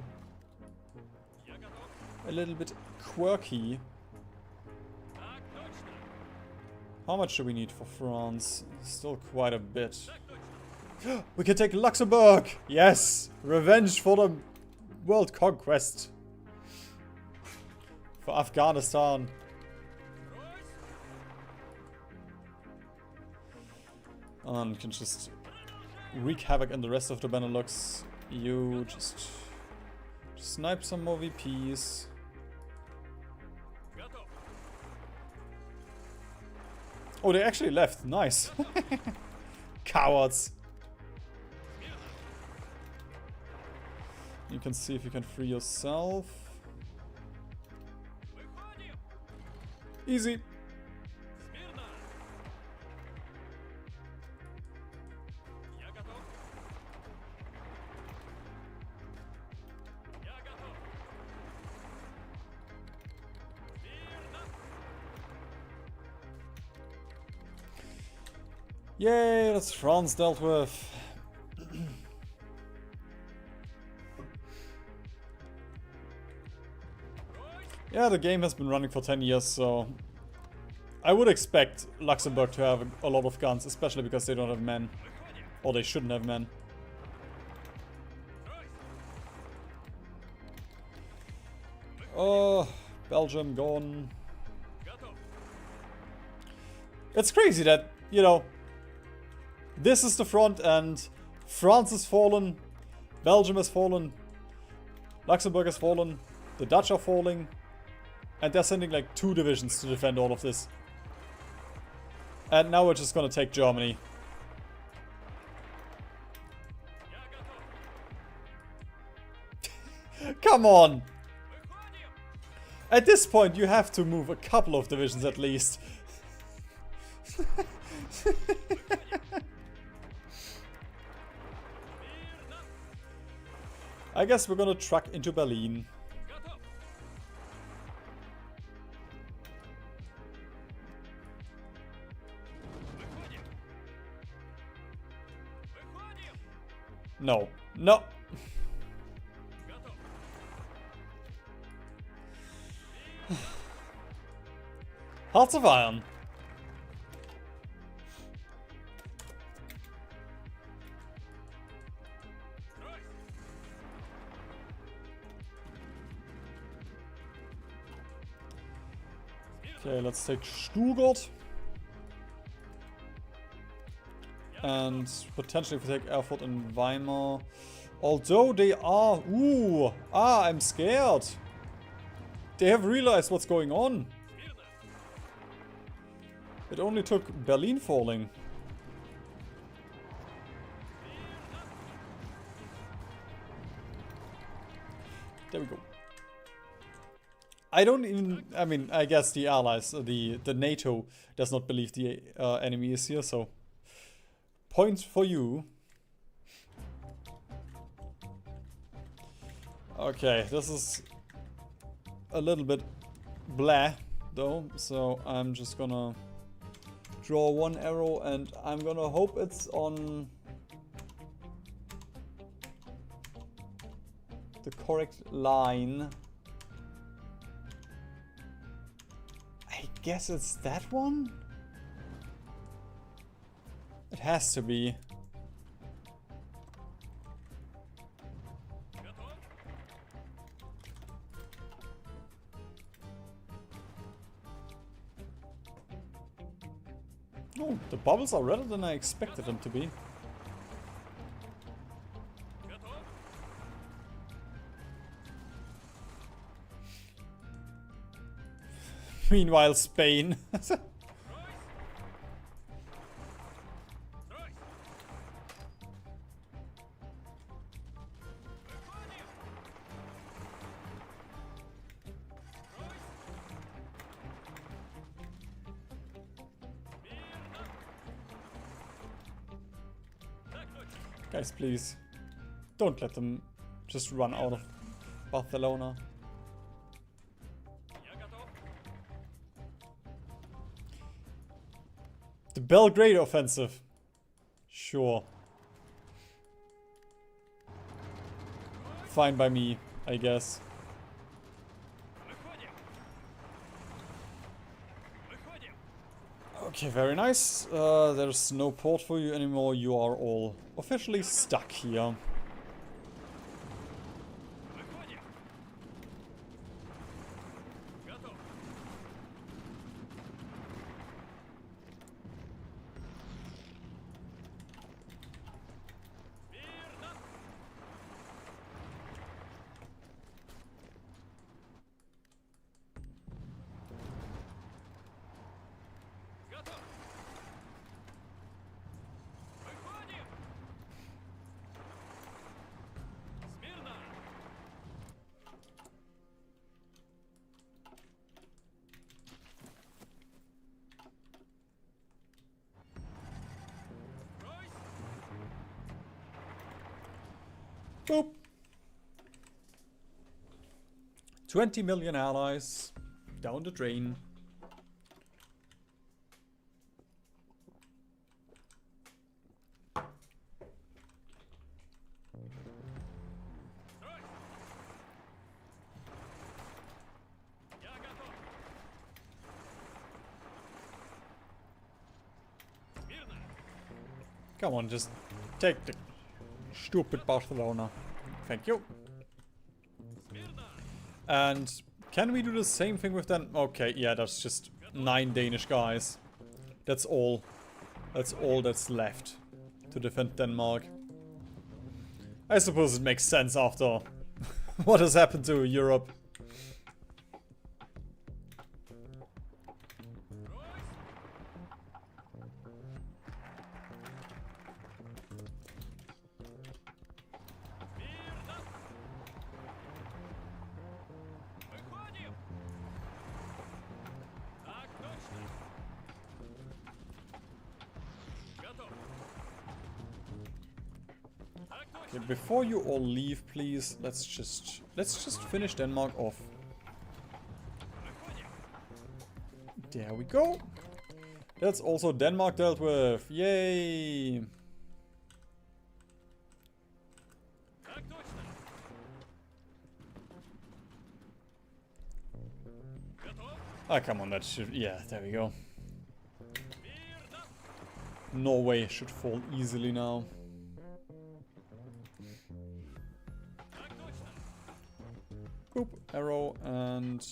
A little bit quirky. How much do we need for France? Still quite a bit. We can take Luxembourg! Yes! Revenge for the world conquest. For Afghanistan. And you can just wreak havoc in the rest of the Benelux. You just snipe some more VPs. Oh, they actually left. Nice. Cowards. You can see if you can free yourself. Easy. Yay, that's France dealt with. Yeah, the game has been running for 10 years, so I would expect Luxembourg to have a lot of guns, especially because they don't have men. Or they shouldn't have men. Oh, Belgium gone. It's crazy that, you know, this is the front and France has fallen, Belgium has fallen, Luxembourg has fallen, the Dutch are falling, and they're sending like 2 divisions to defend all of this. And now we're just gonna take Germany. Come on! At this point you have to move a couple of divisions at least. I guess we're gonna truck into Berlin. No. No. Hearts of Iron. Okay, let's take Stuttgart. And potentially if we take Erfurt and Weimar. Although they are... Ooh! Ah, I'm scared! They have realized what's going on. It only took Berlin falling. There we go. I don't even... I mean, I guess the allies, the NATO does not believe the enemy is here, so... Points for you. Okay, this is a little bit blah, though, so I'm just gonna draw 1 arrow and I'm gonna hope it's on the correct line. I guess it's that one? It has to be. Oh, the bubbles are redder than I expected them to be. Meanwhile, Spain. Guys, please. Don't let them just run out of Barcelona. The Belgrade offensive. Sure. Fine by me, I guess. Okay, very nice. There's no port for you anymore. You are all officially stuck here. Boop. 20 million allies down the drain. Come on, just take the stupid Barcelona. Thank you. And can we do the same thing with them? Okay, yeah, that's just 9 Danish guys. That's all. That's all that's left to defend Denmark. I suppose it makes sense after what has happened to Europe. Okay, before you all leave, please, let's just finish Denmark off. There we go. That's also Denmark dealt with. Yay! Ah, come on, that should... Yeah, there we go. Norway should fall easily now. Boop, arrow, and...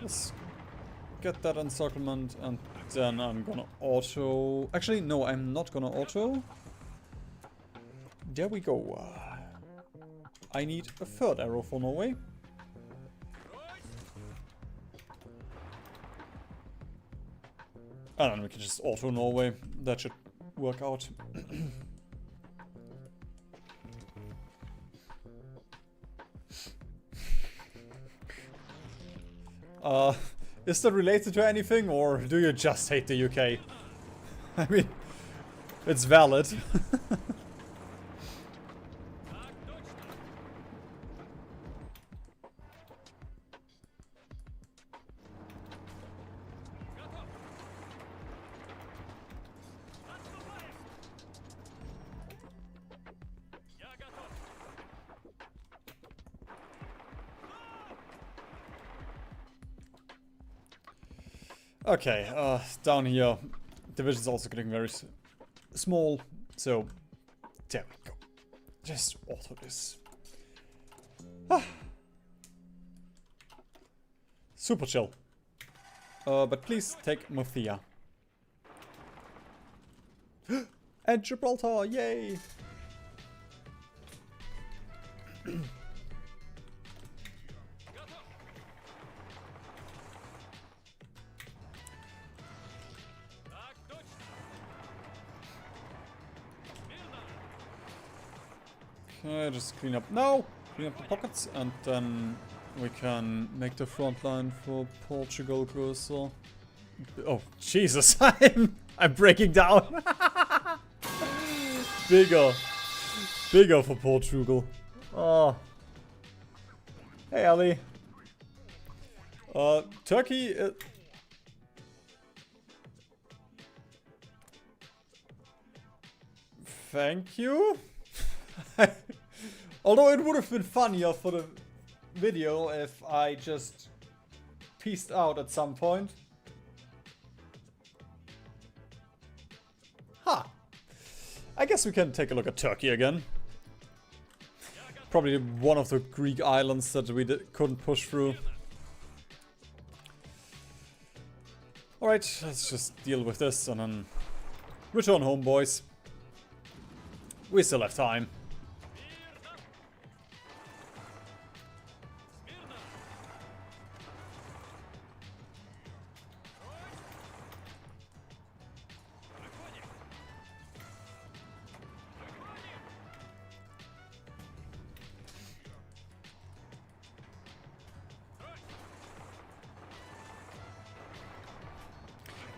Let's get that encirclement, and then I'm gonna auto... Actually, no, I'm not gonna auto. There we go. I need a third arrow for Norway. And then we can just auto Norway. That should work out. Is that related to anything, or do you just hate the UK? I mean, it's valid. Okay, down here, division is also getting very small, so there we go. Just auto this. Ah. Super chill. But please take Murcia. And Gibraltar, yay! Just clean up. No! Clean up the pockets, and then we can make the front line for Portugal go so. Oh, Jesus! I'm breaking down! Bigger for Portugal. Oh. Hey, Ali. Turkey. Thank you. Although it would have been funnier for the video if I just peaced out at some point. Huh. I guess we can take a look at Turkey again. Probably one of the Greek islands that we couldn't push through. Alright, let's just deal with this and then return home, boys. We still have time.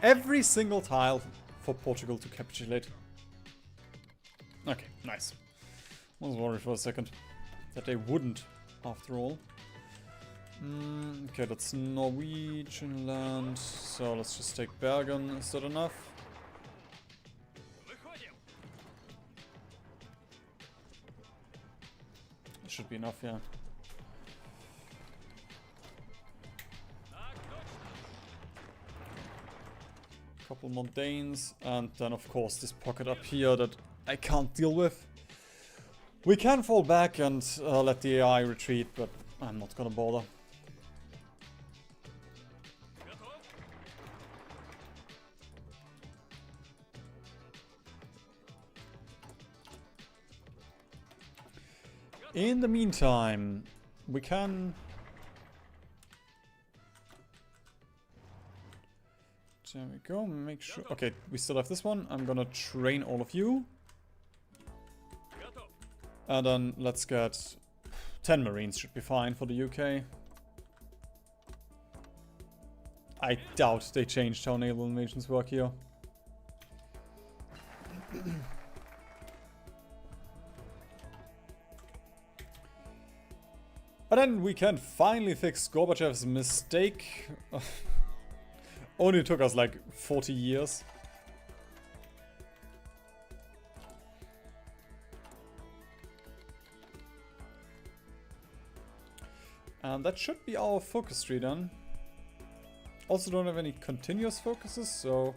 Every single tile for Portugal to capitulate. Okay, nice. I was worried for a second that they wouldn't, after all. Okay, that's Norwegian land, so let's just take Bergen. Is that enough? It should be enough, yeah. Couple more Danes, and then of course this pocket up here that I can't deal with. We can fall back and let the AI retreat, but I'm not gonna bother. In the meantime, we can... There we go, make sure... Okay, we still have this one. I'm gonna train all of you. And then let's get 10 Marines, should be fine for the UK. I doubt they changed how naval invasions work here. And then we can finally fix Gorbachev's mistake. Only took us like 40 years. And that should be our focus tree then. Also don't have any continuous focuses, so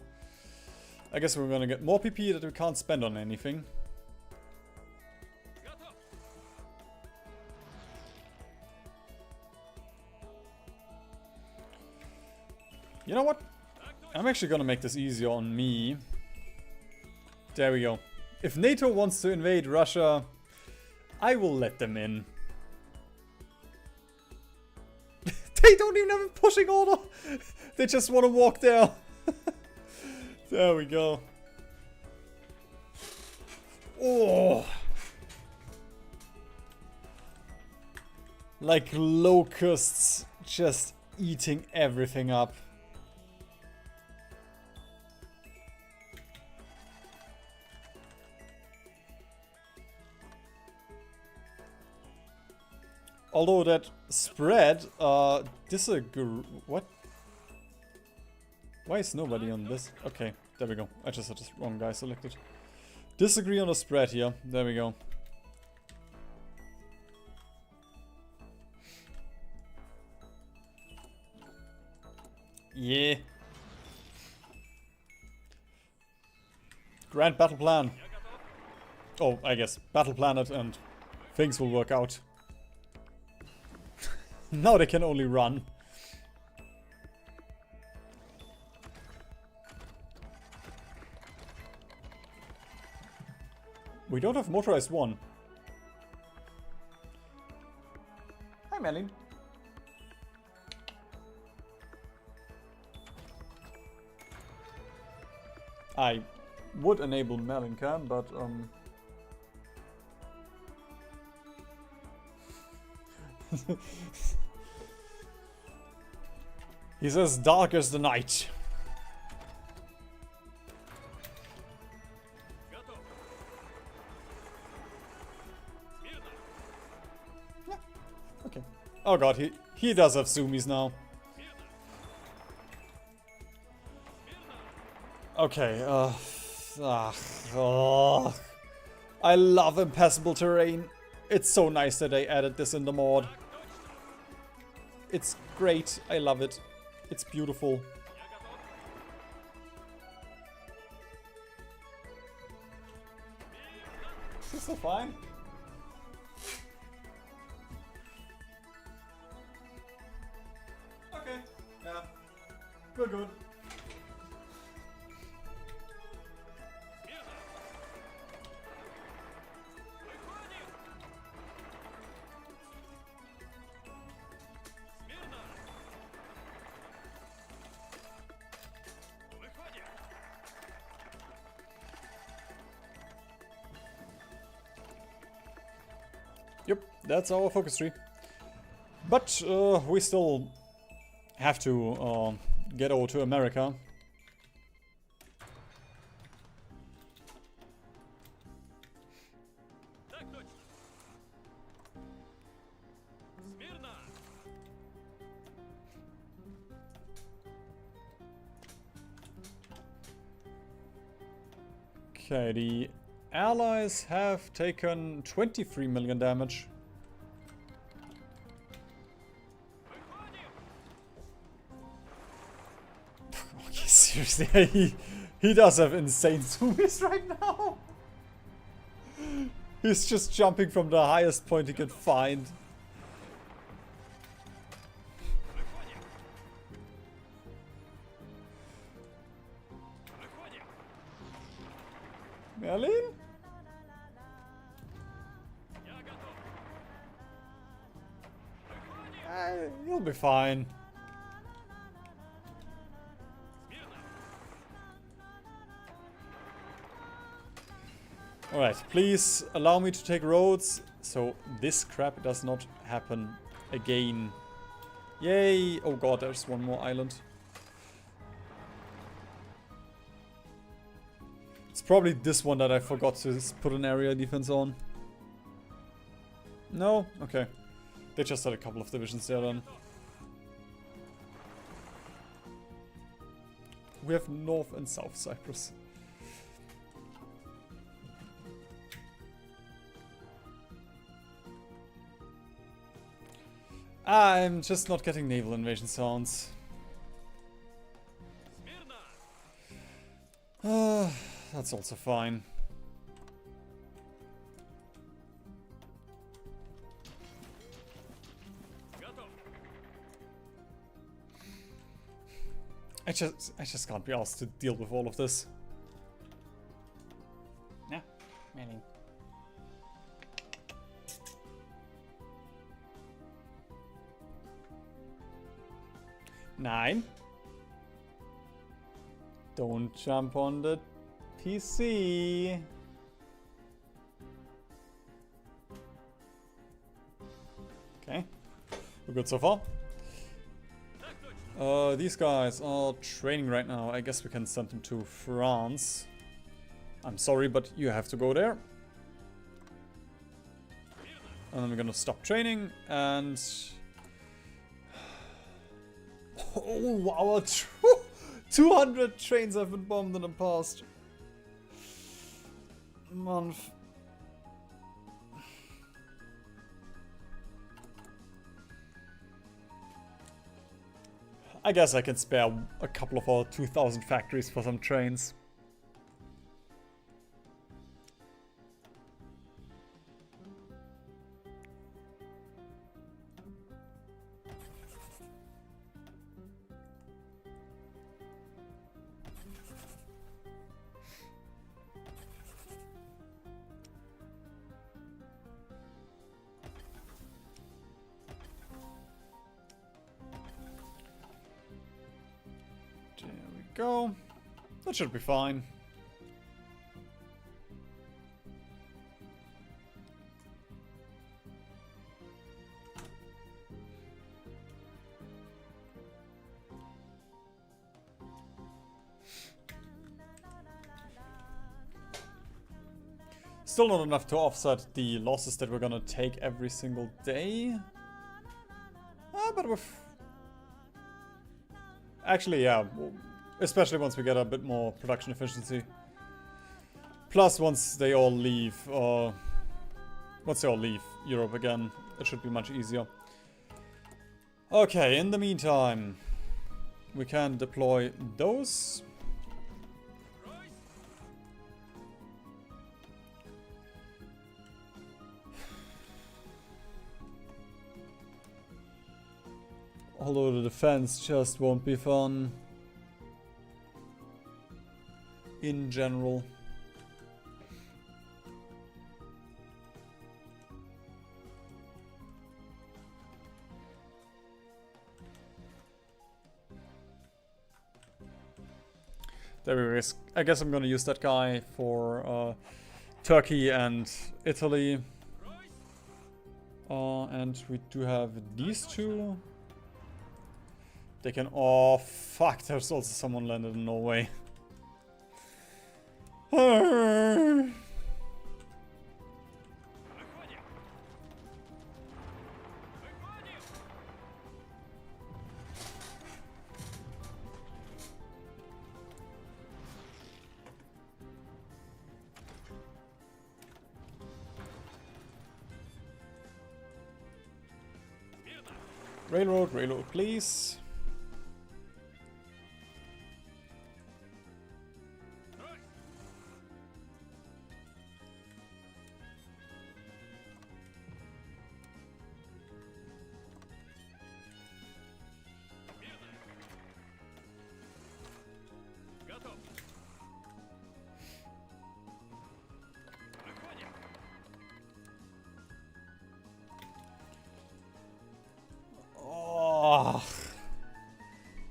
I guess we're gonna get more PP that we can't spend on anything. You know what? I'm actually gonna make this easier on me. There we go. If NATO wants to invade Russia, I will let them in. They don't even have a pushing order. They just want to walk there. There we go. Oh. Like locusts just eating everything up. Although that spread, disagree. What? Why is nobody on this? Okay, there we go. I just had the wrong guy selected. Disagree on the spread here. There we go. Yeah. Grand battle plan. Oh, I guess battle planet and things will work out. Now they can only run. We don't have motorized one. Hi, Merlin. I would enable Merlin Cam, but He's as dark as the night. Yeah. Okay. Oh god, he does have zoomies now. Okay, oh. I love impassable terrain. It's so nice that they added this in the mod. It's great. I love it. It's beautiful. Is this so fine? Okay. Yeah. We're good. Yep, that's our focus tree. But we still have to get over to America. Okay, the Allies have taken 23 million damage. Okay, seriously, he does have insane zoomies right now. He's just jumping from the highest point he can find. Merlin? You'll be fine. Alright, please allow me to take roads so this crap does not happen again. Yay! Oh god, there's one more island. It's probably this one that I forgot to put an area defense on. No? Okay. They just had a couple of divisions there then. We have North and South Cyprus. I'm just not getting naval invasion sounds. That's also fine. I just can't be asked to deal with all of this. Yeah, really. Nine. Don't jump on the PC. Okay, we're good so far. These guys are training right now. I guess we can send them to France. I'm sorry, but you have to go there. And then we're gonna stop training and... Oh wow, 200 trains have been bombed in the past month. I guess I can spare a couple of our 2000 factories for some trains. Go. That should be fine. Still not enough to offset the losses that we're gonna take every single day. But with... Actually, yeah. Especially once we get a bit more production efficiency. Plus, once they all leave Europe again, it should be much easier. Okay, in the meantime, we can deploy those. Although the defense just won't be fun. In general. There we risk. I guess I'm gonna use that guy for Turkey and Italy. And we do have these two. They can... Oh, fuck. There's also someone landed in Norway. Railroad, please.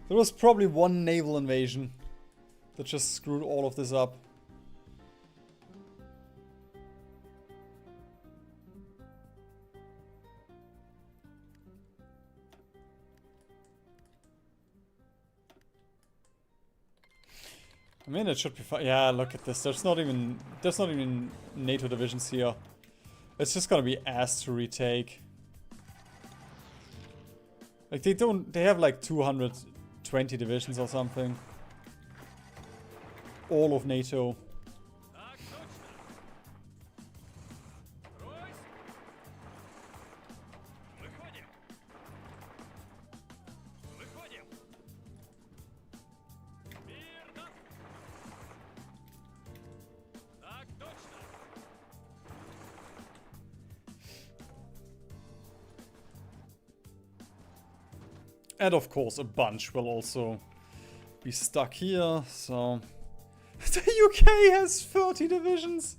There was probably one naval invasion that just screwed all of this up. I mean, it should be fine. Yeah, look at this. There's not even NATO divisions here. It's just gonna be ass to retake. Like they have like 220 divisions or something. All of NATO. And of course a bunch will also be stuck here, so... The UK has 30 divisions!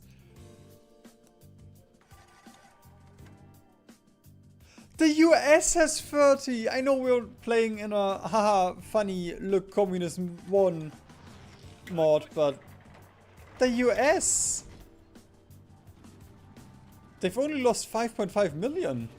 The US has 30! I know we're playing in a haha funny look communism 1 mod, but... The US! They've only lost 5.5 million.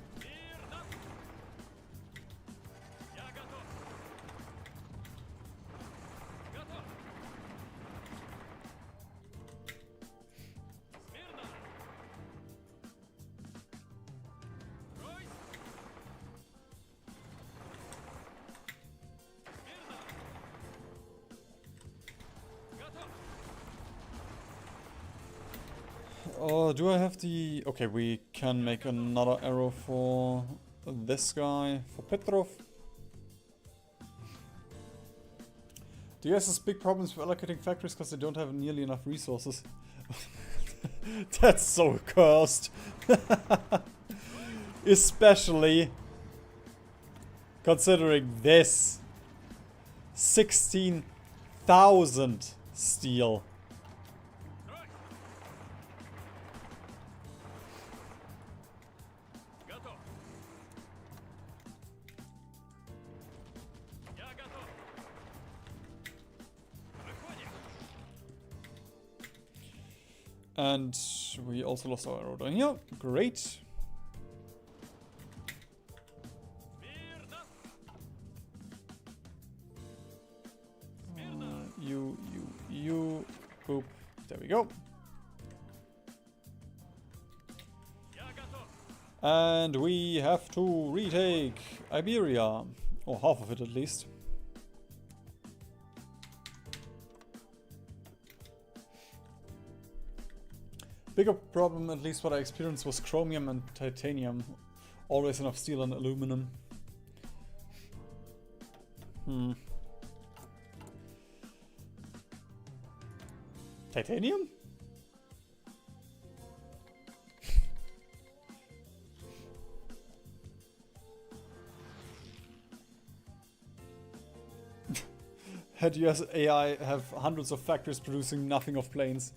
Do I have the... Okay, we can make another arrow for this guy, for Petrov. The US has big problems with allocating factories because they don't have nearly enough resources. That's so cursed. Especially considering this. 16,000 steel. And we also lost our arrow down here. Great. You. Boop. There we go. And we have to retake Iberia. Or half of it at least. Bigger problem, at least what I experienced, was chromium and titanium. Always enough steel and aluminum. Titanium? Had US AI have hundreds of factories producing nothing of planes.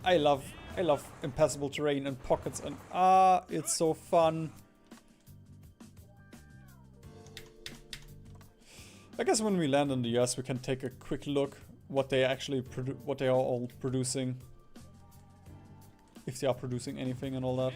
I love impassable terrain and pockets and it's so fun. I guess when we land in the US we can take a quick look what they actually what they are all producing. If they are producing anything and all that.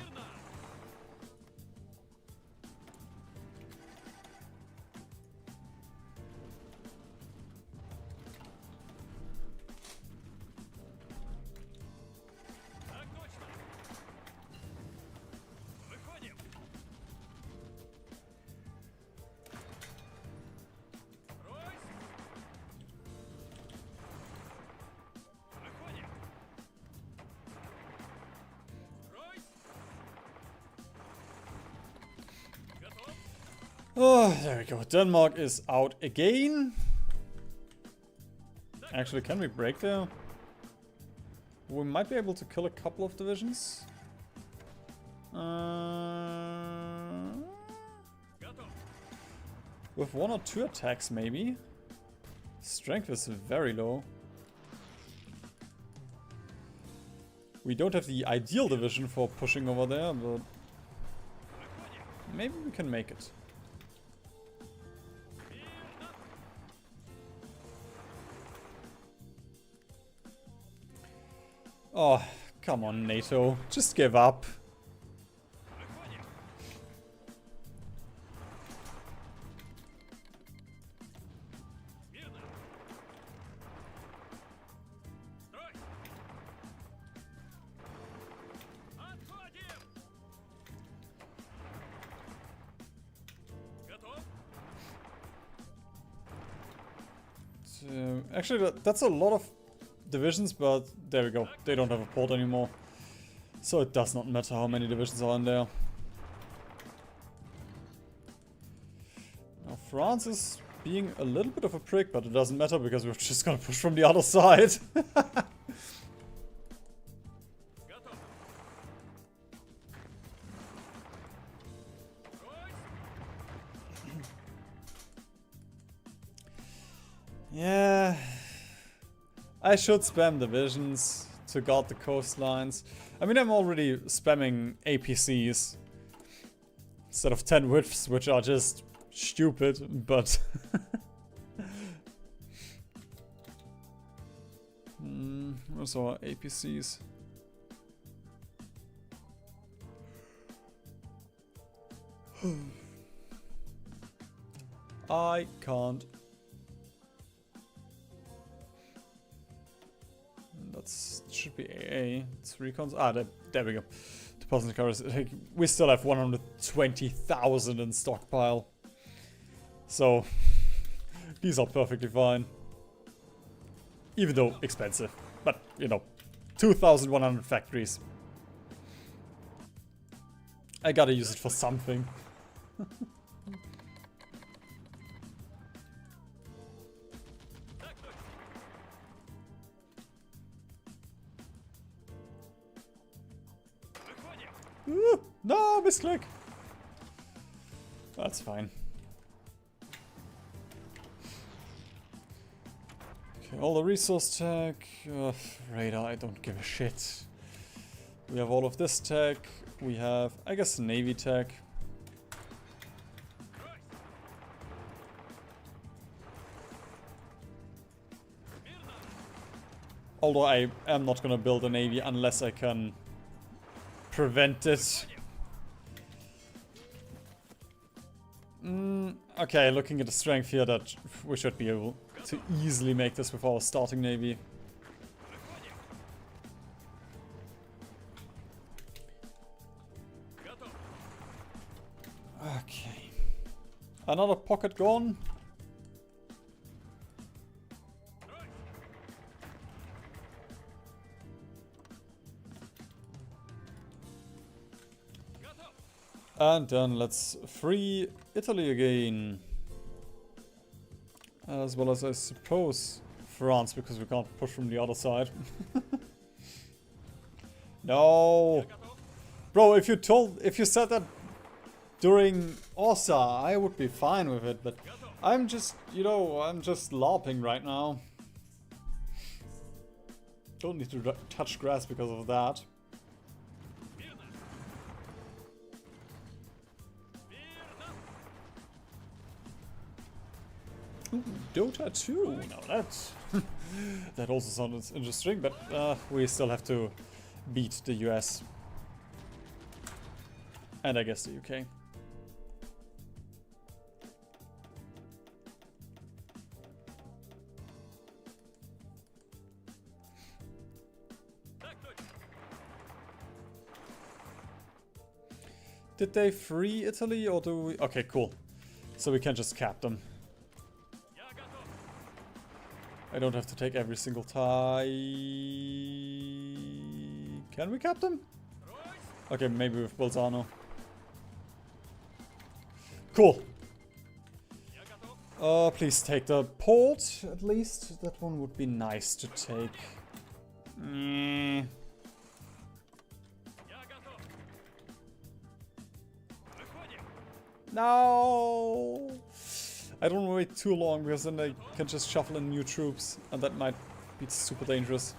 Oh, there we go. Denmark is out again. Actually, can we break there? We might be able to kill a couple of divisions. With 1 or 2 attacks, maybe. Strength is very low. We don't have the ideal division for pushing over there, but maybe we can make it. Oh, come on, NATO. Just give up. Actually, that's a lot of divisions, but there we go. They don't have a port anymore. So it does not matter how many divisions are in there. Now France is being a little bit of a prick, but it doesn't matter because we're just gonna push from the other side. Yeah, I should spam divisions to guard the coastlines. I mean, I'm already spamming APCs instead of 10 widths, which are just stupid, but... Where's our APCs? I can't. That should be AA. It's recons. Ah, there we go. Deposit cars. We still have 120,000 in stockpile. So, these are perfectly fine. Even though expensive. But, you know, 2,100 factories. I gotta use it for something. No, misclick. That's fine. Okay, all the resource tech. Radar, I don't give a shit. We have all of this tech. We have, I guess, Navy tech. Although I am not gonna build a Navy unless I can prevent it. Okay, looking at the strength here, that we should be able to easily make this with our starting navy. Okay. Another pocket gone. And then let's free Italy again. As well as, I suppose, France, because we can't push from the other side. No! Bro, if you said that during Ossa, I would be fine with it, but I'm just, you know, I'm just LARPing right now. Don't need to touch grass because of that. Ooh, Dota 2. Now that's that also sounds interesting, but we still have to beat the US. And I guess the UK. Did they free Italy or do we... Okay, cool. So we can just cap them. I don't have to take every single tie. Can we cap them? Okay, maybe with Bolzano. Cool. Please take the port, at least. That one would be nice to take. No! I don't want to wait too long because then I can just shuffle in new troops and that might be super dangerous.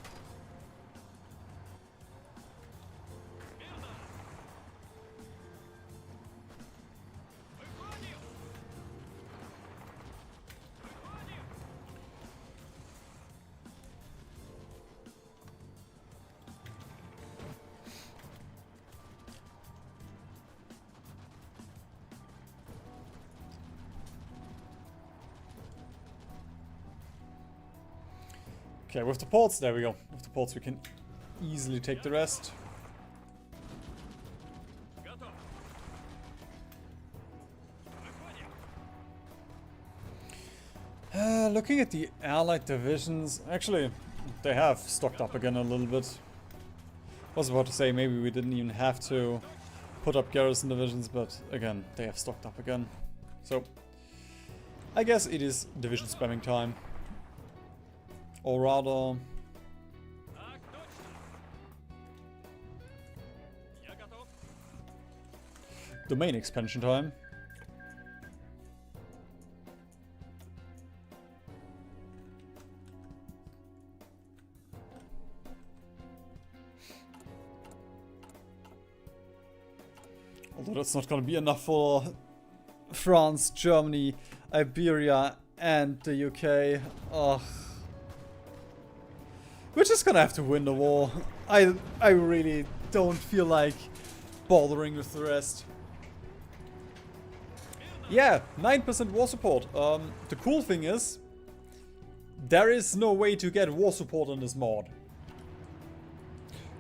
Okay, with the ports, there we go. With the ports we can easily take the rest. Looking at the allied divisions, actually, they have stocked up again a little bit. I was about to say maybe we didn't even have to put up garrison divisions, but again, they have stocked up again. So, I guess it is division spamming time. Or rather... domain expansion time. Although that's not gonna be enough for France, Germany, Iberia and the UK. Ugh. We're just gonna have to win the war. I really don't feel like bothering with the rest. Yeah, 9% war support. The cool thing is, there is no way to get war support on this mod.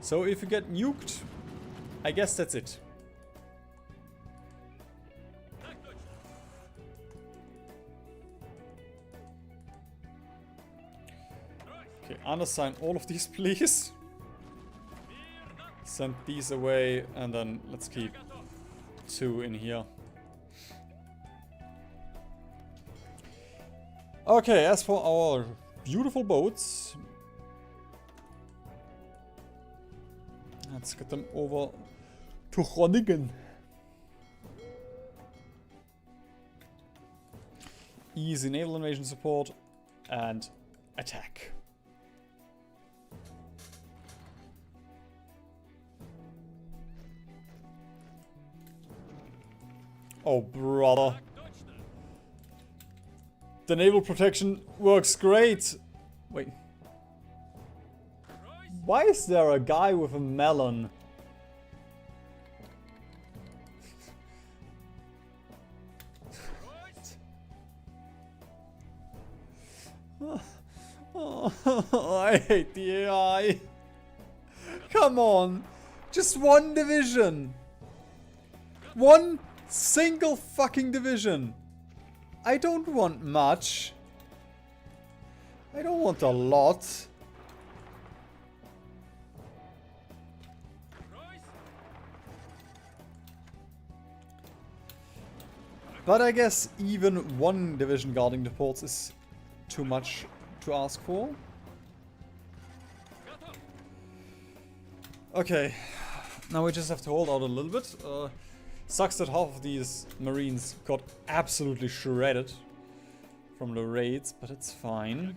So if you get nuked, I guess that's it. Okay, unassign all of these, please. Send these away, and then let's keep 2 in here. Okay, as for our beautiful boats, let's get them over to Groningen. Easy naval invasion support and attack. Oh, brother. The naval protection works great. Wait. Why is there a guy with a melon? Oh, I hate the AI. Come on. Just one division. One single fucking division. I don't want much. I don't want a lot. But I guess even one division guarding the ports is too much to ask for. Okay, now we just have to hold out a little bit. Sucks that half of these marines got absolutely shredded from the raids, but it's fine.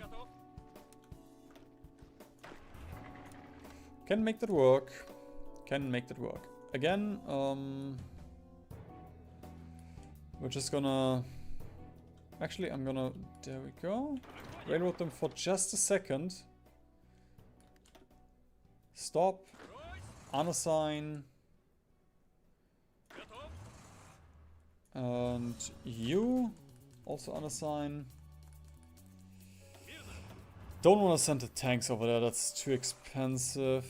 Can make that work. Can make that work. Again, we're just gonna... Actually, I'm gonna... There we go. Railroad them for just a second. Stop. Unassign. And you also unassign. Don't want to send the tanks over there, that's too expensive.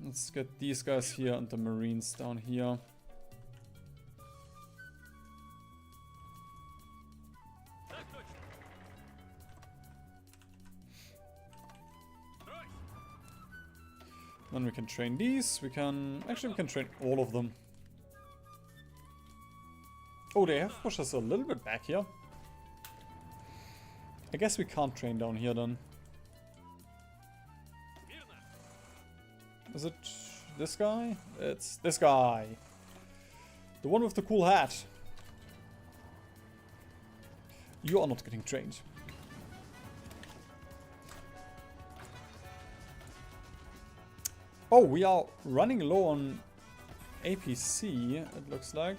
Let's get these guys here and the marines down here. Then we can train these, we can train all of them. Oh, they have pushed us a little bit back here. I guess we can't train down here then. Is it this guy? It's this guy. The one with the cool hat. You are not getting trained. Oh, we are running low on APC, it looks like.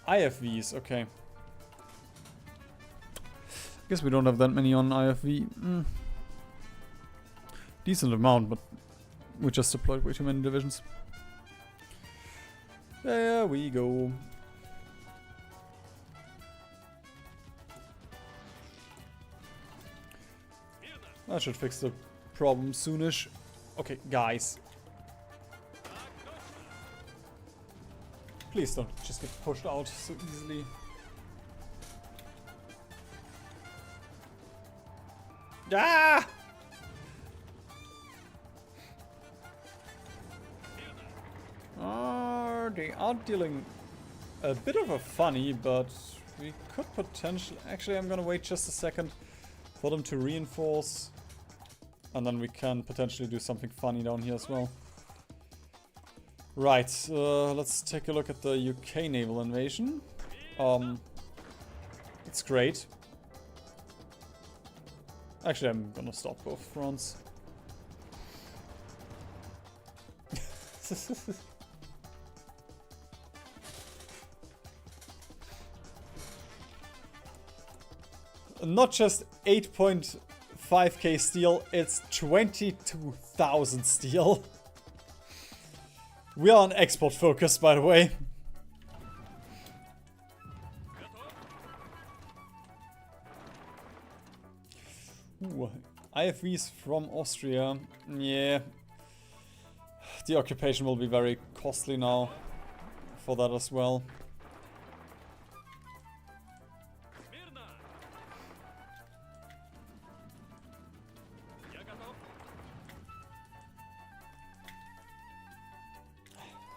IFVs, okay. Guess we don't have that many on IFV. Decent amount, but we just deployed way too many divisions. There we go. That should fix the problem soonish. Okay, guys. Please don't just get pushed out so easily. Ah! They are dealing a bit of a funny, but we could potentially... Actually, I'm gonna wait just a second for them to reinforce. And then we can potentially do something funny down here as well. Right, let's take a look at the UK naval invasion. It's great. Actually, I'm gonna stop both fronts. Not just 8.5k steel, it's 22,000 steel. We are on export focus, by the way. Ooh, IFVs from Austria. Yeah. The occupation will be very costly now for that as well.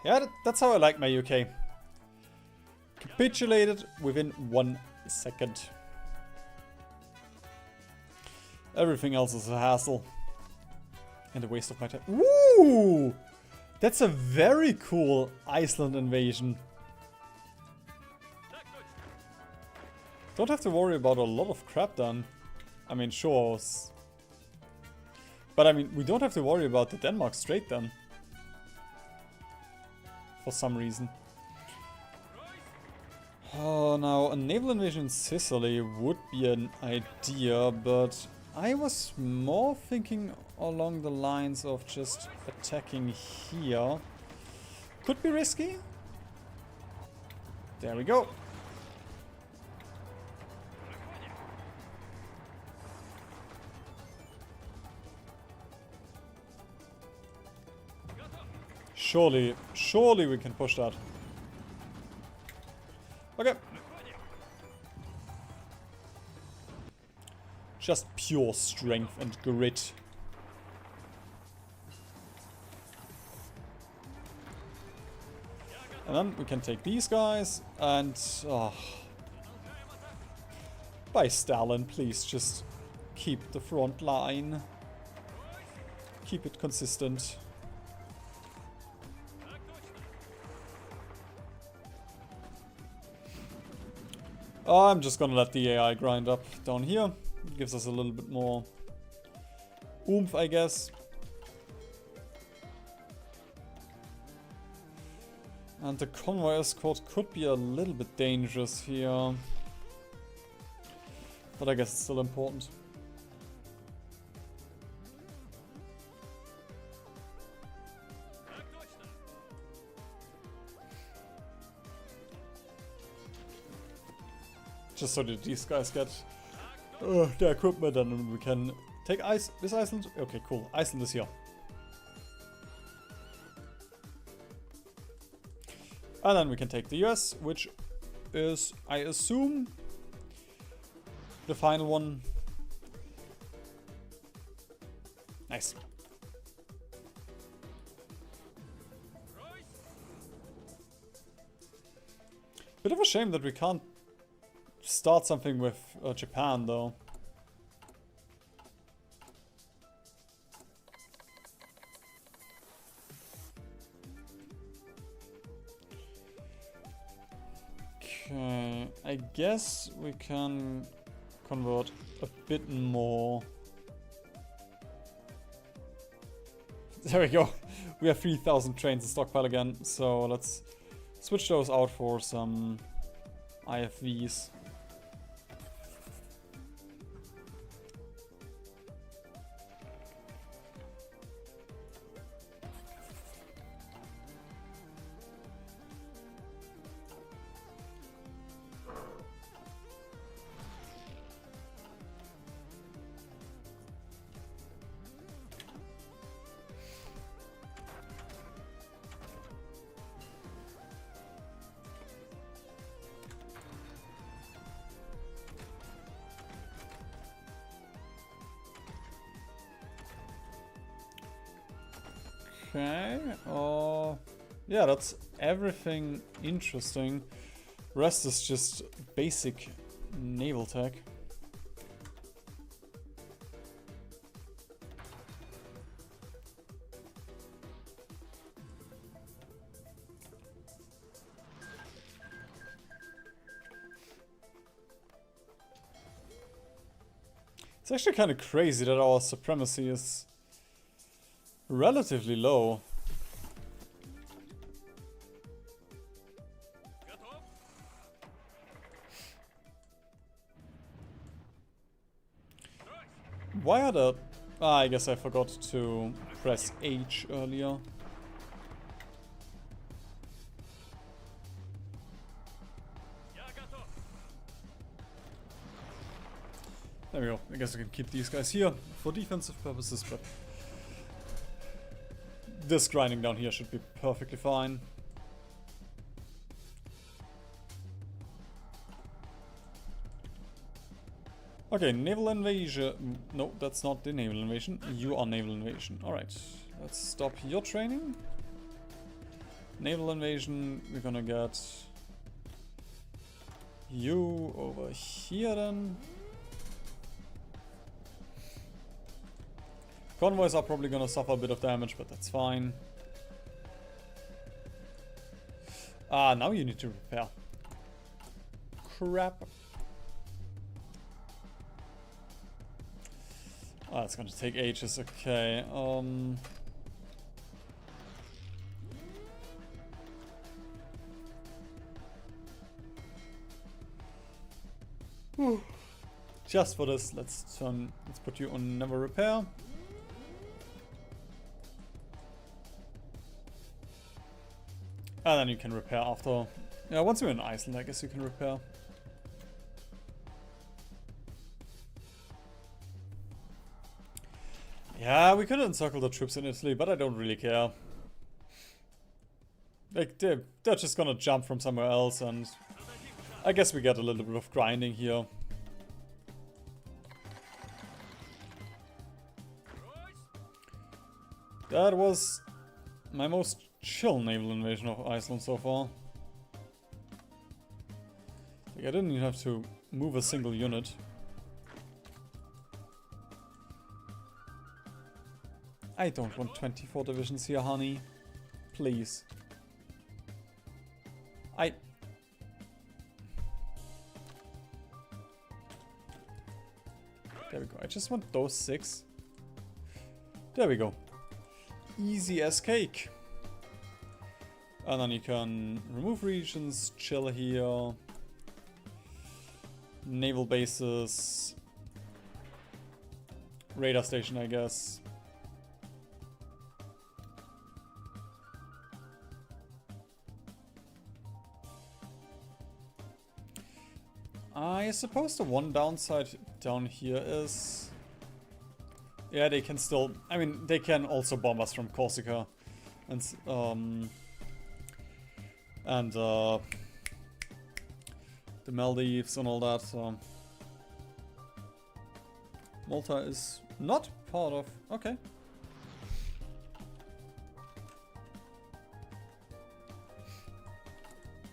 Yeah, that's how I like my UK. Capitulated within 1 second. Everything else is a hassle. And a waste of my time. Ooh! That's a very cool Iceland invasion. Don't have to worry about a lot of crap done. I mean, sure. But I mean, we don't have to worry about the Denmark Strait then. For some reason. Oh, now a naval invasion in Sicily would be an idea, but I was more thinking along the lines of just attacking here. Could be risky. There we go. Surely we can push that. Okay. Just pure strength and grit. And then we can take these guys and... Oh. By Stalin, please just keep the front line. Keep it consistent. I'm just gonna let the AI grind up down here. It gives us a little bit more oomph, I guess. And the convoy escort could be a little bit dangerous here. But I guess it's still important. Just so that these guys get their equipment, and then we can take this Iceland. Okay, cool. Iceland is here. And then we can take the US, which is, I assume, the final one. Nice. Bit of a shame that we can't start something with Japan, though. Okay, I guess we can convert a bit more. There we go. We have 3,000 trains in stockpile again, so let's switch those out for some IFVs. Okay, yeah, that's everything interesting. Rest is just basic naval tech. It's actually kind of crazy that our supremacy is relatively low. Why are the... I guess I forgot to press H earlier. There we go. I guess I can keep these guys here for defensive purposes, but this grinding down here should be perfectly fine. Okay, naval invasion. No, that's not the naval invasion. You are naval invasion. Alright, let's stop your training. Naval invasion, we're gonna get you over here then. Convoys are probably gonna suffer a bit of damage, but that's fine. Ah, now you need to repair. Crap. Ah, it's gonna take ages, okay. Just for this, let's put you on never repair. And then you can repair after. Yeah, once you're in Iceland, I guess you can repair. Yeah, we could encircle the troops in Italy, but I don't really care. Like, they're just gonna jump from somewhere else, and I guess we get a little bit of grinding here. That was my most chill naval invasion of Iceland so far. Like, I didn't even have to move a single unit. I don't want 24 divisions here, honey. Please. There we go. I just want those 6. There we go. Easy as cake. And then you can remove regions, chill here. Naval bases. Radar station, I guess. I suppose the one downside down here is... Yeah, they can still... I mean, they can also bomb us from Corsica. And the Maldives and all that. Malta is not part of... Okay.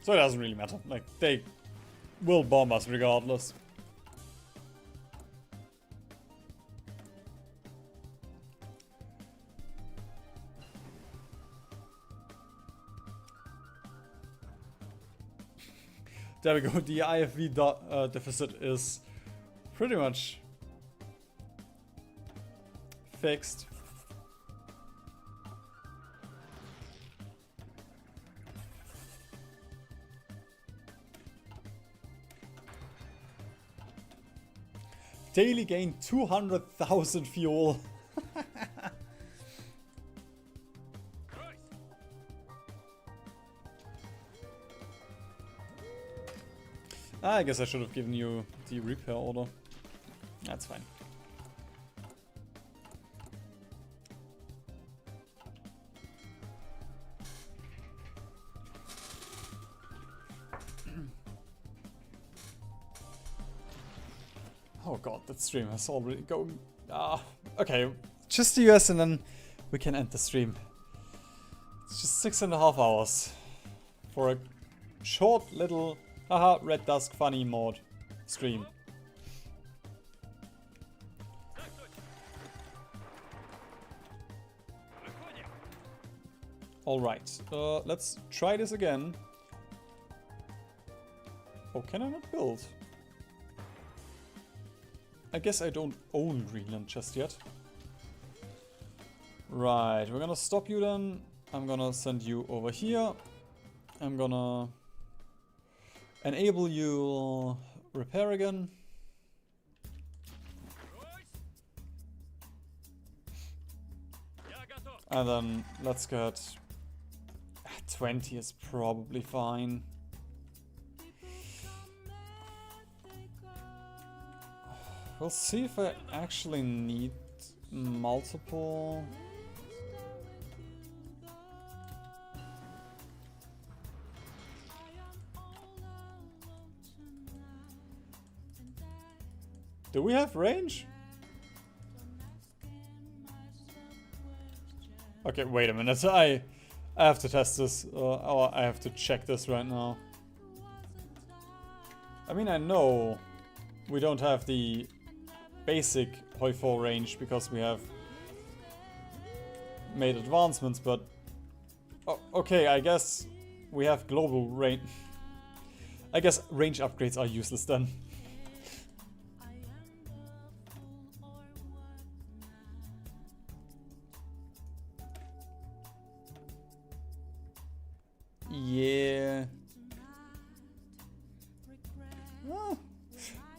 So it doesn't really matter. Like, they will bomb us regardless. There we go. The IFV deficit is pretty much fixed. Daily gain 200,000 fuel. I guess I should have given you the repair order. That's fine. Oh god, that stream has already gone. Okay, just the US and then we can end the stream. It's just 6.5 hours for a short little haha Red Dusk funny mod stream. Alright, let's try this again. Oh, can I not build? I guess I don't own Greenland just yet. Right, we're gonna stop you then. I'm gonna send you over here. I'm gonna enable you repair again. And then let's get 20 is probably fine. We'll see if I actually need multiple. Do we have range? Okay, wait a minute. I have to test this. Or I have to check this right now. I mean, I know we don't have the basic HoI4 range because we have made advancements, but okay, I guess we have global range. I guess range upgrades are useless then. Yeah. Well,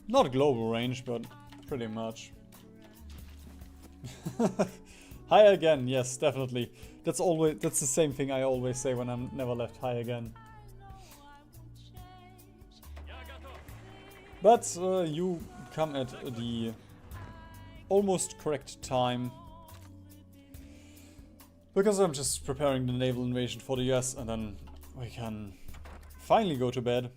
not global range, but pretty much. High again, yes, definitely. That's the same thing I always say when I'm never left high again. But you come at the almost correct time. Because I'm just preparing the naval invasion for the US and then we can finally go to bed.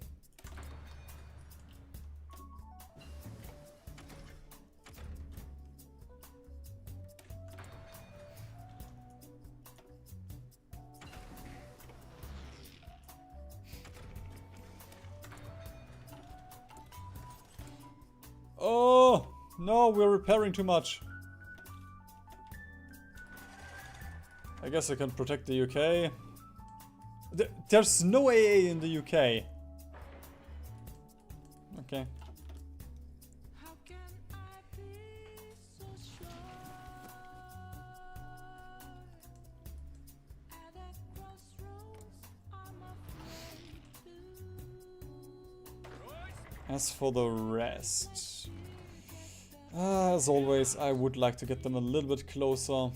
Oh, no, we're repairing too much. I guess I can protect the UK. There's no AA in the UK. Okay. As for the rest, as always, I would like to get them a little bit closer.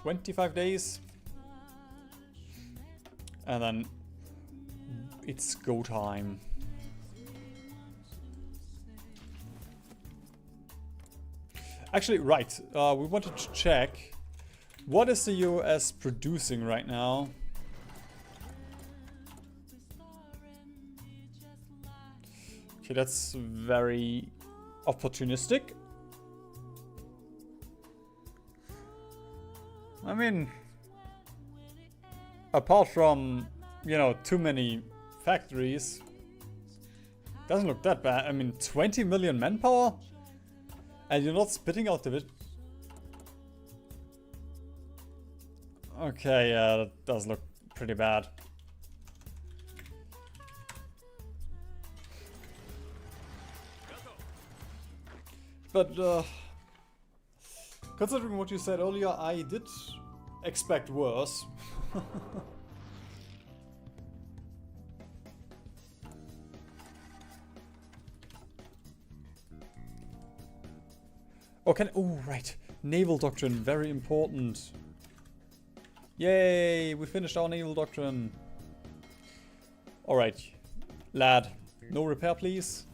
$25 days, and then it's go time. Actually, right, we wanted to check what is the US producing right now. Okay, that's very opportunistic. I mean, apart from, you know, too many factories, doesn't look that bad. I mean, 20 million manpower? And you're not spitting out the Okay, yeah, that does look pretty bad. But, considering what you said earlier, I did expect worse. Oh, right. Naval doctrine, very important. Yay, we finished our naval doctrine. Alright, lad, no repair please.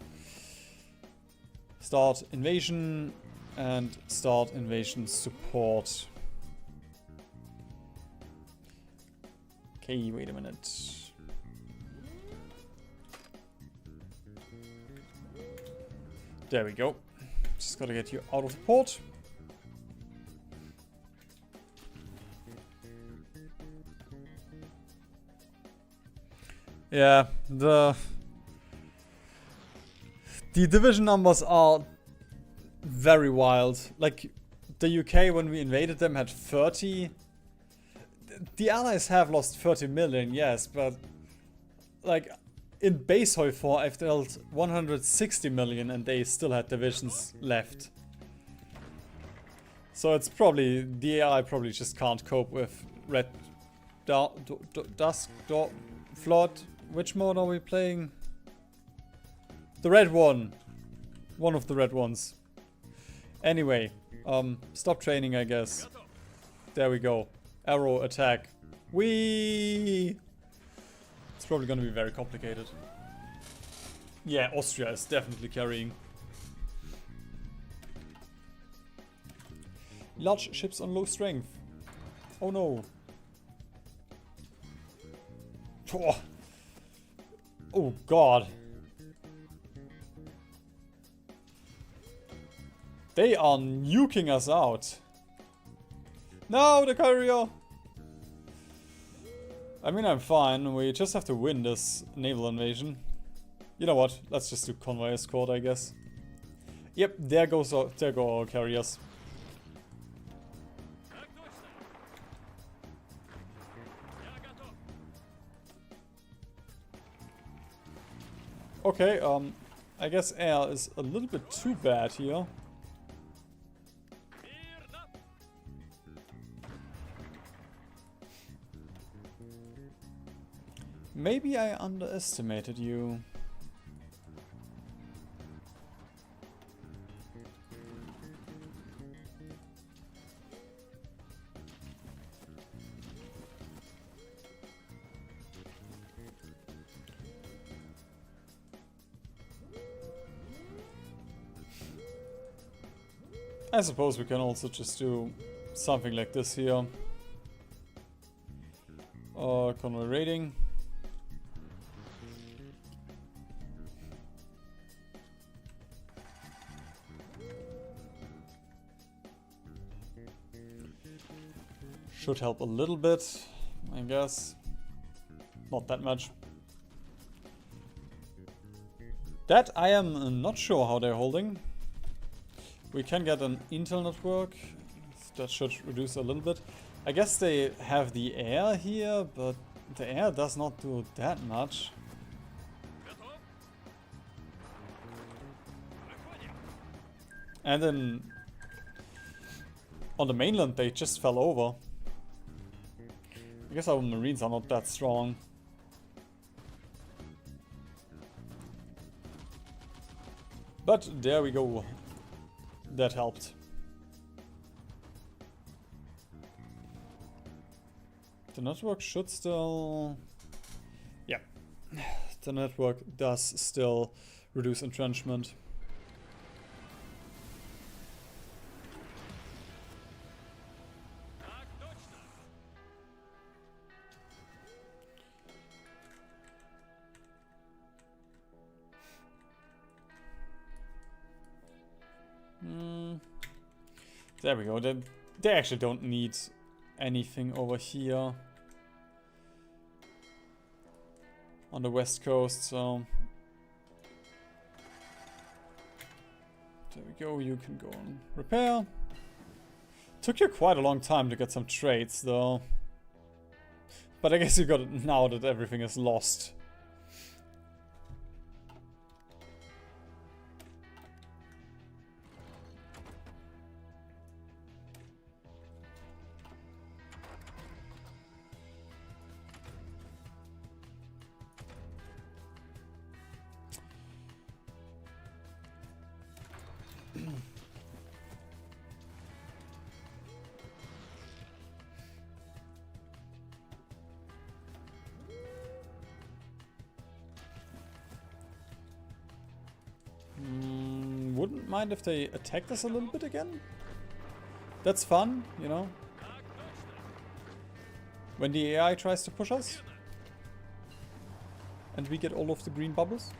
Start invasion and start invasion support. Okay, wait a minute. There we go. Just gotta get you out of the port. Yeah, the division numbers are very wild. Like, the UK, when we invaded them, had 30. The Allies have lost 30 million, yes, but like in base HoI4, I've dealt 160 million and they still had divisions left. So it's probably, the AI probably just can't cope with Red Dusk Flood. Which mode are we playing? The red one. One of the red ones. Anyway, stop training, I guess. There we go. Arrow attack. Whee! It's probably gonna be very complicated. Yeah, Austria is definitely carrying. Large ships on low strength. Oh no. Oh god. They are nuking us out. No, the courier! I mean, I'm fine. We just have to win this naval invasion. You know what? Let's just do convoy escort, I guess. Yep, there go our carriers. Okay, I guess air is a little bit too bad here. Maybe I underestimated you. I suppose we can also just do something like this here. Convoy raiding. Should help a little bit, I guess. Not that much. That I am not sure how they're holding. We can get an intel network. That should reduce a little bit. I guess they have the air here, but the air does not do that much. And then on the mainland they just fell over. I guess our marines are not that strong. But there we go. That helped. The network should still... Yeah. The network does still reduce entrenchment. There we go. They actually don't need anything over here on the west coast, so there we go. You can go and repair. Took you quite a long time to get some trades though, but I guess you got it now that everything is lost. Wouldn't mind if they attacked us a little bit again. That's fun, you know. When the AI tries to push us. And we get all of the green bubbles.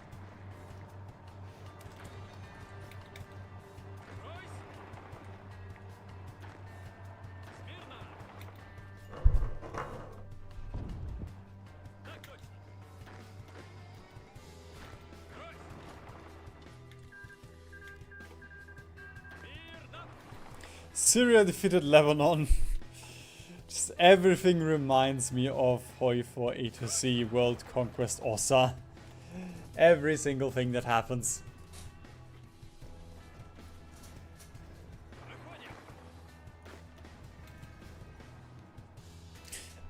Syria defeated Lebanon. Just everything reminds me of HoI4's World Conquest OSA. Every single thing that happens.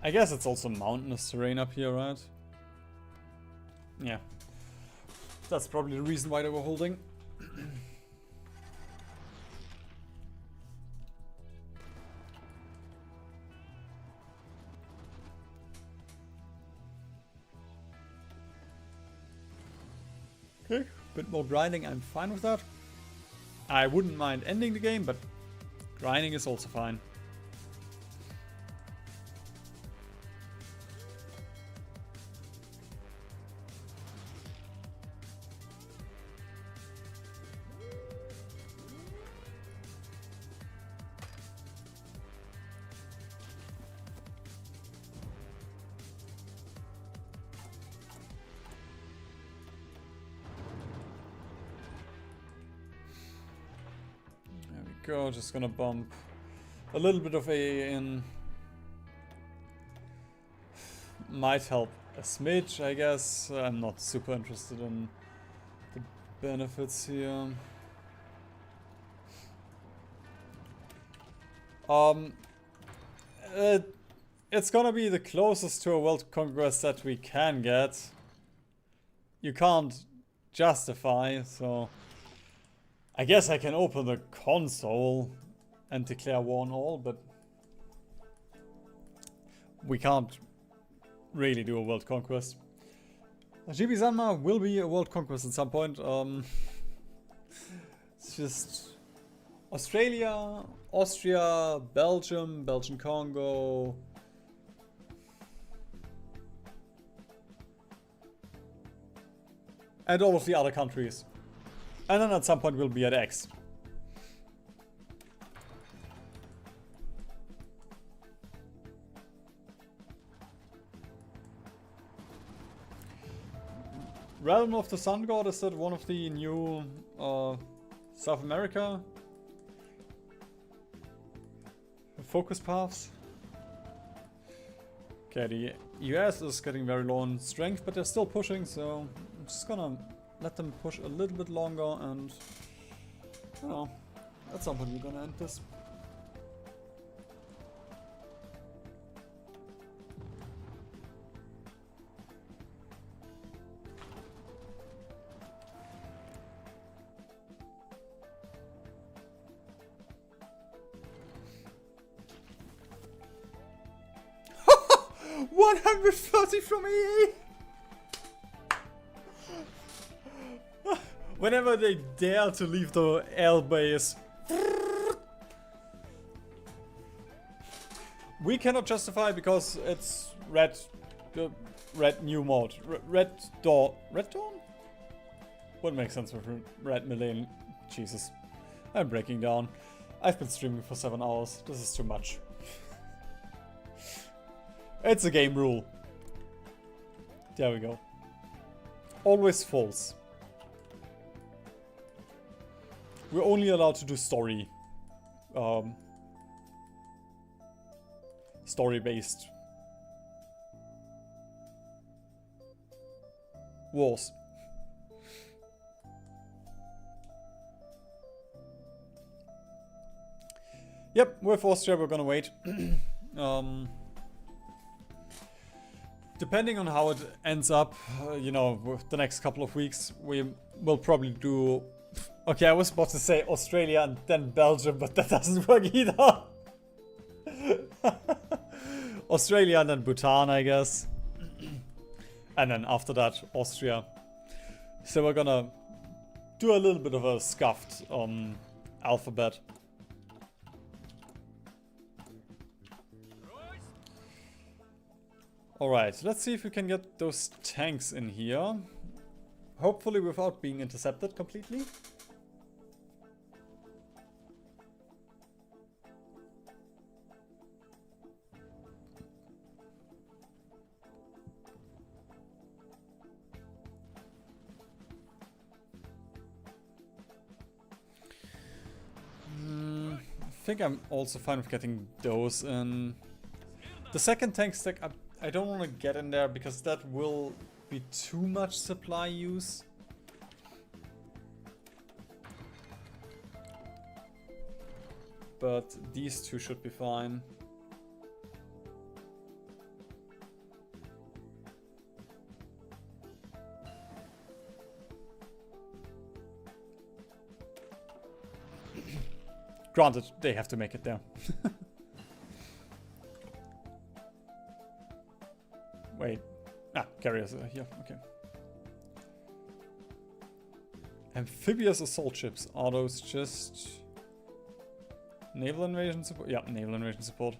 I guess it's also mountainous terrain up here, right? Yeah. That's probably the reason why they were holding. Okay, bit more grinding, I'm fine with that. I wouldn't mind ending the game, but grinding is also fine. Go, just gonna bump a little bit of AA in. Might help a smidge, I guess. I'm not super interested in the benefits here. It's gonna be the closest to a world conquest that we can get. You can't justify, so I guess I can open the console and declare war on all, but we can't really do a world conquest. GB Sanma will be a world conquest at some point. It's just Australia, Austria, Belgium, Belgian Congo. And all of the other countries. And then at some point we'll be at X. Realm of the Sun God, is that one of the new South America focus paths? Okay, the US is getting very low on strength, but they're still pushing, so I'm just gonna let them push a little bit longer, and you know, at some point we're gonna end this. $130 from EE! Whenever they dare to leave the air base. We cannot justify because it's red new mode. Red Dawn? What makes sense with red millennium? Jesus. I'm breaking down. I've been streaming for 7 hours. This is too much. It's a game rule. There we go. Always false. We're only allowed to do story. Story-based wars. Yep, with Austria we're gonna wait. Depending on how it ends up, you know, with the next couple of weeks, we will probably do... Okay, I was about to say Australia and then Belgium, but that doesn't work either. Australia and then Bhutan, I guess. And then after that, Austria. So we're gonna do a little bit of a scuffed alphabet. Alright, let's see if we can get those tanks in here. Hopefully without being intercepted completely. I think I'm also fine with getting those in. The second tank stack, I don't want to get in there because that will be too much supply use. But these two should be fine. Granted, they have to make it there. Wait. Ah, carriers are here. Okay. Amphibious assault ships. Are those just naval invasion support? Yeah, naval invasion support.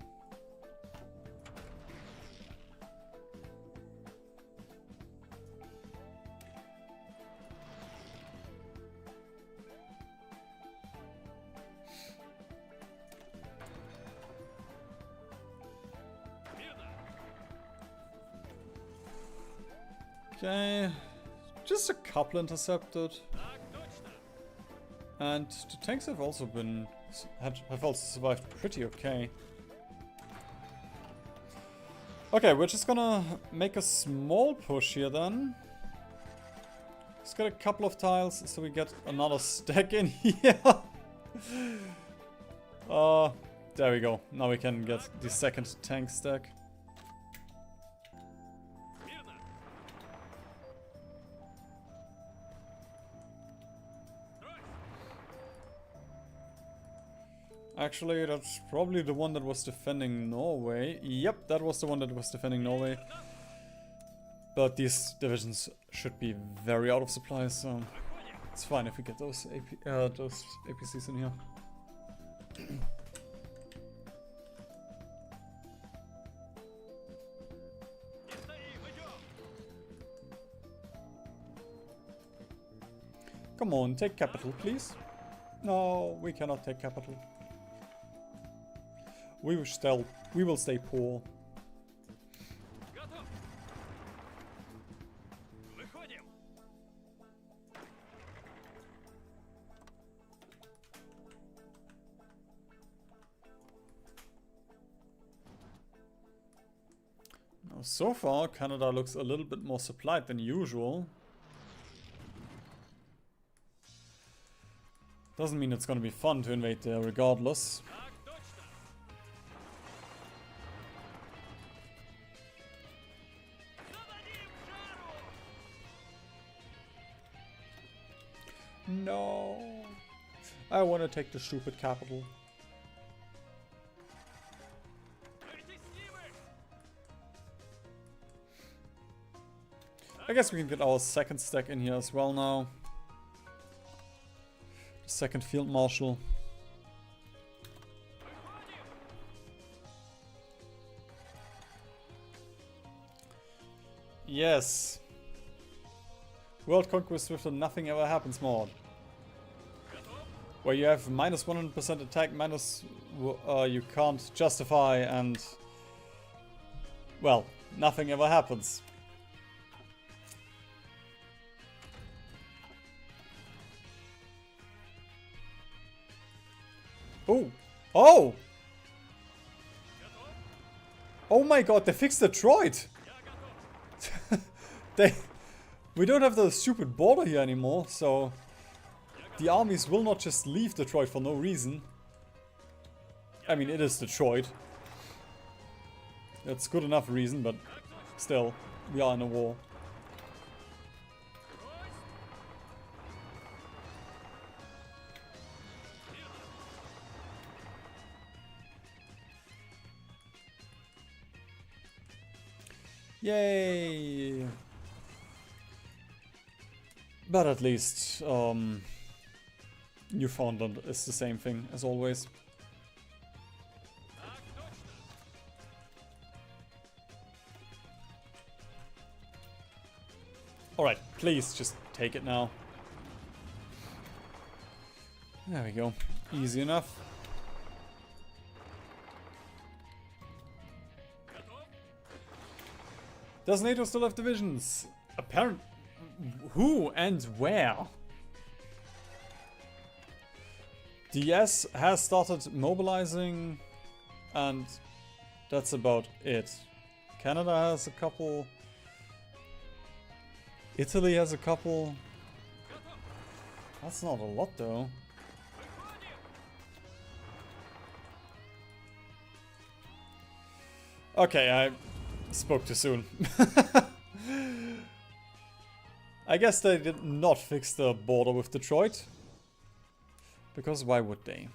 Okay, just a couple intercepted, and the tanks have also been have also survived pretty okay. Okay, we're just gonna make a small push here then. Let's get a couple of tiles so we get another stack in here. There we go. Now we can get the second tank stack. Actually, that's probably the one that was defending Norway. Yep, that was the one that was defending Norway. But these divisions should be very out of supply, so it's fine if we get those APCs in here. Come on, take capital, please. No, we cannot take capital. We will stay poor. Now, so far, Canada looks a little bit more supplied than usual. Doesn't mean it's gonna be fun to invade there regardless. No. I want to take the stupid capital. I guess we can get our second stack in here as well now. Second field marshal. Yes. World Conquest with the nothing ever happens mod. Where you have minus 100% attack, minus you can't justify, and well, nothing ever happens. Oh! Oh! Oh my god, they fixed Detroit! We don't have the stupid border here anymore, so the armies will not just leave Detroit for no reason. I mean, it is Detroit. That's good enough reason, but still, we are in a war. Yay! But at least, Newfoundland is the same thing as always. Alright, please just take it now. There we go. Easy enough. Does NATO still have divisions? Apparently. Who and where? The US has started mobilizing, and that's about it. Canada has a couple. Italy has a couple. That's not a lot though. Okay, I spoke too soon. I guess they did not fix the border with Detroit. Because why would they?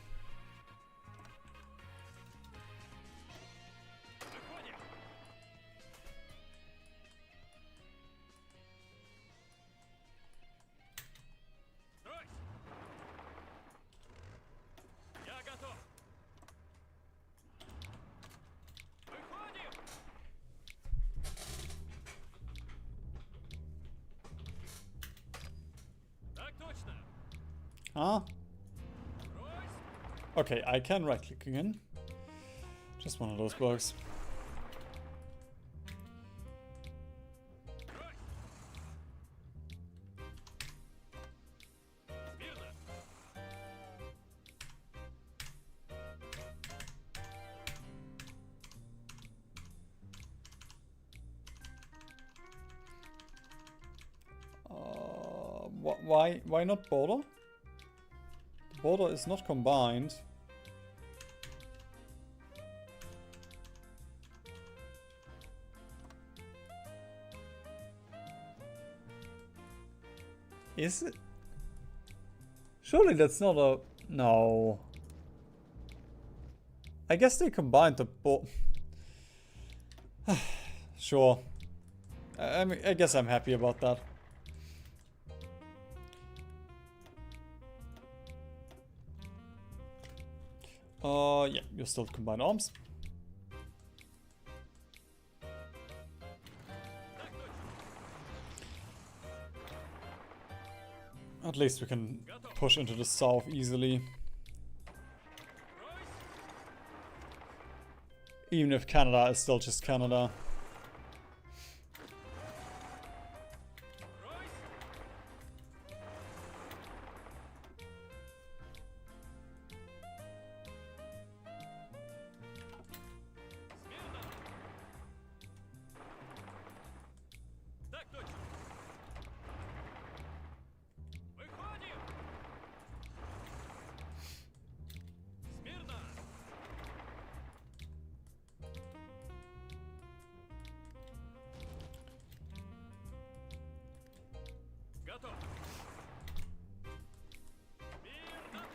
Huh? Okay, I can right click again. Just one of those bugs. Why not border? The border is not combined. Is it? Surely that's not a... No. I guess they combined the border. Sure. I mean, I guess I'm happy about that. Yeah, you're still combined arms. At least we can push into the south easily. Even if Canada is still just Canada.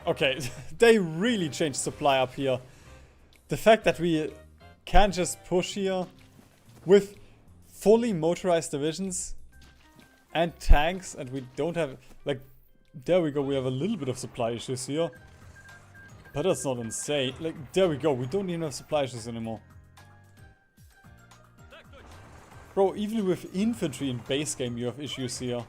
Okay, they really changed supply up here. The fact that we can't just push here with fully motorized divisions and tanks, and we don't have, like, there we go, we have a little bit of supply issues here. But that's not insane. Like, there we go, we don't even have supply issues anymore. Bro, even with infantry in base game you have issues here.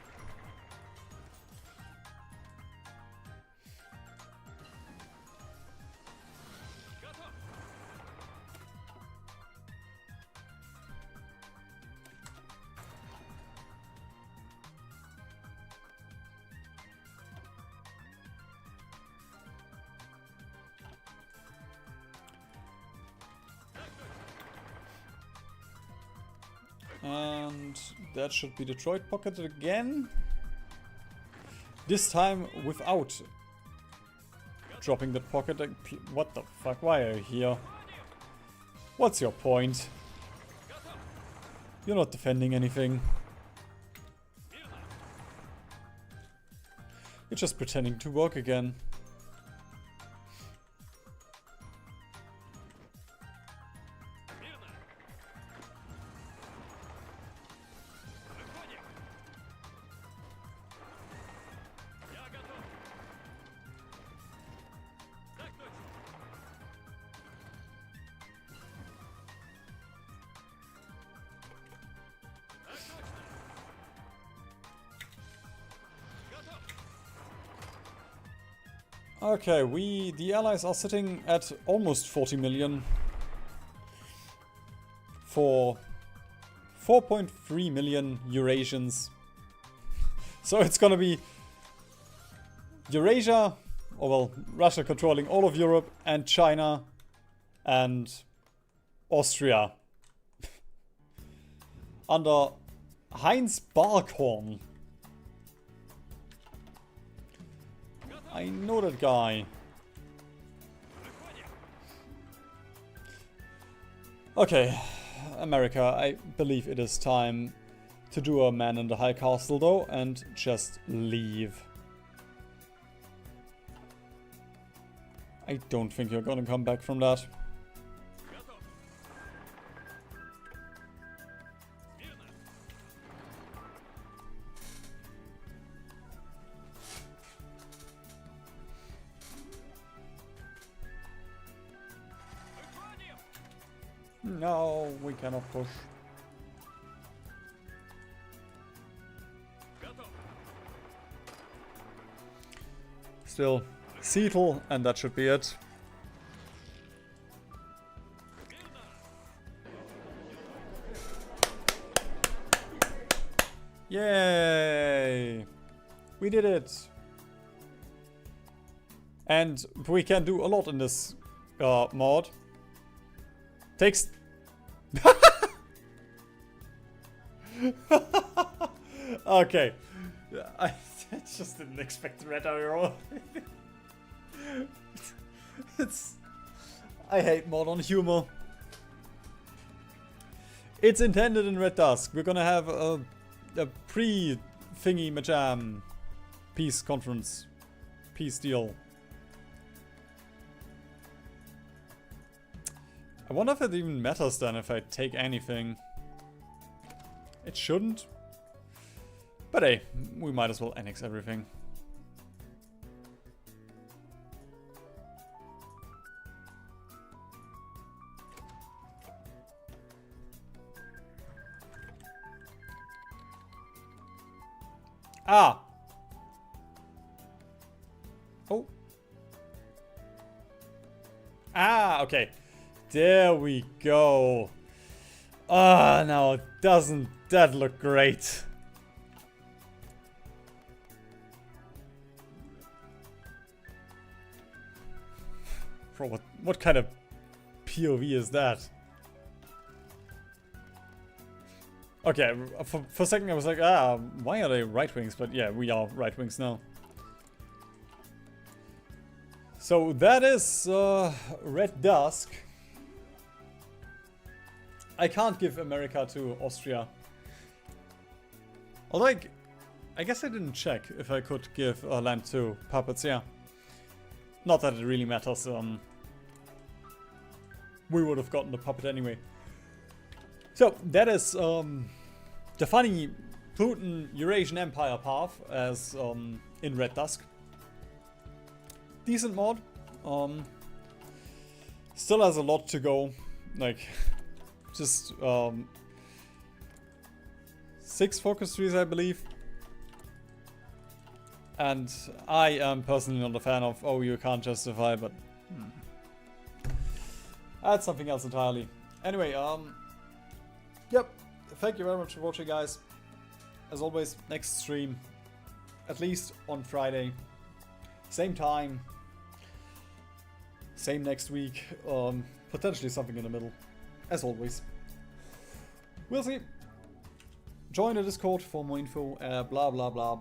And that should be Detroit pocketed again. This time without dropping the pocket. What the fuck? Why are you here? What's your point? You're not defending anything. You're just pretending to work again. Okay, the allies are sitting at almost 40 million for 4.3 million Eurasians. So it's gonna be Eurasia, or well, Russia controlling all of Europe, and China and Austria under Heinz Barkhorn. I know that guy. Okay, America, I believe it is time to do a man in the high castle though and just leave. I don't think you're gonna come back from that. No, we cannot push. Still, Seattle, and that should be it. Yay! We did it! And we can do a lot in this mod. Takes... Okay. I just didn't expect red arrow. I hate modern humor. It's intended in Red Dusk. We're gonna have a pre-thingy majam peace conference. Peace deal. I wonder if it even matters then if I take anything. It shouldn't. But hey, we might as well annex everything. Ah! Oh. Ah, okay. There we go. Ah, now doesn't that look great? Bro, what kind of POV is that? Okay, for a second I was like, why are they right wings? But yeah, we are right wings now. So that is Red Dusk. I can't give America to Austria. Although I guess I didn't check if I could give land to puppets, yeah. Not that it really matters. We would have gotten the puppet anyway. So that is the funny Putin Eurasian Empire path as in Red Dusk. Decent mod. Still has a lot to go. Like just 6 focus trees, I believe. And I am personally not a fan of, oh, you can't justify, but that's something else entirely. Anyway, yep. Thank you very much for watching, guys. As always, next stream, at least on Friday. Same time. Same next week. Potentially something in the middle. As always. We'll see. Join the Discord for more info. Blah, blah, blah, blah.